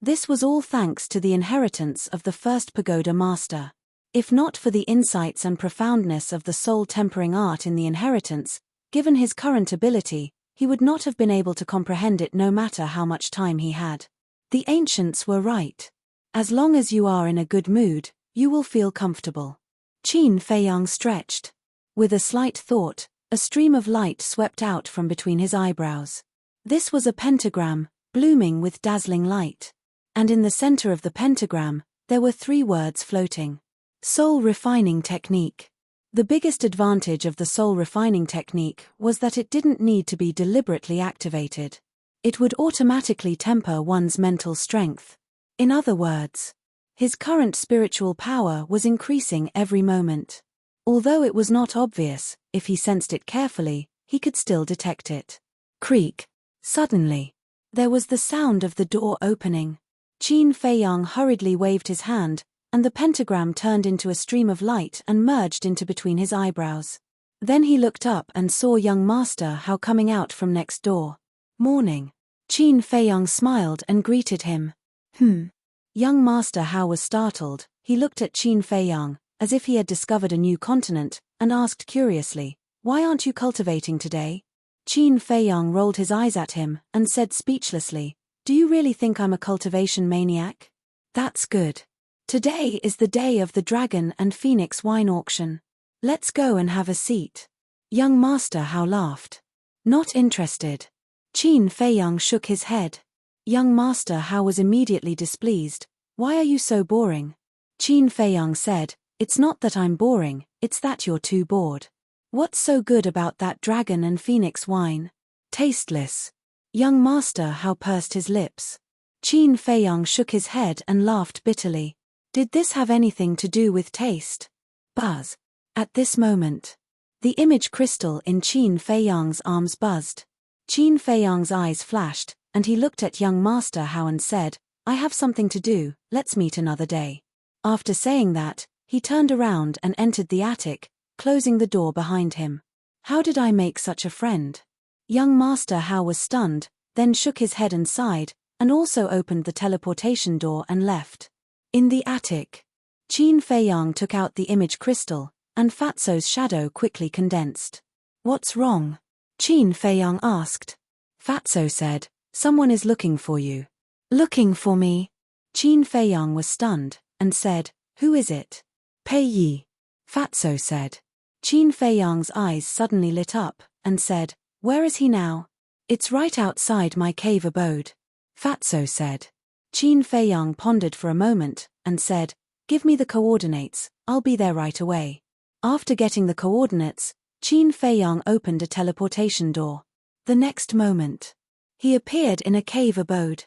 Speaker 1: This was all thanks to the inheritance of the first pagoda master. If not for the insights and profoundness of the soul tempering art in the inheritance, given his current ability, he would not have been able to comprehend it no matter how much time he had. The ancients were right. As long as you are in a good mood, you will feel comfortable. Qin Feiyang stretched. With a slight thought, a stream of light swept out from between his eyebrows. This was a pentagram, blooming with dazzling light. And in the center of the pentagram, there were 3 words floating. Soul refining technique. The biggest advantage of the soul refining technique was that it didn't need to be deliberately activated. It would automatically temper one's mental strength. In other words, his current spiritual power was increasing every moment. Although it was not obvious, if he sensed it carefully, he could still detect it. Creak. Suddenly, there was the sound of the door opening. Qin Feiyang hurriedly waved his hand, and the pentagram turned into a stream of light and merged into between his eyebrows. Then he looked up and saw young Master Hao coming out from next door. Morning. Qin Feiyang smiled and greeted him. Young Master Hao was startled. He looked at Qin Feiyang, as if he had discovered a new continent, and asked curiously, "Why aren't you cultivating today?" Qin Feiyang rolled his eyes at him and said speechlessly, "Do you really think I'm a cultivation maniac? That's good. Today is the day of the Dragon and Phoenix wine auction. Let's go and have a seat." Young Master Hao laughed. Not interested. Qin Feiyang shook his head. Young Master Hao was immediately displeased. "Why are you so boring?" Qin Feiyang said, "It's not that I'm boring, it's that you're too bored. What's so good about that Dragon and Phoenix wine? Tasteless." Young Master Hao pursed his lips. Qin Feiyang shook his head and laughed bitterly. Did this have anything to do with taste? Buzz. At this moment, the image crystal in Qin Feiyang's arms buzzed. Qin Feiyang's eyes flashed, and he looked at young Master Hao and said, "I have something to do, let's meet another day." After saying that, he turned around and entered the attic, closing the door behind him. How did I make such a friend? Young Master Hao was stunned, then shook his head and sighed, and also opened the teleportation door and left. In the attic, Qin Feiyang took out the image crystal, and Fatso's shadow quickly condensed. "What's wrong?" Qin Feiyang asked. Fatso said, "Someone is looking for you." "Looking for me?" Qin Feiyang was stunned, and said, "Who is it?" "Pei Yi." Fatso said. Qin Feiyang's eyes suddenly lit up, and said, "Where is he now?" "It's right outside my cave abode," Fatso said. Qin Feiyang pondered for a moment, and said, "Give me the coordinates, I'll be there right away." After getting the coordinates, Qin Feiyang opened a teleportation door. The next moment, he appeared in a cave abode.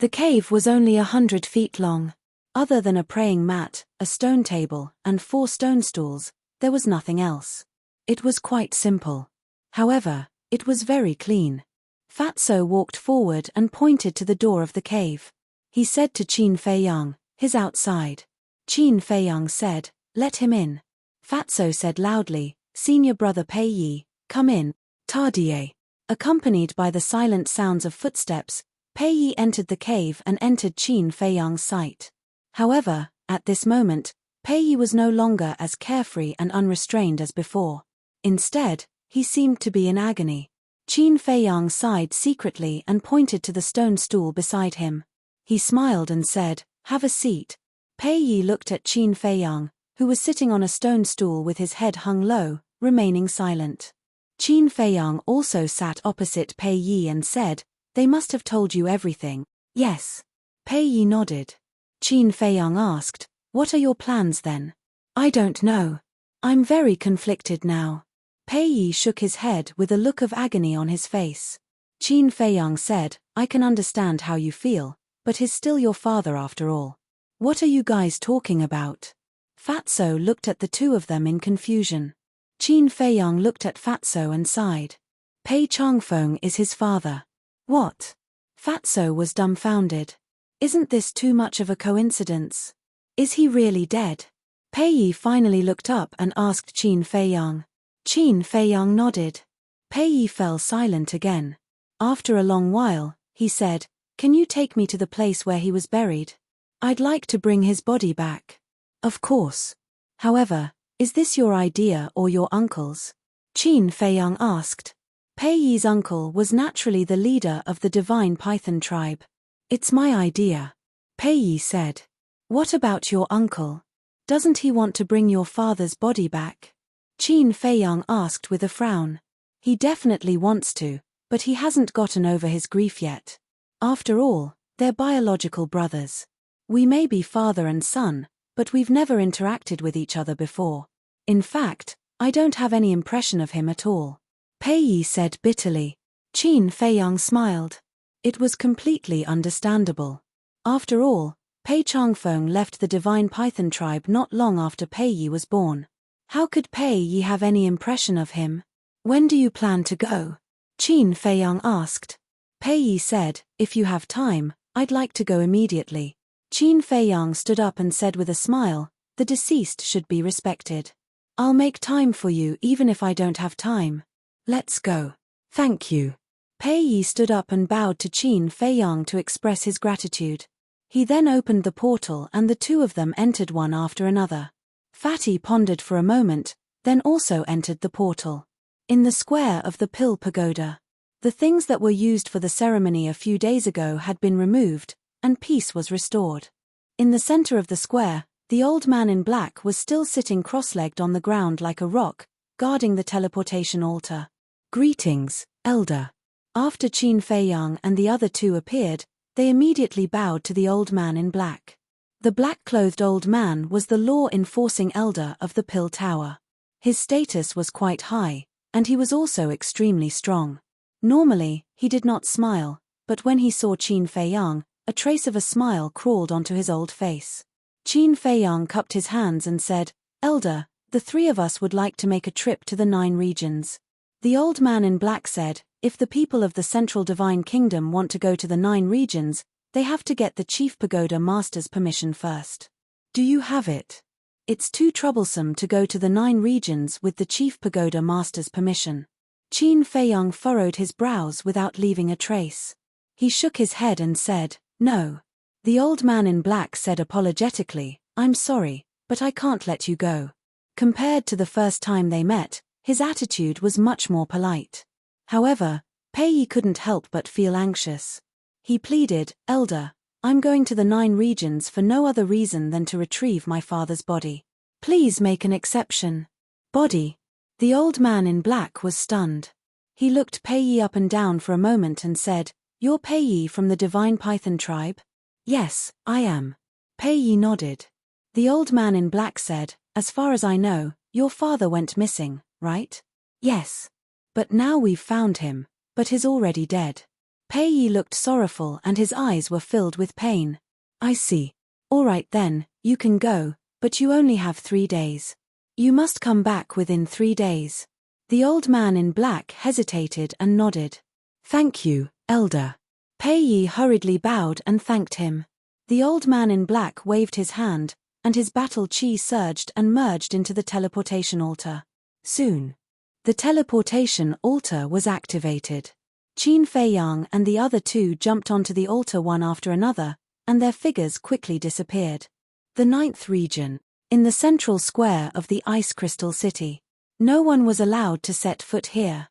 Speaker 1: The cave was only 100 feet long. Other than a praying mat, a stone table, and 4 stone stools, there was nothing else. It was quite simple. However, it was very clean. Fatso walked forward and pointed to the door of the cave. He said to Qin Feiyang, "He's outside." Qin Feiyang said, "Let him in." Fatso said loudly, "Senior brother Pei Yi, come in." Tardier. Accompanied by the silent sounds of footsteps, Pei Yi entered the cave and entered Qin Feiyang's sight. However, at this moment, Pei Yi was no longer as carefree and unrestrained as before. Instead, he seemed to be in agony. Qin Feiyang sighed secretly and pointed to the stone stool beside him. He smiled and said, "Have a seat." Pei Yi looked at Qin Feiyang, who was sitting on a stone stool with his head hung low, remaining silent. Qin Feiyang also sat opposite Pei Yi and said, "They must have told you everything." "Yes." Pei Yi nodded. Qin Feiyang asked, "What are your plans then?" "I don't know. I'm very conflicted now." Pei Yi shook his head with a look of agony on his face. Qin Feiyang said, "I can understand how you feel, but he's still your father after all. What are you guys talking about?" Fatso looked at the two of them in confusion. Qin Feiyang looked at Fatso and sighed. Pei Changfeng is his father. What? Fatso was dumbfounded. Isn't this too much of a coincidence? Is he really dead? Pei Yi finally looked up and asked Qin Feiyang. Qin Feiyang nodded. Pei Yi fell silent again. After a long while, he said, "Can you take me to the place where he was buried? I'd like to bring his body back." "Of course. However, is this your idea or your uncle's?" Qin Feiyang asked. Pei Yi's uncle was naturally the leader of the divine python tribe. "It's my idea," Pei Yi said. "What about your uncle? Doesn't he want to bring your father's body back?" Qin Feiyang asked with a frown. "He definitely wants to, but he hasn't gotten over his grief yet. After all, they're biological brothers. We may be father and son, but we've never interacted with each other before. In fact, I don't have any impression of him at all," Pei Yi said bitterly. Qin Feiyang smiled. It was completely understandable. After all, Pei Changfeng left the divine python tribe not long after Pei Yi was born. How could Pei Yi have any impression of him? "When do you plan to go?" Qin Feiyang asked. Pei Yi said, "If you have time, I'd like to go immediately." Qin Feiyang stood up and said with a smile, "The deceased should be respected. I'll make time for you even if I don't have time. Let's go." "Thank you." Pei Yi stood up and bowed to Qin Feiyang to express his gratitude. He then opened the portal and the two of them entered one after another. Fatty pondered for a moment, then also entered the portal. In the square of the Pill Pagoda, the things that were used for the ceremony a few days ago had been removed, and peace was restored. In the center of the square, the old man in black was still sitting cross-legged on the ground like a rock, guarding the teleportation altar. "Greetings, Elder." After Qin Feiyang and the other two appeared, they immediately bowed to the old man in black. The black-clothed old man was the law-enforcing elder of the Pill Tower. His status was quite high, and he was also extremely strong. Normally, he did not smile, but when he saw Qin Feiyang, a trace of a smile crawled onto his old face. Qin Feiyang cupped his hands and said, "Elder, the three of us would like to make a trip to the 9 regions. The old man in black said, "If the people of the Central Divine Kingdom want to go to the 9 regions, they have to get the Chief Pagoda Master's permission first. Do you have it? It's too troublesome to go to the 9 regions with the Chief Pagoda Master's permission." Qin Feiyang furrowed his brows without leaving a trace. He shook his head and said, "No." The old man in black said apologetically, "I'm sorry, but I can't let you go." Compared to the first time they met, his attitude was much more polite. However, Pei Yi couldn't help but feel anxious. He pleaded, "Elder, I'm going to the 9 regions for no other reason than to retrieve my father's body. Please make an exception." "Body?" The old man in black was stunned. He looked Pei Yi up and down for a moment and said, "You're Pei Yi from the Divine Python tribe?" "Yes, I am." Pei Yi nodded. The old man in black said, "As far as I know, your father went missing, right?" "Yes. But now we've found him, but he's already dead." Pei Yi looked sorrowful and his eyes were filled with pain. "I see. All right then, you can go, but you only have 3 days. You must come back within 3 days." The old man in black hesitated and nodded. "Thank you, Elder." Pei Yi hurriedly bowed and thanked him. The old man in black waved his hand, and his battle chi surged and merged into the teleportation altar. Soon, the teleportation altar was activated. Qin Feiyang and the other two jumped onto the altar one after another, and their figures quickly disappeared. The 9th region, in the central square of the Ice Crystal City. No one was allowed to set foot here.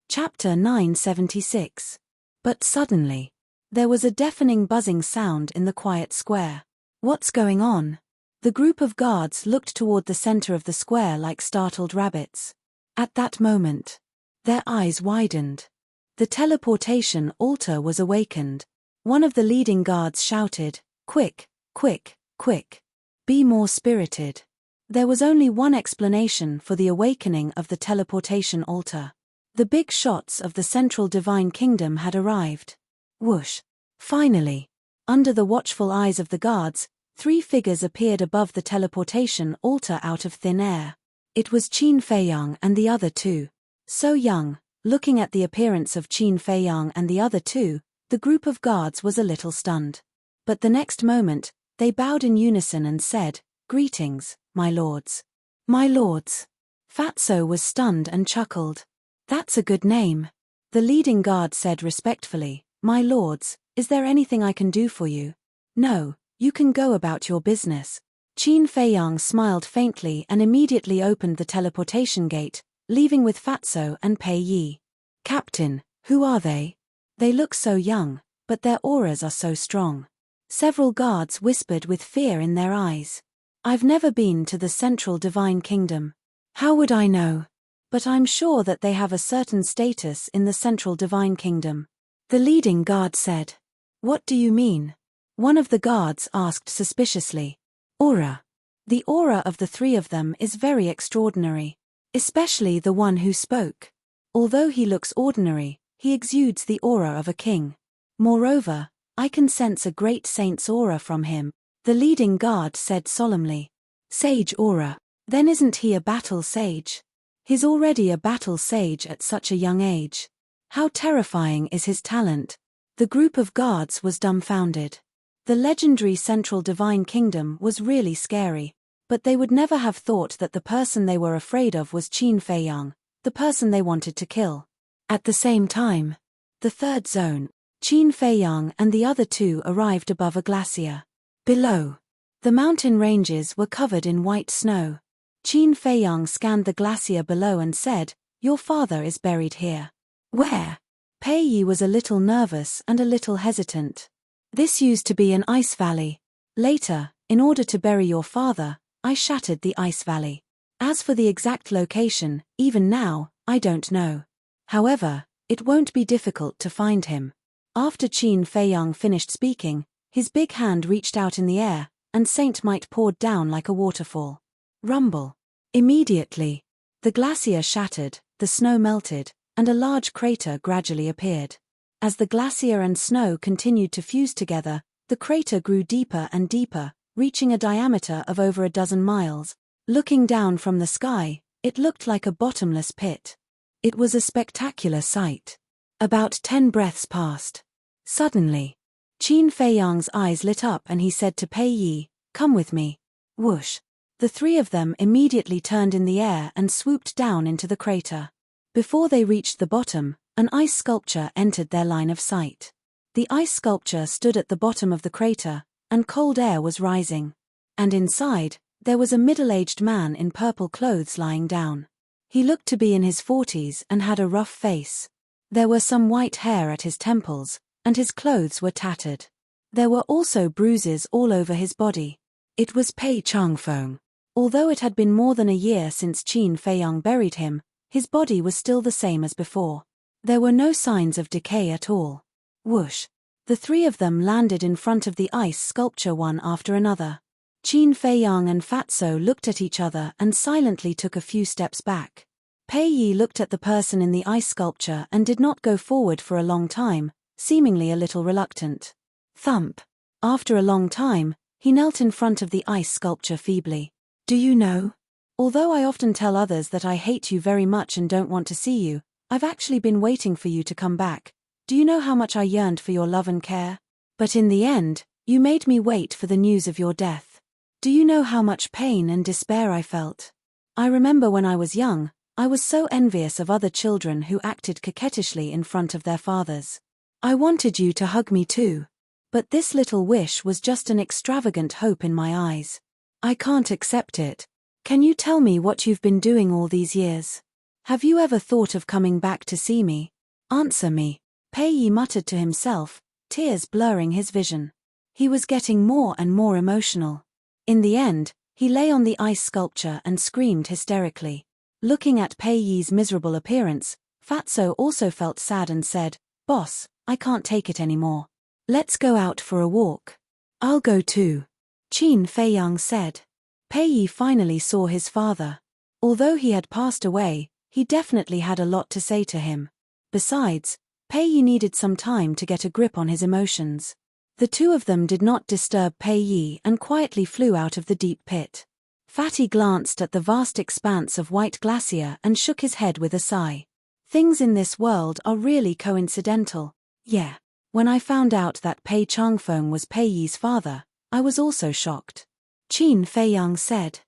Speaker 1: Chapter 976. But suddenly, there was a deafening buzzing sound in the quiet square. "What's going on?" The group of guards looked toward the center of the square like startled rabbits. At that moment, their eyes widened. The teleportation altar was awakened. One of the leading guards shouted, "Quick, quick, quick. Be more spirited." There was only one explanation for the awakening of the teleportation altar. The big shots of the Central Divine Kingdom had arrived. Whoosh! Finally, under the watchful eyes of the guards, 3 figures appeared above the teleportation altar out of thin air. It was Qin Feiyang and the other two. So young, looking at the appearance of Qin Feiyang and the other two, the group of guards was a little stunned. But the next moment, they bowed in unison and said, "Greetings, my lords. My lords. Fatso was stunned and chuckled. That's a good name. The leading guard said respectfully, my lords, is there anything I can do for you? No, you can go about your business. Qin Feiyang smiled faintly and immediately opened the teleportation gate, leaving with Fatso and Pei Yi. Captain, who are they? They look so young, but their auras are so strong. Several guards whispered with fear in their eyes. I've never been to the Central Divine Kingdom. How would I know? But I'm sure that they have a certain status in the Central Divine Kingdom. The leading guard said. What do you mean? One of the guards asked suspiciously. Aura. The aura of the three of them is very extraordinary. Especially the one who spoke. Although he looks ordinary, he exudes the aura of a king. Moreover, I can sense a great saint's aura from him, the leading guard said solemnly. Sage aura. Then isn't he a battle sage? He's already a battle sage at such a young age. How terrifying is his talent? The group of guards was dumbfounded. The legendary Central Divine Kingdom was really scary, but they would never have thought that the person they were afraid of was Qin Feiyang, the person they wanted to kill. At the same time, the third zone, Qin Feiyang and the other two arrived above a glacier. Below, the mountain ranges were covered in white snow. Qin Feiyang scanned the glacier below and said, your father is buried here. Where? Pei Yi was a little nervous and a little hesitant. This used to be an ice valley. Later, in order to bury your father, I shattered the ice valley. As for the exact location, even now, I don't know. However, it won't be difficult to find him. After Qin Feiyang finished speaking, his big hand reached out in the air, and Saint Might poured down like a waterfall. Rumble. Immediately, the glacier shattered, the snow melted, and a large crater gradually appeared. As the glacier and snow continued to fuse together, the crater grew deeper and deeper, reaching a diameter of over a dozen miles. Looking down from the sky, it looked like a bottomless pit. It was a spectacular sight. About 10 breaths passed. Suddenly, Qin Feiyang's eyes lit up and he said to Pei Yi, come with me. Whoosh. The three of them immediately turned in the air and swooped down into the crater. Before they reached the bottom, an ice sculpture entered their line of sight. The ice sculpture stood at the bottom of the crater, and cold air was rising. And inside, there was a middle-aged man in purple clothes lying down. He looked to be in his 40s and had a rough face. There were some white hair at his temples, and his clothes were tattered. There were also bruises all over his body. It was Pei Changfeng. Although it had been more than a year since Qin Feiyang buried him, his body was still the same as before. There were no signs of decay at all. Whoosh. The three of them landed in front of the ice sculpture one after another. Qin Feiyang and Fatso looked at each other and silently took a few steps back. Pei Yi looked at the person in the ice sculpture and did not go forward for a long time, seemingly a little reluctant. Thump. After a long time, he knelt in front of the ice sculpture feebly. Do you know? Although I often tell others that I hate you very much and don't want to see you, I've actually been waiting for you to come back. Do you know how much I yearned for your love and care? But in the end, you made me wait for the news of your death. Do you know how much pain and despair I felt? I remember when I was young, I was so envious of other children who acted coquettishly in front of their fathers. I wanted you to hug me too. But this little wish was just an extravagant hope in my eyes. I can't accept it. Can you tell me what you've been doing all these years? Have you ever thought of coming back to see me? Answer me. Pei Yi muttered to himself, tears blurring his vision. He was getting more and more emotional. In the end, he lay on the ice sculpture and screamed hysterically. Looking at Pei Yi's miserable appearance, Fatso also felt sad and said, Boss, I can't take it anymore. Let's go out for a walk. I'll go too. Qin Feiyang said. Pei Yi finally saw his father. Although he had passed away, he definitely had a lot to say to him. Besides, Pei Yi needed some time to get a grip on his emotions. The two of them did not disturb Pei Yi and quietly flew out of the deep pit. Fatty glanced at the vast expanse of white glacier and shook his head with a sigh. Things in this world are really coincidental. Yeah. When I found out that Pei Changfeng was Pei Yi's father, I was also shocked. Qin Feiyang said.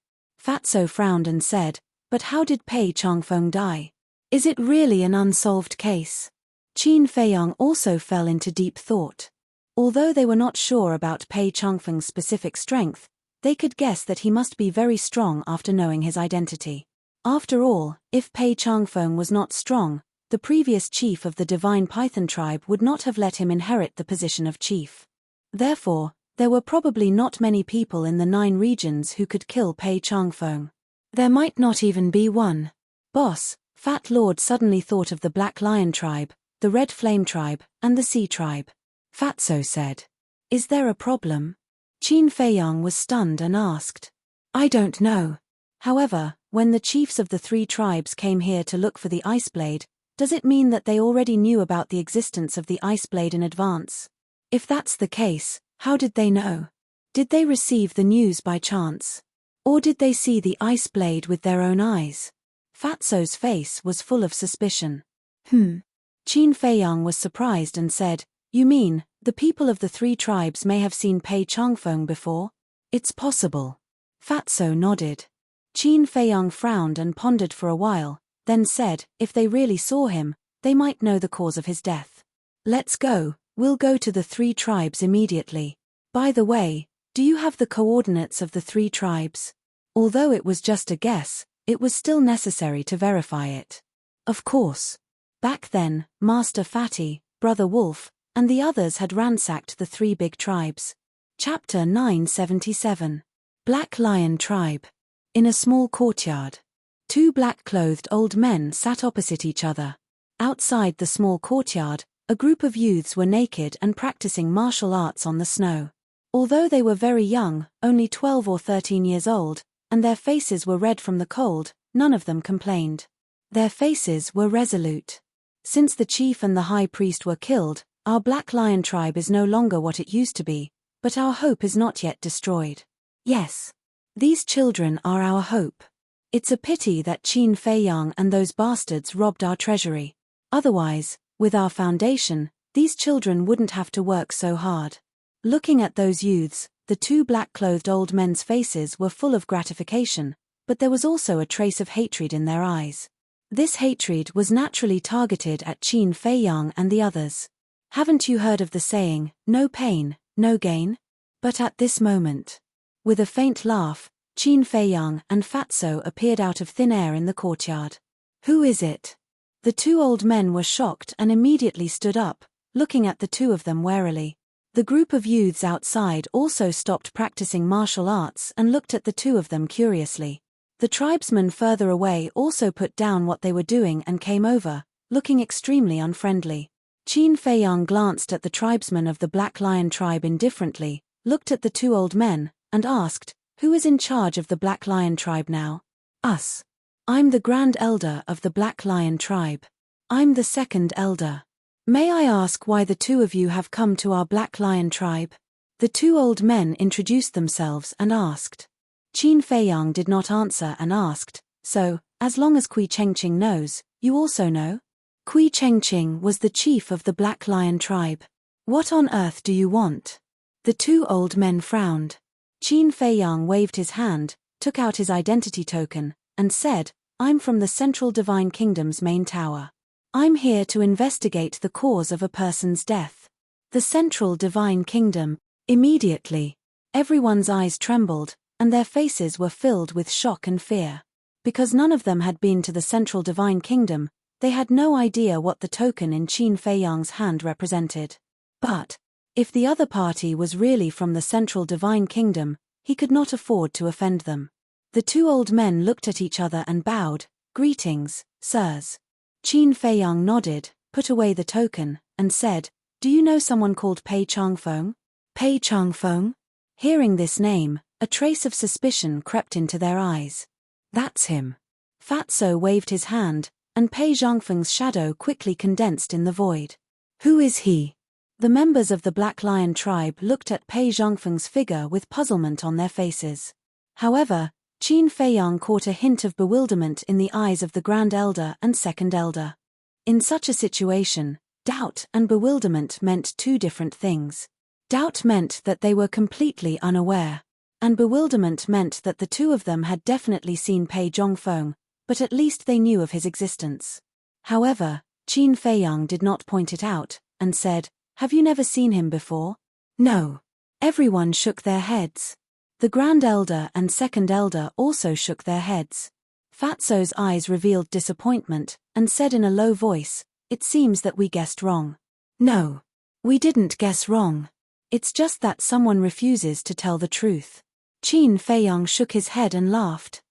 Speaker 1: Fatso frowned and said, "But how did Pei Changfeng die? Is it really an unsolved case?" Qin Feiyang also fell into deep thought. Although they were not sure about Pei Changfeng's specific strength, they could guess that he must be very strong after knowing his identity. After all, if Pei Changfeng was not strong, the previous chief of the Divine Python tribe would not have let him inherit the position of chief. Therefore, there were probably not many people in the 9 regions who could kill Pei Changfeng. There might not even be one. Boss, Fat Lord suddenly thought of the Black Lion tribe, the Red Flame tribe, and the Sea tribe. Fatso said, "Is there a problem?" Qin Feiyang was stunned and asked, "I don't know. However, when the chiefs of the 3 tribes came here to look for the Ice Blade, does it mean that they already knew about the existence of the Ice Blade in advance? If that's the case, how did they know? Did they receive the news by chance? Or did they see the Ice Blade with their own eyes?" Fatso's face was full of suspicion. Qin Feiyang was surprised and said, "You mean, the people of the 3 tribes may have seen Pei Changfeng before?" "It's possible." Fatso nodded. Qin Feiyang frowned and pondered for a while, then said, "If they really saw him, they might know the cause of his death. Let's go, we'll go to the 3 tribes immediately. By the way, do you have the coordinates of the 3 tribes?" Although it was just a guess, it was still necessary to verify it. Of course. Back then, Master Fatty, Brother Wolf, and the others had ransacked the 3 big tribes. Chapter 977. Black Lion Tribe. In a small courtyard. 2 black-clothed old men sat opposite each other. Outside the small courtyard, a group of youths were naked and practicing martial arts on the snow. Although they were very young, only 12 or 13 years old, and their faces were red from the cold, none of them complained. Their faces were resolute. "Since the chief and the high priest were killed, our Black Lion tribe is no longer what it used to be, but our hope is not yet destroyed. Yes. These children are our hope. It's a pity that Qin Feiyang and those bastards robbed our treasury. Otherwise, with our foundation, these children wouldn't have to work so hard." Looking at those youths, the 2 black-clothed old men's faces were full of gratification, but there was also a trace of hatred in their eyes. This hatred was naturally targeted at Qin Feiyang and the others. Haven't you heard of the saying, "No pain, no gain"? But at this moment, with a faint laugh, Qin Feiyang and Fatso appeared out of thin air in the courtyard. "Who is it?" The 2 old men were shocked and immediately stood up, looking at the 2 of them warily. The group of youths outside also stopped practicing martial arts and looked at the 2 of them curiously. The tribesmen further away also put down what they were doing and came over, looking extremely unfriendly. Qin Feiyang glanced at the tribesmen of the Black Lion tribe indifferently, looked at the 2 old men, and asked, "Who is in charge of the Black Lion tribe now?" "Us. I'm the Grand Elder of the Black Lion tribe." "I'm the second elder. May I ask why the 2 of you have come to our Black Lion tribe?" The 2 old men introduced themselves and asked. Qin Feiyang did not answer and asked, "So, as long as Kui Chengqing knows, you also know?" Kui Chengqing was the chief of the Black Lion tribe. "What on earth do you want?" The 2 old men frowned. Qin Feiyang waved his hand, took out his identity token, and said, "I'm from the Central Divine Kingdom's main tower. I'm here to investigate the cause of a person's death." The Central Divine Kingdom. Immediately, everyone's eyes trembled, and their faces were filled with shock and fear. Because none of them had been to the Central Divine Kingdom, they had no idea what the token in Qin Feiyang's hand represented. But, if the other party was really from the Central Divine Kingdom, he could not afford to offend them. The 2 old men looked at each other and bowed. "Greetings, sirs." Qin Feiyang nodded, put away the token, and said, "Do you know someone called Pei Changfeng?" Pei Changfeng? Hearing this name, a trace of suspicion crept into their eyes. "That's him." Fatso waved his hand, and Pei Zhangfeng's shadow quickly condensed in the void. "Who is he?" The members of the Black Lion tribe looked at Pei Zhangfeng's figure with puzzlement on their faces. However, Qin Feiyang caught a hint of bewilderment in the eyes of the Grand Elder and Second Elder. In such a situation, doubt and bewilderment meant 2 different things. Doubt meant that they were completely unaware. And bewilderment meant that the two of them had definitely seen Pei Zhongfeng, but at least they knew of his existence. However, Qin Feiyang did not point it out, and said, "Have you never seen him before?" "No." Everyone shook their heads. The Grand Elder and Second Elder also shook their heads. Fatso's eyes revealed disappointment, and said in a low voice, "It seems that we guessed wrong." "No. We didn't guess wrong. It's just that someone refuses to tell the truth." Qin Feiyang shook his head and laughed.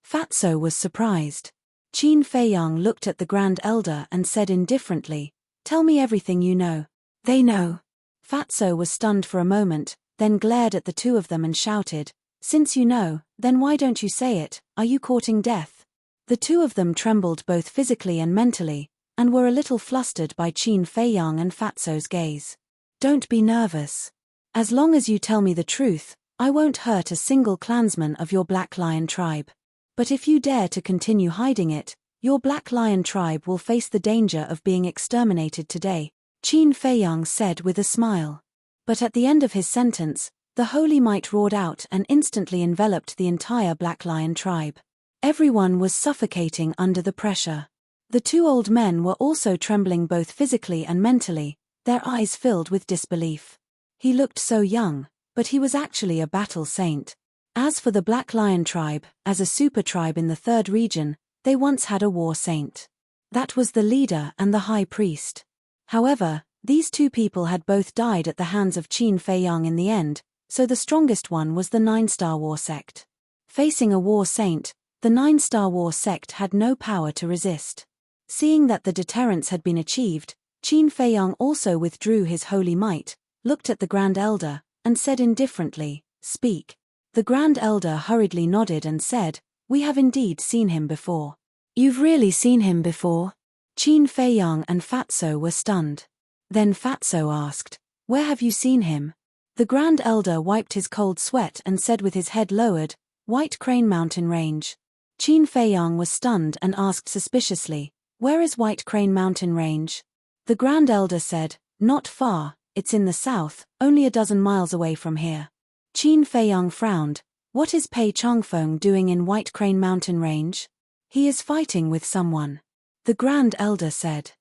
Speaker 1: Fatso was surprised. Qin Feiyang looked at the Grand Elder and said indifferently, "Tell me everything you know." "They know." Fatso was stunned for a moment, then glared at the two of them and shouted, "Since you know, then why don't you say it? Are you courting death?" The two of them trembled both physically and mentally, and were a little flustered by Qin Feiyang and Fatso's gaze. "Don't be nervous. As long as you tell me the truth, I won't hurt a single clansman of your Black Lion tribe. But if you dare to continue hiding it, your Black Lion tribe will face the danger of being exterminated today," Qin Feiyang said with a smile. But at the end of his sentence, the holy might roared out and instantly enveloped the entire Black Lion tribe. Everyone was suffocating under the pressure. The two old men were also trembling both physically and mentally, their eyes filled with disbelief. He looked so young, but he was actually a battle saint. As for the Black Lion tribe, as a super tribe in the third region, they once had a war saint. That was the leader and the high priest. However, these two people had both died at the hands of Qin Feiyang in the end, so the strongest one was the Nine-Star War sect. Facing a war saint, the Nine-Star War sect had no power to resist. Seeing that the deterrence had been achieved, Qin Feiyang also withdrew his holy might, looked at the Grand Elder, and said indifferently, "Speak." The Grand Elder hurriedly nodded and said, "We have indeed seen him before." "You've really seen him before?" Qin Feiyang and Fatso were stunned. Then Fatso asked, "Where have you seen him?" The Grand Elder wiped his cold sweat and said with his head lowered, "White Crane Mountain Range." Qin Feiyang was stunned and asked suspiciously, "Where is White Crane Mountain Range?" The Grand Elder said, "Not far, it's in the south, only a dozen miles away from here." Qin Feiyang frowned. "What is Pei Changfeng doing in White Crane Mountain Range?" "He is fighting with someone." The Grand Elder said.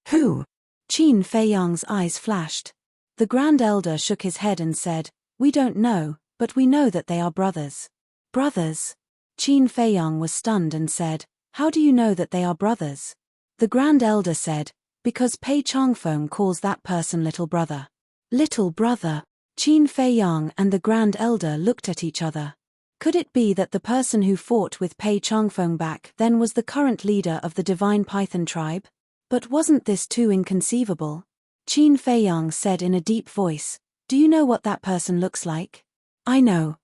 Speaker 1: "Who?" Qin Feiyang's eyes flashed. The Grand Elder shook his head and said, "We don't know, but we know that they are brothers." "Brothers?" Qin Feiyang was stunned and said, "How do you know that they are brothers?" The Grand Elder said, "Because Pei Changfeng calls that person little brother." Little brother? Qin Feiyang and the Grand Elder looked at each other. Could it be that the person who fought with Pei Changfeng back then was the current leader of the Divine Python tribe? But wasn't this too inconceivable? Qin Feiyang said in a deep voice, "Do you know what that person looks like?" I know.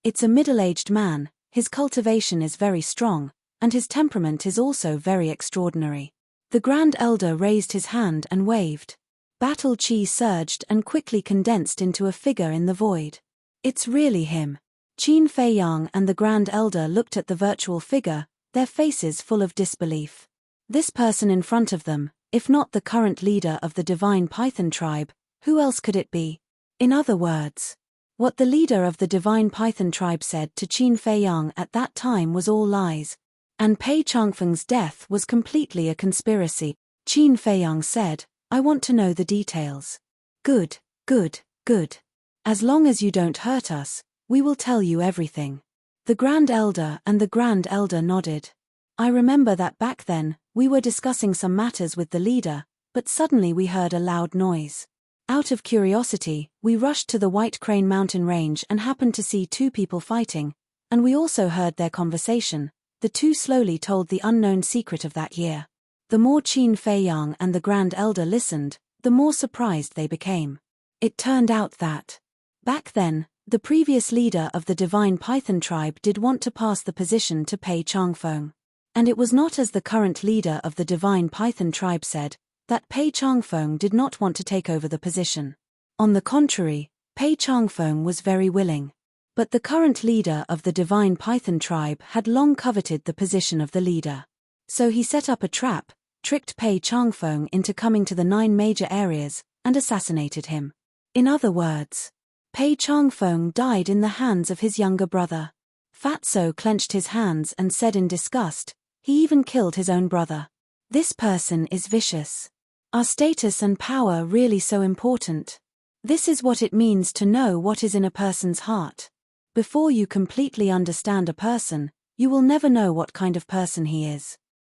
Speaker 1: It's a middle-aged man, his cultivation is very strong, and his temperament is also very extraordinary." The Grand Elder raised his hand and waved. Battle chi surged and quickly condensed into a figure in the void. "It's really him." Qin Feiyang and the Grand Elder looked at the virtual figure, their faces full of disbelief. This person in front of them, if not the current leader of the Divine Python tribe, who else could it be? In other words, what the leader of the Divine Python tribe said to Qin Feiyang at that time was all lies. And Pei Changfeng's death was completely a conspiracy. Qin Feiyang said, "I want to know the details." Good. As long as you don't hurt us, we will tell you everything." The Grand Elder and the Grand Elder nodded. "I remember that back then, we were discussing some matters with the leader, but suddenly we heard a loud noise. Out of curiosity, we rushed to the White Crane Mountain Range and happened to see two people fighting, and we also heard their conversation. The two slowly told the unknown secret of that year." The more Qin Feiyang and the Grand Elder listened, the more surprised they became. It turned out that, back then, the previous leader of the Divine Python tribe did want to pass the position to Pei Changfeng. And it was not as the current leader of the Divine Python tribe said, that Pei Changfeng did not want to take over the position. On the contrary, Pei Changfeng was very willing. But the current leader of the Divine Python tribe had long coveted the position of the leader. So he set up a trap, tricked Pei Changfeng into coming to the 9 major areas, and assassinated him. In other words, Pei Changfeng died in the hands of his younger brother. Fatso clenched his hands and said in disgust, he even killed his own brother. This person is vicious. Are status and power really so important? This is what it means to know what is in a person's heart. Before you completely understand a person, you will never know what kind of person he is.